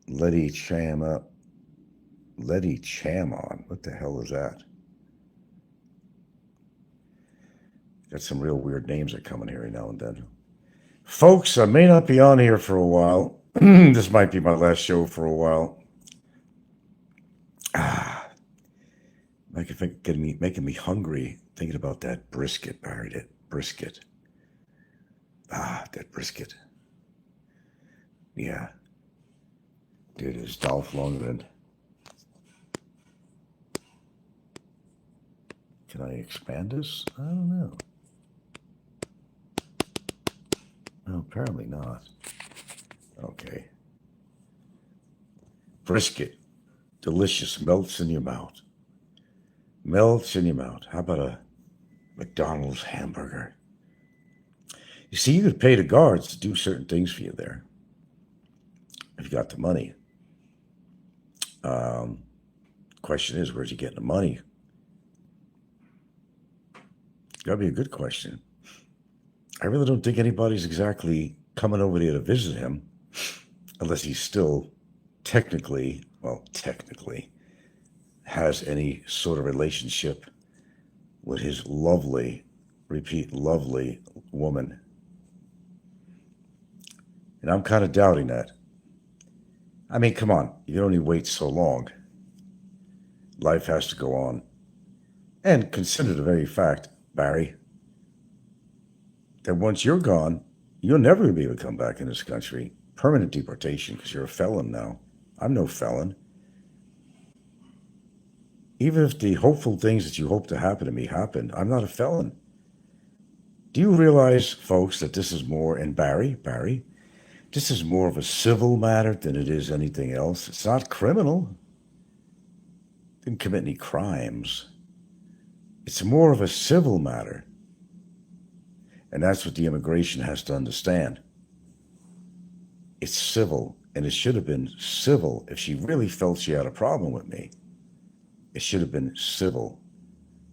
S3: Letty Cham up. Letty Cham on. What the hell is that? Got some real weird names that come in here every now and then. Folks, I may not be on here for a while. This might be my last show for a while. Making me hungry thinking about that brisket, Barry. That brisket. That brisket. Yeah. Dude, is Dolph Lundgren. Can I expand this? I don't know. No, apparently not. Okay. Brisket. Delicious. Melts in your mouth. Melts in your mouth. How about a McDonald's hamburger? You see, you could pay the guards to do certain things for you there. If you got the money. Question is, where's he getting the money? That'd be a good question. I really don't think anybody's exactly coming over there to visit him, unless he's still technically has any sort of relationship with his lovely, repeat, lovely woman. And I'm kind of doubting that. I mean, come on, you can only wait so long. Life has to go on. And consider the very fact, Barry, that once you're gone, you'll never be able to come back in this country. Permanent deportation, because you're a felon now. I'm no felon. Even if the hopeful things that you hope to happen to me happen, I'm not a felon. Do you realize, folks, that this is more, and Barry, this is more of a civil matter than it is anything else. It's not criminal. Didn't commit any crimes. It's more of a civil matter. And that's what the immigration has to understand. It's civil, and it should have been civil if she really felt she had a problem with me. It should have been civil.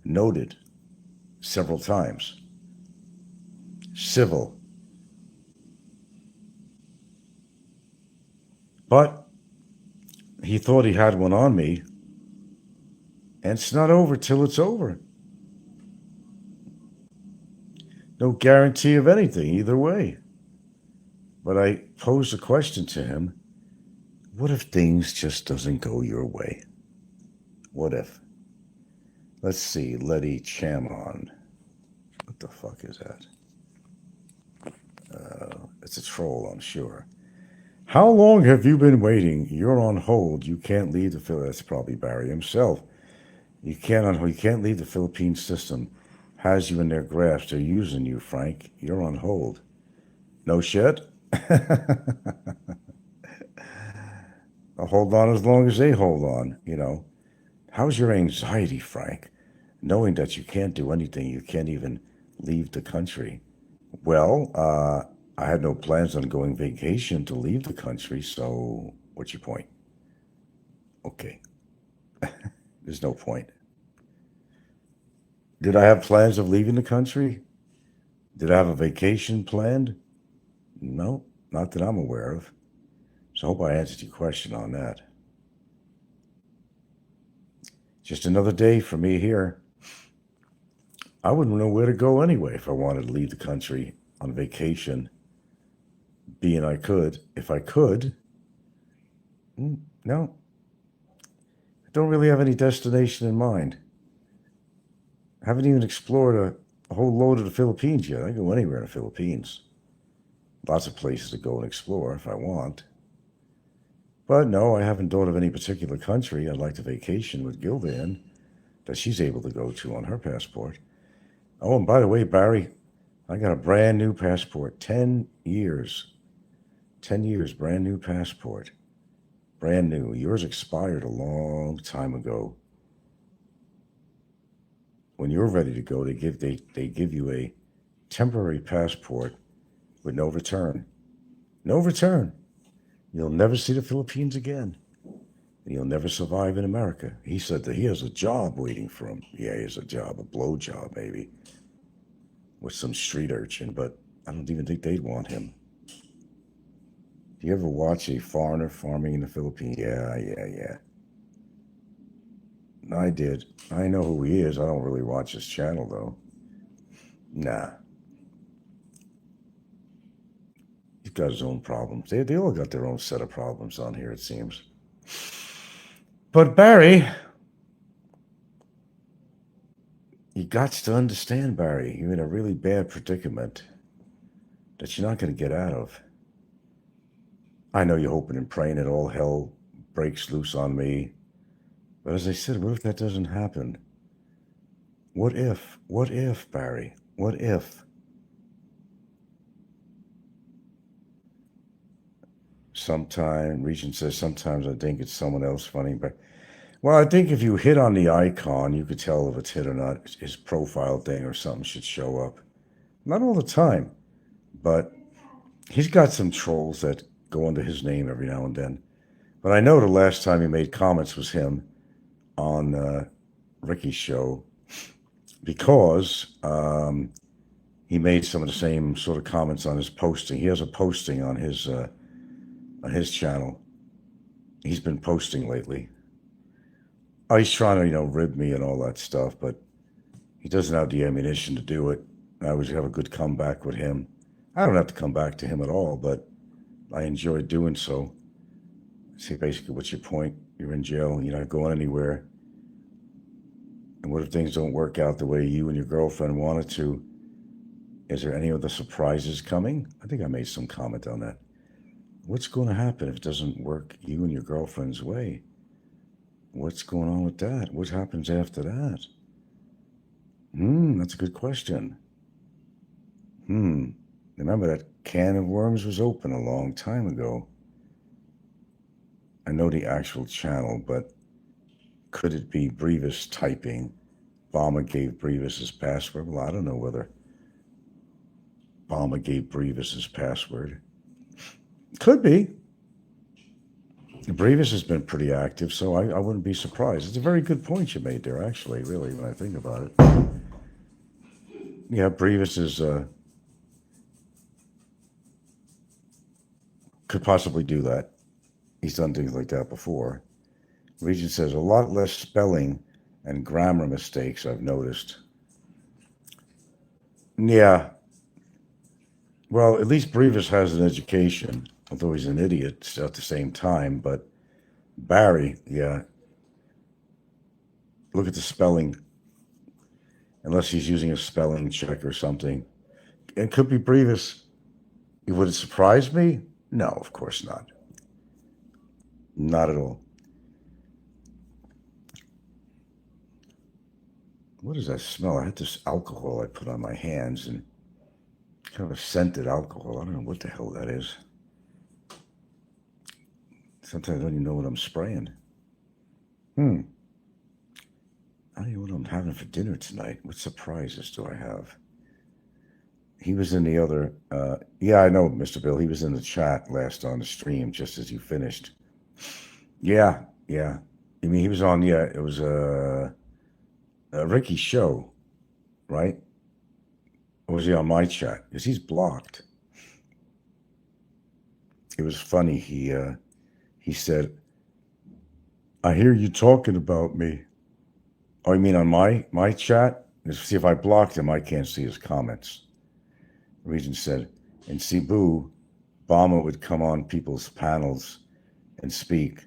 S3: Noted several times. Civil. But he thought he had one on me, and it's not over till it's over. No guarantee of anything either way. But I posed a question to him. What if things just doesn't go your way? What if? Let's see, Letty Chamon. What the fuck is that? It's a troll, I'm sure. How long have you been waiting? You're on hold. You can't leave the Philippines. That's probably Barry himself. You can't leave the Philippine system. Has you in their grasp. They're using you, Frank. You're on hold. No shit? I'll hold on as long as they hold on, you know. How's your anxiety, Frank? Knowing that you can't do anything, you can't even leave the country. Well, I had no plans on going vacation to leave the country, so what's your point? Okay. There's no point. Did I have plans of leaving the country? Did I have a vacation planned? No, not that I'm aware of. So I hope I answered your question on that. Just another day for me here. I wouldn't know where to go anyway if I wanted to leave the country on vacation, being I could. If I could, no. I don't really have any destination in mind. I haven't even explored a whole load of the Philippines yet. I can go anywhere in the Philippines. Lots of places to go and explore if I want. But no, I haven't thought of any particular country I'd like to vacation with Gilda in that she's able to go to on her passport. Oh, and by the way, Barry, I got a brand new passport. 10 years. 10 years, brand new passport. Brand new. Yours expired a long time ago. When you're ready to go, they give you a temporary passport with no return. No return. You'll never see the Philippines again. And you'll never survive in America. He said that he has a job waiting for him. Yeah, he has a job, a blow job maybe, with some street urchin, but I don't even think they'd want him. Do you ever watch a foreigner farming in the Philippines? Yeah. I did. I know who he is. I don't really watch his channel, though. Nah. He's got his own problems. They all got their own set of problems on here, it seems. But Barry, you got to understand, Barry, you're in a really bad predicament that you're not going to get out of. I know you're hoping and praying that all hell breaks loose on me. But as I said, what if that doesn't happen? What if? What if, Barry? What if? Regent says, sometimes I think it's someone else funny, but well, I think if you hit on the icon, you could tell if it's hit or not. His profile thing or something should show up. Not all the time, but he's got some trolls that go under his name every now and then. But I know the last time he made comments was him on Ricky's show because he made some of the same sort of comments on his posting. He has a posting on his channel. He's been posting lately. Oh, he's trying to, rib me and all that stuff, but he doesn't have the ammunition to do it. I always have a good comeback with him. I don't have to come back to him at all, but I enjoy doing so. See, basically, what's your point? You're in jail, you're not going anywhere. And what if things don't work out the way you and your girlfriend wanted to? Is there any other surprises coming? I think I made some comment on that. What's going to happen if it doesn't work you and your girlfriend's way? What's going on with that? What happens after that? That's a good question. Remember that can of worms was open a long time ago. I know the actual channel, but could it be Brevis typing? Obama gave Brevis his password. Well, I don't know whether Obama gave Brevis his password. Could be. Brevis has been pretty active, so I wouldn't be surprised. It's a very good point you made there, actually, really, when I think about it. Yeah, Brevis is could possibly do that. He's done things like that before. Regent says, a lot less spelling and grammar mistakes I've noticed. Yeah. Well, at least Brevis has an education, although he's an idiot at the same time. But Barry, yeah. Look at the spelling. Unless he's using a spelling check or something. It could be Brevis. Would it surprise me? No, of course not. Not at all. What does that smell? I had this alcohol I put on my hands, and kind of a scented alcohol. I don't know what the hell that is. Sometimes I don't even know what I'm spraying. I don't even know what I'm having for dinner tonight. What surprises do I have? He was in the other, yeah, I know, Mr. Bill. He was in the chat last on the stream just as you finished. Yeah. I mean, he was on, yeah, it was Ricky's show, right? Or was he on my chat? Because he's blocked. It was funny. He said, I hear you talking about me. Oh, you mean on my chat? See, if I blocked him, I can't see his comments. Regent said, in Cebu, Obama would come on people's panels and speak.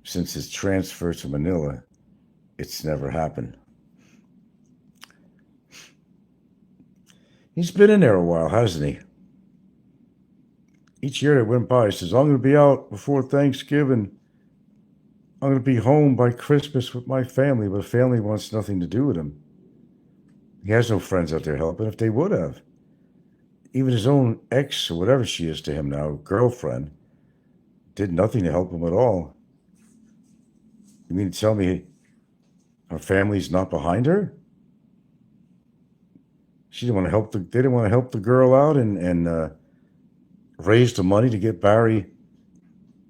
S3: Since his transfer to Manila, it's never happened. He's been in there a while, hasn't he? Each year that went by, he says, I'm going to be out before Thanksgiving. I'm going to be home by Christmas with my family, but the family wants nothing to do with him. He has no friends out there helping. If they would have. Even his own ex, or whatever she is to him now, girlfriend, did nothing to help him at all. You mean to tell me her family's not behind her? She didn't want to help they didn't want to help the girl out and raise the money to get Barry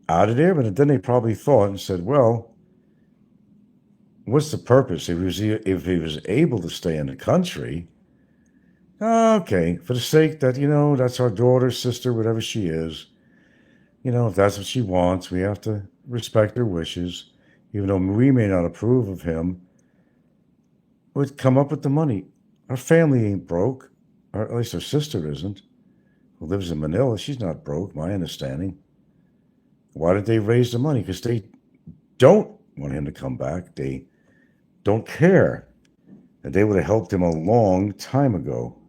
S3: out of there. But then they probably thought and said, well, what's the purpose? If he was able to stay in the country, okay, for the sake that, that's our daughter, sister, whatever she is. If that's what she wants, we have to respect her wishes. Even though we may not approve of him, would come up with the money. Our family ain't broke, or at least her sister isn't, who lives in Manila. She's not broke, my understanding. Why did they raise the money? Because they don't want him to come back. They don't care. And they would have helped him a long time ago.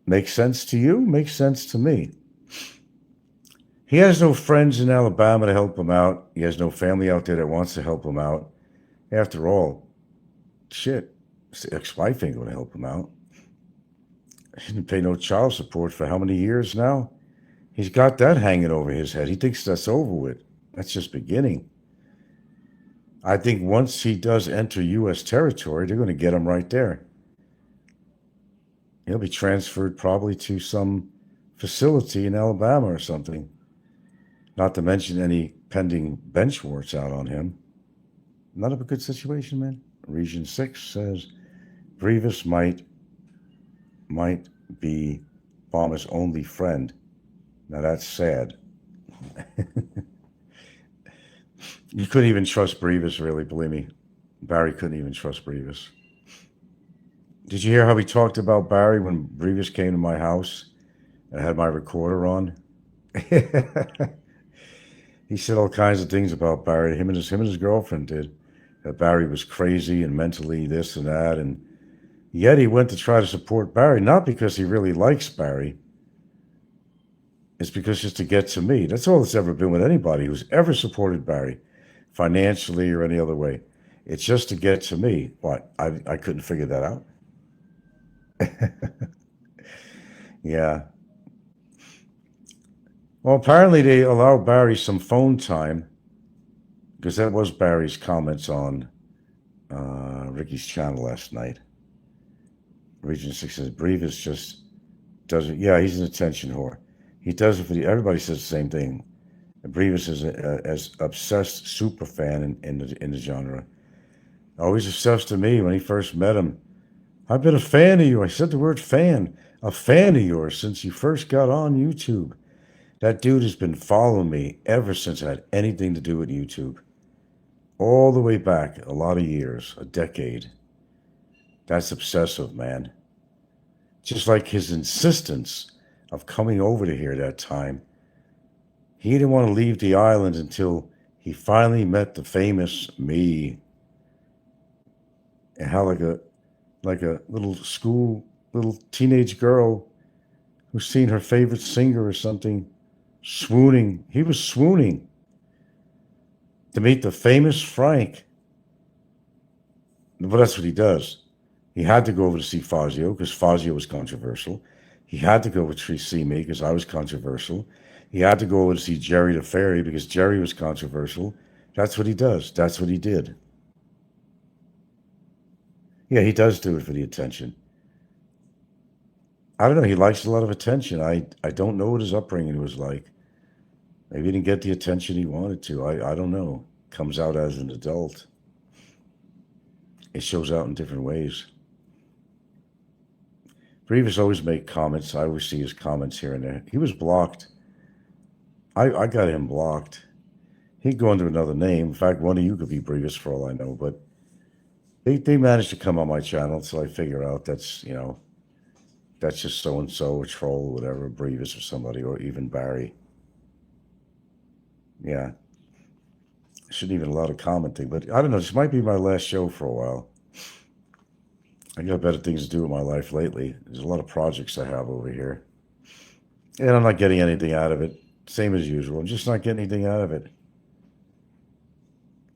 S3: Makes sense to you? Makes sense to me. He has no friends in Alabama to help him out. He has no family out there that wants to help him out. After all, shit, his ex-wife ain't going to help him out. He didn't pay no child support for how many years now? He's got that hanging over his head. He thinks that's over with. That's just beginning. I think once he does enter U.S. territory, they're going to get him right there. He'll be transferred probably to some facility in Alabama or something. Not to mention any pending bench warrants out on him. Not a good situation, man. Region 6 says Grievous might be Bomber's only friend. Now that's sad. You couldn't even trust Brevis, really, believe me. Barry couldn't even trust Brevis. Did you hear how we talked about Barry when Brevis came to my house and I had my recorder on? He said all kinds of things about Barry. Him and his girlfriend did. That Barry was crazy and mentally this and that, and yet he went to try to support Barry, not because he really likes Barry. It's because just to get to me. That's all it's ever been with anybody who's ever supported Barry, financially or any other way. It's just to get to me. What? I couldn't figure that out. Yeah. Well, apparently they allowed Barry some phone time because that was Barry's comments on Ricky's channel last night. Region 6 says Brevis just doesn't. Yeah, he's an attention whore. He does it for everybody says the same thing. Brevis is as obsessed super fan in the genre. Always obsessed to me when he first met him. I've been a fan of you. I said the word fan. A fan of yours since you first got on YouTube. That dude has been following me ever since I had anything to do with YouTube. All the way back, a lot of years, a decade. That's obsessive, man. Just like his insistence of coming over to here that time. He didn't want to leave the island until he finally met the famous me. And how like a little teenage girl who's seen her favorite singer or something swooning. He was swooning to meet the famous Frank. But that's what he does. He had to go over to see Fazio because Fazio was controversial. He had to go over to see me because I was controversial. He had to go over to see Jerry the Fairy because Jerry was controversial. That's what he does. That's what he did. Yeah, he does do it for the attention. I don't know. He likes a lot of attention. I don't know what his upbringing was like. Maybe he didn't get the attention he wanted to. I don't know. Comes out as an adult. It shows out in different ways. Brevis always make comments. I always see his comments here and there. He was blocked. I got him blocked. He'd go under another name. In fact, one of you could be Brevis for all I know. But they managed to come on my channel, so I figure out that's just so-and-so, a troll, whatever, Brevis or somebody, or even Barry. Yeah. I shouldn't even allow to commenting, but I don't know. This might be my last show for a while. I got better things to do with my life lately. There's a lot of projects I have over here. And I'm not getting anything out of it. Same as usual. I'm just not getting anything out of it.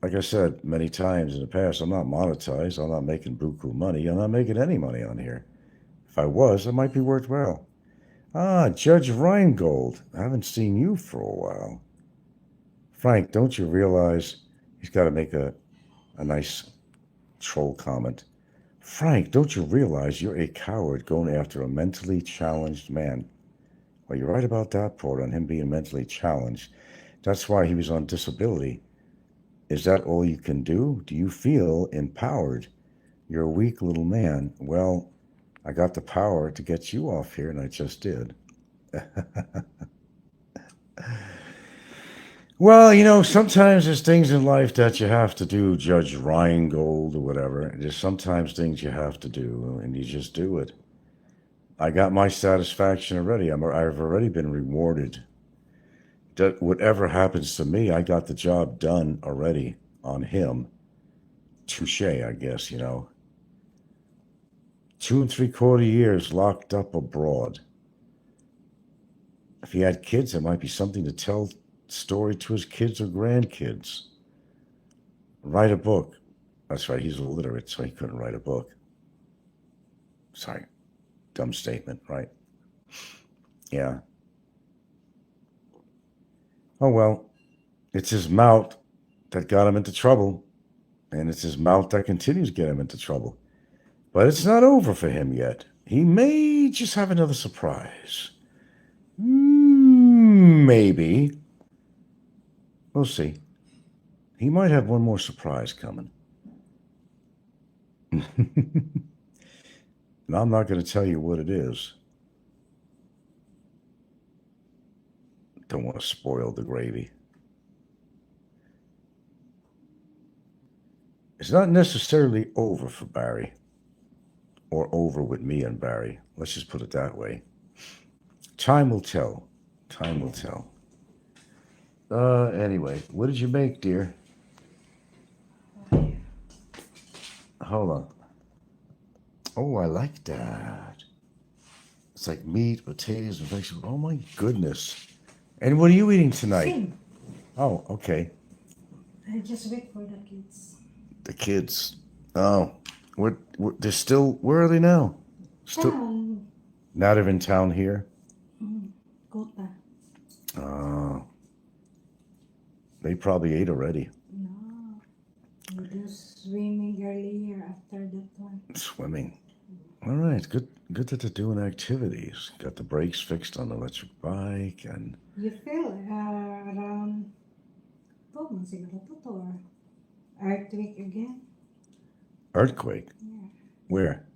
S3: Like I said many times in the past, I'm not monetized. I'm not making buku money. I'm not making any money on here. If I was, it might be worthwhile. Ah, Judge Reingold. I haven't seen you for a while. Frank, don't you realize he's got to make a nice troll comment? Frank, don't you realize you're a coward going after a mentally challenged man? Well, you're right about that part on him being mentally challenged. That's why he was on disability. Is that all you can do? Do you feel empowered? You're a weak little man. Well, I got the power to get you off here, and I just did. Well, sometimes there's things in life that you have to do, Judge Reingold or whatever. There's sometimes things you have to do, and you just do it. I got my satisfaction already. I've already been rewarded. Whatever happens to me, I got the job done already on him. Touche, I guess, 2 3/4 years locked up abroad. If he had kids, it might be something to tell story to his kids or grandkids. Write a book. That's right, he's illiterate, so he couldn't write a book. Sorry, dumb statement, right? Yeah. Oh, well, it's his mouth that got him into trouble, and it's his mouth that continues to get him into trouble. But it's not over for him yet. He may just have another surprise. Maybe. We'll see. He might have one more surprise coming. And I'm not going to tell you what it is. Don't want to spoil the gravy. It's not necessarily over for Barry, or over with me and Barry. Let's just put it that way. Time will tell. Time will tell. Anyway, what did you make, dear? Hold on. Oh, I like that. It's like meat, potatoes, and vegetables. Oh my goodness. And what are you eating tonight?
S4: Same.
S3: Oh, okay.
S4: I just wait for the kids.
S3: The kids. Oh, they're still, where are they now? Still
S4: Town.
S3: not even town here?
S4: Kota.
S3: Oh. They probably ate already.
S4: No. We do swimming earlier after that one.
S3: Swimming. All right, good that they're doing activities. Got the brakes fixed on the electric bike and
S4: You feel around 12 months siguro to or earthquake again?
S3: earthquake.
S4: Yeah.
S3: Where?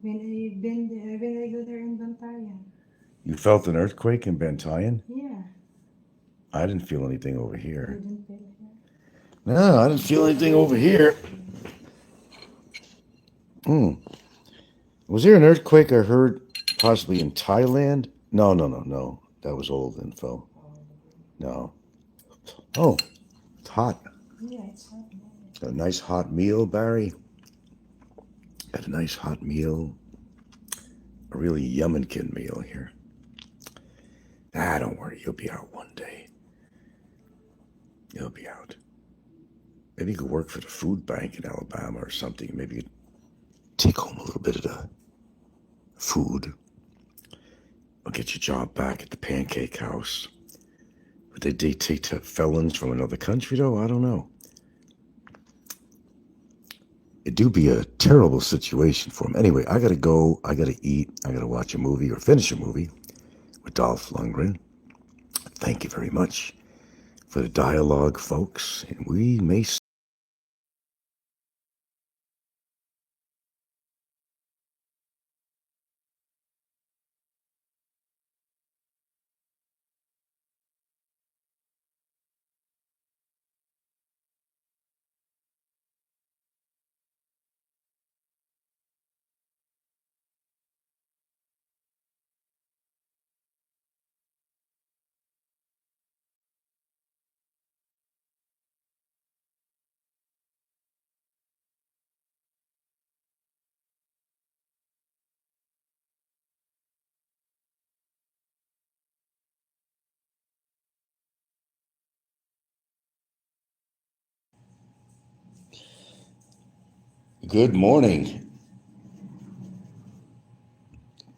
S4: When I go there in Bantayan.
S3: You felt an earthquake in Bantayan?
S4: Yeah.
S3: I didn't feel anything over
S4: I
S3: here.
S4: didn't feel it.
S3: No, I didn't feel anything over here. Was there an earthquake I heard possibly in Thailand? No. That was old info. No. Oh, it's hot.
S4: Yeah, it's hot.
S3: A nice hot meal, Barry. Had a nice hot meal. A really yumminkin meal here. Don't worry, you'll be out one day. You'll be out. Maybe you could work for the food bank in Alabama or something. Maybe you could take home a little bit of the food. Or get your job back at the pancake house. Would they take felons from another country, though? I don't know. It do be a terrible situation for them. Anyway, I gotta go. I gotta eat. I gotta watch a movie or finish a movie with Dolph Lundgren. Thank you very much for the dialogue, folks. And we may. Good morning.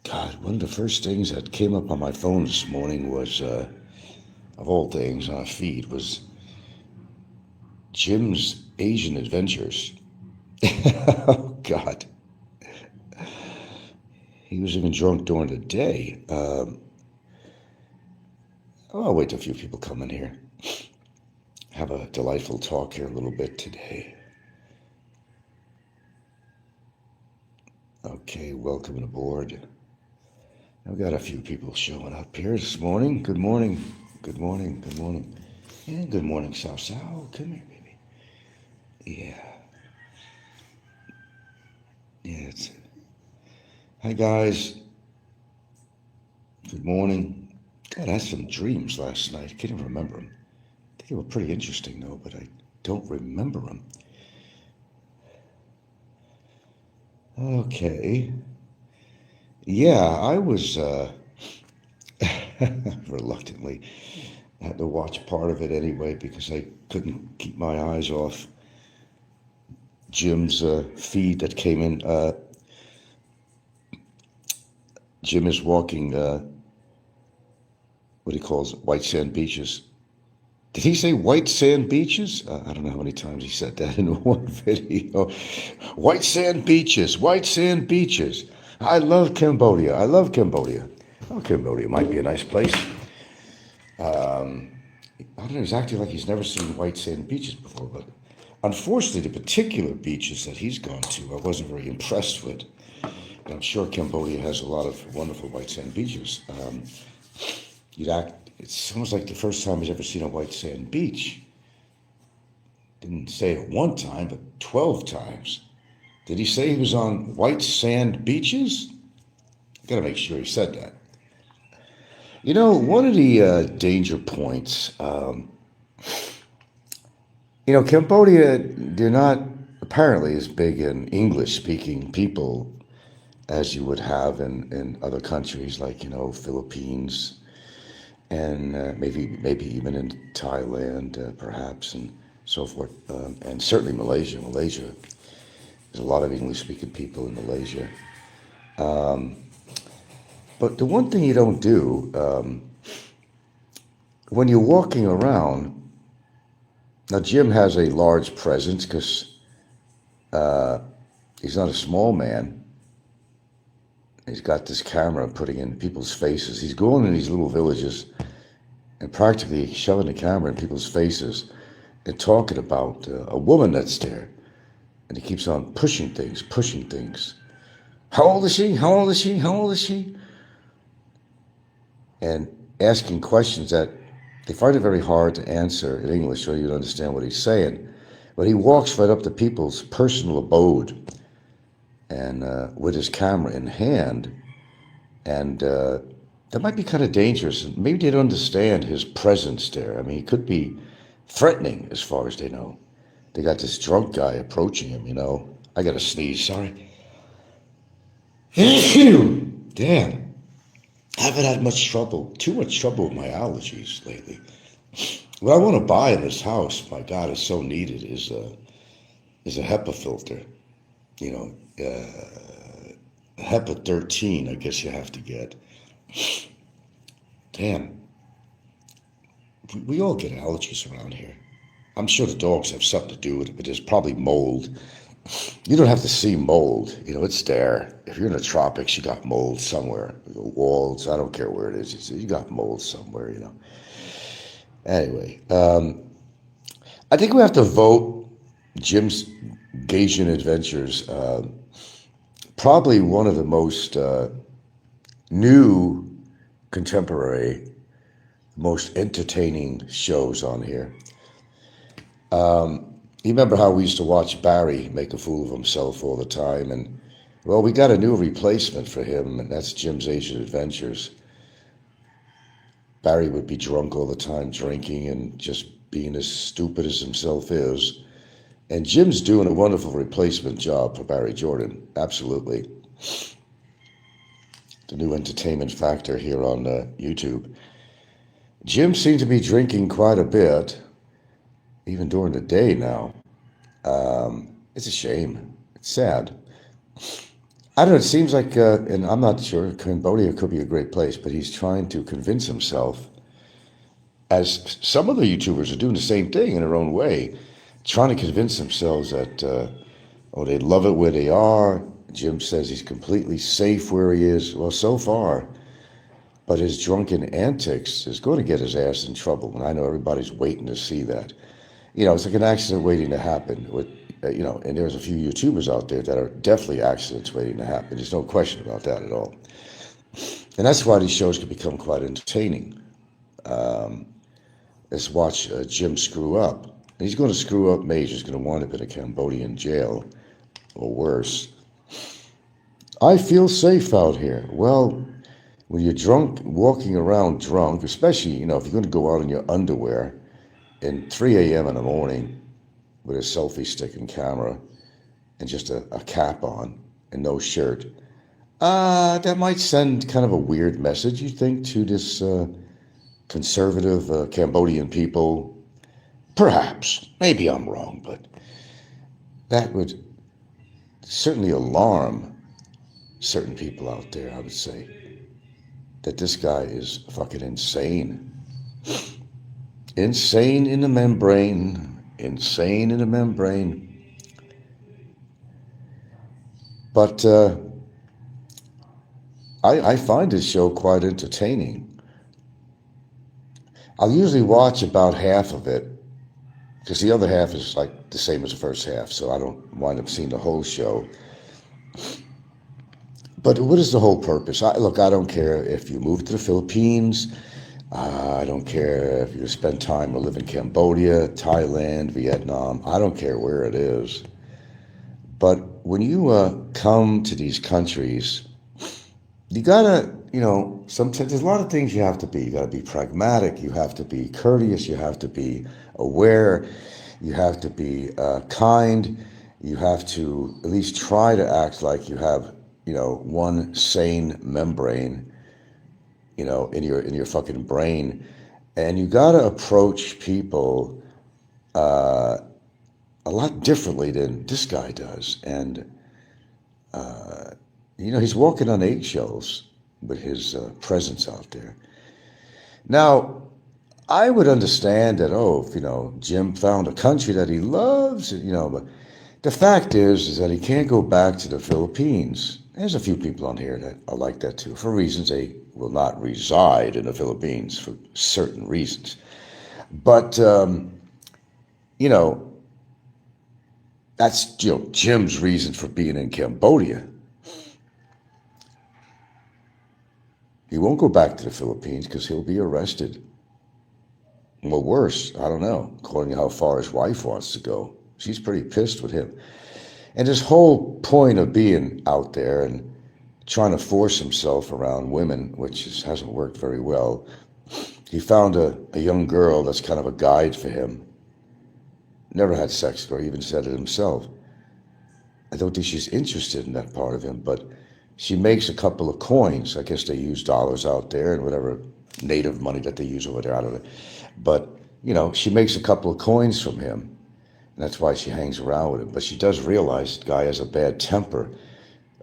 S3: God, one of the first things that came up on my phone this morning was, of all things on a feed, was Jim's Asian Adventures. Oh, God. He was even drunk during the day. I'll wait till a few people come in here. Have a delightful talk here a little bit today. Okay, welcome aboard. I've got a few people showing up here this morning. Good morning. Good morning. Good morning. And good morning, South South. Come here, baby. Yeah. Yeah, Hi, guys. Good morning. God, I had some dreams last night. I can't even remember them. I think they were pretty interesting, though, but I don't remember them. Okay. Yeah, I was reluctantly had to watch part of it anyway because I couldn't keep my eyes off Jim's feed that came in. Jim is walking, what he calls white sand beaches. Did he say white sand beaches? I don't know how many times he said that in one video. White sand beaches, white sand beaches. I love Cambodia. I love Cambodia. Oh, Cambodia might be a nice place. I don't know, he's acting like he's never seen white sand beaches before, but
S2: Unfortunately, the particular beaches that he's gone to, I wasn't very impressed with. And I'm sure Cambodia has a lot of wonderful white sand beaches. It's almost like the first time he's ever seen a white sand beach. Didn't say it one time, but 12 times. Did he say he was on white sand beaches? I gotta make sure he said that. You know, one of the danger points, Cambodia, they're not apparently as big in English-speaking people as you would have in other countries like, Philippines and maybe even in Thailand, perhaps, and so forth, and certainly Malaysia. There's a lot of English-speaking people in Malaysia. But the one thing you don't do, when you're walking around, now Jim has a large presence because he's not a small man. He's got this camera putting in people's faces. He's going in these little villages and practically shoving the camera in people's faces and talking about a woman that's there. And he keeps on pushing things. How old is she? How old is she? How old is she? And asking questions that they find it very hard to answer in English so you don't understand what he's saying. But he walks right up to people's personal abode and with his camera in hand. And that might be kind of dangerous. Maybe they don't understand his presence there. I mean, he could be threatening as far as they know. They got this drunk guy approaching him, I got to sneeze, sorry. Damn. I haven't had too much trouble with my allergies lately. What I want to buy in this house, my God, is so needed, is a HEPA filter. HEPA 13, I guess you have to get. Damn. We all get allergies around here. I'm sure the dogs have something to do with it, but there's probably mold. You don't have to see mold. It's there. If you're in the tropics, you got mold somewhere. The walls, I don't care where it is. You got mold somewhere, Anyway, I think we have to vote Jim's Gasian Adventures probably one of the most new, contemporary, most entertaining shows on here. You remember how we used to watch Barry make a fool of himself all the time, and well, we got a new replacement for him, and that's Jim's Asian Adventures. Barry would be drunk all the time, drinking and just being as stupid as himself is. And Jim's doing a wonderful replacement job for Barry Jordan, absolutely. The new entertainment factor here on YouTube. Jim seems to be drinking quite a bit, even during the day now. It's a shame. It's sad. I don't know, it seems like, and I'm not sure, Cambodia could be a great place, but he's trying to convince himself, as some other YouTubers are doing the same thing in their own way, trying to convince themselves that, they love it where they are. Jim says he's completely safe where he is. Well, so far. But his drunken antics is going to get his ass in trouble, and I know everybody's waiting to see that. It's like an accident waiting to happen. And there's a few YouTubers out there that are definitely accidents waiting to happen. There's no question about that at all. And that's why these shows can become quite entertaining. Let's watch Jim screw up. And he's going to screw up major. He's going to wind up in a Cambodian jail, or worse. I feel safe out here. Well, when you're drunk, walking around drunk, especially, if you're going to go out in your underwear at 3 a.m. in the morning with a selfie stick and camera and just a cap on and no shirt, that might send kind of a weird message, you think, to this conservative Cambodian people. Perhaps. Maybe I'm wrong, but that would certainly alarm certain people out there, I would say, that this guy is fucking insane. Insane in the membrane. Insane in the membrane. But I find this show quite entertaining. I'll usually watch about half of it because the other half is like the same as the first half, so I don't wind up seeing the whole show. But what is the whole purpose? Look, I don't care if you move to the Philippines. I don't care if you spend time or live in Cambodia, Thailand, Vietnam. I don't care where it is. But when you come to these countries, you gotta, sometimes there's a lot of things you have to be. You gotta be pragmatic. You have to be courteous. You have to be aware. You have to be kind. You have to at least try to act like you have, one sane membrane, in your fucking brain, and you gotta approach people a lot differently than this guy does. And he's walking on eggshells with his presence out there. Now, I would understand that, if, Jim found a country that he loves, but the fact is that he can't go back to the Philippines. There's a few people on here that are like that too, for reasons. They will not reside in the Philippines for certain reasons. But, that's, Jim's reason for being in Cambodia. He won't go back to the Philippines because he'll be arrested. Well, worse, I don't know, according to how far his wife wants to go. She's pretty pissed with him. And his whole point of being out there and trying to force himself around women, which hasn't worked very well, he found a young girl that's kind of a guide for him. Never had sex with her, even said it himself. I don't think she's interested in that part of him, but she makes a couple of coins. I guess they use dollars out there and whatever native money that they use over there, I don't know. But, she makes a couple of coins from him, and that's why she hangs around with him. But she does realize the guy has a bad temper.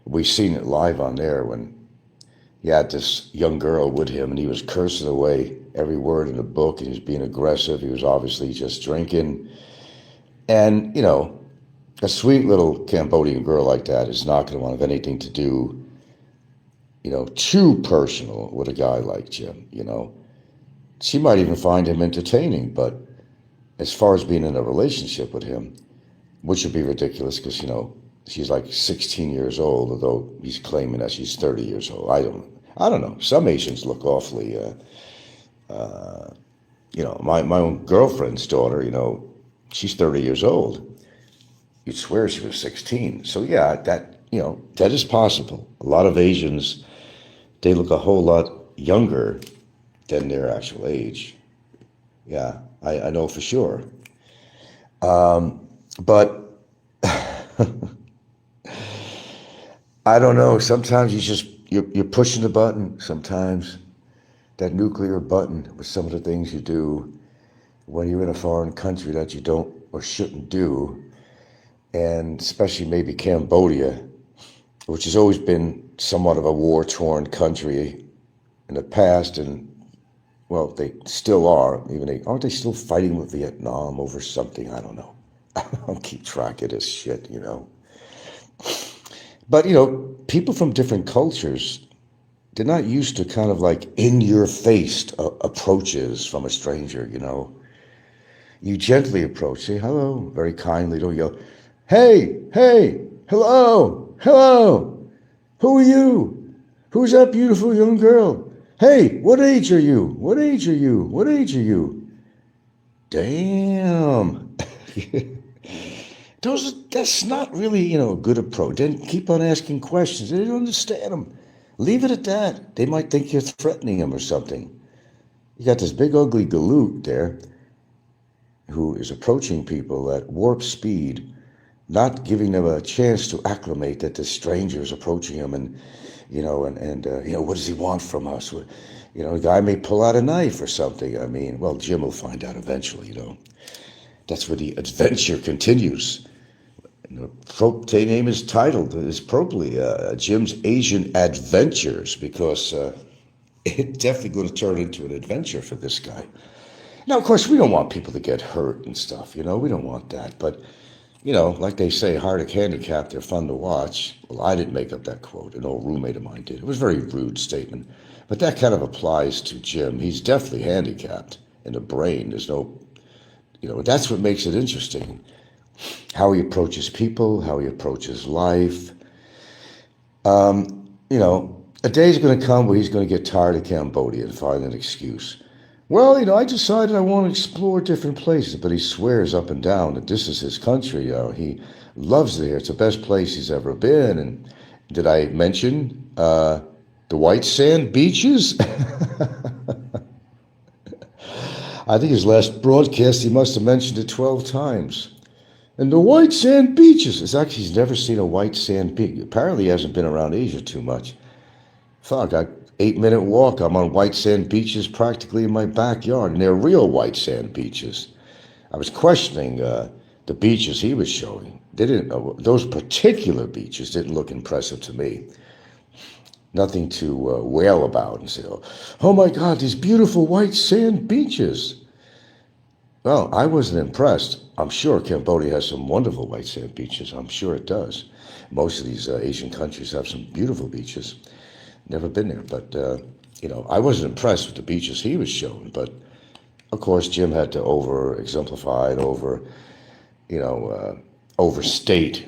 S2: We've seen it live on there when he had this young girl with him, and he was cursing away every word in the book, and he was being aggressive. He was obviously just drinking. And, a sweet little Cambodian girl like that is not going to want to have anything to do, too personal with a guy like Jim, She might even find him entertaining, but as far as being in a relationship with him, which would be ridiculous because, she's like 16 years old, although he's claiming that she's 30 years old. I don't know. Some Asians look awfully, my own girlfriend's daughter, she's 30 years old. You'd swear she was 16. So yeah, that is possible. A lot of Asians, they look a whole lot younger than their actual age. Yeah, I know for sure. But I don't know. Sometimes you're pushing the button. Sometimes that nuclear button with some of the things you do when you're in a foreign country that you don't or shouldn't do, and especially maybe Cambodia, which has always been somewhat of a war-torn country in the past, and well, they still are. Aren't they still fighting with Vietnam over something? I don't know. I don't keep track of this shit, But, people from different cultures, they're not used to kind of like in-your-face approaches from a stranger, You gently approach, say hello, very kindly, don't yell, hey, hello, who are you? Who's that beautiful young girl? Hey, what age are you? What age are you? Damn. That's not really, a good approach. Then keep on asking questions. They don't understand them. Leave it at that. They might think you're threatening them or something. You got this big ugly galoot there who is approaching people at warp speed, not giving them a chance to acclimate that the stranger is approaching him and what does he want from us? A guy may pull out a knife or something. Jim will find out eventually, That's where the adventure continues. The name is titled, is probably Jim's Asian Adventures, because it's definitely going to turn into an adventure for this guy. Now, of course, we don't want people to get hurt and stuff, we don't want that. But, like they say, hard handicapped, they're fun to watch. Well, I didn't make up that quote. An old roommate of mine did. It was a very rude statement. But that kind of applies to Jim. He's definitely handicapped in the brain. There's no That's what makes it interesting. How he approaches people, how he approaches life. A day's going to come where he's going to get tired of Cambodia and find an excuse. Well, I decided I want to explore different places, but he swears up and down that this is his country. He loves it here. It's the best place he's ever been. And did I mention the white sand beaches? I think his last broadcast, he must have mentioned it 12 times. And the white sand beaches. It's actually, he's never seen a white sand beach. Apparently he hasn't been around Asia too much. Fuck, 8-minute walk. I'm on white sand beaches practically in my backyard. And they're real white sand beaches. I was questioning the beaches he was showing. Those particular beaches didn't look impressive to me. Nothing to wail about and say, oh my God, these beautiful white sand beaches. Well, I wasn't impressed. I'm sure Cambodia has some wonderful white sand beaches. I'm sure it does. Most of these Asian countries have some beautiful beaches. Never been there, but, I wasn't impressed with the beaches he was showing. But, of course, Jim had to over-exemplify and overstate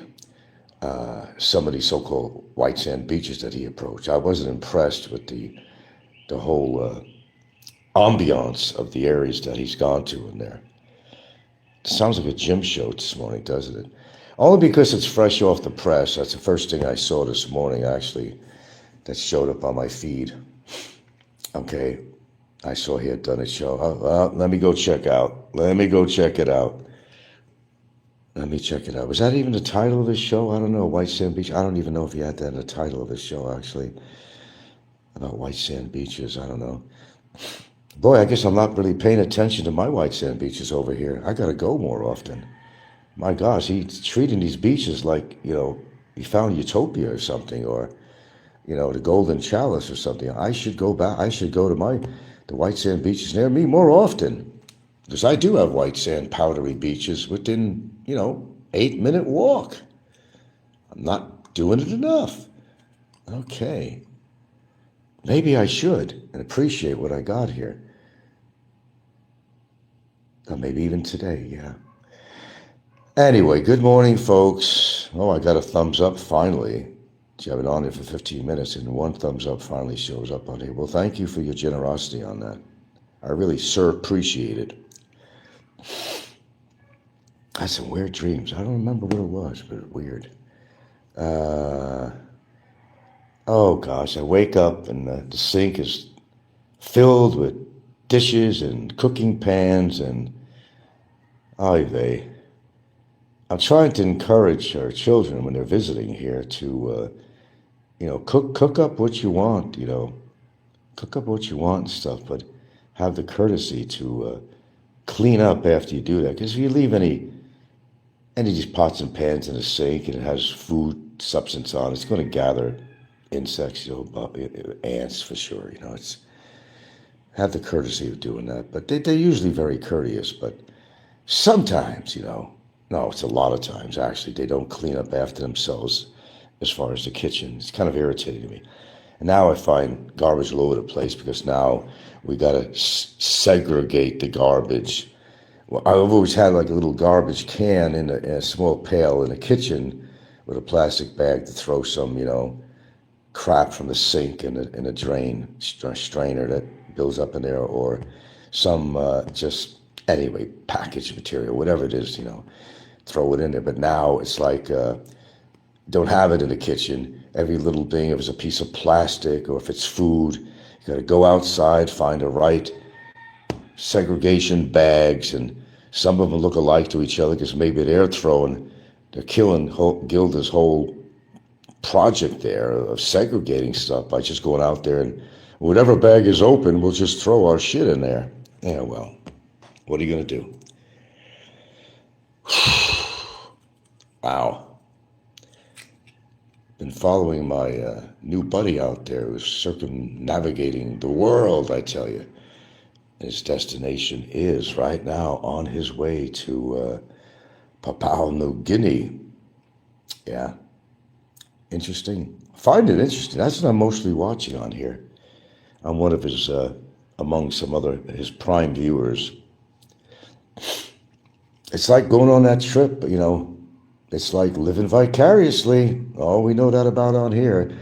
S2: some of these so-called white sand beaches that he approached. I wasn't impressed with the whole ambiance of the areas that he's gone to in there. It sounds like a Jim show this morning, doesn't it? Only because it's fresh off the press. That's the first thing I saw this morning, actually, that showed up on my feed. Okay, I saw he had done a show. Well, let me go check it out. Let me check it out. Was that even the title of his show? I don't know. White Sand Beach. I don't even know if he had that in the title of his show, actually. About white sand beaches. I don't know. Boy, I guess I'm not really paying attention to my white sand beaches over here. I got to go more often. My gosh, he's treating these beaches like, he found utopia or something, or, the golden chalice or something. I should go back. I should go to the white sand beaches near me more often. Because I do have white sand powdery beaches within, 8-minute walk. I'm not doing it enough. Okay. Maybe I should and appreciate what I got here. Or maybe even today, yeah. Anyway, good morning, folks. Oh, I got a thumbs up finally. I've been on here for 15 minutes, and one thumbs up finally shows up on here. Well, thank you for your generosity on that. I really, sir, appreciate it. I had some weird dreams. I don't remember what it was, but it was weird. Oh, gosh, I wake up, and the sink is filled with dishes and cooking pans, and oy vey. I'm trying to encourage our children when they're visiting here to, cook up what you want, cook up what you want and stuff, but have the courtesy to clean up after you do that. Because if you leave any of these pots and pans in the sink and it has food substance on it, it's going to gather insects, ants for sure. It's have the courtesy of doing that. But they're usually very courteous. But sometimes, no, it's a lot of times actually, they don't clean up after themselves as far as the kitchen. It's kind of irritating to me. And now I find garbage all over the place because now we got to segregate the garbage. Well, I've always had like a little garbage can in a small pail in the kitchen with a plastic bag to throw some, crap from the sink in a drain, strainer that builds up in there, or some packaged material, whatever it is, throw it in there. But now it's like, don't have it in the kitchen. Every little thing, if it's a piece of plastic or if it's food, you got to go outside, find the right segregation bags, and some of them look alike to each other because maybe they're killing Gilda's whole project there of segregating stuff by just going out there and whatever bag is open, we'll just throw our shit in there. Yeah, well, what are you going to do? Wow. Been following my new buddy out there who's circumnavigating the world, I tell you. His destination is right now on his way to Papua New Guinea. Yeah. Interesting. I find it interesting. That's what I'm mostly watching on here. I'm one of his, among some other, his prime viewers. it's like going on that trip, you know. It's like living vicariously. Oh, we know that about on here.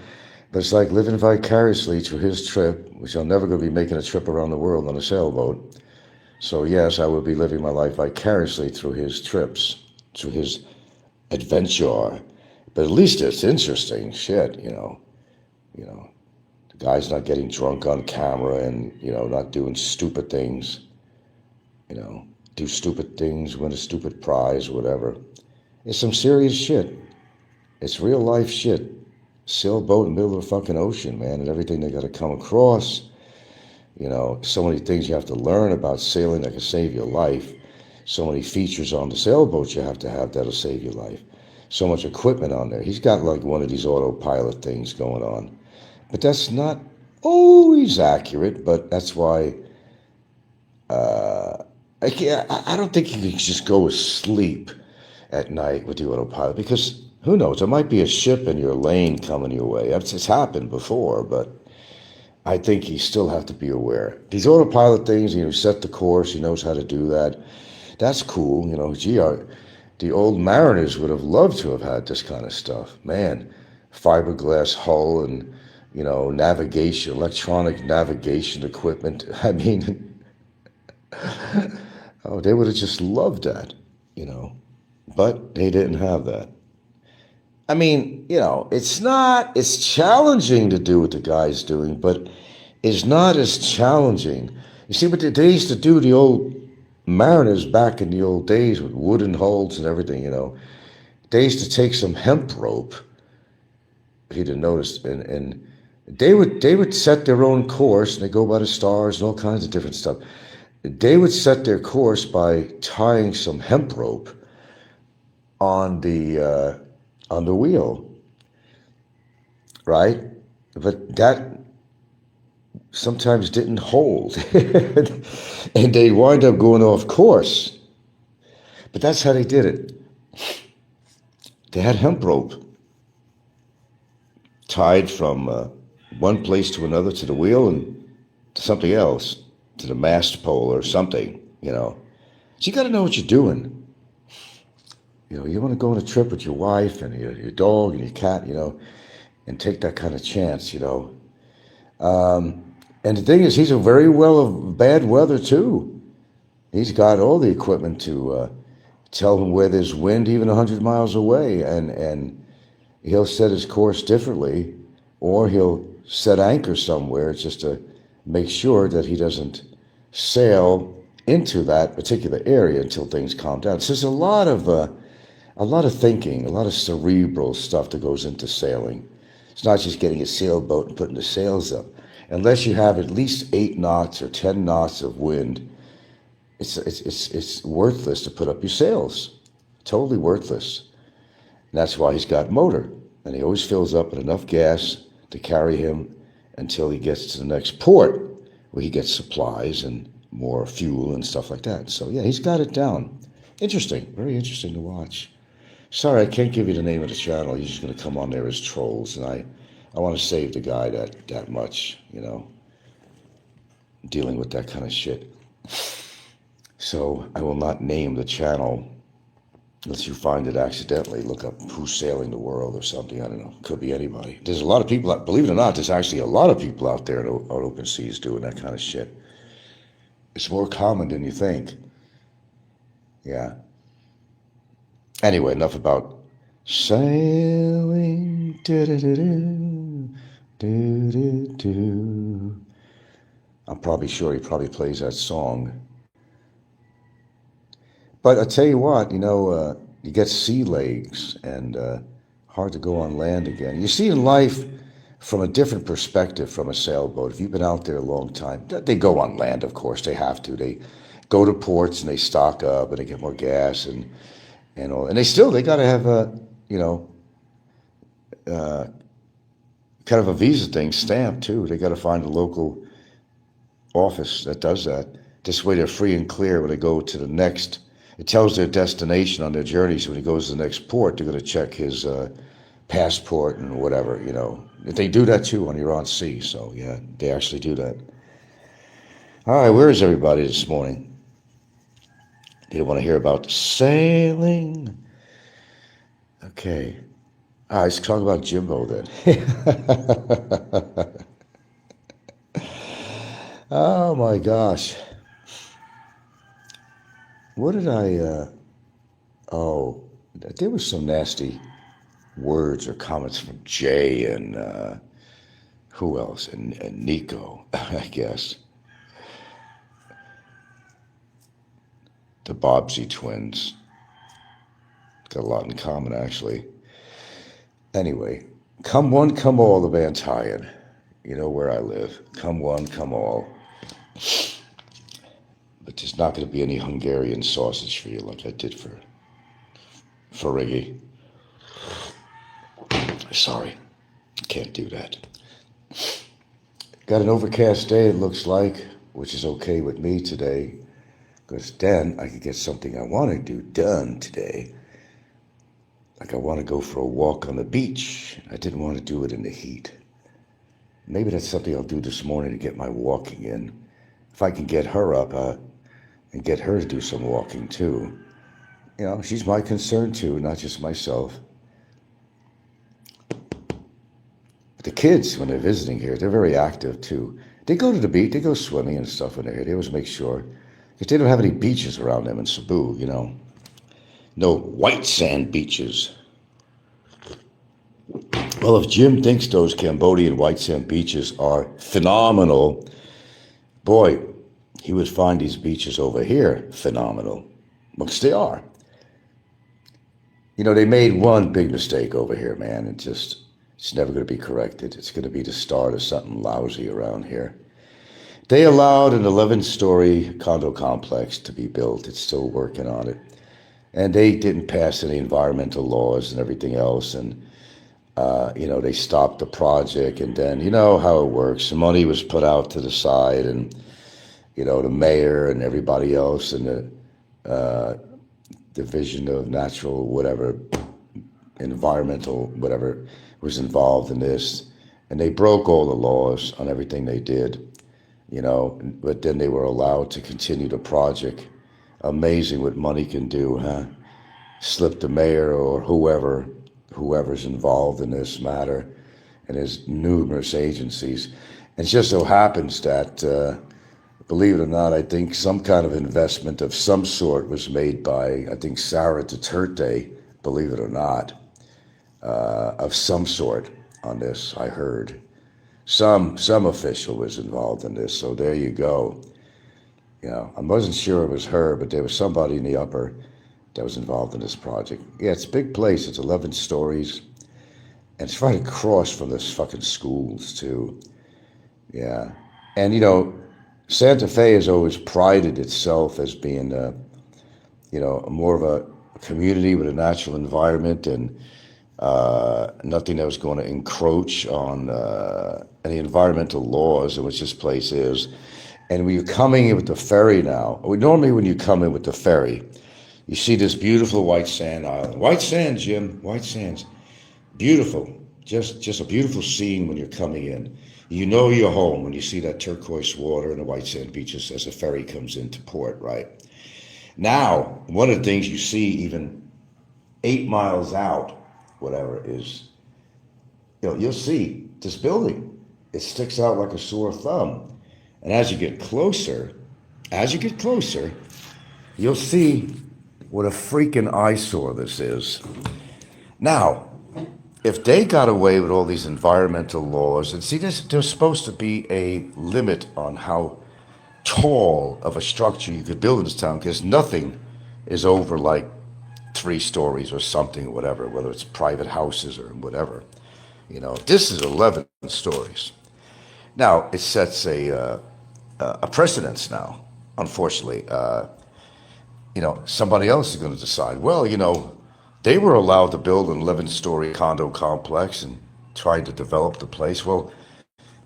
S2: But it's like living vicariously through his trip, which I'm never going to be making a trip around the world on a sailboat. So yes, I will be living my life vicariously through his trips, through his adventure. But at least it's interesting shit, you know. You know, the guy's not getting drunk on camera and, you know, not doing stupid things. You know, do stupid things, win a stupid prize, whatever. It's some serious shit. It's real life shit. Sailboat in the middle of the fucking ocean, man, and everything they got to come across. You know, so many things you have to learn about sailing that can save your life. So many features on the sailboat you have to have that'll save your life. So much equipment on there. He's got like one of these autopilot things going on. But that's not always accurate, but that's why I don't think you can just go to sleep at night with the autopilot, because who knows, there might be a ship in your lane coming your way. It's happened before, but I think you still have to be aware. These autopilot things, you know, set the course, he knows how to do that. That's cool, you know. Gee, the old mariners would have loved to have had this kind of stuff. Man, fiberglass hull and, you know, navigation, electronic navigation equipment. I mean, oh, they would have just loved that, you know. But they didn't have that. I mean, you know, it's challenging to do what the guy's doing, but it's not as challenging. You see what they used to do, the old mariners back in the old days with wooden hulls and everything, you know. They used to take some hemp rope, if you didn't notice, and they would set their own course, and they go by the stars and all kinds of different stuff. They would set their course by tying some hemp rope on the wheel, right? But that sometimes didn't hold, and they wind up going off course. But that's how they did it. They had hemp rope tied from one place to another, to the wheel and to something else, to the mast pole or something, you know. So you got to know what you're doing. You know, you want to go on a trip with your wife and your dog and your cat, you know, and take that kind of chance, you know. And the thing is, he's a very well of bad weather, too. He's got all the equipment to tell him where there's wind even 100 miles away, and he'll set his course differently, or he'll set anchor somewhere just to make sure that he doesn't sail into that particular area until things calm down. So there's a lot of thinking, a lot of cerebral stuff that goes into sailing. It's not just getting a sailboat and putting the sails up. Unless you have at least 8 knots or 10 knots of wind, it's worthless to put up your sails. Totally worthless. And that's why he's got motor. And he always fills up with enough gas to carry him until he gets to the next port, where he gets supplies and more fuel and stuff like that. So yeah, he's got it down. Interesting, very interesting to watch. Sorry, I can't give you the name of the channel. He's just going to come on there as trolls, and I want to save the guy that much, you know, dealing with that kind of shit. So I will not name the channel unless you find it accidentally. Look up Who's Sailing the World or something. I don't know. Could be anybody. There's a lot of people out, believe it or not, there's actually a lot of people out there on open seas doing that kind of shit. It's more common than you think. Yeah. Anyway, enough about sailing. I'm probably sure he probably plays that song. But I tell you what, you know, you get sea legs and hard to go on land again. You see in life from a different perspective from a sailboat. If you've been out there a long time, they go on land, of course. They have to. They go to ports and they stock up and they get more gas and all. And they got to have a, you know, kind of a visa thing stamped too. They got to find a local office that does that. This way they're free and clear when they go to the next. It tells their destination on their journey. So when he goes to the next port, they're going to check his passport and whatever, you know. They do that too when you're on sea. So yeah, they actually do that. All right, where is everybody this morning? They don't want to hear about sailing. Okay. All right, let's talk about Jimbo then. Oh my gosh. What did oh, there was some nasty words or comments from Jay and who else? And Nico, I guess. The Bobbsey twins. Got a lot in common, actually. Anyway, come one, come all, the band's hired. You know where I live. Come one, come all. But there's not going to be any Hungarian sausage for you like I did for Riggy. Sorry, can't do that. Got an overcast day, it looks like, which is okay with me today, because then I could get something I want to do done today. Like I want to go for a walk on the beach. I didn't want to do it in the heat. Maybe that's something I'll do this morning to get my walking in. If I can get her up and get her to do some walking too. You know, she's my concern too, not just myself. But the kids, when they're visiting here, they're very active too. They go to the beach, they go swimming and stuff when they're here. They always make sure, because they don't have any beaches around them in Cebu, you know. No white sand beaches. Well, if Jim thinks those Cambodian white sand beaches are phenomenal, boy, he would find these beaches over here phenomenal, which they are. You know, they made one big mistake over here, man. It's never going to be corrected. It's going to be the start of something lousy around here. They allowed an 11-story condo complex to be built. It's still working on it. And they didn't pass any environmental laws and everything else. And, you know, they stopped the project. And then, you know how it works. The money was put out to the side. And, you know, the mayor and everybody else and the Division of Natural, whatever, environmental, whatever, was involved in this. And they broke all the laws on everything they did, you know. But then they were allowed to continue the project. Amazing what money can do, huh? Slip the mayor or whoever's involved in this matter, and there's numerous agencies. And it just so happens that, believe it or not, I think some kind of investment of some sort was made by, I think, Sarah Duterte, believe it or not, of some sort on this, I heard. Some official was involved in this, so there you go. You know, I wasn't sure it was her, but there was somebody in the upper that was involved in this project. Yeah, it's a big place. It's 11 stories. And it's right across from this fucking schools, too. Yeah. And, you know, Santa Fe has always prided itself as being, you know, more of a community with a natural environment and nothing that was going to encroach on any environmental laws in which this place is. And when you're coming in with the ferry now, normally when you come in with the ferry, you see this beautiful white sand island. White sand, Jim, white sands. Beautiful. Just a beautiful scene when you're coming in. You know you're home when you see that turquoise water and the white sand beaches as the ferry comes into port, right? Now, one of the things you see even 8 miles out, whatever, is, you know, you'll see this building. It sticks out like a sore thumb. And as you get closer, you'll see what a freaking eyesore this is. Now, if they got away with all these environmental laws, and see, there's supposed to be a limit on how tall of a structure you could build in this town, because nothing is over like 3 stories or something, or whatever, whether it's private houses or whatever. You know, this is 11 stories. Now, it sets a precedence now, unfortunately. You know, somebody else is going to decide, well, you know, they were allowed to build an 11-story condo complex and tried to develop the place. Well,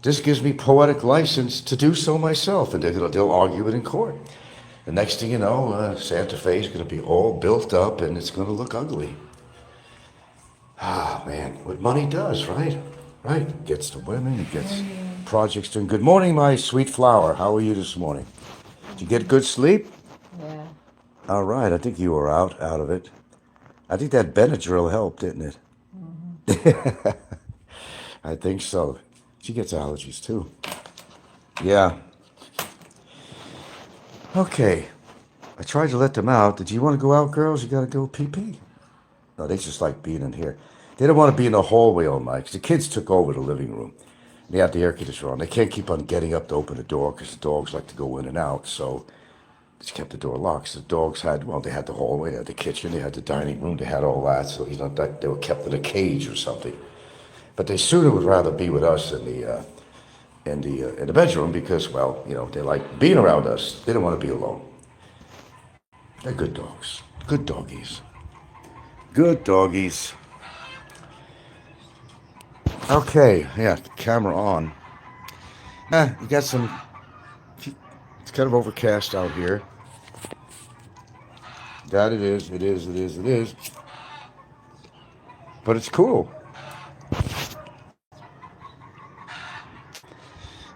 S2: this gives me poetic license to do so myself, and they'll argue it in court. The next thing you know, Santa Fe is going to be all built up, and it's going to look ugly. Ah, man, what money does, right? Right, it gets the women, it gets projects doing. Good morning, my sweet flower. How are you this morning? Did you get good sleep?
S4: Yeah.
S3: All right, I think you were out of it. I think that Benadryl helped, didn't it? I think so. She gets allergies too. Yeah. Okay. I tried to let them out. Did you want to go out, girls? You got to go pee pee. No, they just like being in here. They don't want to be in the hallway all night because the kids took over the living room. They have the air conditioner on. They can't keep on getting up to open the door because the dogs like to go in and out. So just kept the door locked. So the dogs had, well, they had the hallway, they had the kitchen, they had the dining room, they had all that. So they were kept in a cage or something. But they sooner would rather be with us in the bedroom because, well, they like being around us. They don't want to be alone. They're good dogs, good doggies, good doggies. Okay, yeah, camera on. You got some. It's kind of overcast out here. That it is. It is. It is. It is. But it's cool.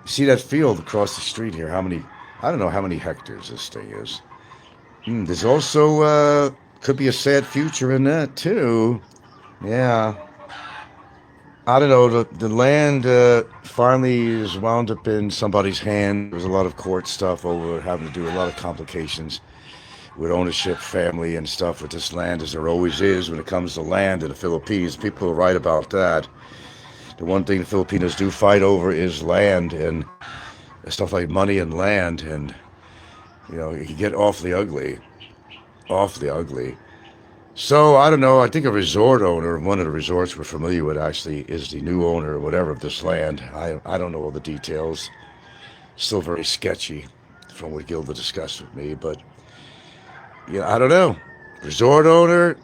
S3: See that field across the street here? How many? I don't know how many hectares this thing is. There's also could be a sad future in that too. Yeah. I don't know. The land finally is wound up in somebody's hand. There's a lot of court stuff over having to do a lot of complications with ownership, family, and stuff with this land, as there always is when it comes to land in the Philippines. People are right about that. The one thing the Filipinos do fight over is land and stuff like money and land, and it can get awfully ugly, awfully ugly. So I don't know. I think a resort owner, one of the resorts we're familiar with, actually is the new owner or whatever of this land. I don't know all the details. Still very sketchy from what Gilda discussed with me, but I don't know. Resort owner, a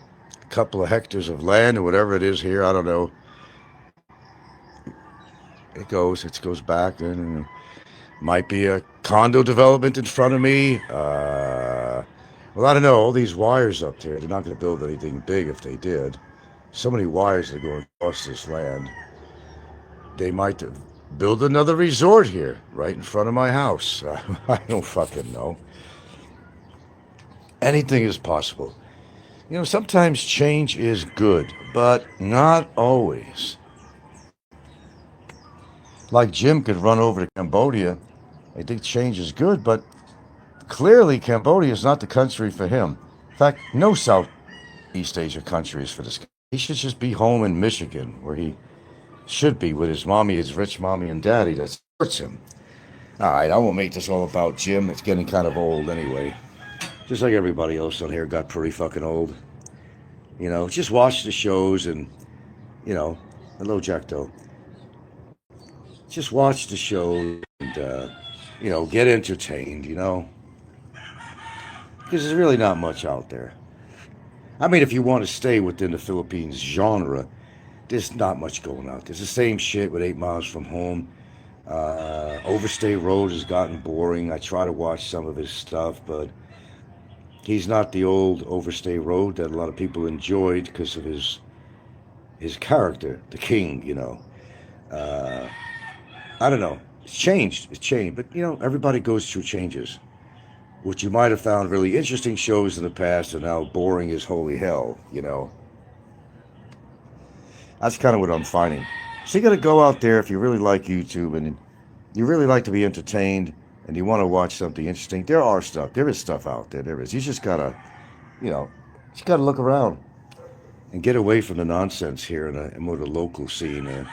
S3: couple of hectares of land or whatever it is here. I don't know. It goes back, and might be a condo development in front of me. Well, I don't know. All these wires up there, they're not going to build anything big if they did. So many wires that are going across this land. They might build another resort here, right in front of my house. I don't fucking know. Anything is possible. Sometimes change is good, but not always. Like Jim could run over to Cambodia. I think change is good, but clearly Cambodia is not the country for him. In fact, no Southeast Asia country is for this guy. He should just be home in Michigan, where he should be with his mommy, his rich mommy and daddy that supports him. All right, I won't make this all about Jim. It's getting kind of old anyway. Just like everybody else on here got pretty fucking old. Just watch the shows and, hello, Jackdo. Just watch the show and, get entertained, because there's really not much out there. I mean, if you want to stay within the Philippines genre, there's not much going out. There's the same shit with 8 Miles from Home. Overstay Road has gotten boring. I try to watch some of his stuff, but he's not the old Overstay Road that a lot of people enjoyed because of his character, the king, I don't know. It's changed, but everybody goes through changes. What you might have found really interesting shows in the past are now boring as holy hell, That's kind of what I'm finding. So you got to go out there if you really like YouTube and you really like to be entertained and you want to watch something interesting. There is stuff out there. There is. You just gotta, look around and get away from the nonsense here in more of the local scene.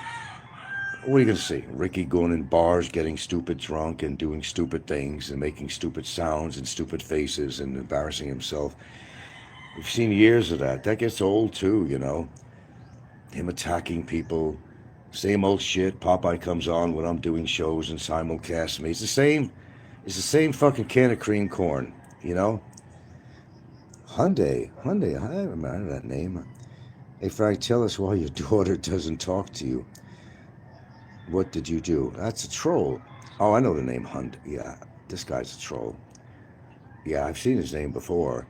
S3: What are you gonna see? Ricky going in bars, getting stupid drunk and doing stupid things and making stupid sounds and stupid faces and embarrassing himself. We've seen years of that. That gets old too, Him attacking people. Same old shit. Popeye comes on when I'm doing shows and simulcast me. It's the same fucking can of cream corn, Hyundai, I remember that name. Hey Frank, tell us why your daughter doesn't talk to you. What did you do? That's a troll. Oh, I know the name Hyundai. Yeah, this guy's a troll. Yeah, I've seen his name before.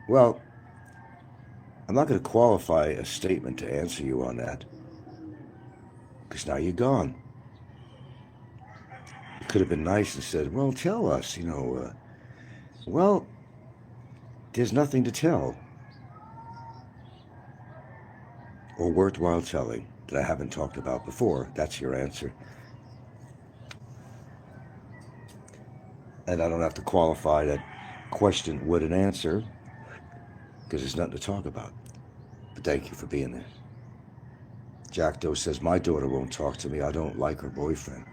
S3: Well, I'm not going to qualify a statement to answer you on that. Because now you're gone. It could have been nice and said, well, tell us, well, there's nothing to tell or worthwhile telling that I haven't talked about before. That's your answer. And I don't have to qualify that question with an answer because there's nothing to talk about. But thank you for being there. Jack Doe says, my daughter won't talk to me. I don't like her boyfriend.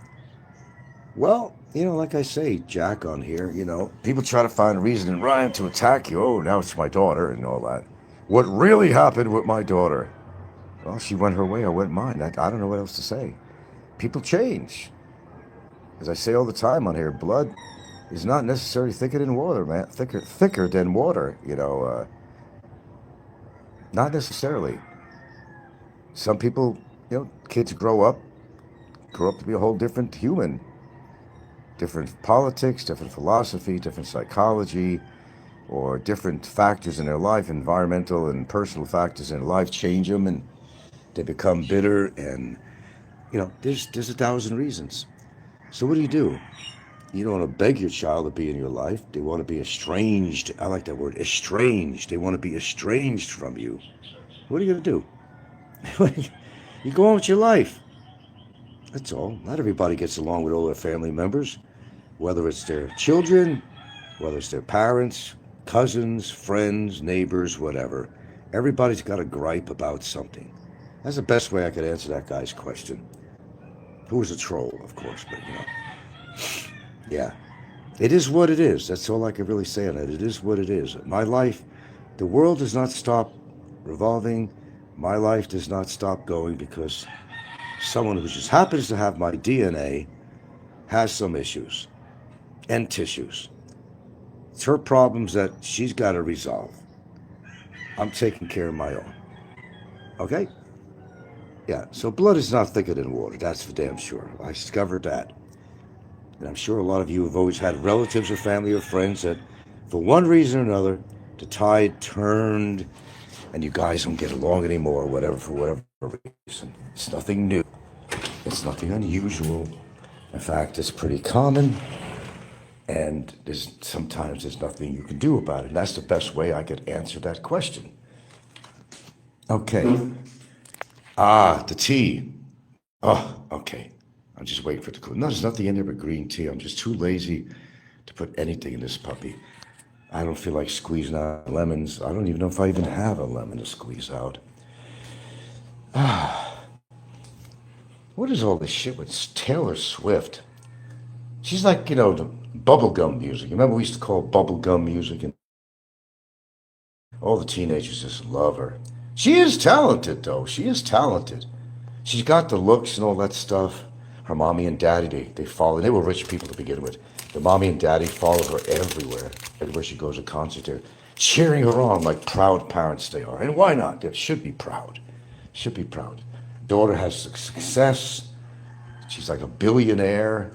S3: Well, like I say, Jack, on here, people try to find a reason and rhyme to attack you. Oh, now it's my daughter and all that. What really happened with my daughter? Well, she went her way, I went mine. I don't know what else to say. People change. As I say all the time on here, blood is not necessarily thicker than water, man. Thicker than water, not necessarily. Some people, kids grow up to be a whole different human. Different politics, different philosophy, different psychology, or different factors in their life, environmental and personal factors in their life change them and they become bitter and, there's 1,000 reasons. So what do? You don't want to beg your child to be in your life. They want to be estranged. I like that word, estranged. They want to be estranged from you. What are you going to do? You go on with your life. That's all. Not everybody gets along with all their family members, whether it's their children, whether it's their parents, cousins, friends, neighbors, whatever. Everybody's got a gripe about something. That's the best way I could answer that guy's question. Who was a troll, of course, but yeah. It is what it is. That's all I can really say on it. It is what it is. My life, the world does not stop revolving. My life does not stop going because someone who just happens to have my DNA has some issues and tissues. It's her problems that she's got to resolve. I'm taking care of my own. Okay? Yeah, so blood is not thicker than water. That's for damn sure. I discovered that. And I'm sure a lot of you have always had relatives or family or friends that, for one reason or another, the tide turned and you guys don't get along anymore, for whatever reason. It's nothing new. It's nothing unusual. In fact, it's pretty common. And sometimes there's nothing you can do about it. And that's the best way I could answer that question. Okay. The tea. Oh, okay. I'm just waiting for it to cool. No, there's nothing in there but green tea. I'm just too lazy to put anything in this puppy. I don't feel like squeezing out lemons. I don't even know if I even have a lemon to squeeze out. What is all this shit with Taylor Swift? She's like, the bubblegum music. Remember we used to call bubblegum music? And all the teenagers just love her. She is talented, though. She is talented. She's got the looks and all that stuff. Her mommy and daddy, they follow. They were rich people to begin with. The mommy and daddy follow her everywhere. Everywhere she goes to concert, they're cheering her on like proud parents they are. And why not? They should be proud. Should be proud. Daughter has success. She's like a billionaire.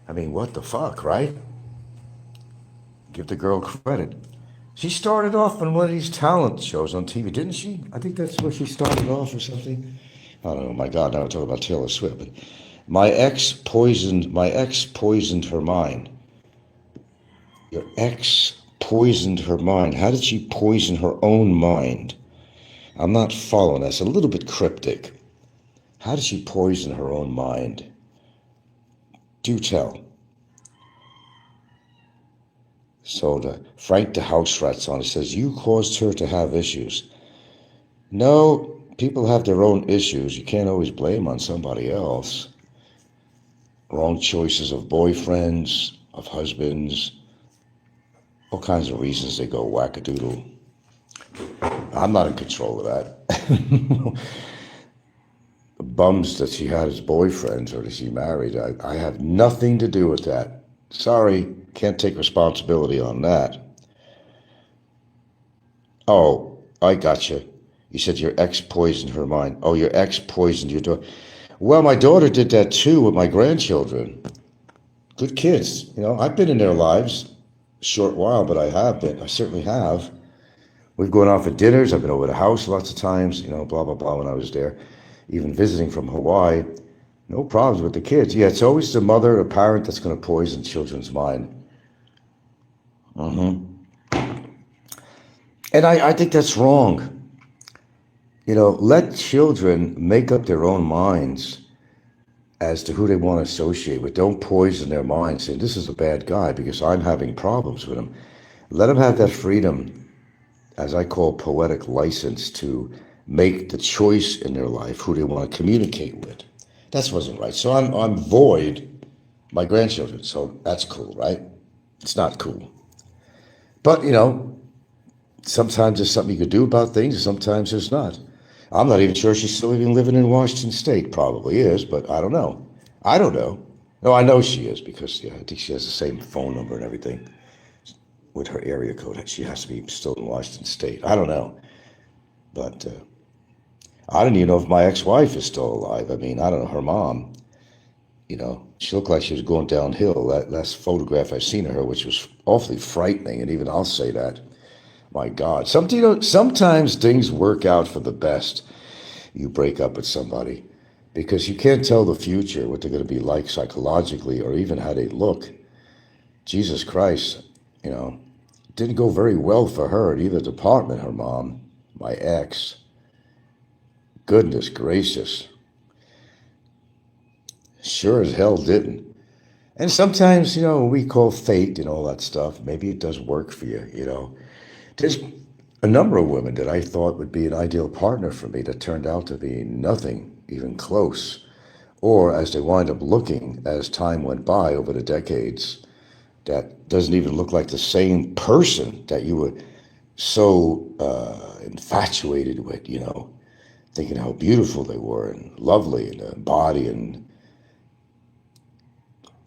S3: I mean, what the fuck, right? Give the girl credit. She started off on one of these talent shows on TV, didn't she? I think that's where she started off or something. I don't know. My God, now I'm talking about Taylor Swift. But my ex poisoned her mind. Your ex poisoned her mind. How did she poison her own mind? I'm not following. That's a little bit cryptic. How did she poison her own mind? Do tell. So Frank the House Rat's on. It says, you caused her to have issues. No, people have their own issues. You can't always blame on somebody else. Wrong choices of boyfriends, of husbands, all kinds of reasons they go wackadoodle. I'm not in control of that. The bums that she had as boyfriends or that she married, I have nothing to do with that. Sorry, can't take responsibility on that. Oh, I gotcha. You said your ex poisoned her mind. Oh, your ex poisoned your daughter. Well, my daughter did that too with my grandchildren. Good kids. I've been in their lives a short while, but I have been. I certainly have. We've gone out for dinners. I've been over the house lots of times, blah, blah, blah, when I was there. Even visiting from Hawaii. No problems with the kids. Yeah, it's always the mother or parent that's going to poison children's mind. And I think that's wrong. Let children make up their own minds as to who they want to associate with. Don't poison their minds saying, this is a bad guy because I'm having problems with him. Let them have that freedom, as I call poetic license, to make the choice in their life who they want to communicate with. That wasn't right. So I'm void my grandchildren. So that's cool, right? It's not cool. But, sometimes there's something you could do about things, and sometimes there's not. I'm not even sure she's still even living in Washington State. Probably is, but I don't know. I don't know. No, I know she is because I think she has the same phone number and everything with her area code. She has to be still in Washington State. I don't know. But I don't even know if my ex-wife is still alive. I mean, I don't know. Her mom, she looked like she was going downhill. That last photograph I've seen of her, which was awfully frightening, and even I'll say that. My God, sometimes things work out for the best. You break up with somebody because you can't tell the future, what they're going to be like psychologically or even how they look. Jesus Christ, didn't go very well for her in either department, her mom, my ex. Goodness gracious. Sure as hell didn't. And sometimes, we call fate and all that stuff. Maybe it does work for you, There's a number of women that I thought would be an ideal partner for me that turned out to be nothing even close. Or as they wind up looking as time went by over the decades, that doesn't even look like the same person that you were so infatuated with, thinking how beautiful they were and lovely and the body and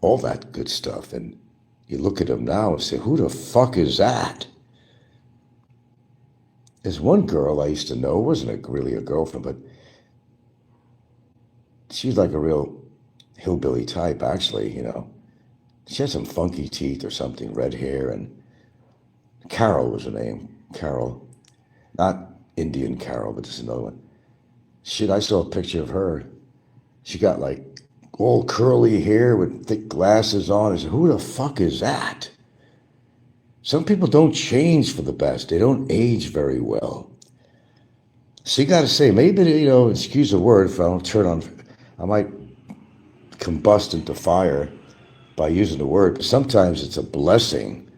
S3: all that good stuff. And you look at them now and say, who the fuck is that? There's one girl I used to know, wasn't really a girlfriend, but she's like a real hillbilly type, actually, She had some funky teeth or something, red hair, and Carol was her name. Carol. Not Indian Carol, but just another one. Shit, I saw a picture of her. She got like all curly hair with thick glasses on. I said, who the fuck is that? Some people don't change for the best. They don't age very well. So you got to say, maybe, excuse the word, if I don't turn on, I might combust into fire by using the word, but sometimes it's a blessing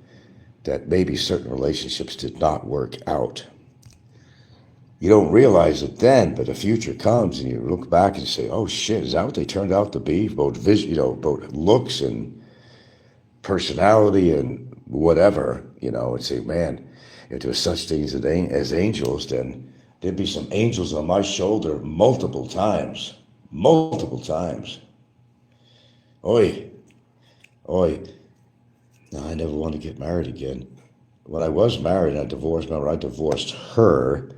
S3: that maybe certain relationships did not work out. You don't realize it then, but the future comes and you look back and say, oh shit, is that what they turned out to be? Both both looks and personality and whatever, and say, man, if there were such things as angels, then there'd be some angels on my shoulder multiple times. Oi. No, I never want to get married again. When I was married, I divorced her.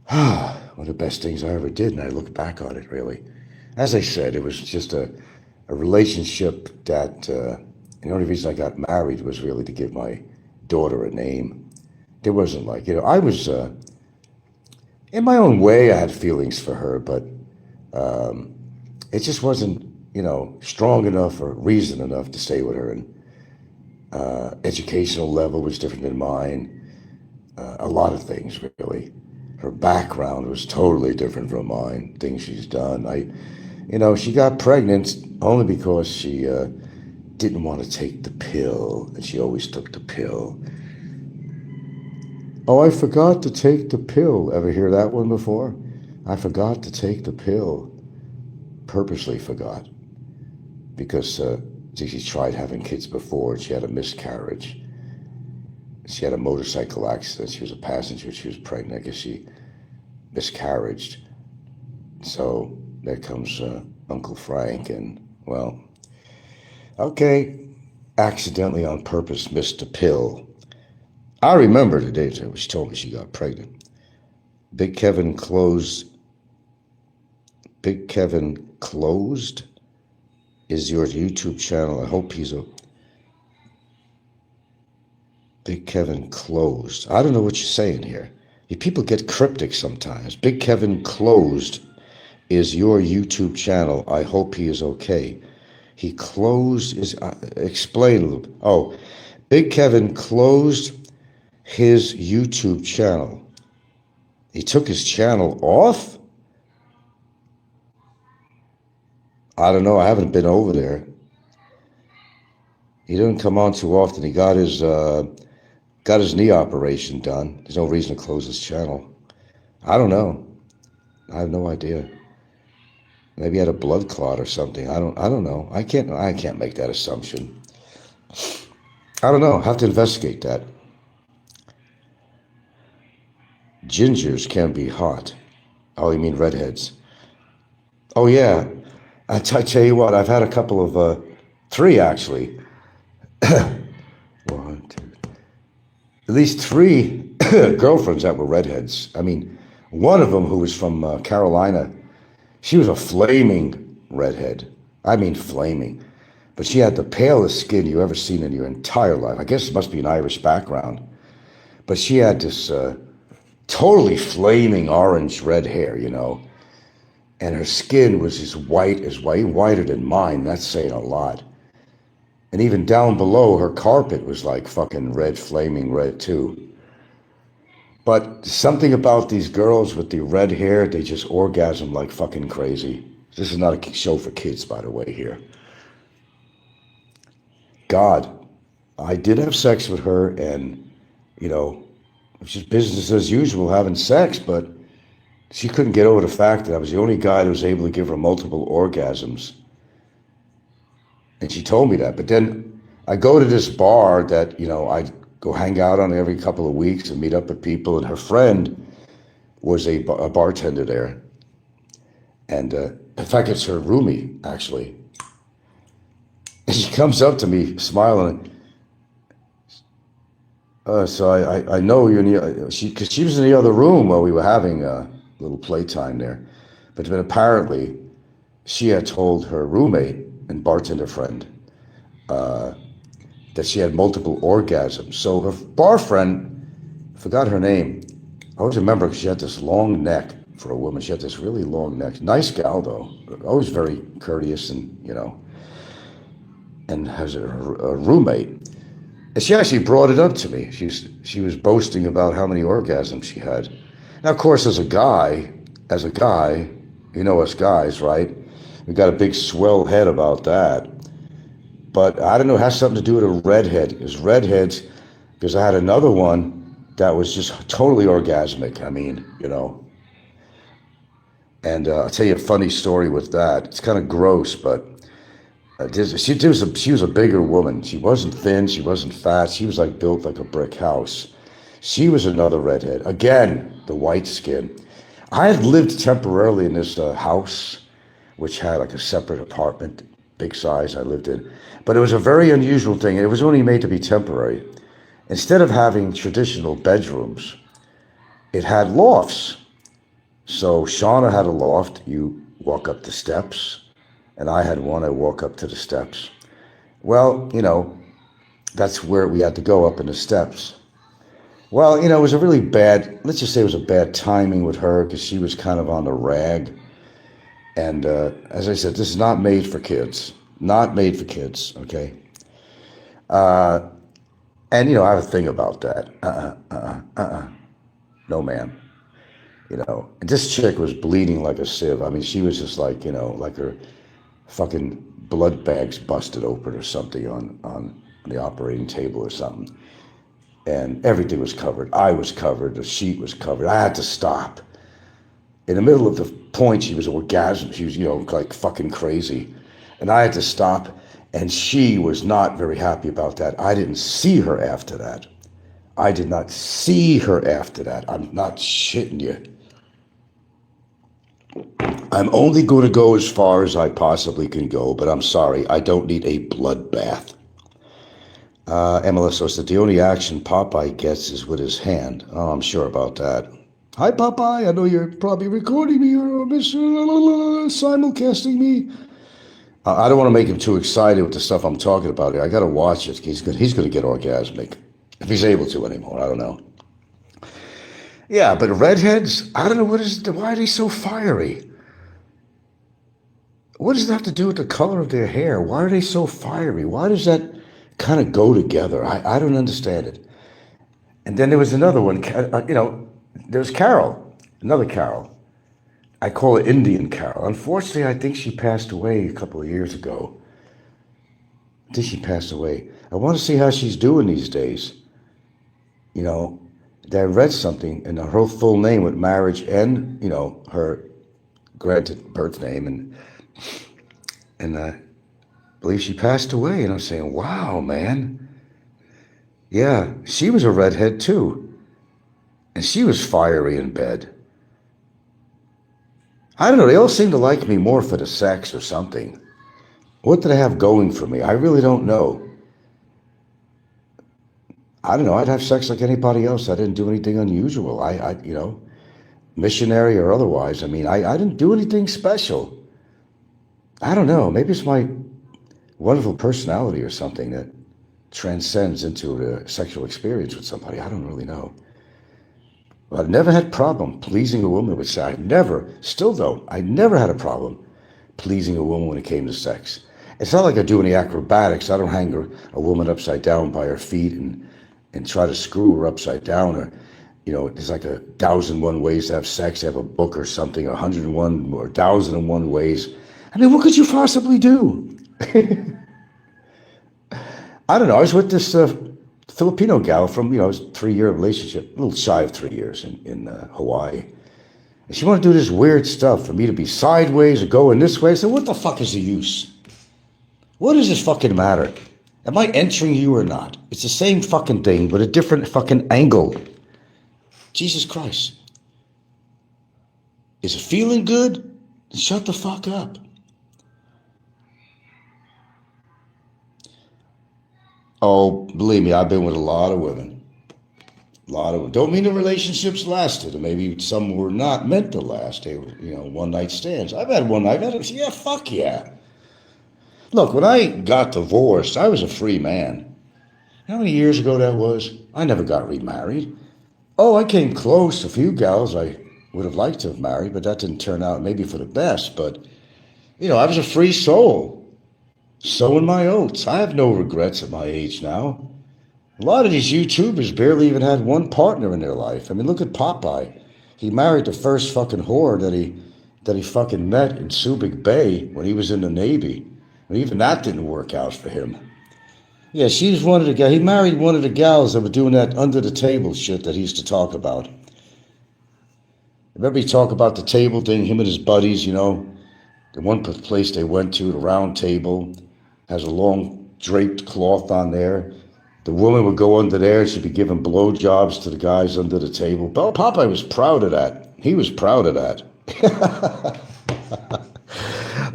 S3: One of the best things I ever did, and I look back on it, really. As I said, it was just a relationship that, the only reason I got married was really to give my daughter a name. There wasn't like, I was, in my own way, I had feelings for her, but it just wasn't, strong enough or reason enough to stay with her. And educational level was different than mine. A lot of things, really. Her background was totally different from mine, things she's done. She got pregnant only because she didn't want to take the pill, and she always took the pill. Oh, I forgot to take the pill. Ever hear that one before? I forgot to take the pill. Purposely forgot. Because she tried having kids before, and she had a miscarriage. She had a motorcycle accident. She was a passenger. She was pregnant. I guess she miscarried. So there comes Uncle Frank, and, well, okay, accidentally on purpose missed a pill. I remember the day she told me she got pregnant. Big Kevin closed is your YouTube channel. I hope he's a Big Kevin closed. I don't know what you're saying here. People get cryptic sometimes. Big Kevin closed is your YouTube channel. I hope he is okay. He closed is explain a little. Oh, Big Kevin closed
S2: his YouTube channel. He took his channel off? I don't know. I haven't been over there. He didn't come on too often. He got his knee operation done. There's no reason to close his channel. I don't know. I have no idea. Maybe he had a blood clot or something. I don't know. I can't make that assumption. I don't know. I have to investigate that. Gingers can be hot. Oh, you mean redheads? Oh yeah. I tell you what. I've had a couple of 3 actually. 1, 2, at least 3 girlfriends that were redheads. I mean, one of them who was from Carolina, she was a flaming redhead. I mean flaming. But she had the palest skin you ever seen in your entire life. I guess it must be an Irish background. But she had this totally flaming orange red hair, you know. And her skin was as white, whiter than mine. That's saying a lot. And even down below, her carpet was like fucking red, flaming red too. But something about these girls with the red hair, they just orgasm like fucking crazy. This is not a show for kids, by the way, here. God, I did have sex with her, and, you know, it was just business as usual, having sex, but she couldn't get over the fact that I was the only guy that was able to give her multiple orgasms. And she told me that. But then I go to this bar that, you know, I go hang out on every couple of weeks and meet up with people. And her friend was a bartender there. And in fact, it's her roomie, actually. And she comes up to me smiling. So I know you're in the, because she was in the other room while we were having a little playtime there. But then apparently she had told her roommate and bartender friend that she had multiple orgasms. So her bar friend, I forgot her name. I always remember because she had this long neck for a woman. She had this really long neck. Nice gal, though. Always very courteous and, you know, and has a roommate. And she actually brought it up to me. She was boasting about how many orgasms she had. Now, of course, as a guy, you know us guys, right? We got a big swell head about that. But I don't know, it has something to do with a redhead. Because redheads, because I had another one that was just totally orgasmic. I mean, you know. And I'll tell you a funny story with that. It's kind of gross, but she was a bigger woman. She wasn't thin, she wasn't fat. She was like built like a brick house. She was another redhead. Again, the white skin. I had lived temporarily in this house, which had like a separate apartment, big size I lived in. But it was a very unusual thing. It was only made to be temporary. Instead of having traditional bedrooms, it had lofts. So Shauna had a loft. You walk up the steps. And I had one. I walk up to the steps. Well, you know, that's where we had to go, up in the steps. Well, you know, it was a really bad, let's just say it was a bad timing with her because she was kind of on the rag. And as I said, this is not made for kids. Not made for kids, okay? And, you know, I have a thing about that. No, ma'am. You know, and this chick was bleeding like a sieve. I mean, she was just like, you know, like her fucking blood bags busted open or something on the operating table or something. And everything was covered. I was covered. The sheet was covered. I had to stop. In the middle of the point, she was orgasm. She was, you know, like fucking crazy. And I had to stop. And she was not very happy about that. I didn't see her after that. I did not see her after that. I'm not shitting you. I'm only going to go as far as I possibly can go, but I'm sorry. I don't need a bloodbath. MLS said the only action Popeye gets is with his hand. Oh, I'm sure about that. Hi, Popeye. I know you're probably recording me or simulcasting me. I don't want to make him too excited with the stuff I'm talking about here. I got to watch it. He's going to get orgasmic. If he's able to anymore. I don't know. Yeah, but redheads, I don't know why are they so fiery? What does that have to do with the color of their hair? Why are they so fiery? Why does that kind of go together? I don't understand it.
S3: And then there was another one, there's Carol, another Carol. I call her Indian Carol. Unfortunately, I think she passed away a couple of years ago. I think she passed away. I want to see how she's doing these days. You know, I read something, and her full name with marriage and, her granted birth name, and I believe she passed away. And I'm saying, wow, man. Yeah, she was a redhead too. And she was fiery in bed. I don't know, they all seem to like me more for the sex or something. What did I have going for me? I really don't know. I don't know, I'd have sex like anybody else. I didn't do anything unusual. I missionary or otherwise. I mean, I didn't do anything special. I don't know, maybe it's my wonderful personality or something that transcends into a sexual experience with somebody. I don't really know. But I've never had a problem pleasing a woman with sex. I never had a problem pleasing a woman when it came to sex. It's not like I do any acrobatics. I don't hang a woman upside down by her feet and try to screw her upside down, or, there's like 1,001 ways to have sex. I have a book or something, 101 or 1,001 ways. I mean, what could you possibly do? I don't know. I was with this Filipino gal from, it was a 3-year relationship, a little shy of 3 years in Hawaii. And she wanted to do this weird stuff for me to be sideways or going this way. I said, what the fuck is the use? What does this fucking matter? Am I entering you or not? It's the same fucking thing, but a different fucking angle. Jesus Christ. Is it feeling good? Then shut the fuck up. Oh, believe me, I've been with a lot of women. A lot of them. Don't mean the relationships lasted, or maybe some were not meant to last. They were, one-night stands. I've had one night. Yeah, fuck yeah. Look, when I got divorced, I was a free man. How many years ago that was? I never got remarried. Oh, I came close. A few gals I would have liked to have married, but that didn't turn out maybe for the best. But, I was a free soul. Sowing my oats. I have no regrets at my age now. A lot of these YouTubers barely even had one partner in their life. I mean, look at Popeye. He married the first fucking whore that he fucking met in Subic Bay when he was in the Navy. And even that didn't work out for him. Yeah, she was one of the guys. He married one of the gals that were doing that under the table shit that he used to talk about. Remember he talked about the table thing, him and his buddies, the one place they went to, the round table, has a long draped cloth on there. The woman would go under there, she'd be giving blowjobs to the guys under the table. Well, Popeye was proud of that. He was proud of that.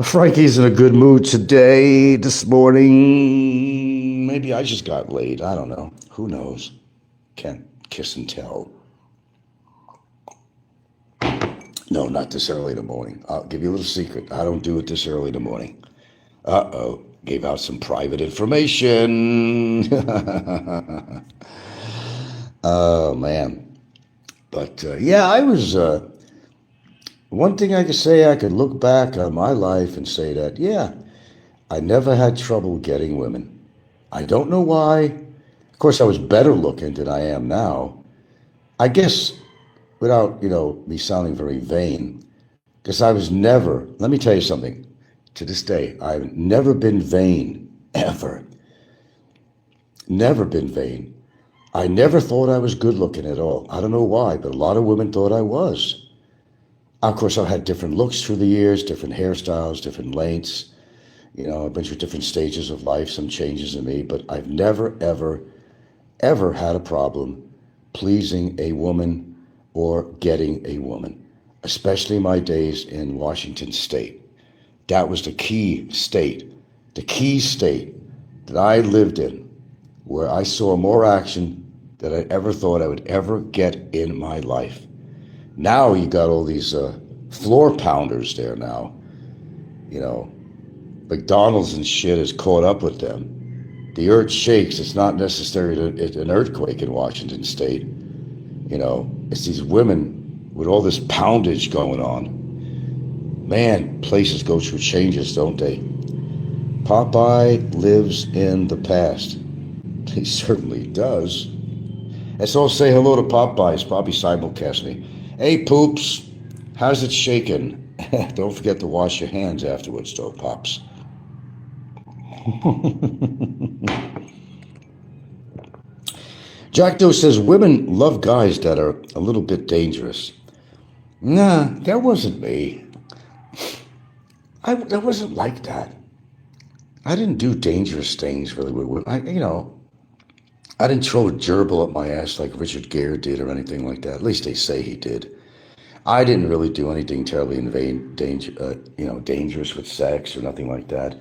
S3: Frankie's in a good mood today, this morning. Maybe I just got laid. I don't know. Who knows? Can't kiss and tell. No, not this early in the morning. I'll give you a little secret. I don't do it this early in the morning. Uh-oh. Gave out some private information. Oh, man. But, I was... one thing I could say, I could look back on my life and say that, I never had trouble getting women. I don't know why. Of course, I was better looking than I am now. I guess, without, me sounding very vain, because I was never... Let me tell you something. To this day, I've never been vain, ever. Never been vain. I never thought I was good looking at all. I don't know why, but a lot of women thought I was. Of course, I've had different looks through the years, different hairstyles, different lengths. I've been through different stages of life, some changes in me, but I've never, ever, ever had a problem pleasing a woman or getting a woman, especially my days in Washington State. That was the key state that I lived in, where I saw more action than I ever thought I would ever get in my life. Now you got all these floor pounders there now. McDonald's and shit has caught up with them. The earth shakes. It's not necessarily an earthquake in Washington State. It's these women with all this poundage going on. Man, places go through changes, don't they? Popeye lives in the past. He certainly does.
S2: Let's all say hello to Popeyes. Bobby simulcast me. Hey, Poops. How's it shaking? Don't forget to wash your hands afterwards, though, Pops. Jack Doe says women love guys that are a little bit dangerous. Nah, that wasn't me. That wasn't like that. I didn't do dangerous things really with women. I didn't throw a gerbil up my ass like Richard Gere did or anything like that. At least they say he did. I didn't really do anything terribly dangerous with sex or nothing like that.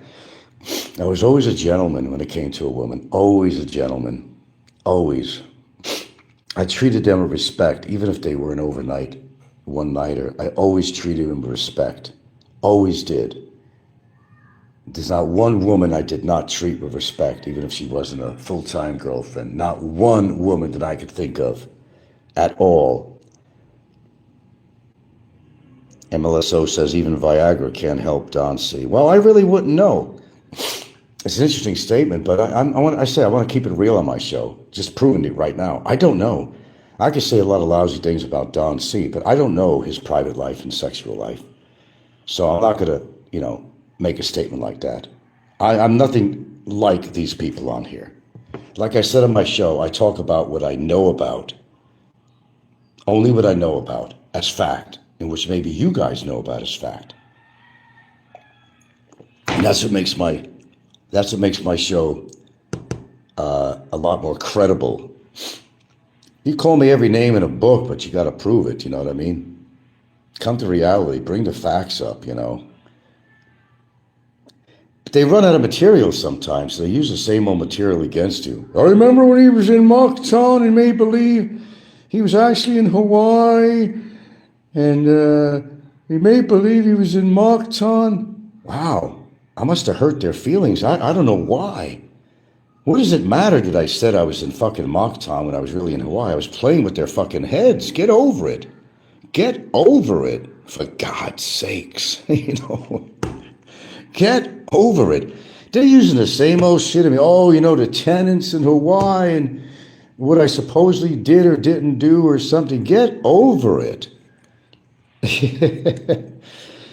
S2: I was always a gentleman when it came to a woman. Always a gentleman. Always. I treated them with respect, even if they were an overnight one-nighter. I always treated them with respect. Always did. There's not one woman I did not treat with respect, even if she wasn't a full-time girlfriend. Not one woman that I could think of at all. MLSO says even Viagra can't help Don C. Well, I really wouldn't know. It's an interesting statement, but I want to keep it real on my show. Just proving it right now. I don't know. I could say a lot of lousy things about Don C, but I don't know his private life and sexual life. So I'm not going to, make a statement like that. I'm nothing like these people on here. Like I said on my show, I talk about what I know about. Only what I know about as fact, and which maybe you guys know about as fact. And that's what makes my show a lot more credible. You call me every name in a book, but you got to prove it. You know what I mean? Come to reality. Bring the facts up. But they run out of material sometimes, so they use the same old material against you. I remember when he was in Moncton and made believe he was actually in Hawaii, and he made believe he was in Moncton. Wow. I must have hurt their feelings. I don't know why. What does it matter that I said I was in fucking Moncton when I was really in Hawaii? I was playing with their fucking heads. Get over it. Get over it. For God's sakes. Get over it. They're using the same old shit. The tenants in Hawaii and what I supposedly did or didn't do or something. Get over it.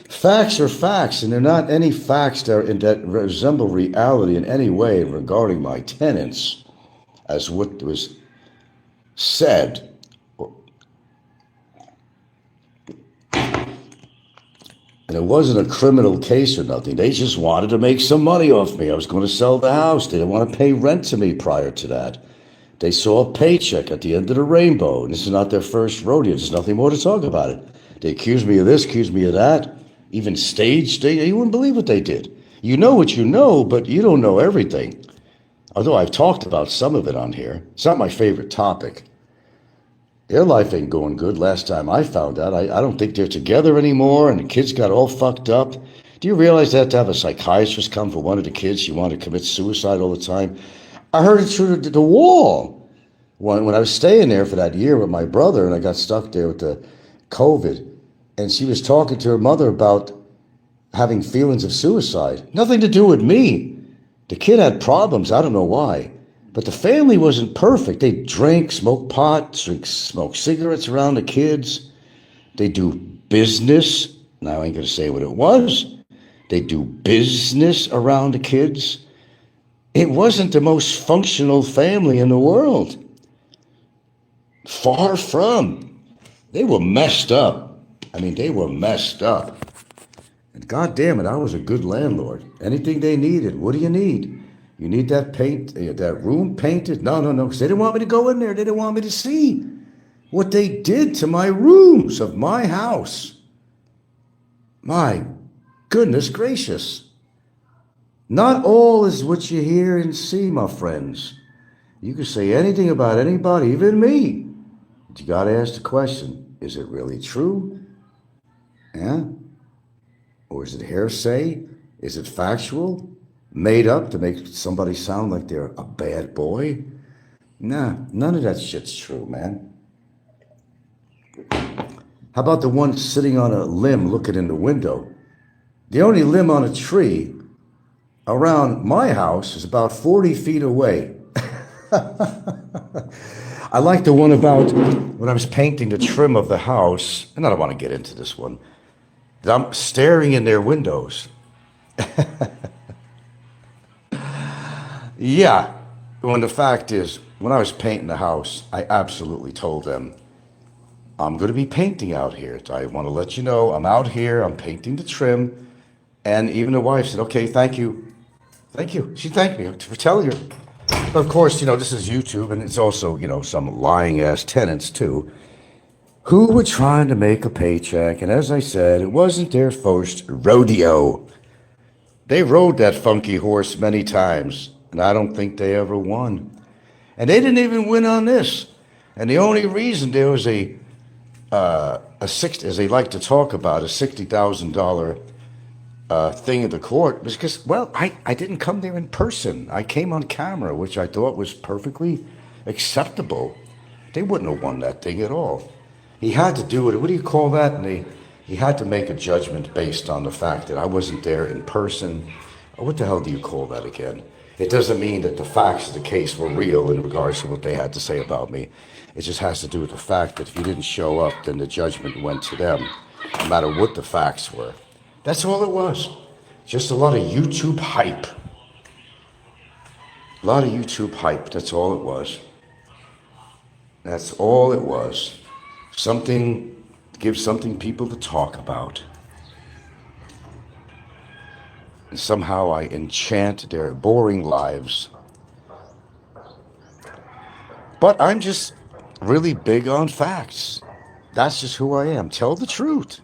S2: Facts are facts, and they're not any facts that resemble reality in any way regarding my tenants, as what was said. And it wasn't a criminal case or nothing. They just wanted to make some money off me. I was going to sell the house. They didn't want to pay rent to me prior to that. They saw a paycheck at the end of the rainbow, and this is not their first rodeo. There's nothing more to talk about it. They accused me of this, accused me of that. Even staged, you wouldn't believe what they did. You know what you know, but you don't know everything. Although I've talked about some of it on here. It's not my favorite topic. Their life ain't going good. Last time I found out, I don't think they're together anymore, and the kids got all fucked up. Do you realize they had to have a psychiatrist come for one of the kids? She wanted to commit suicide all the time. I heard it through the wall. When I was staying there for that year with my brother, and I got stuck there with the COVID, and she was talking to her mother about having feelings of suicide. Nothing to do with me. The kid had problems. I don't know why. But the family wasn't perfect. They drink, smoke pot, smoke cigarettes around the kids. They do business. Now I ain't going to say what it was. They do business around the kids. It wasn't the most functional family in the world. Far from. They were messed up. They were messed up. And God damn it, I was a good landlord. Anything they needed. What do you need? You need that paint, that room painted? No, because they didn't want me to go in there. They didn't want me to see what they did to my rooms of my house. My goodness gracious. Not all is what you hear and see, my friends. You can say anything about anybody, even me. But you got to ask the question, is it really true? Yeah? Or is it hearsay? Is it factual? Made up to make somebody sound like they're a bad boy? Nah, none of that shit's true, man. How about the one sitting on a limb looking in the window? The only limb on a tree around my house is about 40 feet away.
S3: I like the one about when I was painting the trim of the house, and I don't want to get into this one. I'm staring in their windows. Yeah, when the fact is, when I was painting the house, I absolutely told them, I'm going to be painting out here. I want to let you know I'm out here, I'm painting the trim. And even the wife said, okay, thank you. Thank you. She thanked me for telling her. But of course, this is YouTube, and it's also, some lying ass tenants too, who were trying to make a paycheck. And as I said, it wasn't their first rodeo. They rode that funky horse many times, and I don't think they ever won. And they didn't even win on this. And the only reason there was as they like to talk about, a $60,000 thing at the court was because, well, I didn't come there in person. I came on camera, which I thought was perfectly acceptable. They wouldn't have won that thing at all. He had to do it. What do you call that? And he had to make a judgment based on the fact that I wasn't there in person. What the hell do you call that again? It doesn't mean that the facts of the case were real in regards to what they had to say about me. It just has to do with the fact that if you didn't show up, then the judgment went to them, no matter what the facts were. That's all it was. Just a lot of YouTube hype. A lot of YouTube hype. That's all it was. That's all it was. Something, give something people to talk about. And somehow I enchant their boring lives. But I'm just really big on facts. That's just who I am. Tell the truth.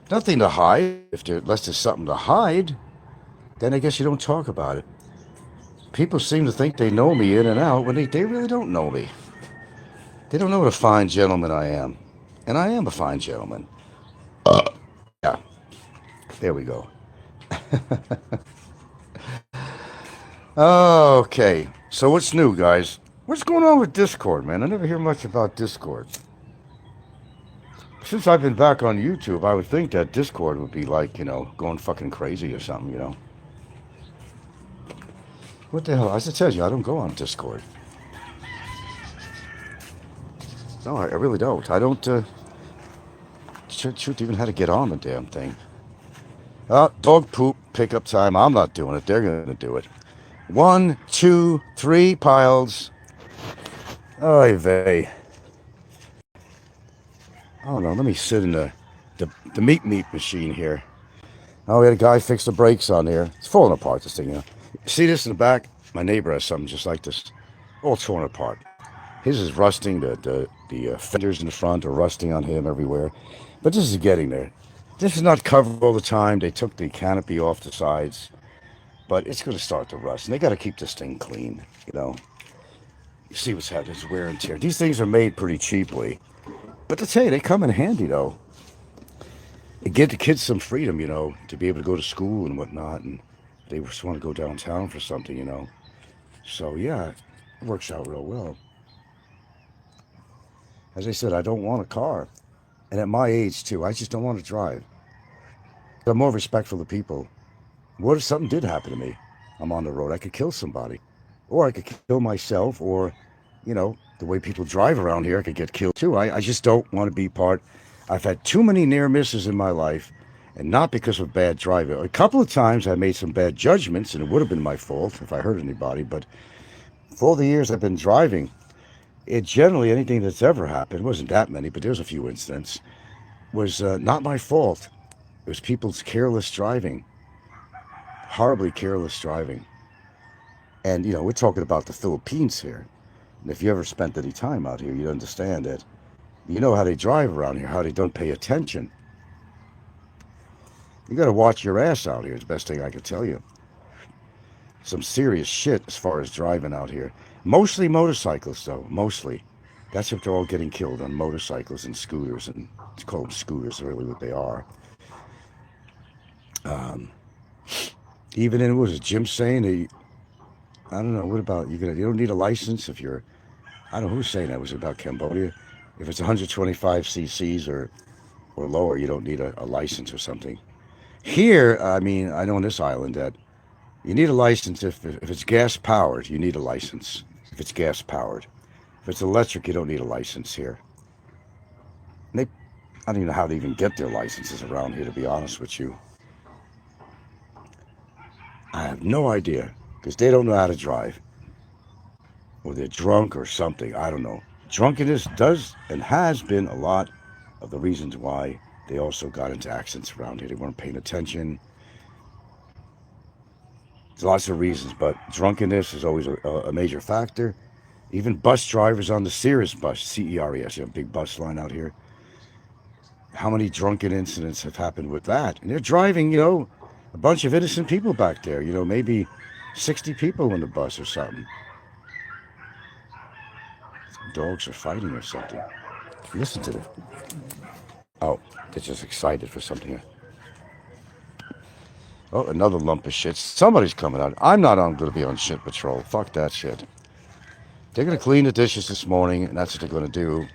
S3: Nothing to hide. Unless there's something to hide, then I guess you don't talk about it. People seem to think they know me in and out when they really don't know me. They don't know what a fine gentleman I am. And I am a fine gentleman. Yeah. There we go. Okay. So what's new, guys? What's going on with Discord, man? I never hear much about Discord. Since I've been back on YouTube, I would think that Discord would be like, going fucking crazy or something, What the hell? As I tell you, I don't go on Discord. No, I really don't. I don't, shoot even how to get on the damn thing. Dog poop pickup time. I'm not doing it. They're going to do it. 1, 2, 3 piles. Oy vey. Oh no, let me sit in the meat machine here. Oh, we had a guy fix the brakes on there. It's falling apart, this thing, See this in the back? My neighbor has something just like this. All torn apart. His is rusting. The fenders in the front are rusting on him everywhere. But this is getting there. This is not covered all the time. They took the canopy off the sides. But it's going to start to rust. And they got to keep this thing clean, You see what's happening. It's wear and tear. These things are made pretty cheaply. But to tell you, they come in handy, though. It give the kids some freedom, to be able to go to school and whatnot. And they just want to go downtown for something, So, yeah, it works out real well. As I said, I don't want a car. And at my age, too, I just don't want to drive. I'm more respectful of people. What if something did happen to me? I'm on the road. I could kill somebody. Or I could kill myself. Or, the way people drive around here, I could get killed, too. I just don't want to be part. I've had too many near misses in my life. And not because of bad driving. A couple of times I made some bad judgments, and it would have been my fault if I hurt anybody. But for all the years I've been driving, it generally, anything that's ever happened, wasn't that many, but there's a few incidents, was not my fault. It was people's careless driving. Horribly careless driving. And, we're talking about the Philippines here. And if you ever spent any time out here, you understand that. You know how they drive around here, how they don't pay attention. You got to watch your ass out here, is the best thing I can tell you. Some serious shit as far as driving out here. Mostly motorcyclists, though. Mostly. That's if they're all getting killed on motorcycles and scooters. And it's called scooters, really what they are. Even in, what was Jim saying? I don't know, what about, you don't need a license if you're, I don't know who's saying that. Was it about Cambodia? If it's 125 cc's or lower, you don't need a license or something. Here, I know on this island that you need a license if it's gas powered, you need a license if it's gas powered. If it's electric, you don't need a license here. And I don't even know how they even get their licenses around here, to be honest with you. I have no idea, because they don't know how to drive. Or they're drunk or something, I don't know. Drunkenness does and has been a lot of the reasons why they also got into accidents around here. They weren't paying attention. There's lots of reasons, but drunkenness is always a major factor. Even bus drivers on the Ceres bus, CERES, you have a big bus line out here. How many drunken incidents have happened with that? And they're driving, a bunch of innocent people back there, maybe 60 people in the bus or something. Dogs are fighting or something. Listen to them. Oh, they're just excited for something. Oh, another lump of shit. Somebody's coming out. I'm not going to be on shit patrol. Fuck that shit. They're going to clean the dishes this morning, and that's what they're going to do.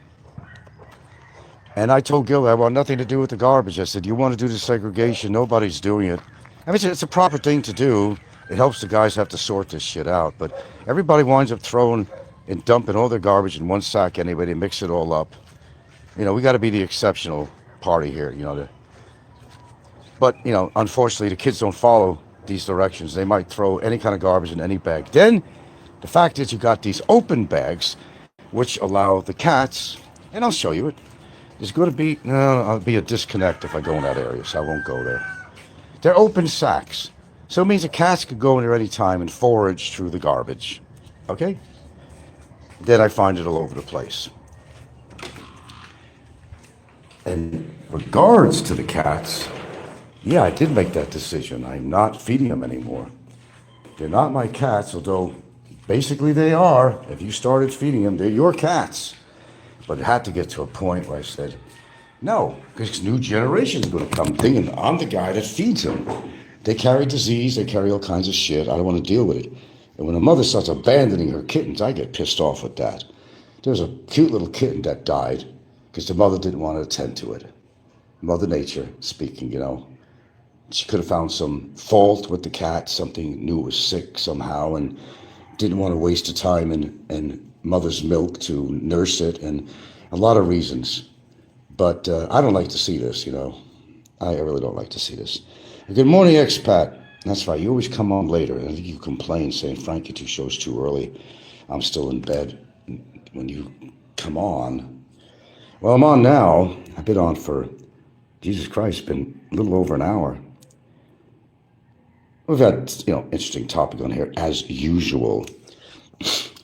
S3: And I told Gil I want nothing to do with the garbage. I said, you want to do the segregation? Nobody's doing it. I mean, it's a proper thing to do. It helps the guys have to sort this shit out. But everybody winds up throwing and dumping all their garbage in one sack anyway. They mix it all up. We got to be the exceptional party here, But, unfortunately, the kids don't follow these directions. They might throw any kind of garbage in any bag. Then, the fact is you got these open bags, which allow the cats, and I'll show you it. There's going to be, I'll be a disconnect if I go in that area, so I won't go there. They're open sacks. So it means the cats could go in there any time and forage through the garbage. Okay? Then I find it all over the place. In regards to the cats, yeah, I did make that decision. I'm not feeding them anymore. They're not my cats, although basically they are. If you started feeding them, they're your cats. But it had to get to a point where I said, no, because new generations are going to come thinking I'm the guy that feeds them. They carry disease, they carry all kinds of shit. I don't want to deal with it. And when a mother starts abandoning her kittens, I get pissed off with that. There was a cute little kitten that died because the mother didn't want to attend to it. Mother Nature speaking, She could have found some fault with the cat, something, knew it was sick somehow, and didn't want to waste the time and mother's milk to nurse it, and a lot of reasons. But I don't like to see this, I really don't like to see this. Good morning, expat. That's right, you always come on later. I think you complain saying, Frank, your show's too early. I'm still in bed when you come on. Well, I'm on now. I've been on for, Jesus Christ, been a little over an hour. We've had, interesting topic on here, as usual.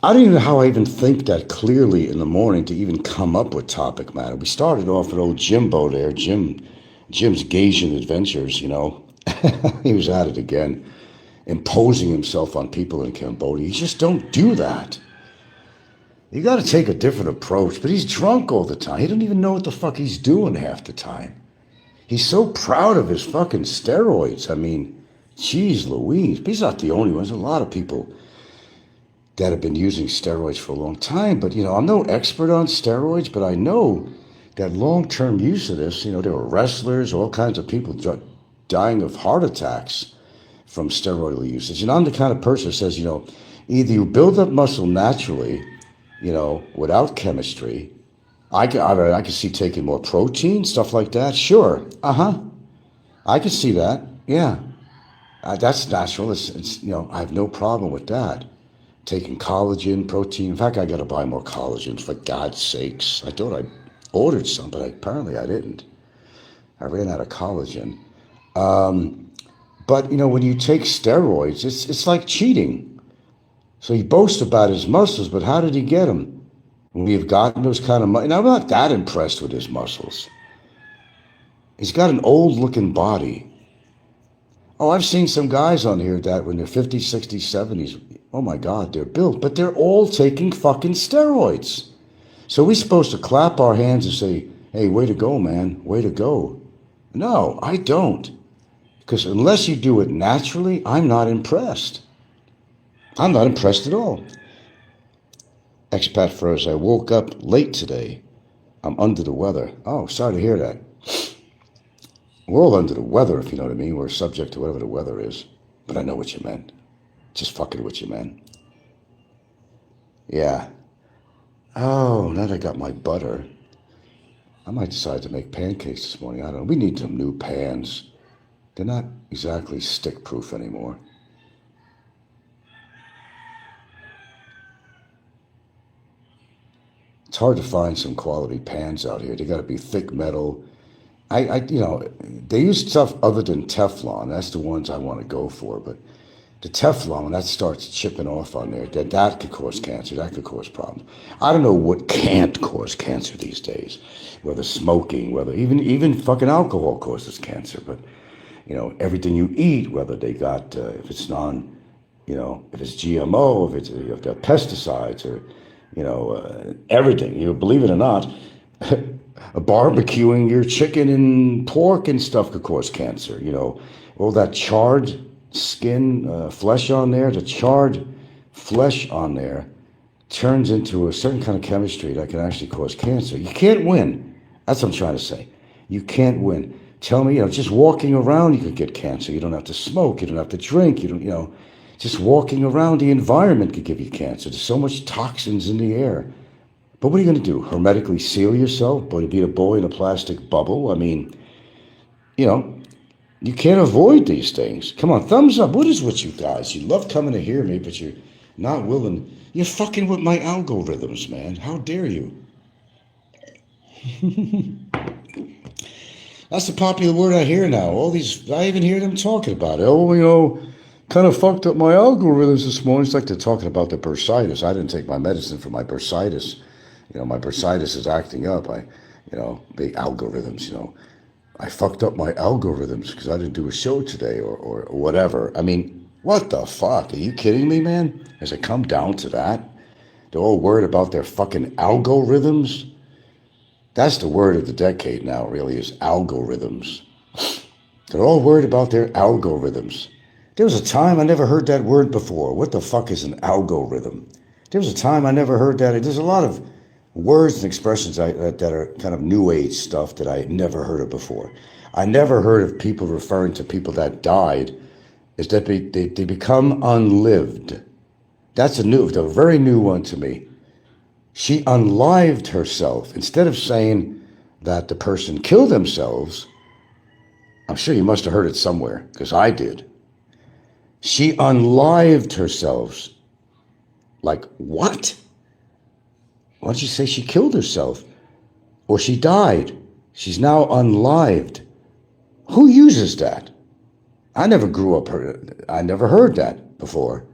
S3: I don't even know how I even think that clearly in the morning to even come up with topic matter. We started off with old Jimbo there, Jim's Gaysian adventures, He was at it again, imposing himself on people in Cambodia. You just don't do that. You got to take a different approach, but he's drunk all the time. He doesn't even know what the fuck he's doing half the time. He's so proud of his fucking steroids. I mean, geez Louise. But he's not the only one. There's a lot of people that have been using steroids for a long time. But, I'm no expert on steroids, but I know that long-term use of this, there were wrestlers, all kinds of people dying of heart attacks from steroidal usage. And I'm the kind of person that says, either you build up muscle naturally, without chemistry. I can see taking more protein, stuff like that. Sure. I can see that. Yeah. That's natural. It's I have no problem with that. Taking collagen, protein. In fact, I got to buy more collagen, for God's sakes. I thought I ordered some, but apparently I didn't. I ran out of collagen. But, when you take steroids, it's like cheating. So he boasts about his muscles, but how did he get them? We have gotten those kind of muscles. I'm not that impressed with his muscles. He's got an old-looking body. Oh, I've seen some guys on here that when they're 50s, 60s, 70s, oh my God, they're built. But they're all taking fucking steroids. So we're supposed to clap our hands and say, hey, way to go, man, way to go. No, I don't. Because unless you do it naturally, I'm not impressed. I'm not impressed at all. Expat first, I woke up late today. I'm under the weather. Oh, sorry to hear that. We're all under the weather, if you know what I mean. We're subject to whatever the weather is. But I know what you meant. Just fucking what you meant. Yeah.
S2: Oh, now that I got my butter, I might decide to make pancakes this morning. I don't know. We need some new pans. They're not exactly stick-proof anymore. It's hard to find some quality pans out here. They got to be thick metal. They use stuff other than Teflon. That's the ones I want to go for. But the Teflon, when that starts chipping off on there, that could cause cancer. That could cause problems. I don't know what can't cause cancer these days. Whether smoking, whether even fucking alcohol causes cancer. But, everything you eat, whether they got, if it's if it's GMO, if they're pesticides or, everything. Believe it or not, barbecuing your chicken and pork and stuff could cause cancer. All that charred skin, flesh on there, the charred flesh on there turns into a certain kind of chemistry that can actually cause cancer. You can't win. That's what I'm trying to say. You can't win. Tell me, just walking around you could get cancer. You don't have to smoke. You don't have to drink. Just walking around the environment could give you cancer. There's so much toxins in the air. But what are you going to do? Hermetically seal yourself? But be a boy in a plastic bubble? I mean, you can't avoid these things. Come on, thumbs up. What is with you guys? You love coming to hear me, but you're not willing. You're fucking with my algorithms, man. How dare you? That's the popular word I hear now. I even hear them talking about it. Oh, kind of fucked up my algorithms this morning. It's like they're talking about the bursitis. I didn't take my medicine for my bursitis. My bursitis is acting up. Big algorithms, I fucked up my algorithms because I didn't do a show today or whatever. I mean, what the fuck? Are you kidding me, man? Has it come down to that? They're all worried about their fucking algorithms? That's the word of the decade now, really, is algorithms. They're all worried about their algorithms. There was a time I never heard that word before. What the fuck is an algorithm? There was a time I never heard that. There's a lot of words and expressions that are kind of new age stuff that I never heard of before. I never heard of people referring to people that died as that they become unlived. That's a very new one to me. She unlived herself. Instead of saying that the person killed themselves, I'm sure you must have heard it somewhere, because I did. She unlived herself. Like, what? Why don't you say she killed herself? Or she died. She's now unlived. Who uses that? I never I never heard that before.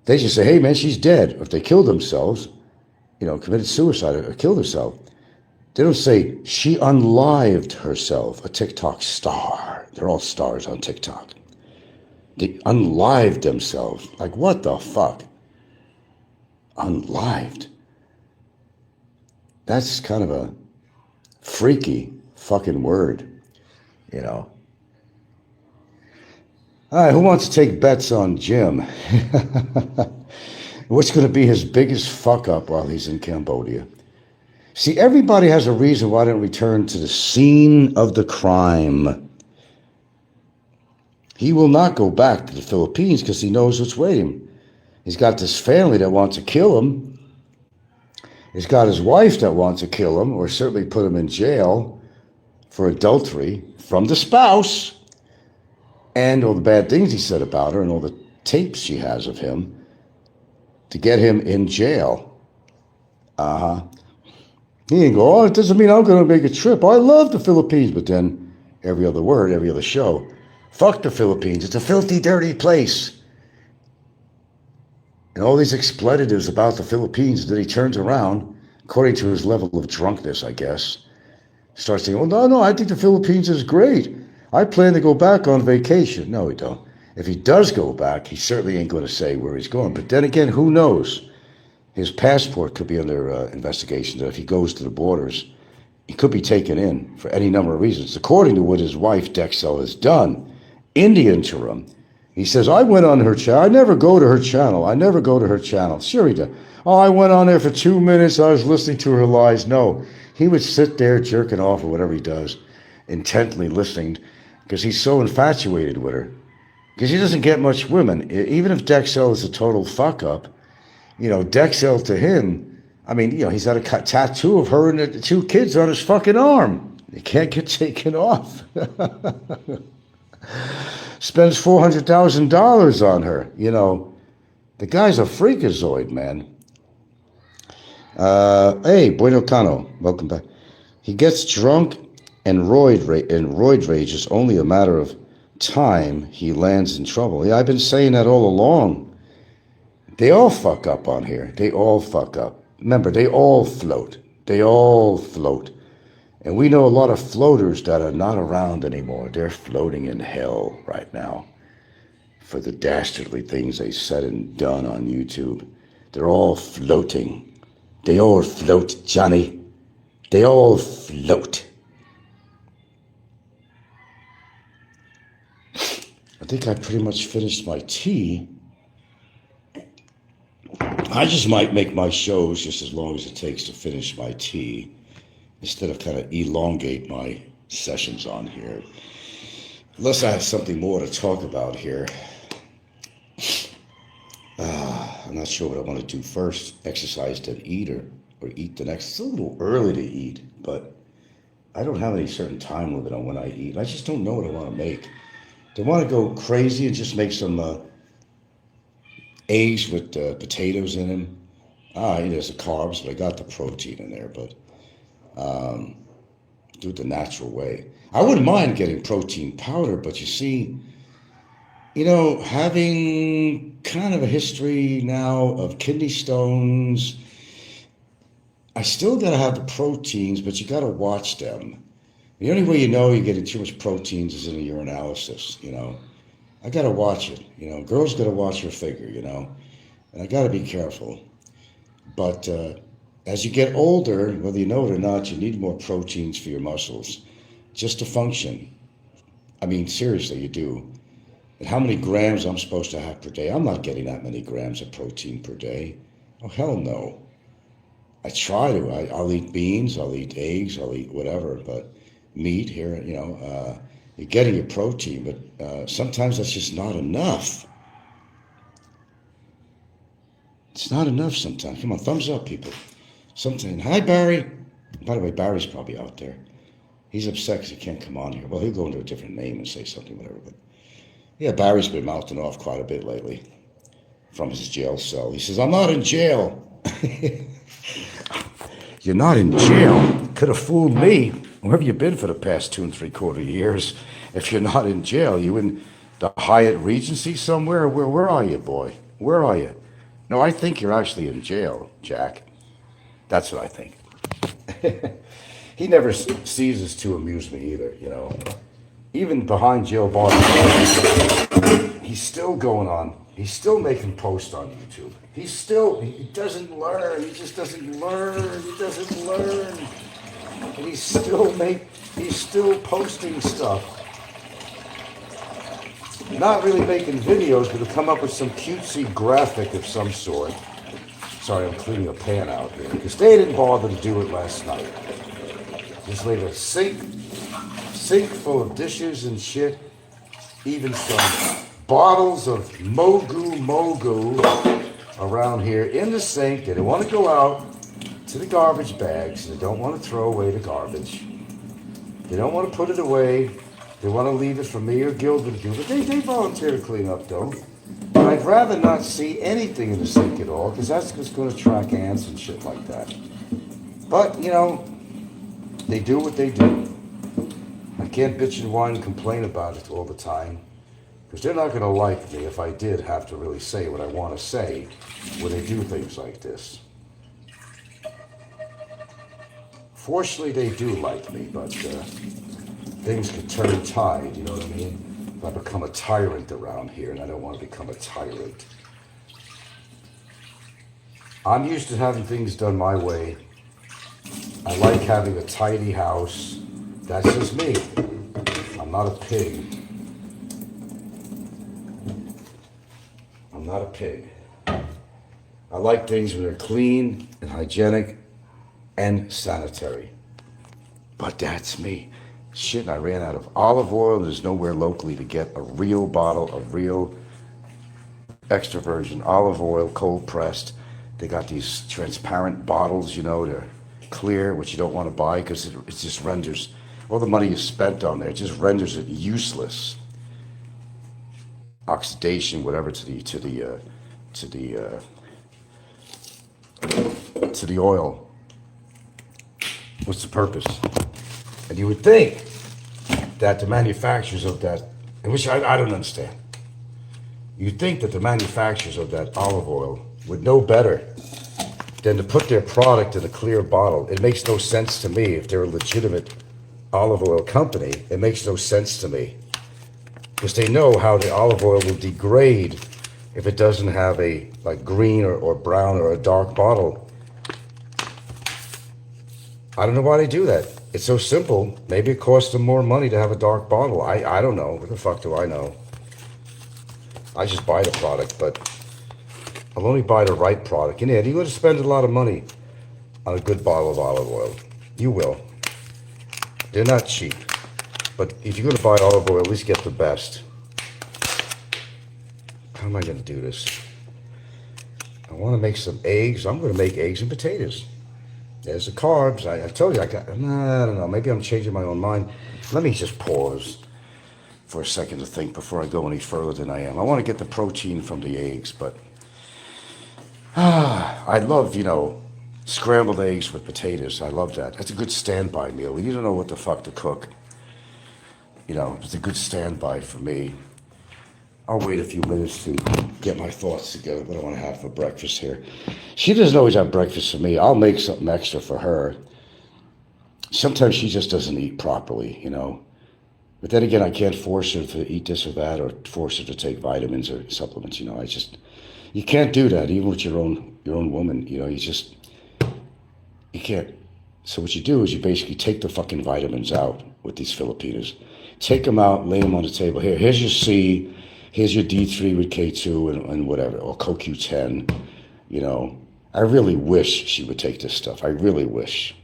S2: They just say, hey man, she's dead. Or if they killed themselves, committed suicide or killed herself. They don't say, she unlived herself, a TikTok star. They're all stars on TikTok. They unlived themselves. Like, what the fuck? Unlived. That's kind of a freaky fucking word, All right, who wants to take bets on Jim? What's going to be his biggest fuck up while he's in Cambodia? See, everybody has a reason why they don't return to the scene of the crime. He will not go back to the Philippines because he knows what's waiting. He's got this family that wants to kill him. He's got his wife that wants to kill him, or certainly put him in jail for adultery from the spouse, and all the bad things he said about her and all the tapes she has of him to get him in jail. He ain't go, it doesn't mean I'm going to make a trip. I love the Philippines. But then every other word, every other show, fuck the Philippines. It's a filthy, dirty place. And all these expletives about the Philippines. Then he turns around, according to his level of drunkenness, I guess, starts saying, well, no, I think the Philippines is great. I plan to go back on vacation. No, he don't. If he does go back, he certainly ain't going to say where he's going. But then again, who knows? His passport could be under investigation. That if he goes to the borders, he could be taken in for any number of reasons. According to what his wife, Dexel, has done in the interim, he says, I went on her channel. I never go to her channel. Sure he did. Oh, I went on there for 2 minutes. I was listening to her lies. No, he would sit there jerking off or whatever he does, intently listening, because he's so infatuated with her. Because he doesn't get much women. Even if Dexel is a total fuck up, Dexel to him,
S3: I mean, he's got a tattoo of her and the 2 kids on his fucking arm. It can't get taken off. Spends $400,000 on her. The guy's a freakazoid, man. Hey, Bueno Cano, welcome back. He gets drunk and roid rage is only a matter of time he lands in trouble. Yeah, I've been saying that all along. They all fuck up on here. They all fuck up. Remember, they all float. They all float. And we know a lot of floaters that are not around anymore. They're floating in hell right now for the dastardly things they said and done on YouTube. They're all floating. They all float, Johnny. They all float. I think I pretty much finished my tea. I just might make my shows just as long as it takes to finish my tea, instead of kind of elongate my sessions on here. Unless I have something more to talk about here. I'm not sure what I want to do first. Exercise then eat, or eat the next. It's a little early to eat, but I don't have any certain time limit on when I eat. I just don't know what I want to make. Do I want to go crazy and just make some eggs with potatoes in them? There's the carbs, but I got the protein in there, but do it the natural way. I wouldn't mind getting protein powder, but you see, having kind of a history now of kidney stones, I still got to have the proteins, but you got to watch them. The only way you're getting too much proteins is in a urinalysis, I got to watch it, Girls got to watch her figure, and I got to be careful. But as you get older, whether you know it or not, you need more proteins for your muscles just to function. I mean, seriously, you do. And how many grams I'm supposed to have per day? I'm not getting that many grams of protein per day. Oh, hell no. I try to. I'll eat beans, I'll eat eggs, I'll eat whatever, but meat here, you're getting your protein, but sometimes that's just not enough. It's not enough sometimes. Come on, thumbs up, people. Sometimes. Hi, Barry. By the way, Barry's probably out there. He's upset because he can't come on here. Well, he'll go into a different name and say something, whatever. But yeah, Barry's been mouthing off quite a bit lately from his jail cell. He says, I'm not in jail. You're not in jail? Could have fooled me. Where have you been for the past 2 3/4 years? If you're not in jail, you in the Hyatt Regency somewhere? Where are you, boy? Where are you? No, I think you're actually in jail, Jack. That's what I think. He never ceases to amuse me either, Even behind jail bars, he's still going on. He's still making posts on YouTube. He doesn't learn. He just doesn't learn. He doesn't learn. And he's still posting stuff. Not really making videos, but he'll come up with some cutesy graphic of some sort. Sorry, I'm cleaning a pan out here, because they didn't bother to do it last night. Just leave a sink full of dishes and shit. Even some bottles of Mogu around here in the sink. They don't want to go out to the garbage bags. They don't want to throw away the garbage. They don't want to put it away. They want to leave it for me or Gilda to do. But they volunteer to clean up, though. But I'd rather not see anything in the sink at all, because that's just going to attract ants and shit like that. But, they do what they do. I can't bitch and whine and complain about it all the time, because they're not going to like me if I did have to really say what I want to say when they do things like this. Fortunately, they do like me, but things can turn tide, you know what I mean? If I become a tyrant around here, and I don't want to become a tyrant. I'm used to having things done my way. I like having a tidy house. That's just me. I'm not a pig. I'm not a pig. I like things when they're clean and hygienic and sanitary. But that's me. Shit, I ran out of olive oil. There's nowhere locally to get a real bottle of real extra virgin olive oil, cold pressed. They got these transparent bottles, you know, to clear, which you don't want to buy because it just renders all the money you spent on there. It just renders it useless. Oxidation, whatever, to the oil. What's the purpose? And you would think that the manufacturers of that, which I don't understand. You'd think that the manufacturers of that olive oil would know better than to put their product in a clear bottle. It makes no sense to me. If they're a legitimate olive oil company, it makes no sense to me. Because they know how the olive oil will degrade if it doesn't have a like green or brown or a dark bottle. I don't know why they do that. It's so simple. Maybe it costs them more money to have a dark bottle. I don't know. What the fuck do I know? I just buy the product, but I'll only buy the right product. And yeah, you're going to spend a lot of money on a good bottle of olive oil. You will. They're not cheap. But if you're going to buy olive oil, at least get the best. How am I going to do this? I want to make some eggs. I'm going to make eggs and potatoes. There's the carbs. I told you I don't know. Maybe I'm changing my own mind. Let me just pause for a second to think before I go any further than I am. I want to get the protein from the eggs, but I love, scrambled eggs with potatoes. I love that. That's a good standby meal. When you don't know what the fuck to cook, it's a good standby for me. I'll wait a few minutes to get my thoughts together. What I want to have for breakfast here. She doesn't always have breakfast for me. I'll make something extra for her. Sometimes she just doesn't eat properly, But then again, I can't force her to eat this or that, or force her to take vitamins or supplements. You can't do that, even with your own woman. You can't. So what you do is you basically take the fucking vitamins out with these Filipinos. Take them out, lay them on the table. Here's your C, here's your D3 with K2 and whatever, or CoQ10. I really wish she would take this stuff. I really wish.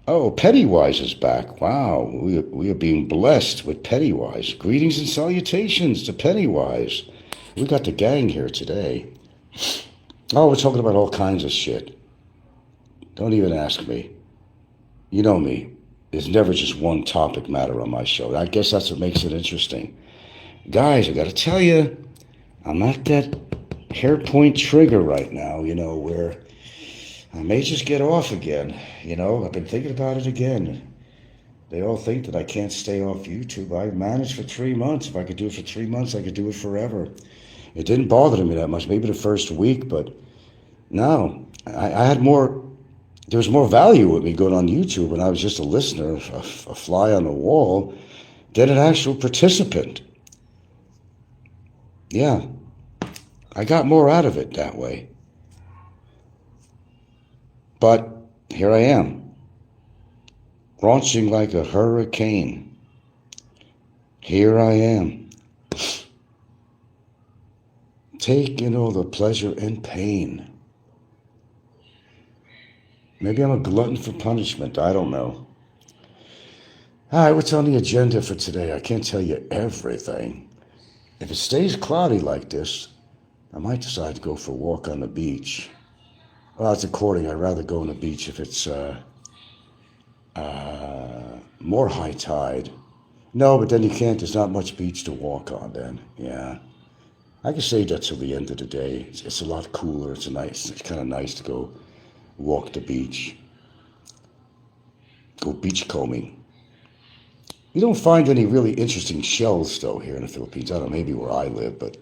S3: Oh, Pennywise is back. Wow, we are being blessed with Pennywise. Greetings and salutations to Pennywise. We got the gang here today. Oh, we're talking about all kinds of shit. Don't even ask me. You know me. There's never just one topic matter on my show. I guess that's what makes it interesting. Guys, I got to tell you, I'm at that hairpoint trigger right now, where I may just get off again. I've been thinking about it again. They all think that I can't stay off YouTube. I managed for 3 months. If I could do it for 3 months, I could do it forever. It didn't bother me that much, maybe the first week, but no. I had more, there was more value with me going on YouTube when I was just a listener, a fly on the wall, than an actual participant. Yeah, I got more out of it that way. But here I am, launching like a hurricane. Here I am, taking all the pleasure and pain. Maybe I'm a glutton for punishment. I don't know. All right, what's on the agenda for today? I can't tell you everything. If it stays cloudy like this, I might decide to go for a walk on the beach. Well, it's according. I'd rather go on the beach if it's more high tide. No, but then you can't. There's not much beach to walk on then. Yeah. I can save that till the end of the day. It's a lot cooler. It's kind of nice to go walk the beach. Go beach combing. You don't find any really interesting shells, though, here in the Philippines. I don't know, maybe where I live, but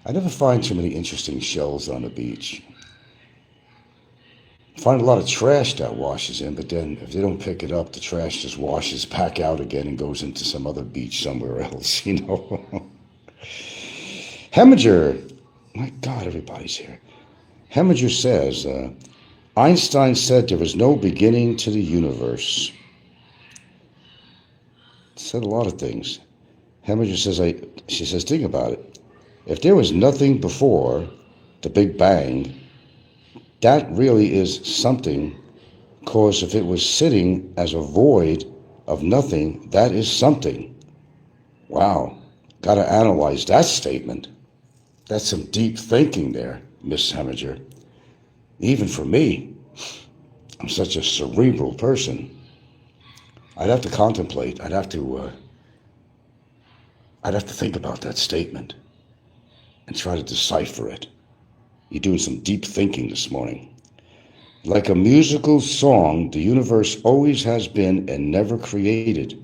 S3: I never find too many interesting shells on the beach. I find a lot of trash that washes in, but then if they don't pick it up, the trash just washes back out again and goes into some other beach somewhere else, Heminger. My God, everybody's here. Heminger says, Einstein said there was no beginning to the universe. Said a lot of things. Heminger says, she says, think about it. If there was nothing before the Big Bang, that really is something, because if it was sitting as a void of nothing, that is something. Wow. Got to analyze that statement. That's some deep thinking there, Miss Heminger.
S2: Even for me, I'm such a cerebral person. I'd have to contemplate. I'd have to think about that statement and try to decipher it. You're doing some deep thinking this morning. Like a musical song, the universe always has been and never created.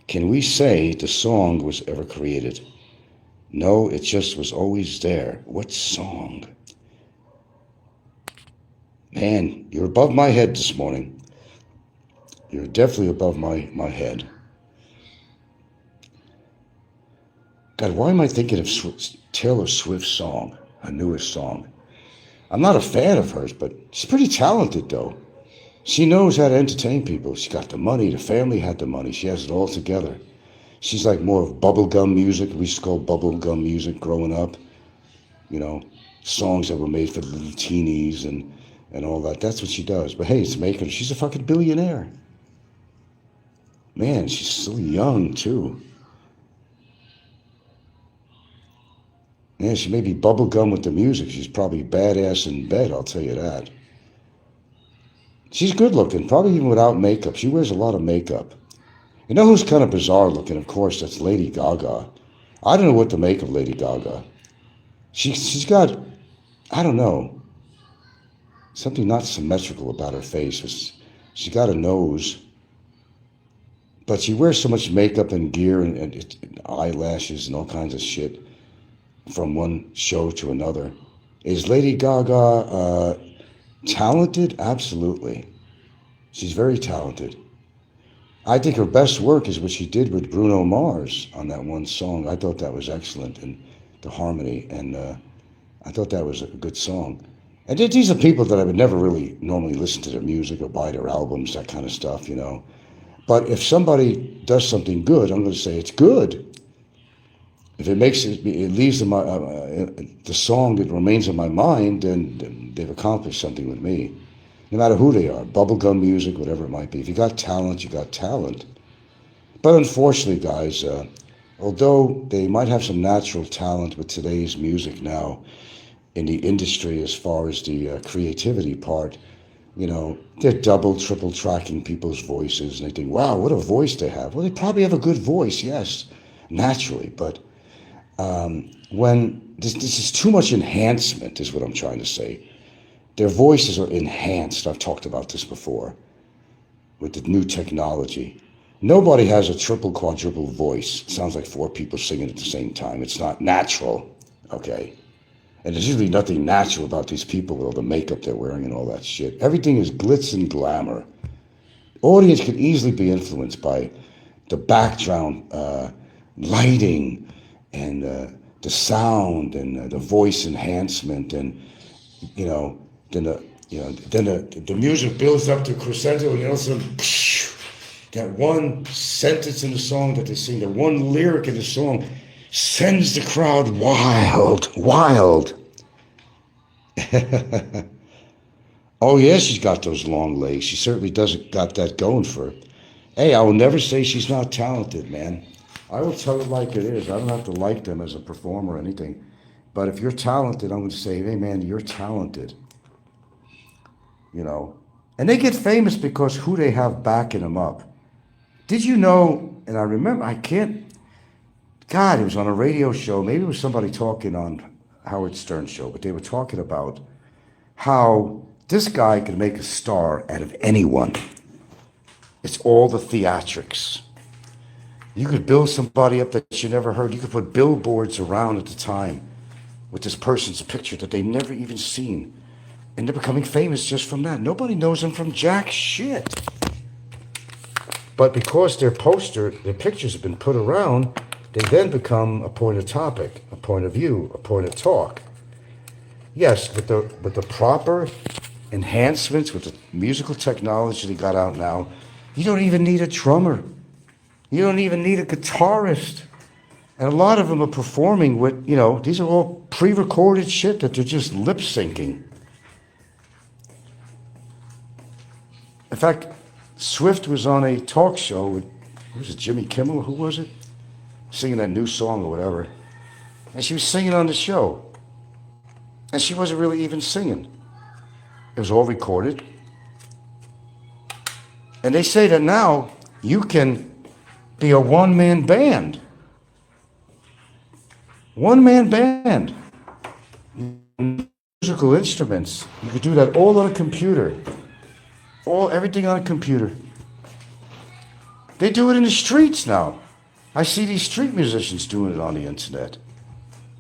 S2: Can we say the song was ever created? No, it just was always there. What song? Man, you're above my head this morning. You're definitely above my head. God, why am I thinking of Taylor Swift's song, her newest song? I'm not a fan of hers, but she's pretty talented, though. She knows how to entertain people. She got the money. The family had the money. She has it all together. She's like more of bubblegum music. We used to call bubblegum music growing up. You know, songs that were made for the little teenies and all that. That's what she does. But hey, it's making her. She's a fucking billionaire. Man, she's so young, too. Yeah, she may be bubblegum with the music. She's probably badass in bed, I'll tell you that. She's good looking, probably even without makeup. She wears a lot of makeup. You know who's kind of bizarre looking? Of course, that's Lady Gaga. I don't know what to make of Lady Gaga. She's got, I don't know, something not symmetrical about her face. She's got a nose, but she wears so much makeup and gear and eyelashes and all kinds of shit from one show to another. Is Lady Gaga talented? Absolutely. She's very talented. I think her best work is what she did with Bruno Mars on that one song. I thought that was excellent, and the harmony, and I thought that was a good song. And these are people that I would never really normally listen to their music or buy their albums, that kind of stuff, you know. But if somebody does something good, I'm going to say it's good. If it makes it leaves the song that remains in my mind, then they've accomplished something with me. No matter who they are, bubblegum music, whatever it might be. If you got talent, you got talent. But unfortunately, guys, although they might have some natural talent with today's music now in the industry as far as the creativity part, you know, they're double, triple tracking people's voices, and they think, wow, what a voice they have. Well, they probably have a good voice, yes, naturally, but when this is too much enhancement is what I'm trying to say. Their voices are enhanced. I've talked about this before with the new technology. Nobody has a triple, quadruple voice. It sounds like four people singing at the same time. It's not natural, okay? And there's usually nothing natural about these people with all the makeup they're wearing and all that shit. Everything is glitz and glamour. Audience can easily be influenced by the background lighting and the sound and the voice enhancement, and then the music builds up to crescendo, and all of a sudden, that one sentence in the song that they sing, the one lyric in the song, sends the crowd wild. Oh yeah, she's got those long legs. She certainly doesn't got that going for her. Hey, I will never say she's not talented, man. I will tell it like it is. I don't have to like them as a performer or anything. But if you're talented, I'm going to say, hey, man, you're talented. You know. And they get famous because who they have backing them up. Did you know, and I remember, God, it was on a radio show. Maybe it was somebody talking on Howard Stern's show, but they were talking about how this guy can make a star out of anyone. It's all the theatrics. You could build somebody up that you never heard. You could put billboards around at the time with this person's picture that they never even seen. And they're becoming famous just from that. Nobody knows them from jack shit. But because their pictures have been put around, they then become a point of topic, a point of view, a point of talk. Yes, with the proper enhancements, with the musical technology they got out now, you don't even need a drummer. You don't even need a guitarist. And a lot of them are performing with, these are all pre-recorded shit that they're just lip-syncing. In fact, Swift was on a talk show with, was it Jimmy Kimmel? Who was it? Singing that new song or whatever. And she was singing on the show. And she wasn't really even singing.
S3: It was all recorded. And they say that now you can be a one-man band. One-man band. Musical instruments. You could do that all on a computer. Everything on a computer. They do it in the streets now. I see these street musicians doing it on the internet.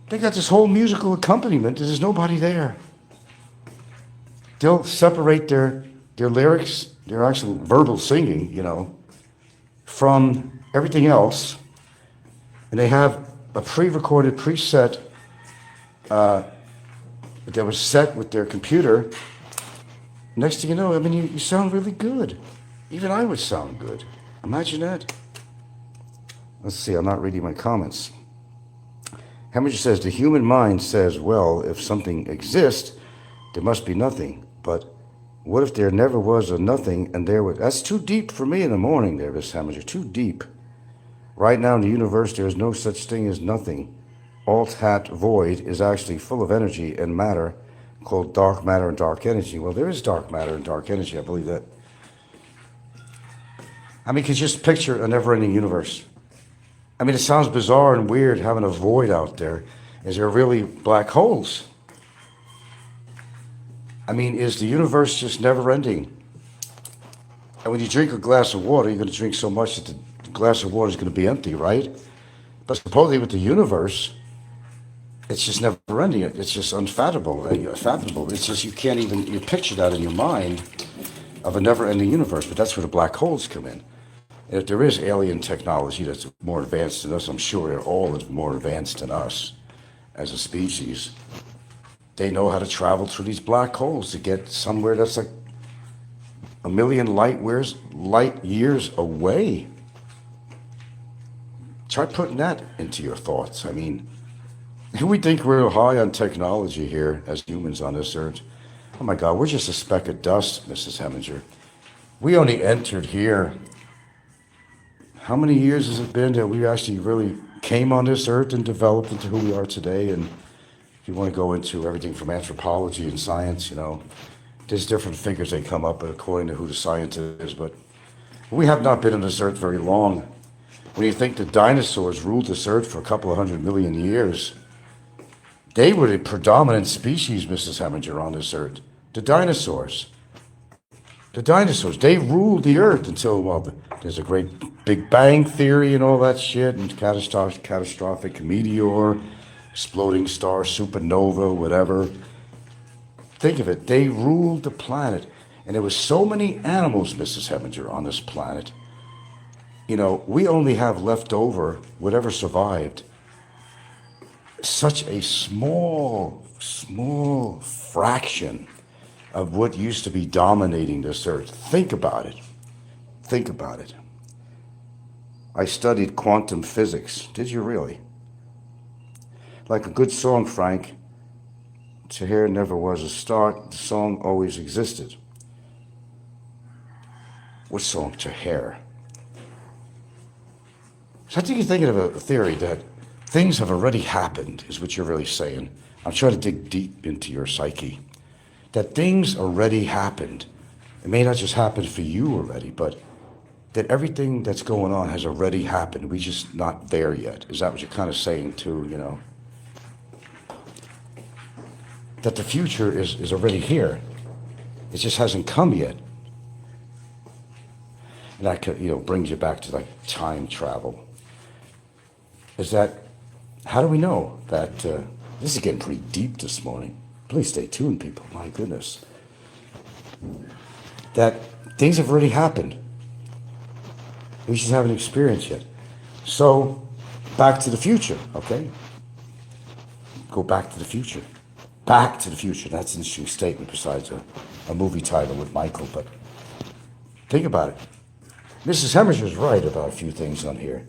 S3: They got this whole musical accompaniment. There's nobody there. They'll separate their lyrics, their actual verbal singing, from everything else. And they have a pre-recorded preset that was set with their computer. Next thing you know, you sound really good. Even I would sound good. Imagine that. Let's see, I'm not reading my comments. Hemminger says, the human mind says, well, if something exists, there must be nothing. But what if there never was a nothing and there was... That's too deep for me in the morning there, Miss Hemminger, too deep. Right now in the universe, there is no such thing as nothing. Alt-hat void is actually full of energy and matter, called dark matter and dark energy. Well, there is dark matter and dark energy, I believe that. You can just picture a never-ending universe. It sounds bizarre and weird having a void out there. Is there really black holes? Is the universe just never-ending? And when you drink a glass of water, you're going to drink so much that the glass of water is going to be empty, right? But supposedly with the universe, it's just never-ending. It's just unfathomable. It's just you can't even you picture that in your mind of a never-ending universe. But that's where the black holes come in. And if there is alien technology that's more advanced than us, I'm sure they're all more advanced than us as a species. They know how to travel through these black holes to get somewhere that's like a million light years away. Try putting that into your thoughts. We think we're high on technology here as humans on this earth. Oh my God, we're just a speck of dust, Mrs. Hemminger. We only entered here. How many years has it been that we actually really came on this earth and developed into who we are today? And if you want to go into everything from anthropology and science, there's different figures they come up with according to who the scientist is. But we have not been on this earth very long. When you think the dinosaurs ruled this earth for a couple of 100 million years, they were the predominant species, Mrs. Hemminger, on this earth. The dinosaurs. They ruled the earth until, there's a great Big Bang Theory and all that shit, and catastrophic meteor, exploding star, supernova, whatever. Think of it. They ruled the planet. And there was so many animals, Mrs. Hemminger, on this planet. We only have left over, whatever survived, such a small fraction of what used to be dominating this earth. Think about it. I studied quantum physics. Did you really? Like a good song, Frank. To hear never was a start. The song always existed. What song? To hear. So I think you're thinking of a theory that things have already happened, is what you're really saying. I'm trying to dig deep into your psyche. That things already happened. It may not just happen for you already, but that everything that's going on has already happened. We're just not there yet. Is that what you're kind of saying too, That the future is already here. It just hasn't come yet. And that brings you back to like time travel. Is that, how do we know that, this is getting pretty deep this morning. Please stay tuned, people. My goodness. That things have already happened. We just haven't experienced yet. So, back to the future, okay? Go back to the future. Back to the future. That's an interesting statement besides a movie title with Michael, but think about it. Mrs. Hemminger's right about a few things on here,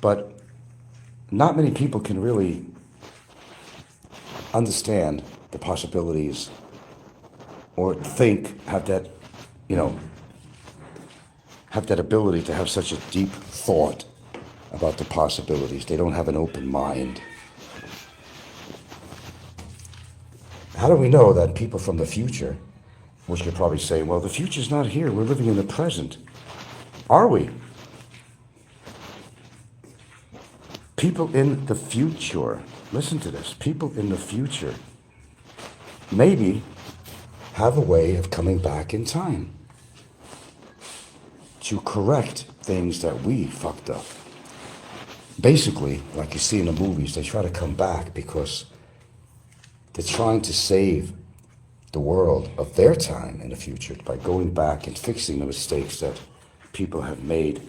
S3: but not many people can really understand the possibilities or have that ability to have such a deep thought about the possibilities. They don't have an open mind. How do we know that people from the future Which you're probably saying, well, the future's not here. We're living in the present. Are we? People in the future, listen to this, people in the future maybe have a way of coming back in time to correct things that we fucked up. Basically, like you see in the movies, they try to come back because they're trying to save the world of their time in the future by going back and fixing the mistakes that people have made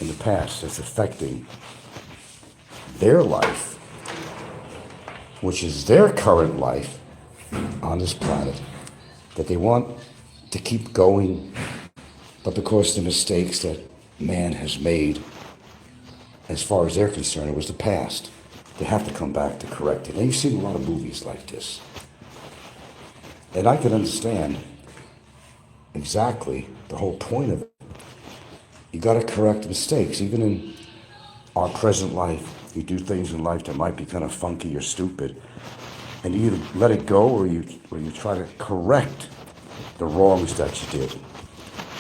S3: in the past that's affecting their life, which is their current life on this planet, that they want to keep going, but because of the mistakes that man has made, as far as they're concerned, it was the past. They have to come back to correct it. And you've seen a lot of movies like this. And I can understand exactly the whole point of it. You got to correct mistakes. Even in our present life, you do things in life that might be kind of funky or stupid, and you either let it go or you try to correct the wrongs that you did.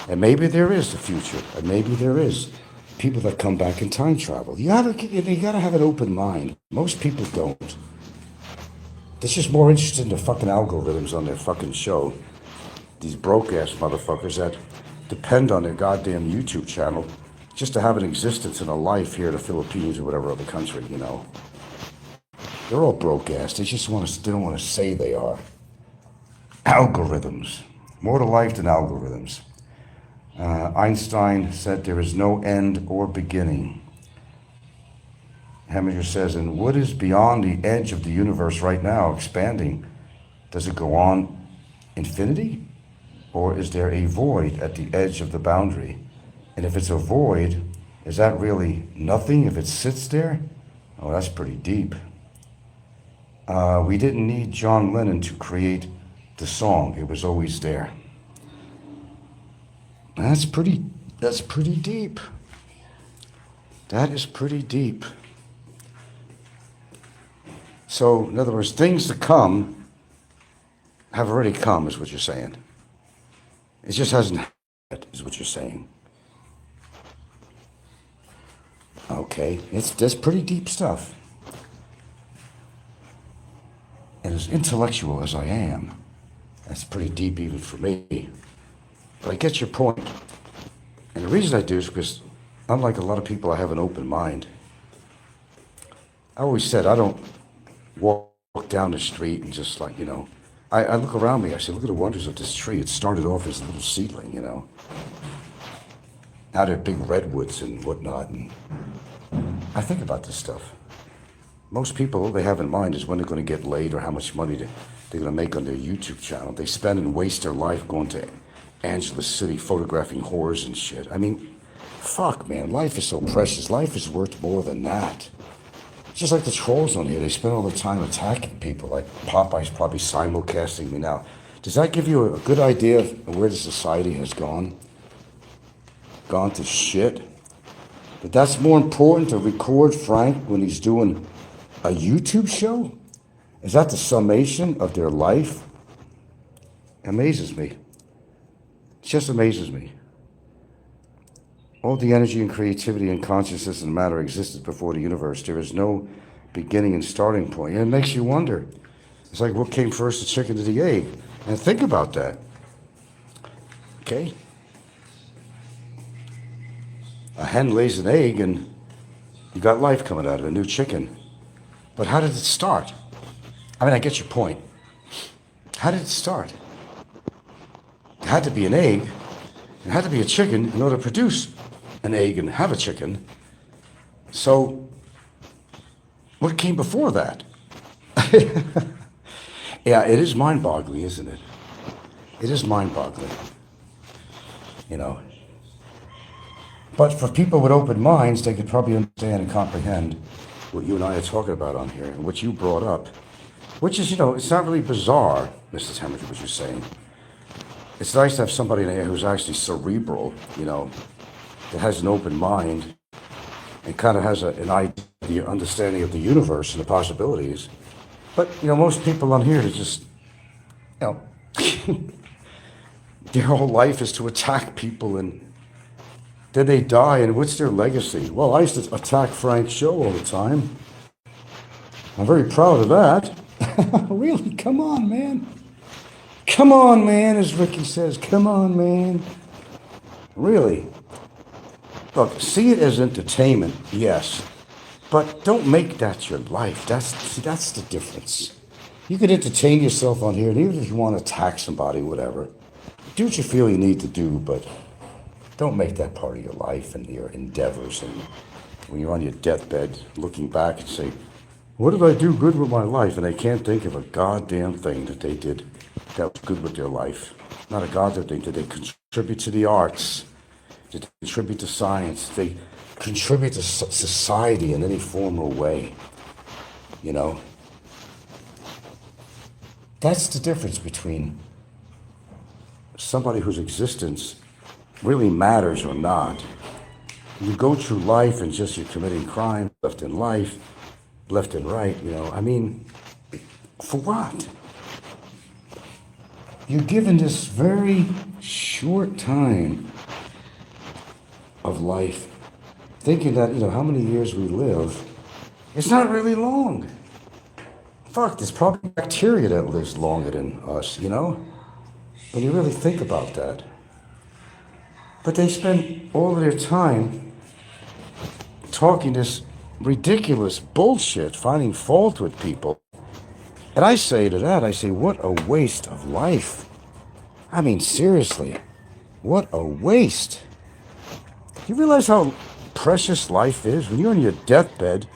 S3: And maybe there is a future, and maybe there is people that come back in time travel. You gotta have an open mind. Most people don't. They're just more interested in the fucking algorithms on their fucking show. These broke-ass motherfuckers that depend on their goddamn YouTube channel just to have an existence and a life here in the Philippines or whatever other country, you know. They're all broke-ass. They just they don't want to say they are. Algorithms. More to life than algorithms. Einstein said there is no end or beginning. Heminger says, and what is beyond the edge of the universe right now, expanding? Does it go on infinity? Or is there a void at the edge of the boundary? And if it's a void, is that really nothing if it sits there? Oh, that's pretty deep. We didn't need John Lennon to create the song. It was always there. That's pretty deep. That is pretty deep. So, in other words, things to come have already come, is what you're saying. It just hasn't happened, is what you're saying. Okay, that's pretty deep stuff. And as intellectual as I am, that's pretty deep even for me. But I get your point. And the reason I do is because, unlike a lot of people, I have an open mind. I always said I don't walk down the street and just like, you know, I look around me, I say, look at the wonders of this tree. It started off as a little seedling, you know. Now they're big redwoods and whatnot. And I think about this stuff. Most people, all they have in mind is when they're going to get laid or how much money they're going to make on their YouTube channel. They spend and waste their life going to Angeles City photographing whores and shit. I mean, fuck, man, life is so precious. Life is worth more than that. It's just like the trolls on here. They spend all the time attacking people. Like Popeye's probably simulcasting me now. Does that give you a good idea of where the society has gone? Gone to shit? But that's more important to record Frank when he's doing a YouTube show? Is that the summation of their life? It amazes me. It just amazes me. All the energy and creativity and consciousness and matter existed before the universe. There is no beginning and starting point. And it makes you wonder. It's like, what came first, the chicken or the egg? And think about that. Okay? A hen lays an egg and you got life coming out of it, a new chicken. But how did it start? I mean, I get your point. How did it start? It had to be an egg. It had to be a chicken in order to produce an egg and have a chicken. So, what came before that? Yeah, it is mind-boggling, isn't it? It is mind-boggling. You know. But for people with open minds, they could probably understand and comprehend what you and I are talking about on here, and what you brought up. Which is, you know, it's not really bizarre, Mrs. Hemmerton, what you're saying. It's nice to have somebody in here who's actually cerebral, you know, that has an open mind and kind of has an idea, understanding of the universe and the possibilities. But, you know, most people on here, they just, you know, Their whole life is to attack people, and then they die, and what's their legacy? Well, I used to attack Frank's show all the time. I'm very proud of that. Really? Come on, man. Come on, man, as Ricky says. Come on, man. Really? Look, see it as entertainment, yes. But don't make that your life. That's the difference. You can entertain yourself on here, and even if you want to attack somebody, whatever, do what you feel you need to do, but don't make that part of your life and your endeavors. And when you're on your deathbed, looking back and say, what did I do good with my life? And they can't think of a goddamn thing that they did that was good with their life. Not a goddamn thing. Did they contribute to the arts? Did they contribute to science? Did they contribute to society in any form or way? You know? That's the difference between somebody whose existence really matters or not. You go through life and just you're committing crime left and right, you know. I mean, for what? You're given this very short time of life thinking that, you know, how many years we live, it's not really long. Fuck, there's probably bacteria that lives longer than us, you know? When you really think about that. But they spend all of their time talking this ridiculous bullshit, finding fault with people. And I say to that, I say, what a waste of life. I mean, seriously, what a waste. You realize how precious life is? When you're on your deathbed,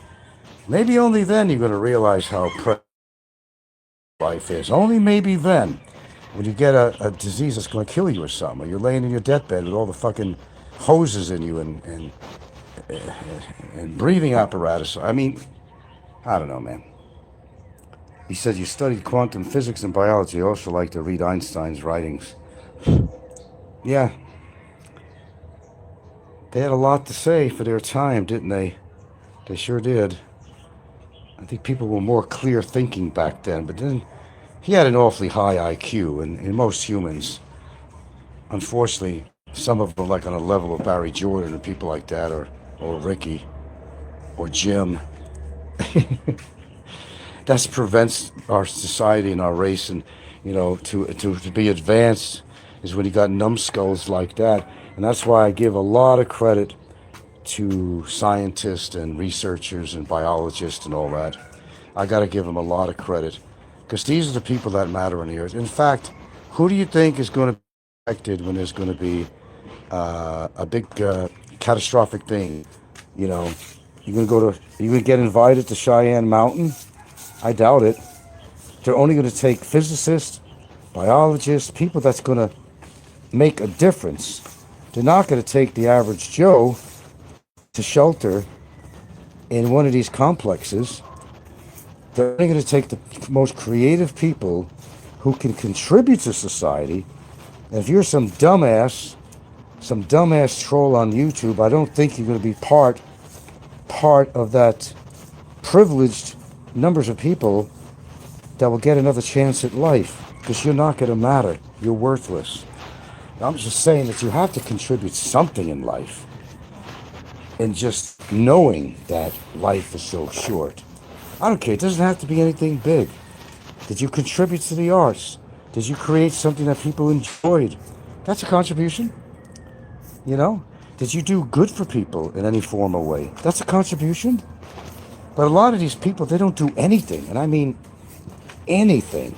S3: maybe only then you're going to realize how precious life is. Only maybe then. When you get a disease that's going to kill you or something, or you're laying in your deathbed with all the fucking hoses in you and breathing apparatus. I mean, I don't know, man. He said you studied quantum physics and biology. You also like to read Einstein's writings. Yeah. They had a lot to say for their time, didn't they? They sure did. I think people were more clear thinking back then, but then he had an awfully high IQ, and most humans, unfortunately, some of them like on a level of Barry Jordan and people like that, or Ricky, or Jim. That prevents our society and our race, and you know, to be advanced is when you got numbskulls like that. And that's why I give a lot of credit to scientists and researchers and biologists and all that. I got to give them a lot of credit, because these are the people that matter on the earth. In fact, who do you think is going to be affected when there's going to be a big catastrophic thing? You know, you going to get invited to Cheyenne Mountain? I doubt it. They're only going to take physicists, biologists, people that's going to make a difference. They're not going to take the average Joe to shelter in one of these complexes. They're only going to take the most creative people who can contribute to society. And if you're some dumbass troll on YouTube, I don't think you're going to be part of that privileged numbers of people that will get another chance at life, because you're not going to matter. You're worthless. I'm just saying that you have to contribute something in life, and just knowing that life is so short. I don't care. It doesn't have to be anything big. Did you contribute to the arts? Did you create something that people enjoyed? That's a contribution. You know? Did you do good for people in any form or way? That's a contribution. But a lot of these people, they don't do anything. And I mean anything.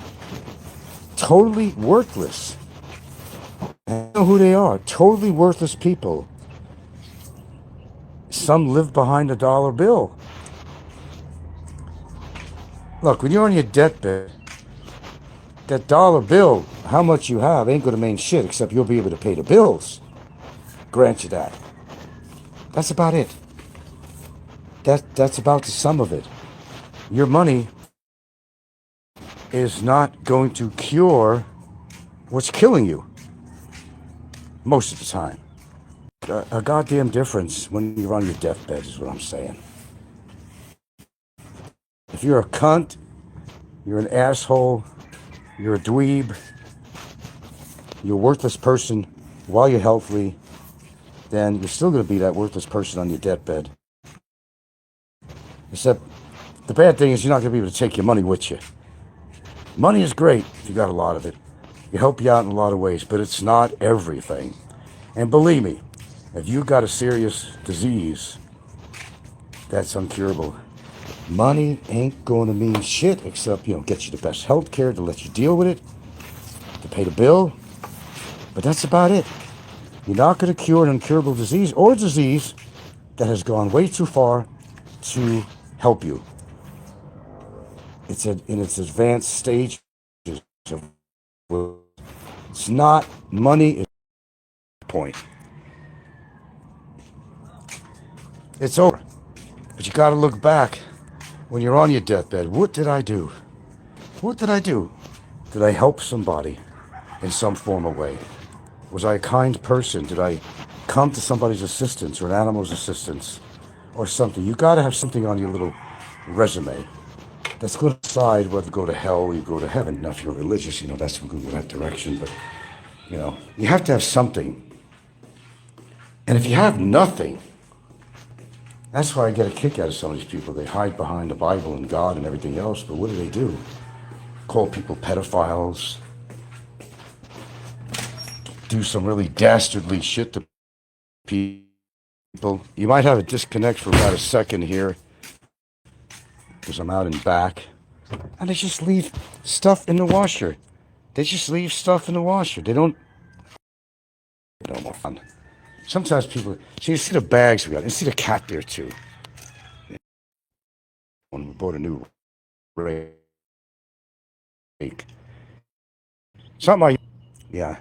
S3: Totally worthless. I know who they are. Totally worthless people. Some live behind a dollar bill. Look, when you're on your deathbed, that dollar bill, how much you have, ain't going to mean shit, except you'll be able to pay the bills. Grant you that. That's about it. That's about the sum of it. Your money is not going to cure what's killing you. Most of the time. A goddamn difference when you're on your deathbed is what I'm saying. If you're a cunt, you're an asshole, you're a dweeb, you're a worthless person while you're healthy, then you're still going to be that worthless person on your deathbed. Except the bad thing is you're not going to be able to take your money with you. Money is great if you got a lot of it. It help you out in a lot of ways, but it's not everything. And believe me, if you got a serious disease that's uncurable, money ain't going to mean shit except, get you the best health care to let you deal with it, to pay the bill. But that's about it. You're not going to cure an incurable disease or a disease that has gone way too far to help you. It's in its advanced stages. It's not money is the point. It's over. But you got to look back when you're on your deathbed. What did I do? What did I do? Did I help somebody in some form or way? Was I a kind person? Did I come to somebody's assistance or an animal's assistance or something? You got to have something on your little resume that's going to decide whether to go to hell or you go to heaven. Now, if you're religious, that's going to go that direction. But, you have to have something. And if you have nothing, that's why I get a kick out of some of these people. They hide behind the Bible and God and everything else, but what do? Call people pedophiles, do some really dastardly shit to people. You might have a disconnect for about a second here, because I'm out and back, and they just leave stuff in the washer. They don't no more fun. Sometimes people, you see the bags we got, you see the cat there too. When we bought a new rake. Something like, yeah.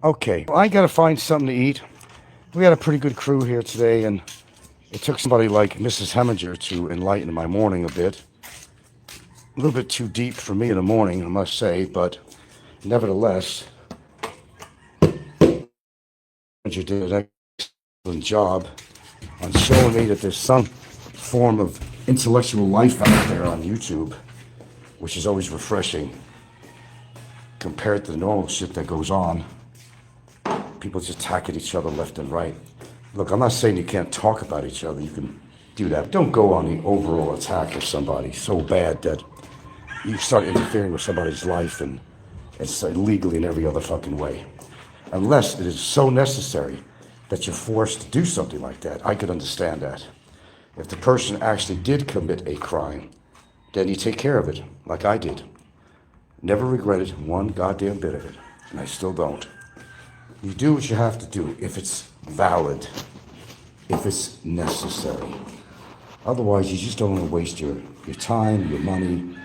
S3: Okay, well, I gotta find something to eat. We had a pretty good crew here today, and it took somebody like Mrs. Heminger to enlighten my morning a bit. A little bit too deep for me in the morning, I must say, but nevertheless, Heminger did an excellent job on showing me that there's some form of intellectual life out there on YouTube, which is always refreshing compared to the normal shit that goes on. People just attack at each other left and right. Look, I'm not saying you can't talk about each other. You can do that. Don't go on the overall attack of somebody so bad that you start interfering with somebody's life and it's illegally in every other fucking way. Unless it is so necessary that you're forced to do something like that. I could understand that. If the person actually did commit a crime, then you take care of it, like I did. Never regretted one goddamn bit of it, and I still don't. You do what you have to do if it's valid, if it's necessary. Otherwise, you just don't want to waste your time, your money,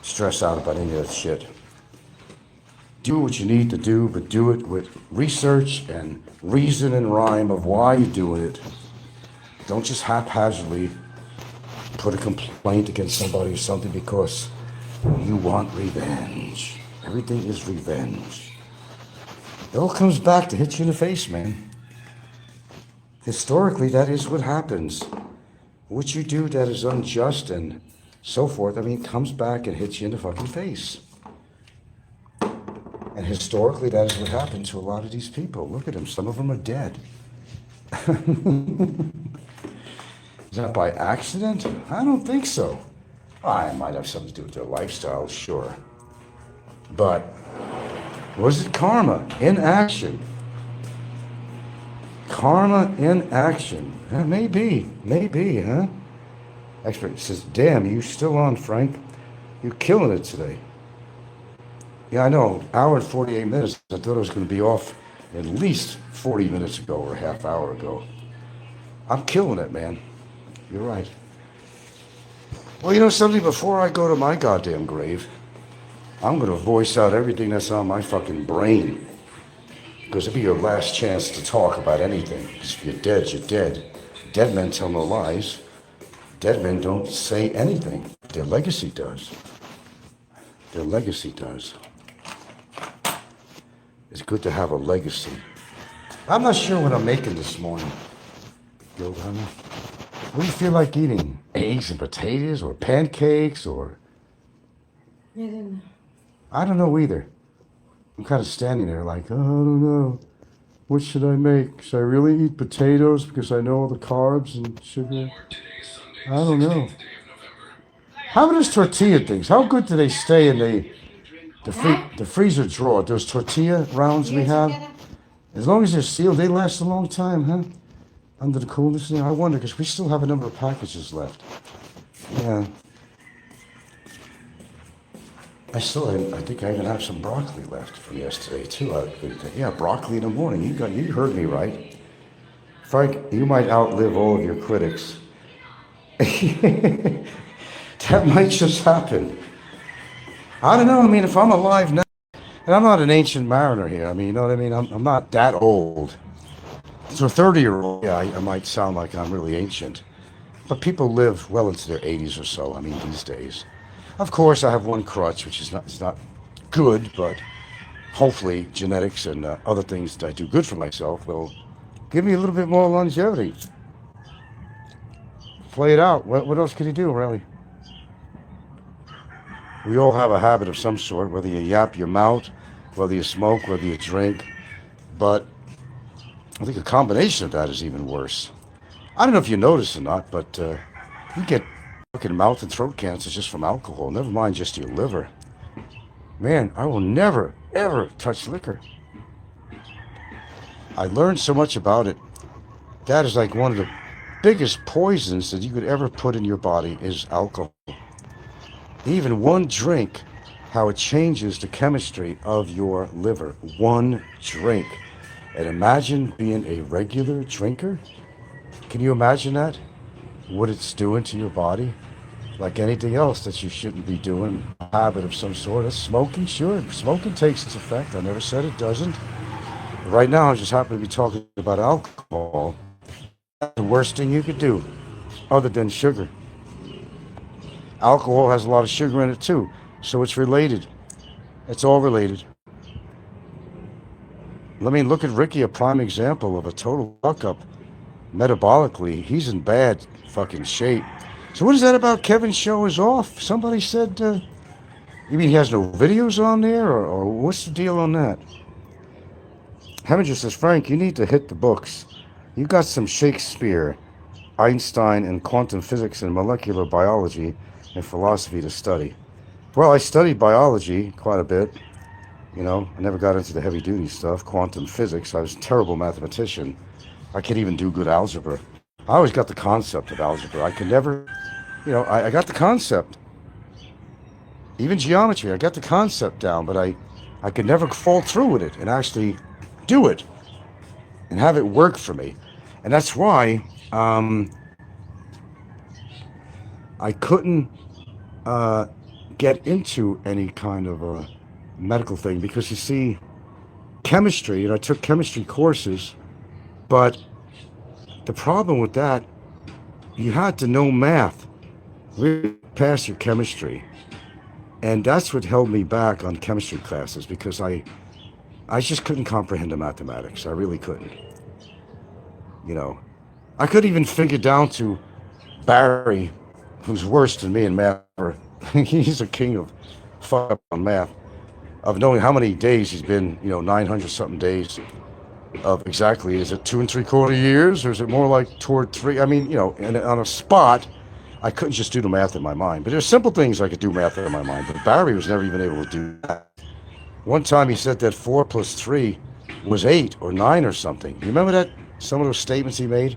S3: stress out about any of that shit. Do what you need to do, but do it with research and reason and rhyme of why you're doing it. Don't just haphazardly put a complaint against somebody or something because you want revenge. Everything is revenge. It all comes back to hit you in the face, man. Historically, that is what happens. What you do that is unjust and so forth, comes back and hits you in the fucking face. And historically, that is what happened to a lot of these people. Look at them. Some of them are dead. Is that by accident? I don't think so. It might have something to do with their lifestyle, sure. But was it karma in action? Karma in action. Maybe, huh? Expert says, damn, you still on, Frank? You're killing it today. Yeah, I know. Hour and 48 minutes. I thought I was going to be off at least 40 minutes ago or a half hour ago. I'm killing it, man. You're right. Well, you know something? Before I go to my goddamn grave, I'm going to voice out everything that's on my fucking brain. Because it'll be your last chance to talk about anything. Because if you're dead, you're dead. Dead men tell no lies. Dead men don't say anything. Their legacy does. Their legacy does. It's good to have a legacy. I'm not sure what I'm making this morning. Yohana. What do you feel like eating? Eggs and potatoes or pancakes or...
S4: I don't know.
S3: I don't know either. I'm kind of standing there like, oh, I don't know. What should I make? Should I really eat potatoes because I know all the carbs and sugar? I don't know. How about those tortilla things? How good do they stay in the freezer drawer? Those tortilla rounds we have? As long as they're sealed, they last a long time, huh? Under the coolness there. I wonder, because we still have a number of packages left. Yeah. I think I even have some broccoli left from yesterday, too. Yeah, broccoli in the morning. You heard me right. Frank, you might outlive all of your critics. That might just happen. I don't know. I mean, if I'm alive now, and I'm not an ancient mariner here. I mean, you know what I mean? I'm not that old. So a 30-year-old, yeah, I might sound like I'm really ancient. But people live well into their 80s or so, I mean, these days. Of course, I have one crutch, which is not good, but hopefully genetics and other things that I do good for myself will give me a little bit more longevity. Play it out. What else could you do, really? We all have a habit of some sort, whether you yap your mouth, whether you smoke, whether you drink. But I think a combination of that is even worse. I don't know if you notice or not, but you get fucking mouth and throat cancers just from alcohol, never mind just your liver. Man, I will never, ever touch liquor. I learned so much about it. That is like one of the biggest poisons that you could ever put in your body is alcohol. Even one drink, how it changes the chemistry of your liver. One drink. And imagine being a regular drinker. Can you imagine that? What it's doing to your body? Like anything else that you shouldn't be doing, a habit of some sort. Smoking, sure. Smoking takes its effect. I never said it doesn't. Right now, I just happen to be talking about alcohol. That's the worst thing you could do, other than sugar. Alcohol has a lot of sugar in it too, so it's related. It's all related. I mean, look at Ricky, a prime example of a total fuck-up. Metabolically, he's in bad fucking shape. So what is that about Kevin's show is off? Somebody said, you mean he has no videos on there, or what's the deal on that? Heminger says, Frank, you need to hit the books. You got some Shakespeare, Einstein, and quantum physics and molecular biology and philosophy to study. Well, I studied biology quite a bit. You know, I never got into the heavy-duty stuff, quantum physics. I was a terrible mathematician. I can't even do good algebra. I always got the concept of algebra. I could never, you know, I got the concept. Even geometry, I got the concept down, but I could never fall through with it and actually do it and have it work for me. And that's why I couldn't get into any kind of a medical thing because, you see, chemistry, and I took chemistry courses, but the problem with that, you had to know math, really pass your chemistry. And that's what held me back on chemistry classes, because I just couldn't comprehend the mathematics. I really couldn't. You know, I couldn't even figure down to Barry, who's worse than me in math. He's a king of fuck up on math, of knowing how many days he's been, 900 something days of exactly, is it 2 3/4 years, or is it more like toward 3? I mean, and on a spot, I couldn't just do the math in my mind. But there's simple things I could do math in my mind, but Barry was never even able to do that. One time he said that 4 + 3 was 8 or 9 or something. You remember that? Some of those statements he made?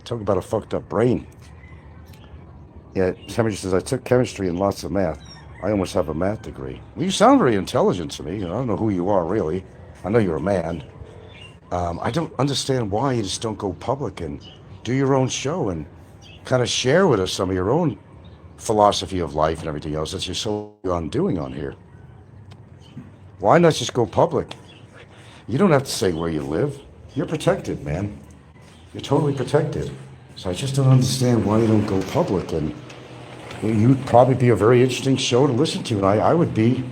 S3: Talk about a fucked up brain. Yeah, Heminger says, I took chemistry and lots of math. I almost have a math degree. Well, you sound very intelligent to me. I don't know who you are, really. I know you're a man. I don't understand why you just don't go public and do your own show and kind of share with us some of your own philosophy of life and everything else that you're so undoing on here. Why not just go public? You don't have to say where you live. You're protected, man. You're totally protected. So I just don't understand why you don't go public. And you'd probably be a very interesting show to listen to. And I would be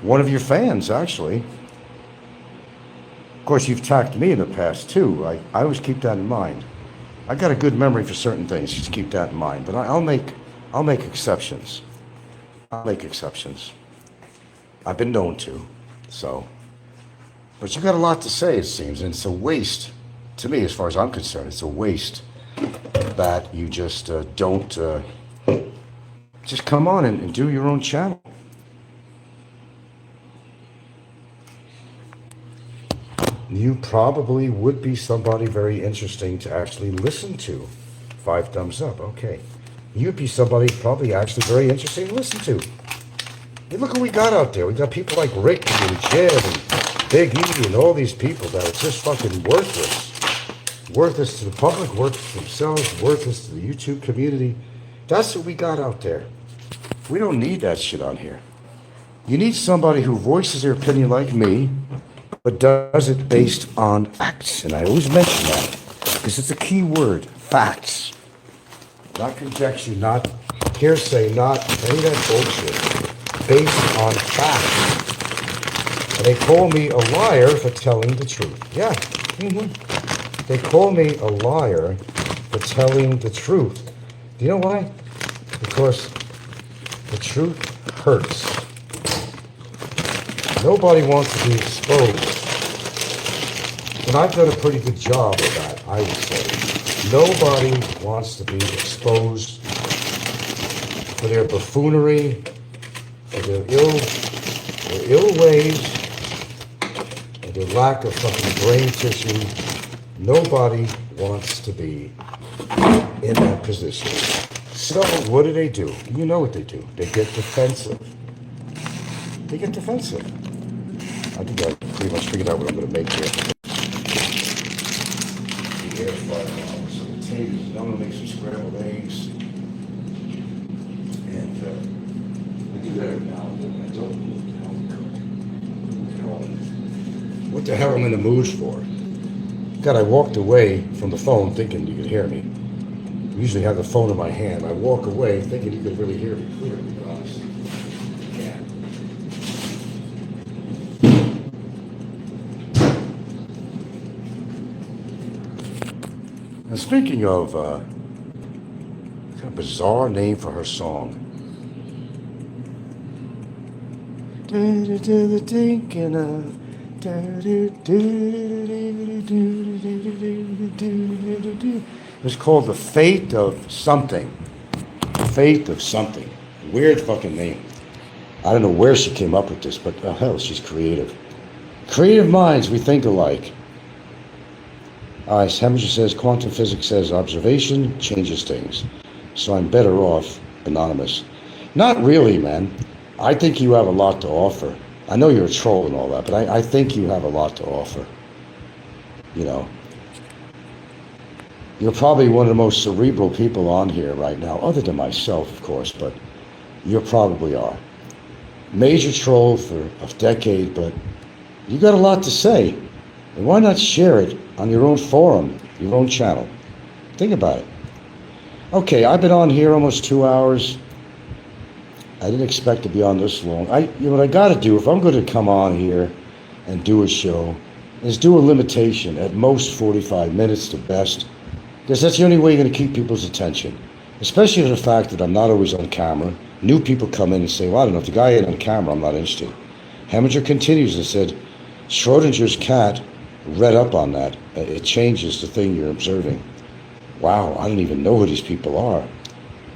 S3: one of your fans, actually. Of course, you've attacked me in the past too. I always keep that in mind. I got a good memory for certain things. Just keep that in mind. But I'll make exceptions. I'll make exceptions. I've been known to. So, but you got a lot to say, it seems, and it's a waste. To me, as far as I'm concerned, it's a waste that you just don't just come on and do your own channel. You probably would be somebody very interesting to actually listen to. 5 thumbs up, okay. You'd be somebody probably actually very interesting to listen to. Hey, look what we got out there. We got people like Rick and Jed and Big E and all these people that are just fucking worthless. Worthless to the public, worthless to themselves, worthless to the YouTube community. That's what we got out there. We don't need that shit on here. You need somebody who voices their opinion like me, but does it based on facts. And I always mention that because it's a key word, facts. Not conjecture, not hearsay, not any of that bullshit. Based on facts. And they call me a liar for telling the truth. Yeah. They call me a liar for telling the truth. Do you know why? Because the truth hurts. Nobody wants to be exposed. And I've done a pretty good job of that, I would say. Nobody wants to be exposed for their buffoonery, for their ill ways, and their lack of fucking brain tissue. Nobody wants to be in that position. So what do? You know what they do. They get defensive. They get defensive. I think I pretty much figured out what I'm going to make here. The air fryer now. So the potatoes, I'm going to make some scrambled eggs. And I do that every now and then. I don't know what the hell I'm in the mood for. God, I walked away from the phone thinking you could hear me. I usually have the phone in my hand. I walk away thinking you could really hear me clearly, but honestly, you can't. And speaking of, kind of bizarre name for her song. Thinking of. It's called The Fate of Something. Fate of Something. Weird fucking name. I don't know where she came up with this, but hell, she's creative. Creative minds, we think alike. Heminger says, quantum physics says observation changes things. So I'm better off anonymous. Not really, man. I think you have a lot to offer. I know you're a troll and all that, but I think you have a lot to offer. You know. You're probably one of the most cerebral people on here right now, other than myself, of course, but you probably are. Major troll for a decade, but you got a lot to say. And why not share it on your own forum, your own channel? Think about it. Okay, I've been on here almost 2 hours. I didn't expect to be on this long. You know what I got to do if I'm going to come on here and do a show is do a limitation at most 45 minutes to best, because that's the only way you're going to keep people's attention. Especially the fact that I'm not always on camera. New people come in and say, well, I don't know, if the guy ain't on camera, I'm not interested. Heminger continues and said, Schrodinger's cat read up on that. It changes the thing you're observing. Wow, I don't even know who these people are.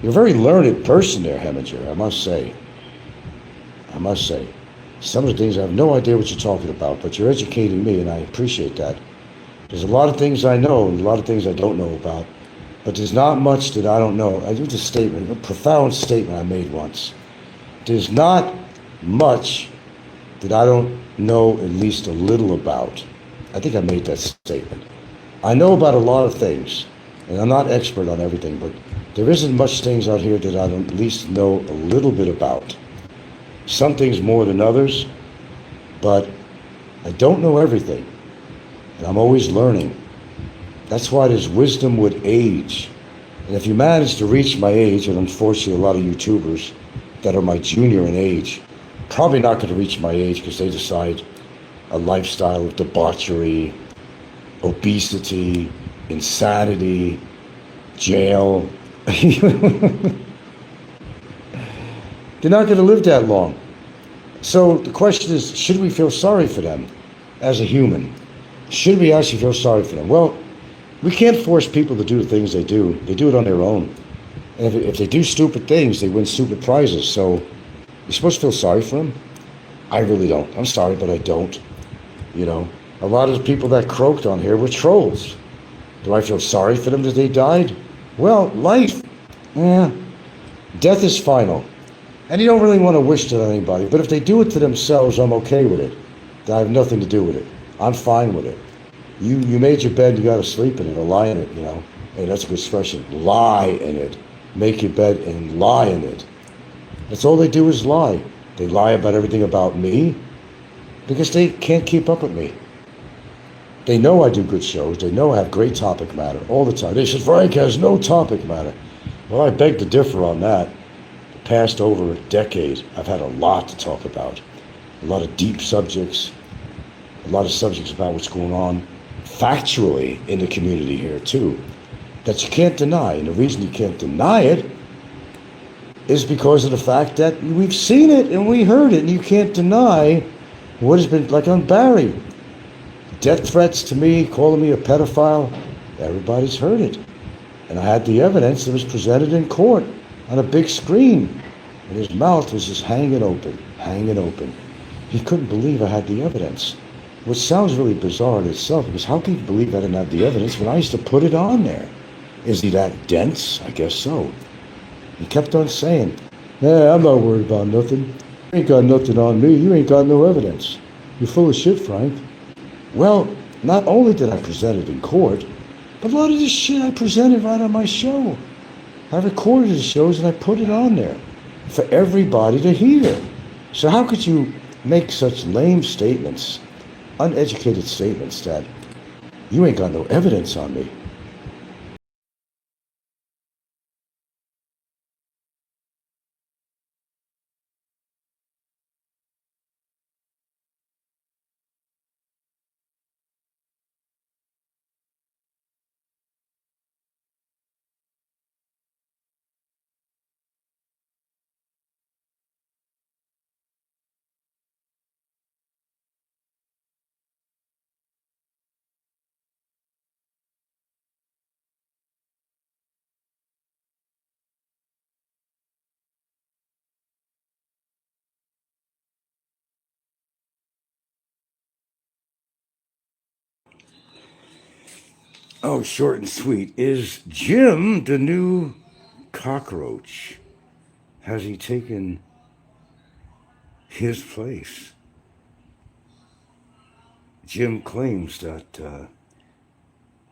S3: You're a very learned person there, Heminger, I must say. I must say. Some of the things I have no idea what you're talking about, but you're educating me, and I appreciate that. There's a lot of things I know and a lot of things I don't know about, but there's not much that I don't know. I did a statement, a profound statement I made once. There's not much that I don't know at least a little about. I think I made that statement. I know about a lot of things, and I'm not expert on everything, but there isn't much things out here that I don't at least know a little bit about. Some things more than others, but I don't know everything. And I'm always learning. That's why there's wisdom with age. And if you manage to reach my age, and unfortunately a lot of YouTubers that are my junior in age, probably not going to reach my age because they decide a lifestyle of debauchery, obesity, insanity, jail. They're not going to live that long. So the question is, should we feel sorry for them as a human? Should we actually feel sorry for them? Well, we can't force people to do the things they do. They do it on their own. And if they do stupid things, they win stupid prizes. So you're supposed to feel sorry for them? I really don't. I'm sorry, but I don't. You know, a lot of the people that croaked on here were trolls. Do I feel sorry for them that they died? Well, life, death is final. And you don't really want to wish it on anybody. But if they do it to themselves, I'm okay with it. I have nothing to do with it. I'm fine with it. You made your bed, you got to sleep in it or lie in it, you know. Hey, that's a good expression. Lie in it. Make your bed and lie in it. That's all they do is lie. They lie about everything about me because they can't keep up with me. They know I do good shows. They know I have great topic matter all the time. They said, Frank has no topic matter. Well, I beg to differ on that. The past over a decade, I've had a lot to talk about. A lot of deep subjects. A lot of subjects about what's going on factually in the community here, too, that you can't deny. And the reason you can't deny it is because of the fact that we've seen it and we heard it, and you can't deny what has been, like on Barry. Death threats to me, calling me a pedophile, everybody's heard it. And I had the evidence that was presented in court on a big screen. And his mouth was just hanging open, hanging open. He couldn't believe I had the evidence. Which sounds really bizarre in itself, because how can you believe I didn't have the evidence when I used to put it on there? Is he that dense? I guess so. He kept on saying, I'm not worried about nothing. You ain't got nothing on me. You ain't got no evidence. You're full of shit, Frank. Well, not only did I present it in court, but a lot of this shit I presented right on my show. I recorded the shows and I put it on there for everybody to hear. So how could you make such lame statements, uneducated statements that you ain't got no evidence on me? Oh, short and sweet. Is Jim the new cockroach? Has he taken his place? Jim claims that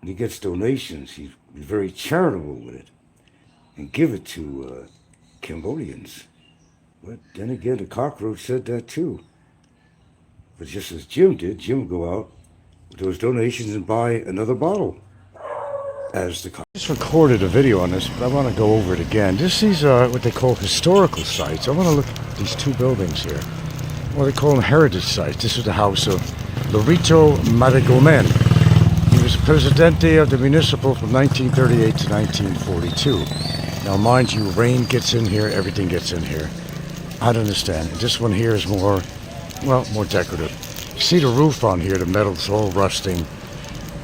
S3: he gets donations. He's very charitable with it and give it to Cambodians. But then again, the cockroach said that too. But just as Jim did, Jim would go out with those donations and buy another bottle. As the I just recorded a video on this, but I want to go over it again. These are what they call historical sites. I want to look at these two buildings here. Well, they call them heritage sites. This is the house of Lorito Marigomen. He was Presidente of the Municipal from 1938 to 1942. Now, mind you, rain gets in here, everything gets in here. I'd understand. And this one here is more decorative. You see the roof on here, the metal's all rusting.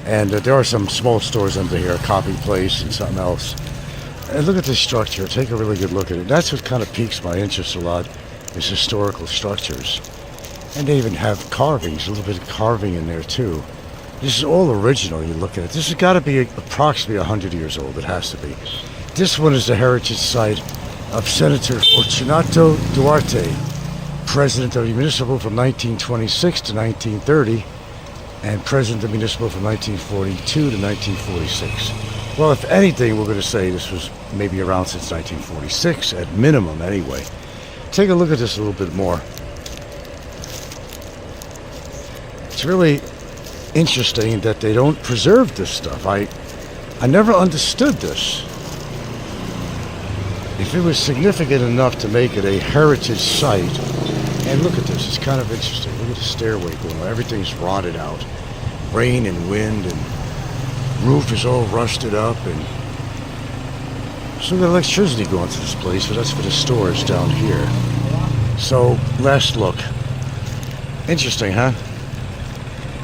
S3: And there are some small stores under here, a copy place and something else. And look at this structure. Take a really good look at it. That's what kind of piques my interest a lot, is historical structures. And they even have carvings, a little bit of carving in there too. This is all original, you look at it. This has got to be approximately 100 years old. It has to be. This one is the heritage site of Senator Fortunato Duarte, President of the Municipal from 1926 to 1930. And President of the Municipal from 1942 to 1946. Well, if anything, we're going to say this was maybe around since 1946, at minimum anyway. Take a look at this a little bit more. It's really interesting that they don't preserve this stuff. I never understood this. If it was significant enough to make it a heritage site, and look at this, it's kind of interesting. Look Look at the stairway going on. Everything's rotted out. Rain and wind, and roof is all rusted up, and so the electricity going to this place, but that's for the stores down here. So, last look. Interesting, huh?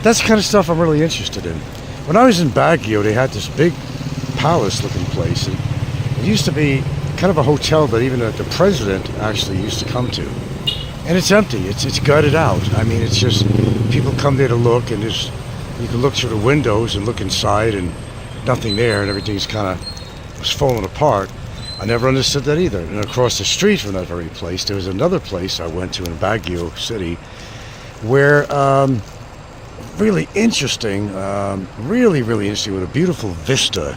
S3: That's the kind of stuff I'm really interested in. When I was in Baguio, they had this big palace-looking place, and it used to be kind of a hotel that even the president actually used to come to. And it's empty. It's gutted out. I mean, it's just people come there to look, and you can look through the windows and look inside, and nothing there, and everything's kind of was falling apart. I never understood that either. And across the street from that very place, there was another place I went to in Baguio City, where really interesting, really interesting, with a beautiful vista,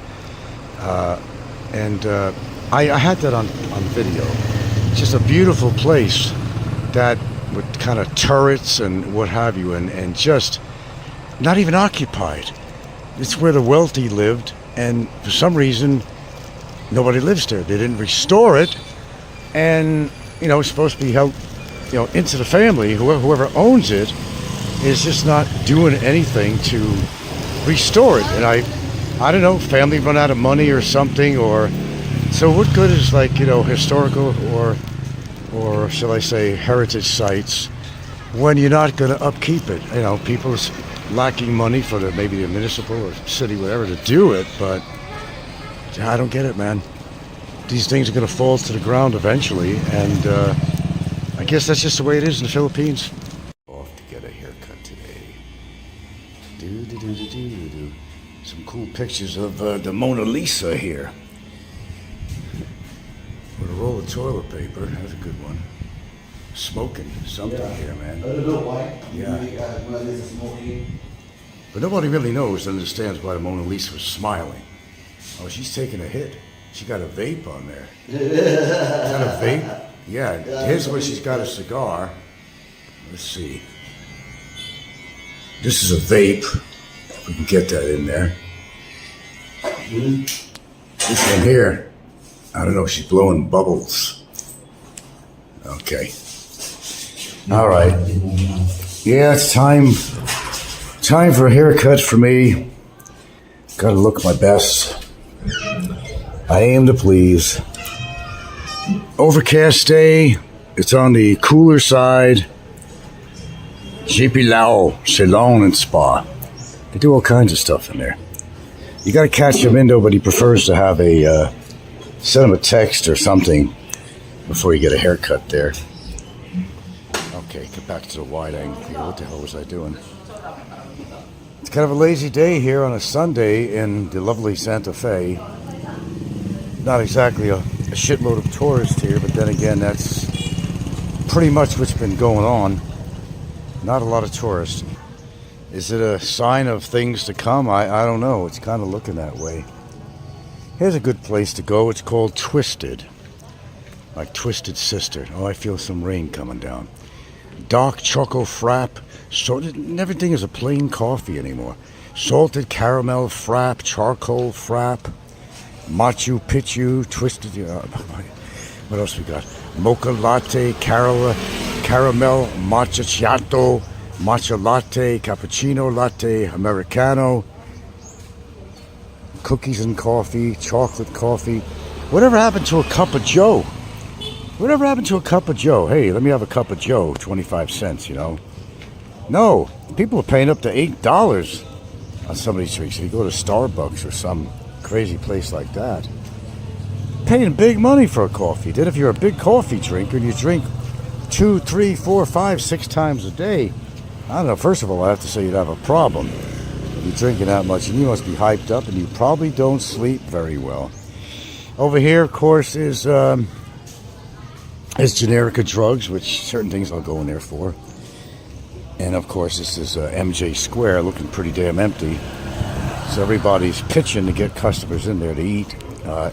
S3: and I had that on video. Just a beautiful place that with kind of turrets and what have you, and just not even occupied. It's where the wealthy lived, and for some reason nobody lives there. They didn't restore it, and it's supposed to be held into the family. Whoever owns it is just not doing anything to restore it. And I don't know, family run out of money or something, or so what good is historical or shall I say heritage sites when you're not going to upkeep it? People are lacking money for maybe the municipal or city, whatever, to do it, but I don't get it, man. These things are going to fall to the ground eventually, and I guess that's just the way it is in the Philippines. Off to get a haircut today. Do. Some cool pictures of the Mona Lisa here. With a roll of toilet paper. That's a good one. Smoking something here, man.
S2: I don't know why.
S3: Yeah.
S2: Mona Lisa smoking.
S3: But nobody really understands why the Mona Lisa was smiling. Oh, she's taking a hit. She got a vape on there. Is that a vape? Yeah, here's where she's got a cigar. Let's see. This is a vape. If we can get that in there. This one here, I don't know, she's blowing bubbles. Okay. All right. Yeah, it's time for a haircut for me. Gotta look my best. I aim to please. Overcast day. It's on the cooler side. JP Lao Salon and Spa. They do all kinds of stuff in there. You gotta catch him in though, but he prefers to have send him a text or something before you get a haircut there. Okay, get back to the wide angle here. What the hell was I doing? It's kind of a lazy day here on a Sunday in the lovely Santa Fe. Not exactly a shitload of tourists here, but then again, that's pretty much what's been going on. Not a lot of tourists. Is it a sign of things to come? I don't know. It's kind of looking that way. Here's a good place to go. It's called Twisted. Like Twisted Sister. Oh, I feel some rain coming down. Dark choco frap. Everything is a plain coffee anymore. Salted caramel frap, charcoal frap, Machu Picchu, twisted. What else we got? Mocha latte, caramel macchiato, matcha latte, cappuccino latte, americano, cookies and coffee, chocolate coffee. Whatever happened to a cup of Joe? Whatever happened to a cup of Joe? Hey, let me have a cup of Joe, 25 cents, No, people are paying up to $8 on some of these drinks. You go to Starbucks or some crazy place like that, paying big money for a coffee. Then if you're a big coffee drinker and you drink 2, 3, 4, 5, 6 times a day, I don't know, first of all, I have to say you'd have a problem. You're drinking that much, and you must be hyped up, and you probably don't sleep very well. Over here, of course, is Generica drugs, which certain things I'll go in there for. And of course, this is MJ Square, looking pretty damn empty. So everybody's pitching to get customers in there to eat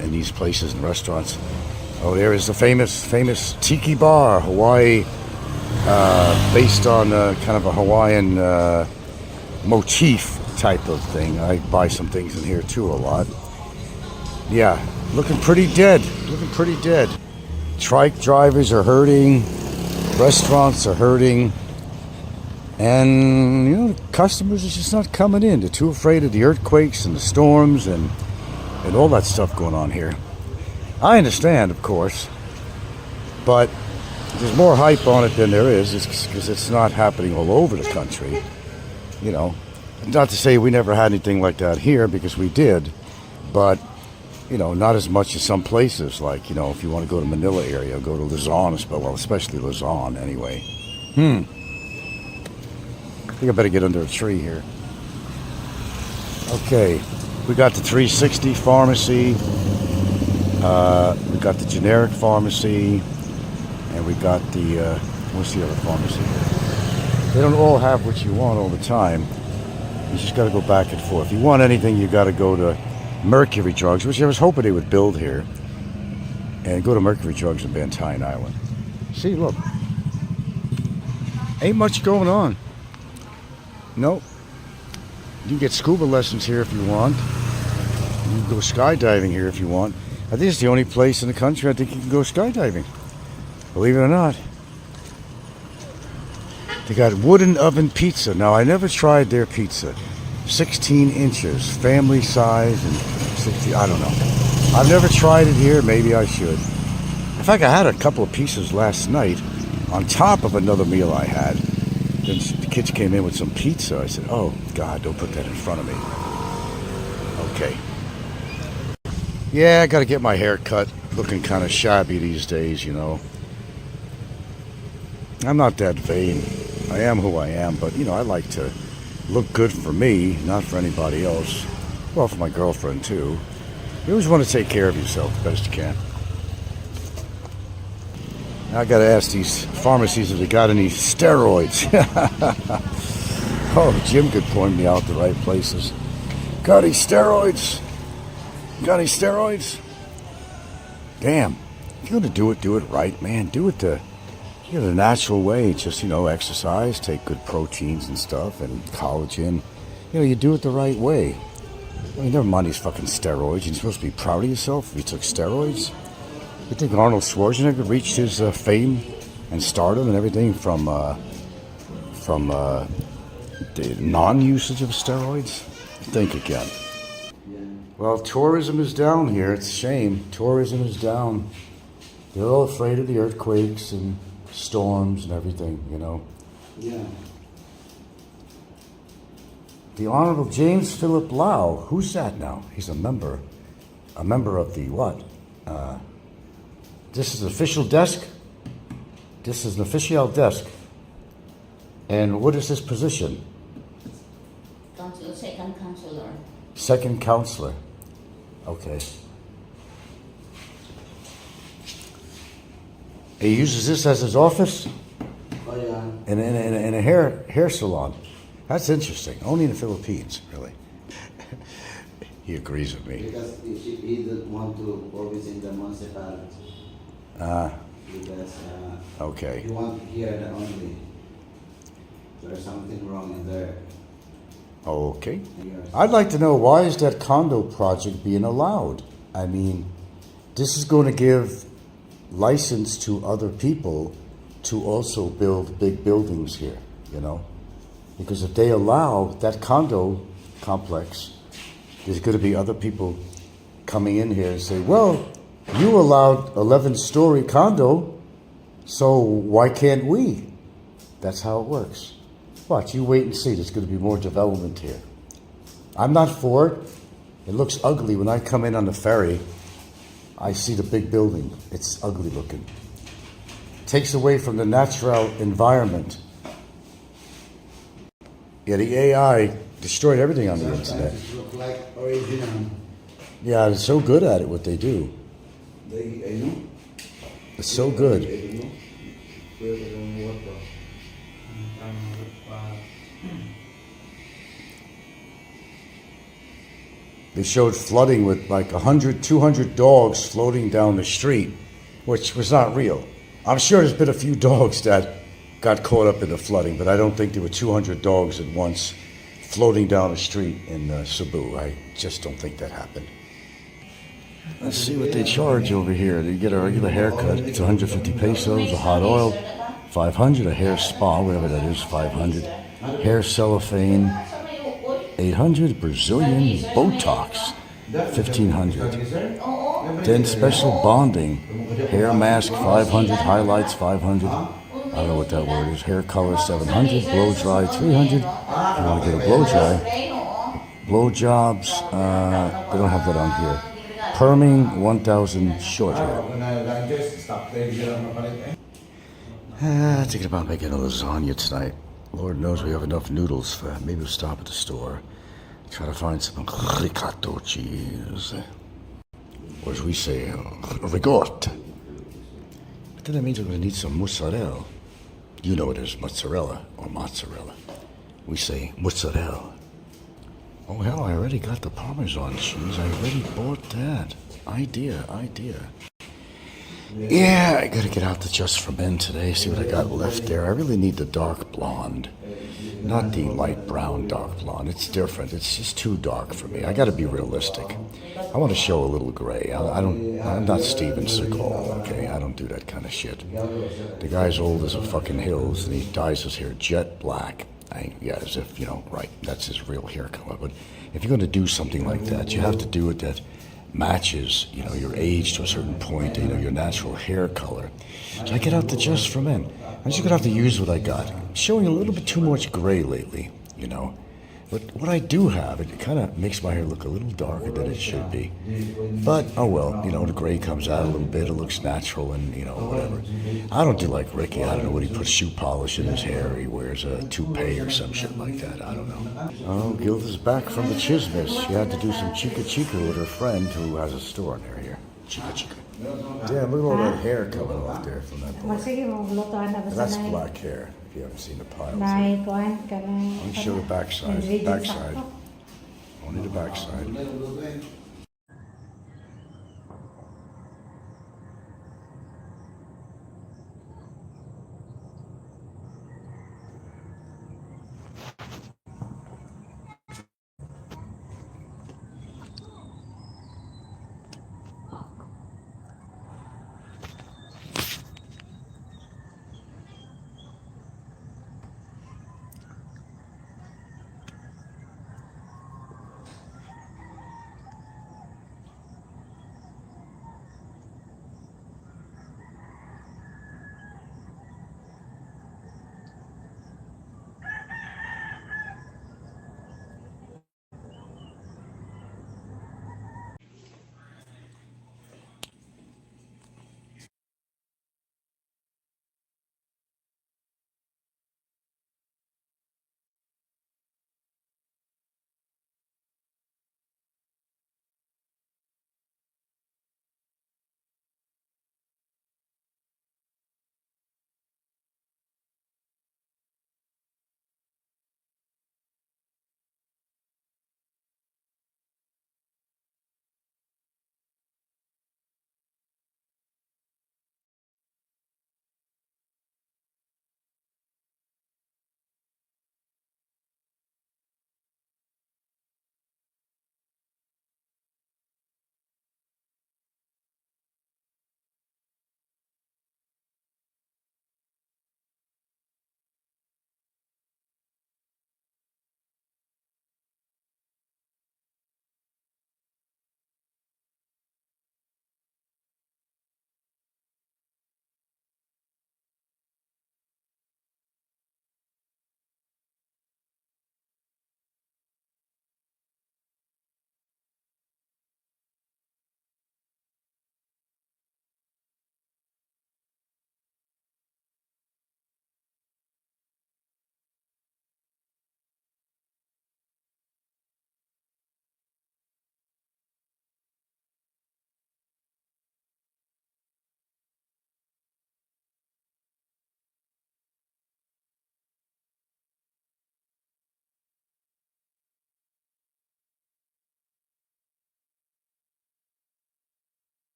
S3: in these places and restaurants. Oh, there is the famous Tiki Bar, Hawaii, based on kind of a Hawaiian motif type of thing. I buy some things in here too a lot. Yeah, looking pretty dead. Trike drivers are hurting. Restaurants are hurting. And, you know, the customers are just not coming in. They're too afraid of the earthquakes and the storms and all that stuff going on here. I understand, of course, but there's more hype on it than there is because it's not happening all over the country. You know, not to say we never had anything like that here, because we did, but, you know, not as much as some places. Like, you know, if you want to go to Manila area, go to Luzon, well, especially Luzon anyway. I think I better get under a tree here. Okay, we got the 360 pharmacy, we got the generic pharmacy, and we got the, what's the other pharmacy here? They don't all have what you want all the time. You just got to go back and forth. If you want anything, you got to go to Mercury Drugs, which I was hoping they would build here, and go to Mercury Drugs in Bantayan Island. See, look. Ain't much going on. Nope. You can get scuba lessons here if you want. You can go skydiving here if you want. I think it's the only place in the country I think you can go skydiving. Believe it or not. They got wooden oven pizza. Now, I never tried their pizza. 16 inches, family size, and 60, I don't know. I've never tried it here. Maybe I should. In fact, I had a couple of pieces last night on top of another meal I had. Then the kids came in with some pizza. I said, oh, God, don't put that in front of me. Okay. Yeah, I got to get my hair cut. Looking kind of shabby these days, you know. I'm not that vain. I am who I am, but, you know, I like to look good for me, not for anybody else. Well, for my girlfriend, too. You always want to take care of yourself the best you can. Now I got to ask these pharmacies if they got any steroids. Oh, Jim could point me out the right places. Got any steroids? Got any steroids? Damn. If you're going to do it right, man. Do it the natural way. Just, you know, exercise, take good proteins and stuff, and collagen. You know, you do it the right way. I mean, never mind these fucking steroids. You're supposed to be proud of yourself if you took steroids. You think Arnold Schwarzenegger reached his fame and stardom and everything from the non-usage of steroids? Think again. Well, tourism is down here. It's a shame. Tourism is down. They're all afraid of the earthquakes and storms and everything, you know.
S5: Yeah.
S3: The Honorable James Philip Lau. Who's that now? He's a member of the what? This is an official desk. This is an official desk. And what is his position?
S6: Second counselor.
S3: Second counselor. Okay. He uses this as his office?
S5: Oh, yeah.
S3: In a hair salon. That's interesting. Only in the Philippines, really. He agrees with me.
S5: Because he doesn't want to always in the municipality. Because
S3: Okay.
S5: he want here the only. There's something wrong in there.
S3: Okay.
S5: Yes.
S3: I'd like to know, why is that condo project being allowed? I mean, this is going to give license to other people to also build big buildings here, you know? Because if they allow that condo complex, there's going to be other people coming in here and say, well, you allowed 11-story condo, so why can't we? That's how it works. Watch, you wait and see. There's going to be more development here. I'm not for it. It looks ugly. When I come in on the ferry, I see the big building. It's ugly looking. Takes away from the natural environment. Yeah, the AI destroyed everything on the internet.
S5: Sometimes it look like original.
S3: Yeah, they're so good at it, what they do.
S5: They, I know.
S3: It's so good.
S5: I know. Pero kung what ba?
S3: They showed flooding with like 100, 200 dogs floating down the street, which was not real. I'm sure there's been a few dogs that got caught up in the flooding, but I don't think there were 200 dogs at once floating down the street in Cebu. I just don't think that happened. Let's see what they charge over here. You get a regular haircut, it's 150 pesos, a hot oil, 500, a hair spa, whatever that is, 500. hair cellophane, 800, Brazilian Botox, 1500. Then special bonding, hair mask 500, highlights 500. I don't know what that word is. Hair color 700, blow dry 300. If you want to get a blow dry, blow jobs, they don't have that on here. Perming 1,000 short hair. Thinking about making a lasagna tonight. Lord knows we have enough noodles for maybe we'll stop at the store. Try to find some ricotta cheese. Or as we say, ricotta. But then that means I'm going to need some mozzarella. You know it is mozzarella or mozzarella. We say mozzarella. Oh hell, I already got the Parmesan cheese. I already bought that. Idea. Yeah, I gotta get out the Just for Men today, see what I got left there. I really need the dark blonde. Not the light brown dark blonde. It's different. It's just too dark for me. I gotta be realistic. I want to show a little gray. I'm not Steven Seagal, okay? I don't do that kind of shit. The guy's old as a fucking hills, and he dyes his hair jet black. Yeah, as if, right, that's his real hair color. But if you're gonna do something like that, you have to do it that matches, your age to a certain point, your natural hair color. So I get out the Just for Men. I'm just gonna have to use what I got. I'm showing a little bit too much gray lately, But what I do have, it kind of makes my hair look a little darker than it should be. But, oh well, the gray comes out a little bit, it looks natural and, whatever. I don't do like Ricky, I don't know what he puts shoe polish in his hair, he wears a toupee or some shit like that, I don't know. Oh, Gilda's back from the Chismis. She had to do some chica with her friend who has a store near here. Chica. Damn, look at all that hair coming off there from that boy.
S4: Sige, maglutoan na ba sa
S3: That's
S4: nay?
S3: black hair, if you haven't seen the piles.
S4: Nay, kuhan ka na.
S3: Let me show the backside. Backside. Only the backside.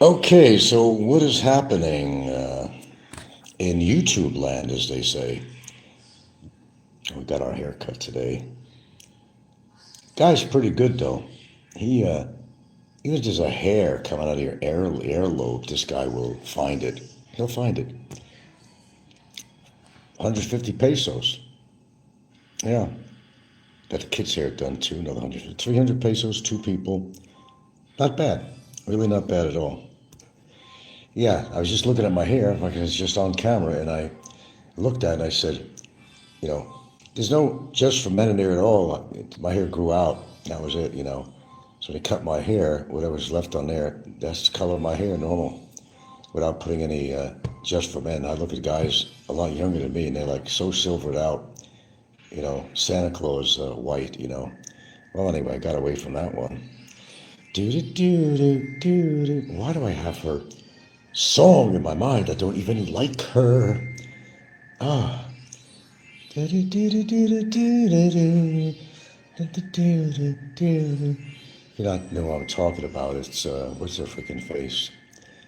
S2: Okay, so what is happening in YouTube land, as they say? We got our haircut today. Guy's pretty good though. He even if there's a hair coming out of your earlobe, this guy will find it. He'll find it. 150 pesos. Yeah. Got the kid's hair done too, another 100. 300 pesos, two people. Not bad. Really not bad at all. Yeah, I was just looking at my hair, like it's just on camera, and I looked at it and I said, you know, there's no just for men in there at all. My hair grew out. That was it, you know. So they cut my hair, whatever's left on there, that's the color of my hair, normal, without putting any just for men. I look at guys a lot younger than me, and they're like so silvered out, you know, Santa Claus white, you know. Well, anyway, I got away from that one. Do. Why do I have her song in my mind? I don't even like her. Ah. If you don't know what I'm talking about, it's what's her freaking face?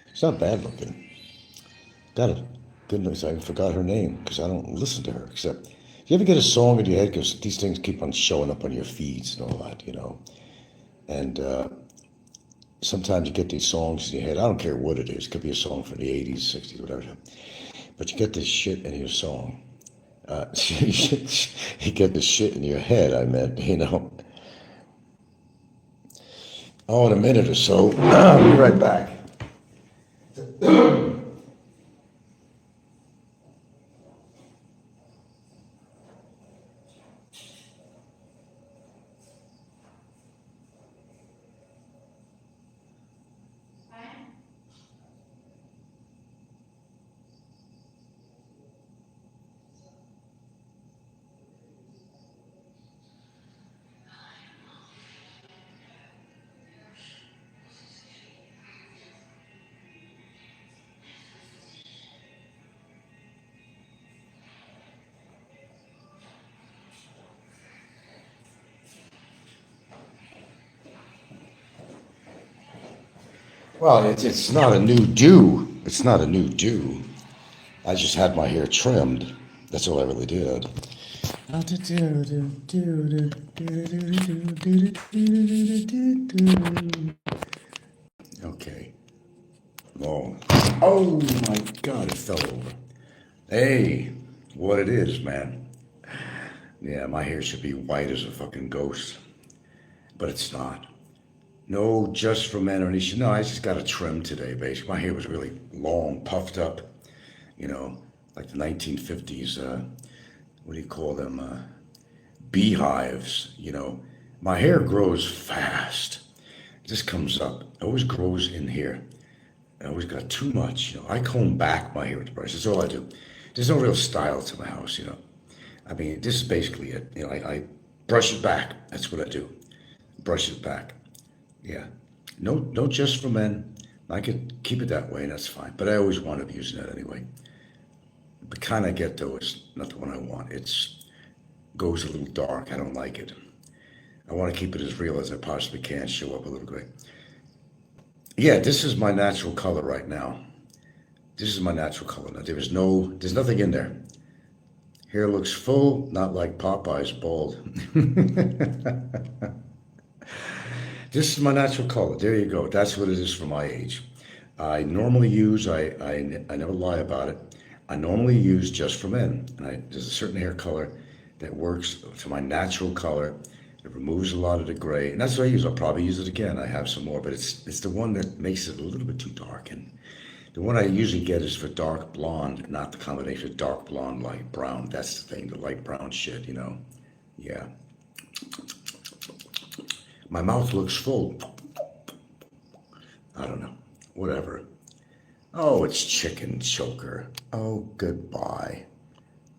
S2: It's not bad looking. Got it. Goodness, I forgot her name because I don't listen to her. Except, you ever get a song in your head? Because these things keep on showing up on your feeds and all that, you know. And sometimes you get these songs in your head. I don't care what it is. It could be a song from the 80s, 60s, whatever. But you get this shit in your song. You get this shit in your head, I meant, you know. Oh, in a minute or so. I'll be right back. Well, it's not a new do. It's not a new do. I just had my hair trimmed. That's all I really did. Okay. Long. Oh my God, it fell over. Hey, what it is, man. Yeah, my hair should be white as a fucking ghost. But it's not. No, just for men or anything. No, I just got a trim today, basically. My hair was really long, puffed up, you know, like the 1950s, what do you call them? Beehives, you know. My hair grows fast. It just comes up. It always grows in here. I always got too much, you know. I comb back my hair with the brush. That's all I do. There's no real style to my house, you know. I mean, this is basically it. You know, I brush it back. That's what I do. Brush it back. Yeah. No just for men. I could keep it that way, and that's fine. But I always wound up using that anyway. The kind I get, though, is not the one I want. It's goes a little dark. I don't like it. I want to keep it as real as I possibly can, show up a little bit. Yeah, this is my natural color right now. This is my natural color. Now, there's nothing in there. Hair looks full, not like Popeye's bald. This is my natural color. There you go. That's what it is for my age. I normally use, I never lie about it. I normally use just for men. And there's a certain hair color that works to my natural color. It removes a lot of the gray. And that's what I use. I'll probably use it again. I have some more, but it's the one that makes it a little bit too dark. And the one I usually get is for dark blonde, not the combination of dark blonde, light brown. That's the thing, the light brown shit, you know? Yeah. My mouth looks full. I don't know. Whatever. Oh, it's chicken choker. Oh, goodbye.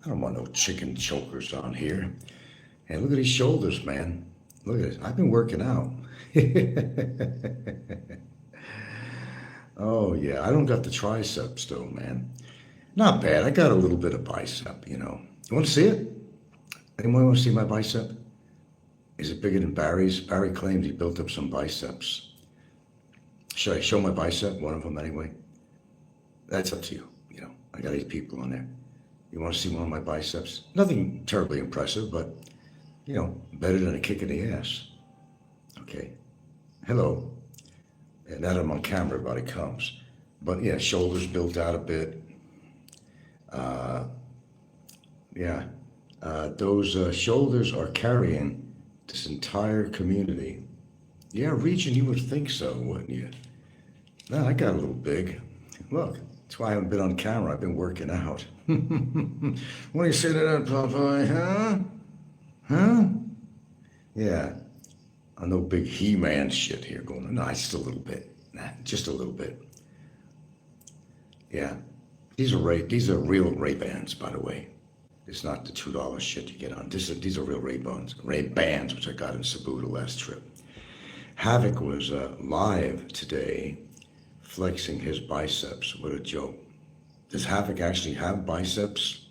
S2: I don't want no chicken chokers on here. Hey, look at these shoulders, man. Look at it. I've been working out. Oh, yeah. I don't got the triceps, though, man. Not bad. I got a little bit of bicep, you know. You want to see it? Anyone want to see my bicep? Is it bigger than Barry's? Barry claimed he built up some biceps.
S3: Should I show my bicep? One of them anyway. That's up to you. You know, I got 8 people on there. You want to see one of my biceps? Nothing terribly impressive, but you know, better than a kick in the ass. Okay. Hello. And now that I'm on camera, everybody comes. But yeah, shoulders built out a bit. Those shoulders are carrying this entire community. Yeah, region, you would think so, wouldn't you? No, I got a little big. Look, that's why I haven't been on camera. I've been working out. What do you say to that, Popeye, huh? Huh? Yeah. No big He-Man shit here going on. No, just a little bit. Nah, just a little bit. Yeah. These are real Ray-Bans, by the way. It's not the $2 shit you get on. These are real Ray-Bans, which I got in Cebu the last trip. Havoc was live today, flexing his biceps. What a joke. Does Havoc actually have biceps?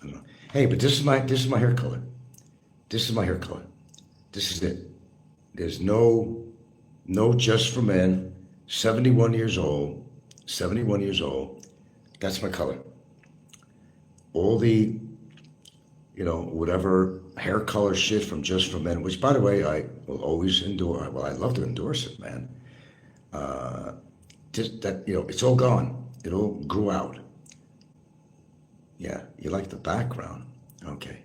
S3: I don't know. Hey, but this is my hair color. This is my hair color. This is it. There's no just for men. 71 years old. 71 years old. That's my color. All the, whatever hair color shit from Just for Men, which by the way, I will always endorse. Well, I love to endorse it, man. It's all gone. It all grew out. Yeah, you like the background. Okay.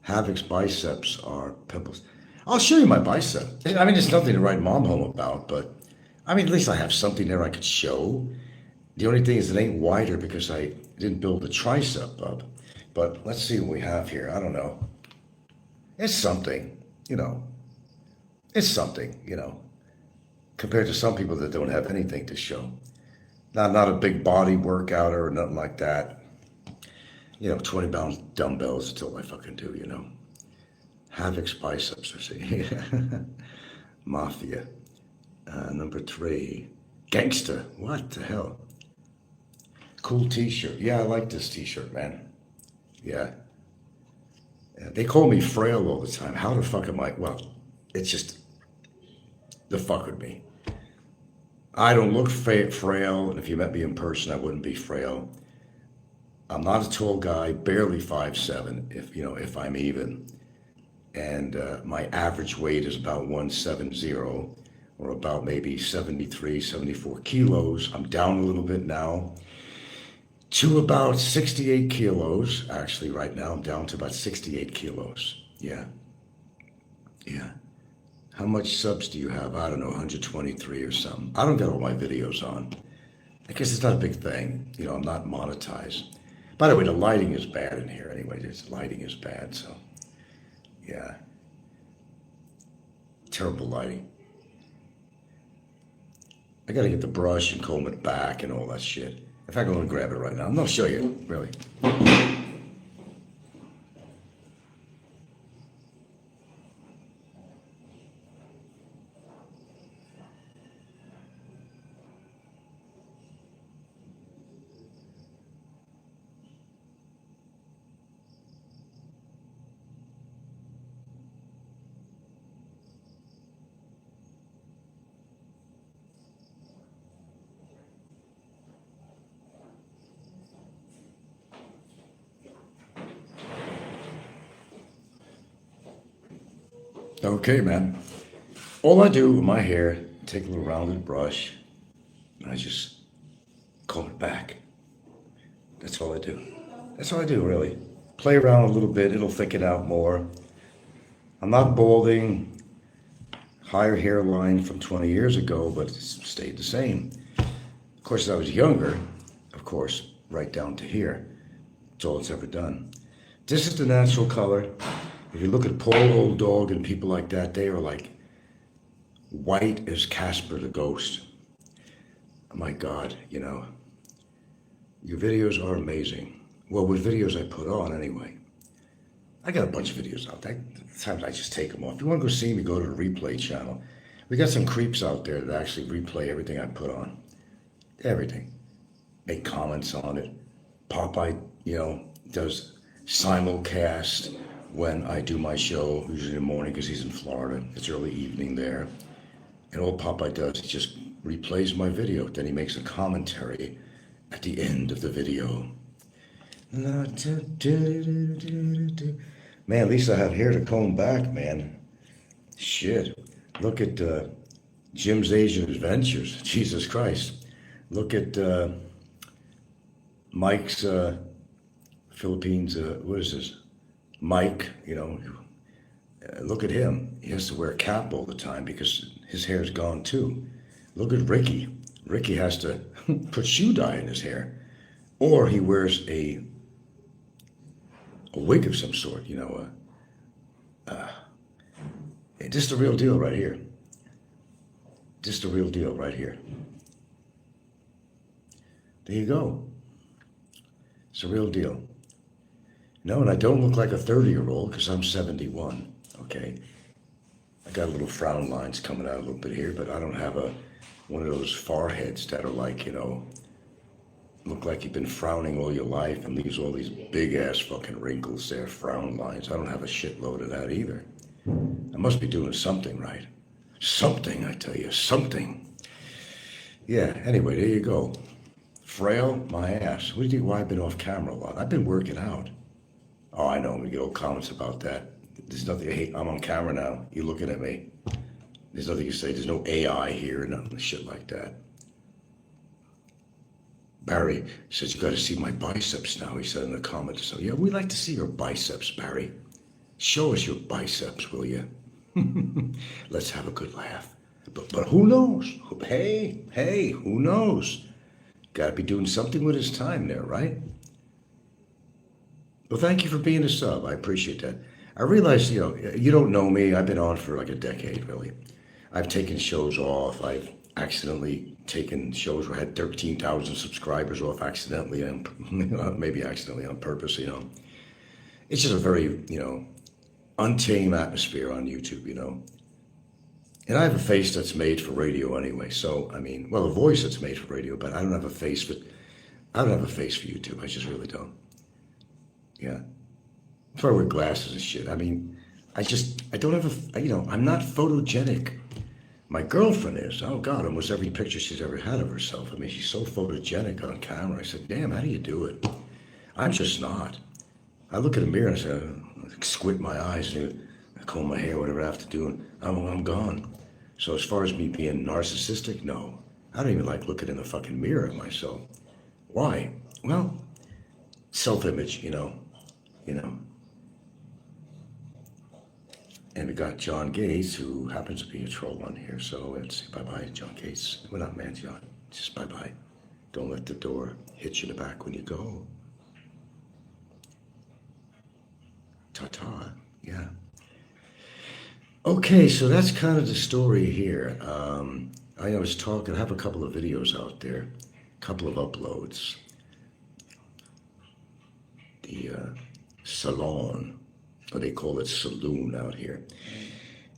S3: Havoc's biceps are pimples. I'll show you my bicep. I mean, it's nothing to write mom home about, but I mean, at least I have something there I could show. The only thing is it ain't wider because I didn't build the tricep up. But let's see what we have here. I don't know. It's something, It's something, compared to some people that don't have anything to show. Not a big body workout or nothing like that. 20-pound dumbbells, that's all I fucking do, Havoc's biceps, I see. Mafia. Number 3. Gangsta. What the hell? Cool t-shirt. Yeah, I like this t-shirt, man. Yeah. They call me frail all the time. How the fuck am I? Well, it's just the fuck with me. I don't look frail, and if you met me in person, I wouldn't be frail. I'm not a tall guy, barely 5'7", if I'm even. And my average weight is about 170, or about maybe 73, 74 kilos. I'm down a little bit now to about 68 kilos. Actually, right now, I'm down to about 68 kilos. Yeah. Yeah. How much subs do you have? I don't know, 123 or something. I don't get all my videos on. I guess it's not a big thing. I'm not monetized. By the way, the lighting is bad in here anyway. The lighting is bad, so yeah. Terrible lighting. I gotta get the brush and comb it back and all that shit. In fact, I'm gonna grab it right now. I'm gonna show you, really. Okay, man. All I do with my hair, take a little rounded brush, and I just comb it back. That's all I do. That's all I do, really. Play around a little bit, it'll thicken out more. I'm not balding, higher hairline from 20 years ago, but it's stayed the same. Of course, as I was younger, right down to here. That's all it's ever done. This is the natural color. If you look at Paul Old Dog and people like that, they are like white as Casper the Ghost. Oh my God, your videos are amazing. Well, with videos I put on anyway. I got a bunch of videos out there. Sometimes I just take them off. If you want to go see me, go to the replay channel. We got some creeps out there that actually replay everything I put on. Everything. Make comments on it. Popeye, does simulcast when I do my show, usually in the morning because he's in Florida. It's early evening there. And all Popeye does is just replays my video. Then he makes a commentary at the end of the video. Man, at least I have hair to comb back, man. Shit. Look at Jim's Asian Adventures. Jesus Christ. Look at Mike's Philippines, what is this? Mike, you know, look at him. He has to wear a cap all the time because his hair's gone too. Look at Ricky. Ricky has to put shoe dye in his hair. Or he wears a wig of some sort, you know. Just the real deal right here. Just the real deal right here. There you go. It's a real deal. No, and I don't look like a 30-year-old because I'm 71, okay? I got little frown lines coming out a little bit here, but I don't have one of those foreheads that are like, you know, look like you've been frowning all your life and leaves all these big-ass fucking wrinkles there, frown lines. I don't have a shitload of that either. I must be doing something right. Something, I tell you, something. Yeah, anyway, there you go. Frail, my ass. What do you think why I've been off camera a lot? I've been working out. Oh, I know, we get old comments about that. There's nothing, hey, I'm on camera now. You're looking at me. There's nothing you say. There's no AI here, nothing, shit like that. Barry says, you got to see my biceps now, he said in the comments. So, yeah, we like to see your biceps, Barry. Show us your biceps, will you? Let's have a good laugh. But who knows? Hey, who knows? Got to be doing something with his time there, right? Well, thank you for being a sub. I appreciate that. I realize, you know, you don't know me. I've been on for like a decade, really. I've taken shows off. I've accidentally taken shows where I had 13,000 subscribers off accidentally, and maybe accidentally on purpose, you know. It's just a very, you know, untamed atmosphere on YouTube, you know. And I have a face that's made for radio anyway. So, I mean, well, a voice that's made for radio, but I don't have a face for YouTube. I just really don't. Yeah. That's why I wear glasses and shit. I mean, I don't have you know, I'm not photogenic. My girlfriend is. Oh, God, almost every picture she's ever had of herself. I mean, she's so photogenic on camera. I said, damn, how do you do it? I'm just not. I look in the mirror and I say, I squint my eyes and I comb my hair, whatever I have to do, and I'm gone. So as far as me being narcissistic, no. I don't even like looking in the fucking mirror at myself. Why? Well, self-image, you know. And we got John Gates, who happens to be a troll on here. So let's say bye-bye, John Gates. What up, man, John? Just bye-bye. Don't let the door hit you in the back when you go. Ta-ta, yeah. Okay, so that's kind of the story here. I was talking, I have a couple of videos out there, a couple of uploads. The salon, or they call it saloon out here.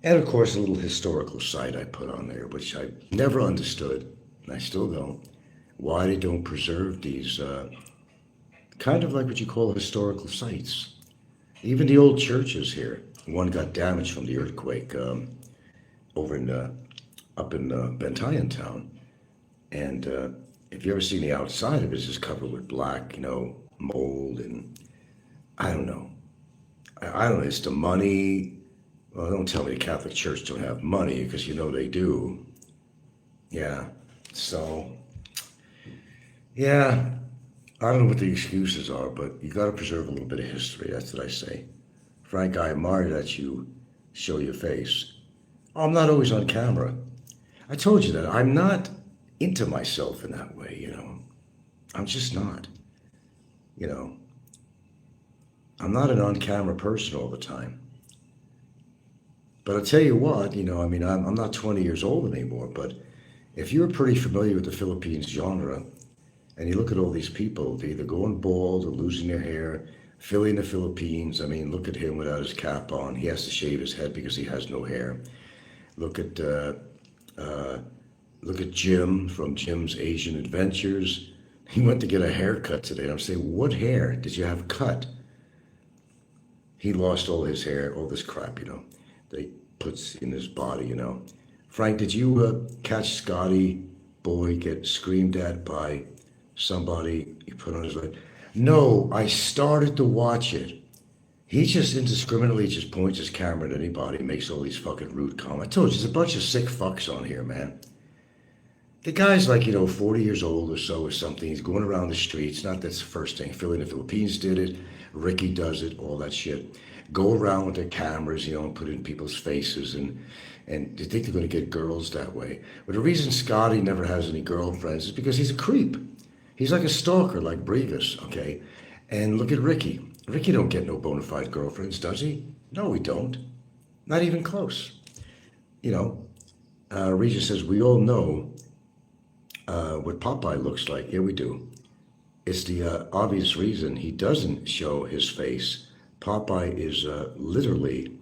S3: And of course, a little historical site I put on there, which I never understood, and I still don't, why they don't preserve these kind of like what you call historical sites. Even the old churches here. One got damaged from the earthquake over in up in Bentayan town, and if you ever seen the outside of it, it's just covered with black, you know, mold, and I don't know. I don't know. It's the money. Well, don't tell me the Catholic Church don't have money, because you know they do. Yeah. So, yeah. I don't know what the excuses are, but you got to preserve a little bit of history. That's what I say. Frank, I admire that you show your face. I'm not always on camera. I told you that. I'm not into myself in that way, you know. I'm just not. You know. I'm not an on-camera person all the time. But I'll tell you what, you know, I mean, I'm not 20 years old anymore, but if you're pretty familiar with the Philippines genre, and you look at all these people, they're either going bald or losing their hair. Philly in the Philippines, I mean, look at him without his cap on. He has to shave his head because he has no hair. Look at Jim from Jim's Asian Adventures. He went to get a haircut today. And I'm saying, what hair did you have cut? He lost all his hair, all this crap, you know, that he puts in his body, you know. Frank, did you catch Scotty
S2: boy get screamed at by somebody he put on his leg? No, I started to watch it. He just indiscriminately just points his camera at anybody, makes all these fucking rude comments. I told you, there's a bunch of sick fucks on here, man. The guy's like, 40 years old or so or something. He's going around the streets. Not that's the first thing. Philly in the Philippines did it. Ricky does it, all that shit. Go around with their cameras, and put it in people's faces and they think they're going to get girls that way. But the reason Scotty never has any girlfriends is because he's a creep. He's like a stalker, like Brevis, okay? And look at Ricky. Ricky don't get no bona fide girlfriends, does he? No, he don't. Not even close. Regis says, we all know what Popeye looks like. Yeah, we do. It's the obvious reason he doesn't show his face. Popeye is literally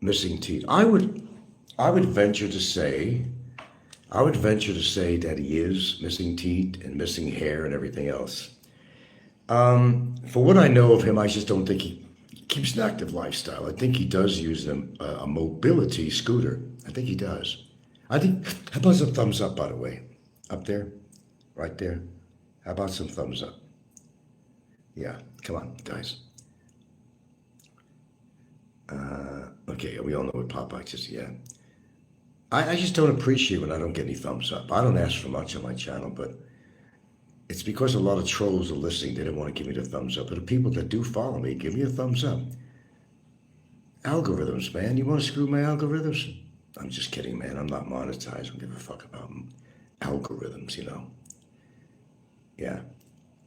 S2: missing teeth. I would venture to say that he is missing teeth and missing hair and everything else. For what I know of him, I just don't think he keeps an active lifestyle. I think he does use a mobility scooter. I think he does. How about some thumbs up, by the way? Up there, right there. How about some thumbs up? Yeah, come on, guys. Okay, we all know what Popeye is, yeah. I just don't appreciate when I don't get any thumbs up. I don't ask for much on my channel, but it's because a lot of trolls are listening. They don't want to give me the thumbs up. But the people that do follow me, give me a thumbs up. Algorithms, man. You want to screw my algorithms? I'm just kidding, man. I'm not monetized. I don't give a fuck about algorithms, Yeah.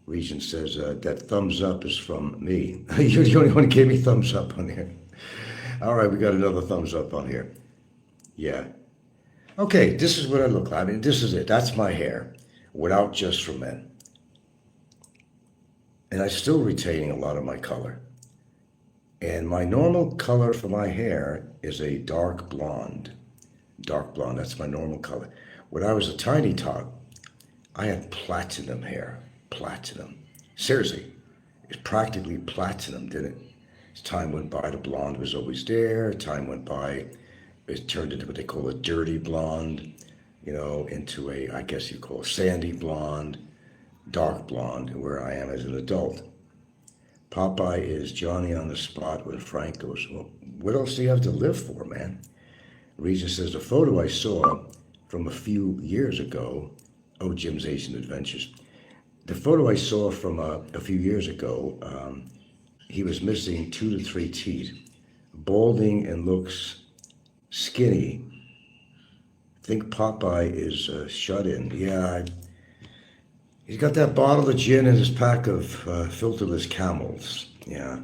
S2: Regent says that thumbs up is from me. You're the only one who gave me thumbs up on here. All right, we got another thumbs up on here. Yeah. Okay, this is what I look like. I mean, this is it. That's my hair without Just for Men. And I'm still retaining a lot of my color. And my normal color for my hair is a dark blonde. Dark blonde, that's my normal color. When I was a tiny tot, I had platinum hair. Platinum. Seriously, it's practically platinum, didn't it? As time went by, the blonde was always there. Time went by, it turned into what they call a dirty blonde, into a, I guess you call a sandy blonde, dark blonde, where I am as an adult. Popeye is Johnny on the spot when Frank goes, well, what else do you have to live for, man? Regent says, the photo I saw from a few years ago, Jim's Asian Adventures. The photo I saw from a few years ago, he was missing 2 to 3 teeth, balding and looks skinny. I think Popeye is shut in. Yeah, he's got that bottle of gin and his pack of filterless Camels. Yeah.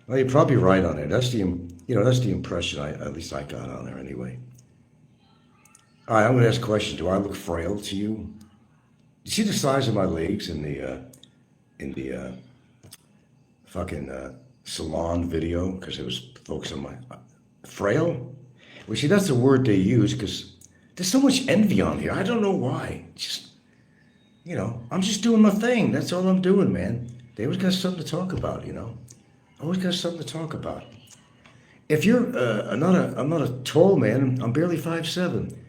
S2: Well, you're probably right on it. That's the impression at least I got on there anyway. All right, I'm going to ask a question. Do I look frail to you? You see the size of my legs in the fucking salon video? Because it was focused on my frail. Well, see, that's the word they use because there's so much envy on here. I don't know why. Just, I'm just doing my thing. That's all I'm doing, man. They always got something to talk about, Always got something to talk about. If you're, I'm not a tall man. I'm barely 5'7".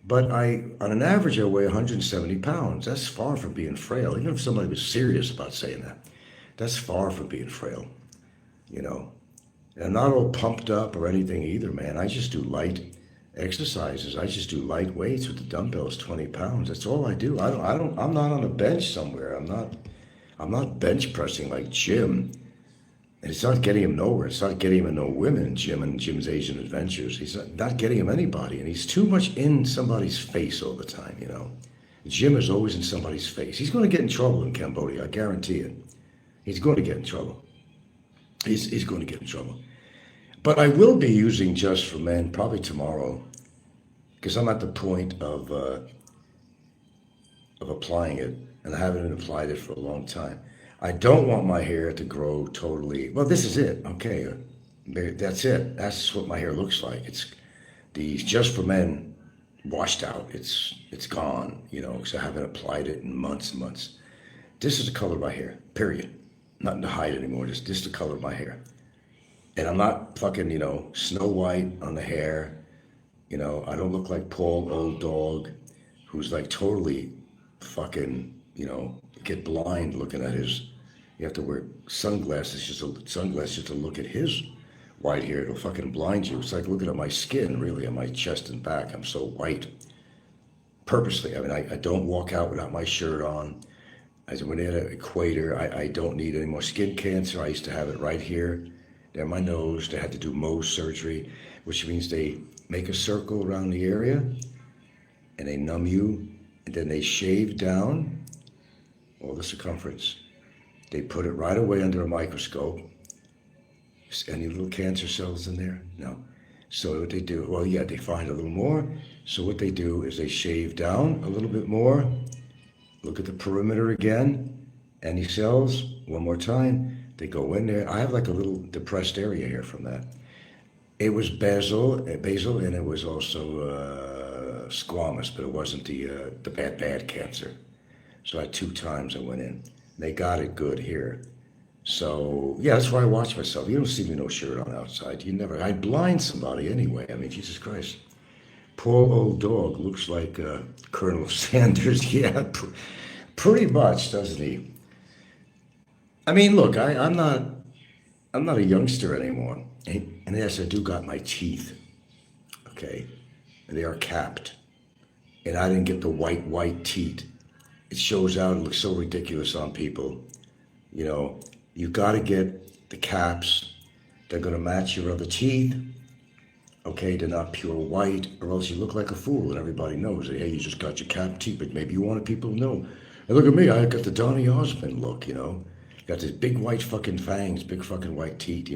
S2: But on an average, I weigh 170 pounds. That's far from being frail. Even if somebody was serious about saying that, that's far from being frail, And I'm not all pumped up or anything either, man. I just do light exercises. I just do light weights with the dumbbells, 20 pounds. That's all I do. I'm not on a bench somewhere. I'm not bench pressing like Jim. And it's not getting him nowhere. It's not getting him no women, Jim and Jim's Asian Adventures. He's not getting him anybody. And he's too much in somebody's face all the time, Jim is always in somebody's face. He's going to get in trouble in Cambodia. I guarantee it. He's going to get in trouble. He's going to get in trouble. But I will be using Just for Men probably tomorrow because I'm at the point of applying it. And I haven't applied it for a long time. I don't want my hair to grow totally. Well, this is it. Okay, that's it. That's what my hair looks like. It's the Just for Men washed out. It's gone, because I haven't applied it in months and months. This is the color of my hair, period. Nothing to hide anymore. Just the color of my hair. And I'm not fucking, Snow White on the hair. I don't look like Paul Old Dog,
S3: who's like totally fucking, get blind looking at his. You have to wear sunglasses just to look at his white hair. It'll fucking blind you. It's like looking at my skin, really, on my chest and back. I'm so white. Purposely. I mean, I don't walk out without my shirt on. As when at an equator, I don't need any more skin cancer. I used to have it right here, near my nose. They had to do Mohs surgery, which means they make a circle around the area and they numb you, and then they shave down all the circumference. They put it right away under a microscope. Any little cancer cells in there? No. So what they do, well, yeah, they find a little more. So what they do is they shave down a little bit more. Look at the perimeter again. Any cells? One more time. They go in there. I have like a little depressed area here from that. It was basal, and it was also squamous, but it wasn't the bad cancer. So I had 2 times I went in. They got it good here. So, yeah, that's why I watch myself. You don't see me no shirt on outside. I'd blind somebody anyway. I mean, Jesus Christ. Poor old dog looks like Colonel Sanders. Yeah, pretty much, doesn't he? I mean, look, I'm not a youngster anymore. And yes, I do got my teeth, okay? And they are capped. And I didn't get the white teeth. It shows out, it looks so ridiculous on people. You got to get the caps. They're going to match your other teeth. Okay, they're not pure white, or else you look like a fool and everybody knows it. Hey, you just got your capped teeth, but maybe you wanted people to know. And look at me, I got the Donny Osmond look, Got these big white fucking fangs, big fucking white teeth,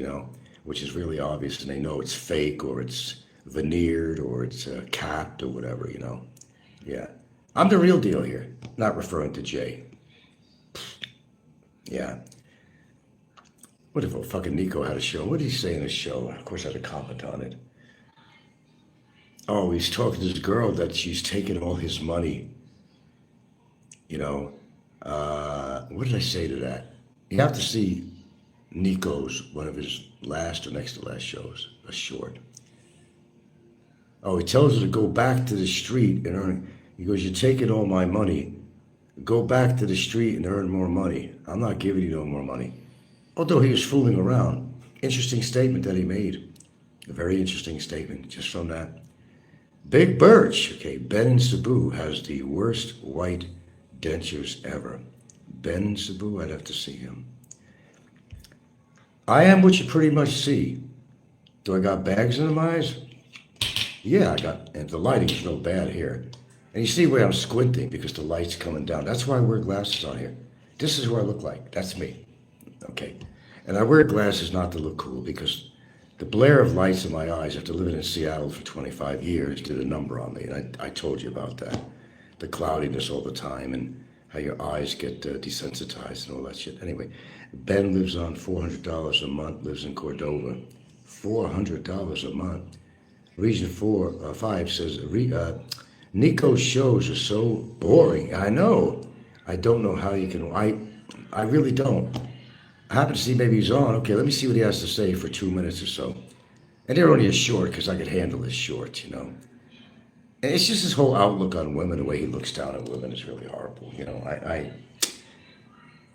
S3: which is really obvious, and they know it's fake, or it's veneered, or it's capped, or whatever, Yeah. I'm the real deal here, not referring to Jay. Yeah. What if fucking Nico had a show? What did he say in his show? Of course, I had to comment on it. Oh, he's talking to this girl that she's taking all his money. What did I say to that? You have to see Nico's, one of his last or next to last shows, a short. Oh, he tells her to go back to the street and earn. He goes, you're taking all my money. Go back to the street and earn more money. I'm not giving you no more money. Although he was fooling around. Interesting statement that he made. A very interesting statement just from that. Big Birch. Okay, Ben Sabu has the worst white dentures ever. Ben Sabu, I'd have to see him. I am what you pretty much see. Do I got bags under my eyes? Yeah, and the lighting is real bad here. And you see where I'm squinting because the light's coming down. That's why I wear glasses on here. This is what I look like. That's me. Okay. And I wear glasses not to look cool because the blare of lights in my eyes, after living in Seattle for 25 years, did a number on me. And I told you about that. The cloudiness all the time and how your eyes get desensitized and all that shit. Anyway, Ben lives on $400 a month, lives in Cordova. $400 a month. Region 5 says, Nico's shows are so boring. I know. I don't know how you can. I really don't. I happen to see maybe he's on. Okay, let me see what he has to say for 2 minutes or so. And they're only a short because I could handle his short, And it's just his whole outlook on women, the way he looks down at women is really horrible.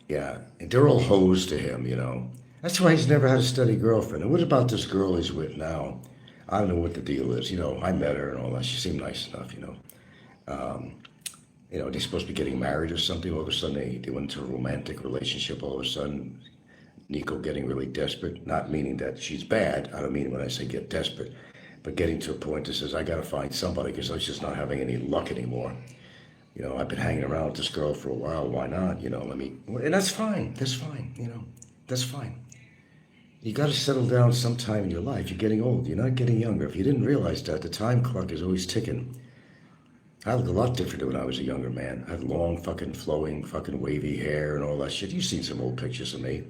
S3: Yeah, and they're all hoes to him, That's why he's never had a steady girlfriend. And what about this girl he's with now? I don't know what the deal is. I met her and all that. She seemed nice enough, They're supposed to be getting married or something. All of a sudden, they went into a romantic relationship. All of a sudden, Nico getting really desperate. Not meaning that she's bad. I don't mean when I say get desperate. But getting to a point that says, I got to find somebody because I was just not having any luck anymore. I've been hanging around with this girl for a while. Why not? And that's fine. That's fine. That's fine. You got to settle down sometime in your life. You're getting old. You're not getting younger. If you didn't realize that, the time clock is always ticking. I look a lot different than when I was a younger man. I had long fucking flowing fucking wavy hair and all that shit. You've seen some old pictures of me.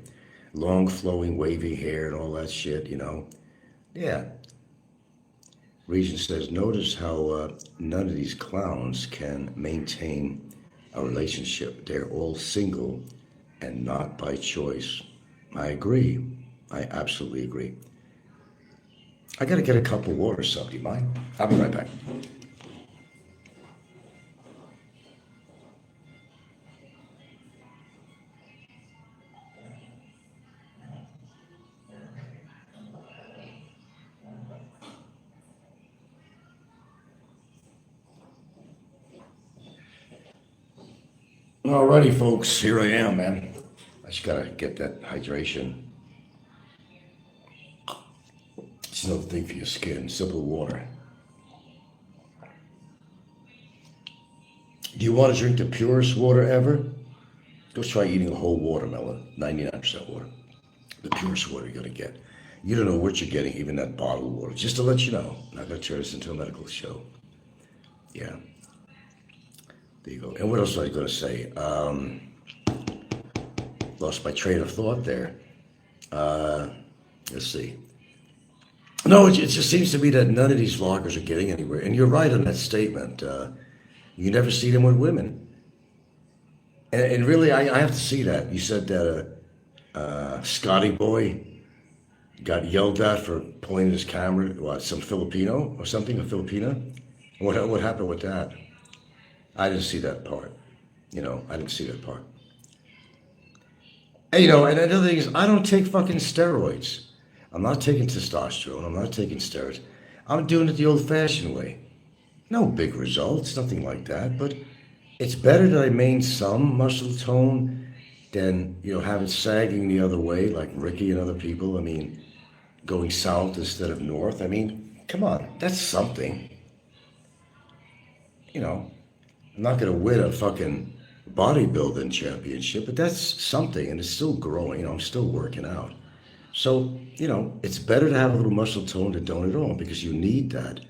S3: Long flowing wavy hair and all that shit, Yeah. Regent says, notice how none of these clowns can maintain a relationship. They're all single and not by choice. I agree. I absolutely agree. I got to get a cup of water or something. Do you mind? I'll be right back.
S2: Alrighty, folks, here I am, man. I just gotta get that hydration. It's another thing for your skin. Simple water. Do you want to drink the purest water ever? Go try eating a whole watermelon, 99% water. The purest water you're gonna get. You don't know what you're getting, even that bottled water. Just to let you know, I'm not gonna turn this into a medical show. Yeah. There you go. And what else was I gonna say? Lost my train of thought there. Let's see. No, it just seems to me that none of these vloggers are getting anywhere. And you're right on that statement. You never see them with women. And really, I have to see that. You said that Scotty boy got yelled at for pointing his camera, what, some Filipino or something, a Filipina? What happened with that? I didn't see that part. I didn't see that part. And, and another thing is, I don't take fucking steroids. I'm not taking testosterone. I'm not taking steroids. I'm doing it the old-fashioned way. No big results, nothing like that. But it's better that I maintain some muscle tone than, have it sagging the other way, like Ricky and other people. I mean, going south instead of north. I mean, come on, that's something. I'm not going to win a fucking bodybuilding championship, but that's something, and it's still growing. I'm still working out. So, it's better to have a little muscle tone than don't at all, because you need that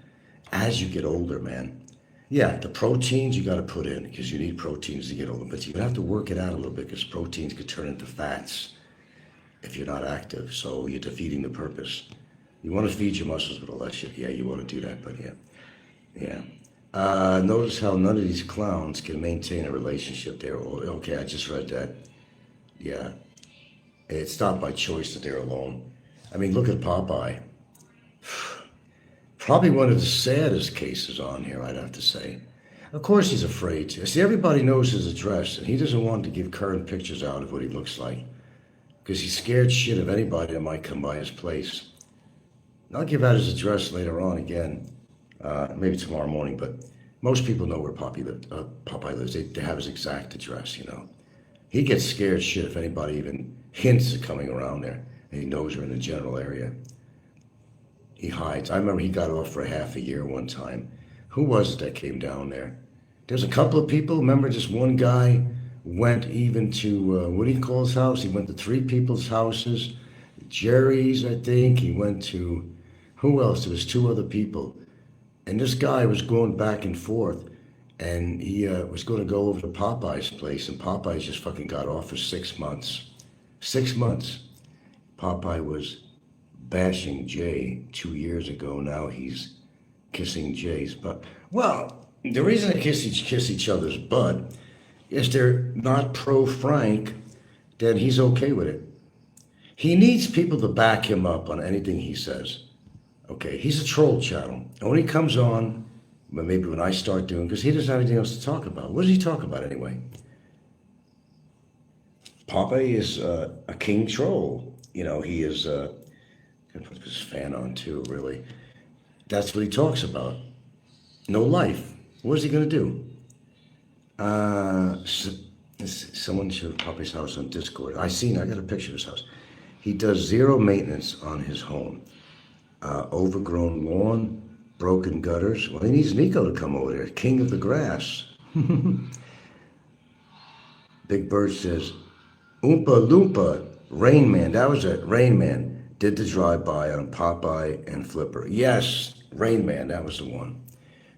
S2: as you get older, man. Yeah, the proteins you got to put in, because you need proteins to get older, but you have to work it out a little bit, because proteins could turn into fats if you're not active. So you're defeating the purpose. You want to feed your muscles with all that shit. Yeah, you want to do that, but yeah. Notice how none of these clowns can maintain a relationship there. Okay, I just read that. Yeah. It's not by choice that they're alone. I mean, look at Popeye. Probably one of the saddest cases on here, I'd have to say. Of course he's afraid to. See, everybody knows his address, and he doesn't want to give current pictures out of what he looks like, because he's scared shit of anybody that might come by his place. And I'll give out his address later on again, maybe tomorrow morning, but most people know where Popeye lives. They have his exact address, He gets scared shit if anybody even hints at coming around there, and he knows we're in the general area. He hides. I remember he got off for half a year one time. Who was it that came down there? There's a couple of people. Remember, just one guy went even to, what do you call his house? He went to 3 people's houses. Jerry's, I think. He went to, who else? There was 2 other people. And this guy was going back and forth. And he was going to go over to Popeye's place. And Popeye just fucking got off for 6 months. 6 months. Popeye was bashing Jay 2 years ago. Now he's kissing Jay's butt. Well, the reason they kiss each other's butt is they're not pro-Frank, then he's okay with it. He needs people to back him up on anything he says. Okay, he's a troll channel. And when he comes on, but maybe when I start doing, because he doesn't have anything else to talk about. What does he talk about anyway? Popeye is a king troll. He is, gonna put his fan on too, really. That's what he talks about. No life. What is he gonna do? Someone showed Poppy's house on Discord. I got a picture of his house. He does 0 maintenance on his home. Overgrown lawn, broken gutters. Well, he needs Nico to come over there, king of the grass. Big Bird says, Oompa Loompa, Rain Man. That was it, Rain Man. Did the drive-by on Popeye and Flipper. Yes, Rain Man, that was the one.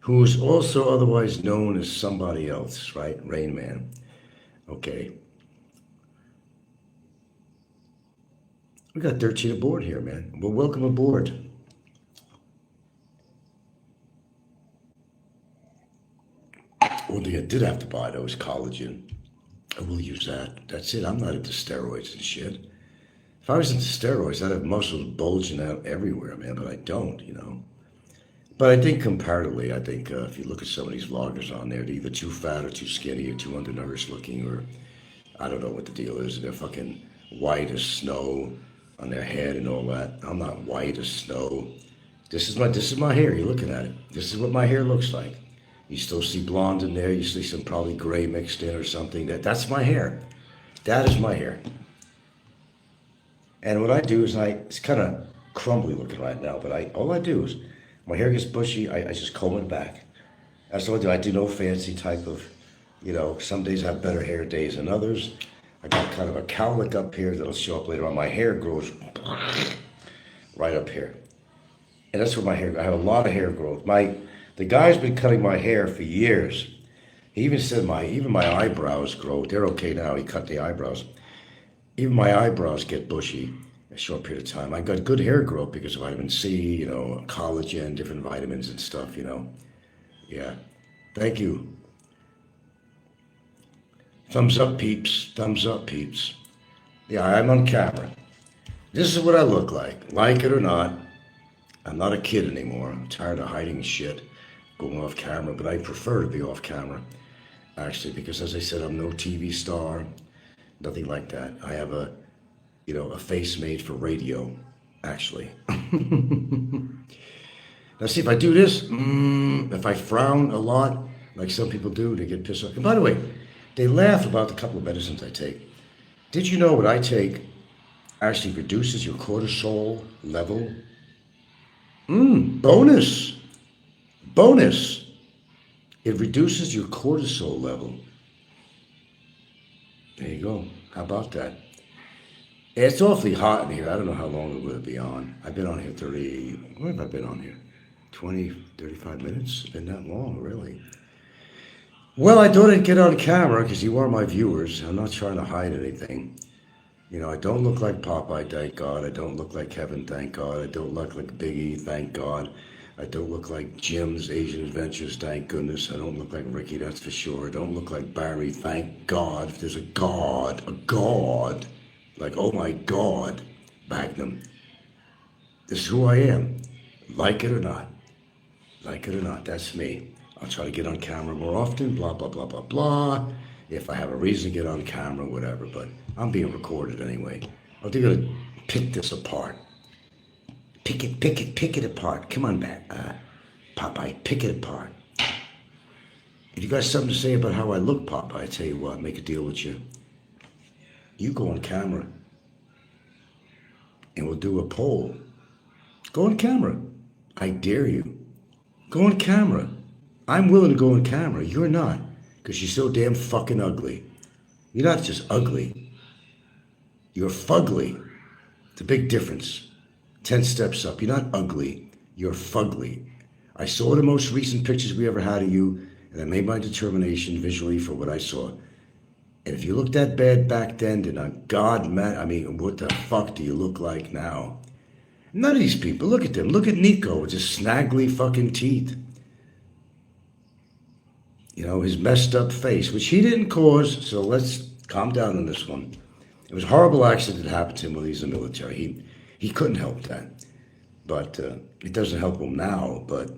S2: Who is also otherwise known as somebody else, right? Rain Man. Okay. We got 13 aboard here, man. Well, welcome aboard. One thing I did have to buy, though, is collagen. I will use that. That's it. I'm not into steroids and shit. If I was into steroids, I'd have muscles bulging out everywhere, man, but I don't, But I think comparatively, if you look at some of these vloggers on there, they're either too fat or too skinny or too undernourished looking, or I don't know what the deal is. They're fucking white as snow on their head and all that. I'm not white as snow. This is my hair. You're looking at it. This is what my hair looks like.
S3: You still see blonde in there. You see some probably gray mixed in or something. That's my hair. That is my hair. And what I do is it's kind of crumbly looking right now, but all I do is my hair gets bushy. I just comb it back. That's what I do. I do no fancy type of, some days I have better hair days than others. I got kind of a cowlick up here that'll show up later on. My hair grows right up here. And that's where my hair, I have a lot of hair growth. The guy's been cutting my hair for years. He even said even my eyebrows grow. They're okay now. He cut the eyebrows. Even my eyebrows get bushy a short period of time. I got good hair growth because of vitamin C, collagen, different vitamins and stuff, Yeah. Thank you. Thumbs up, peeps. Thumbs up, peeps. Yeah, I'm on camera. This is what I look like it or not. I'm not a kid anymore. I'm tired of hiding shit, going off camera, but I prefer to be off camera, actually, because as I said, I'm no TV star, nothing like that. I have a face made for radio, actually. Now see, if I do this, if I frown a lot, like some people do, they get pissed off. And by the way, they laugh about the couple of medicines I take. Did you know what I take actually reduces your cortisol level? Bonus. It reduces your cortisol level. There you go. How about that? It's awfully hot in here. I don't know how long it will be on. I've been on here what have I been on here? 20, 35 minutes? It's been that long, really. Well, I thought I'd get on camera because you are my viewers. I'm not trying to hide anything. I don't look like Popeye, thank God. I don't look like Kevin, thank God. I don't look like Biggie, thank God. I don't look like Jim's Asian Adventures, thank goodness. I don't look like Ricky, that's for sure. I don't look like Barry, thank God. If there's a God, like, oh my God, Magnum. This is who I am, like it or not. Like it or not, that's me. I'll try to get on camera more often, blah, blah, blah, blah, blah. If I have a reason to get on camera, whatever, but I'm being recorded anyway. Oh, they're gonna pick this apart. Pick it apart. Come on back, Popeye, pick it apart. If you got something to say about how I look, Popeye, I tell you what, make a deal with you. You go on camera, and we'll do a poll. Go on camera. I dare you. Go on camera. I'm willing to go on camera. You're not, because you're so damn fucking ugly. You're not just ugly. You're fugly. It's a big difference. 10 steps up. You're not ugly. You're fugly. I saw the most recent pictures we ever had of you, and I made my determination visually for what I saw. And if you looked that bad back then God, man, I mean, what the fuck do you look like now? None of these people, look at them. Look at Nico with his snaggly fucking teeth. His messed up face, which he didn't cause, so let's calm down on this one. It was a horrible accident that happened to him while he was in the military. He couldn't help that. But it doesn't help him now. But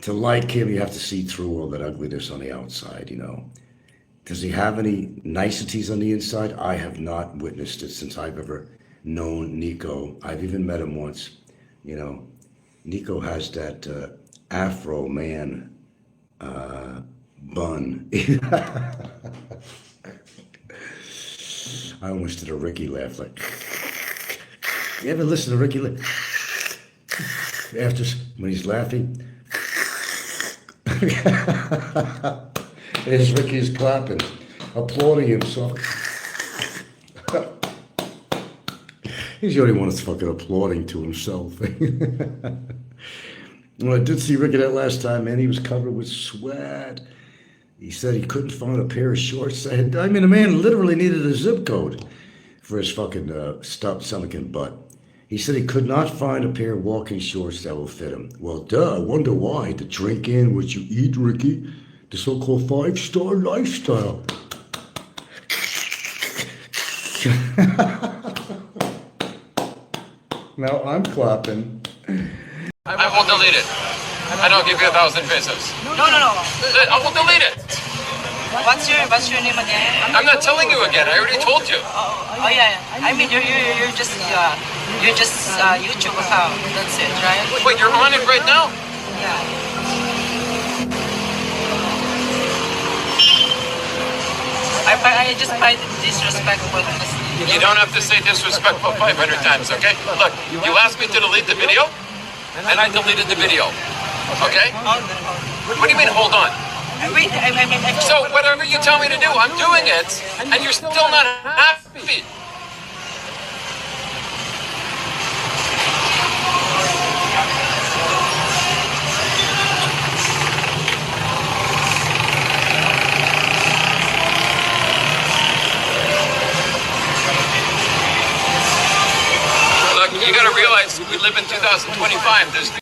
S3: to like him, you have to see through all that ugliness on the outside, Does he have any niceties on the inside? I have not witnessed it since I've ever known Nico. I've even met him once. Nico has that Afro man bun. I almost did a Ricky laugh, like, you ever listen to Ricky laugh? After, when he's laughing. There's Ricky's clapping, applauding himself. He's the only one that's fucking applauding to himself. Well, I did see Ricky that last time, man. He was covered with sweat. He said he couldn't find a pair of shorts. The man literally needed a zip code for his fucking stuffed stomach and butt. He said he could not find a pair of walking shorts that will fit him. Well, duh, I wonder why. The drink in, what you eat, Ricky. The so-called 5-star lifestyle. Now I'm clapping.
S6: I will delete it. I don't give you 1,000 pesos.
S7: No.
S6: I will delete it.
S7: What's your name again?
S6: I'm not telling you again. I already told you.
S7: Oh yeah. I mean you're just YouTube account. That's it, right?
S6: Wait, you're on it right now?
S7: Yeah. I just find it disrespectful.
S6: You don't have to say disrespectful 500 times, okay? Look, you asked me to delete the video, and I deleted the video. Okay? What do you mean, hold on?
S7: Wait,
S6: So whatever you tell me to do, I'm doing it, and you're still not happy. Look, you gotta realize we live in 2025. There's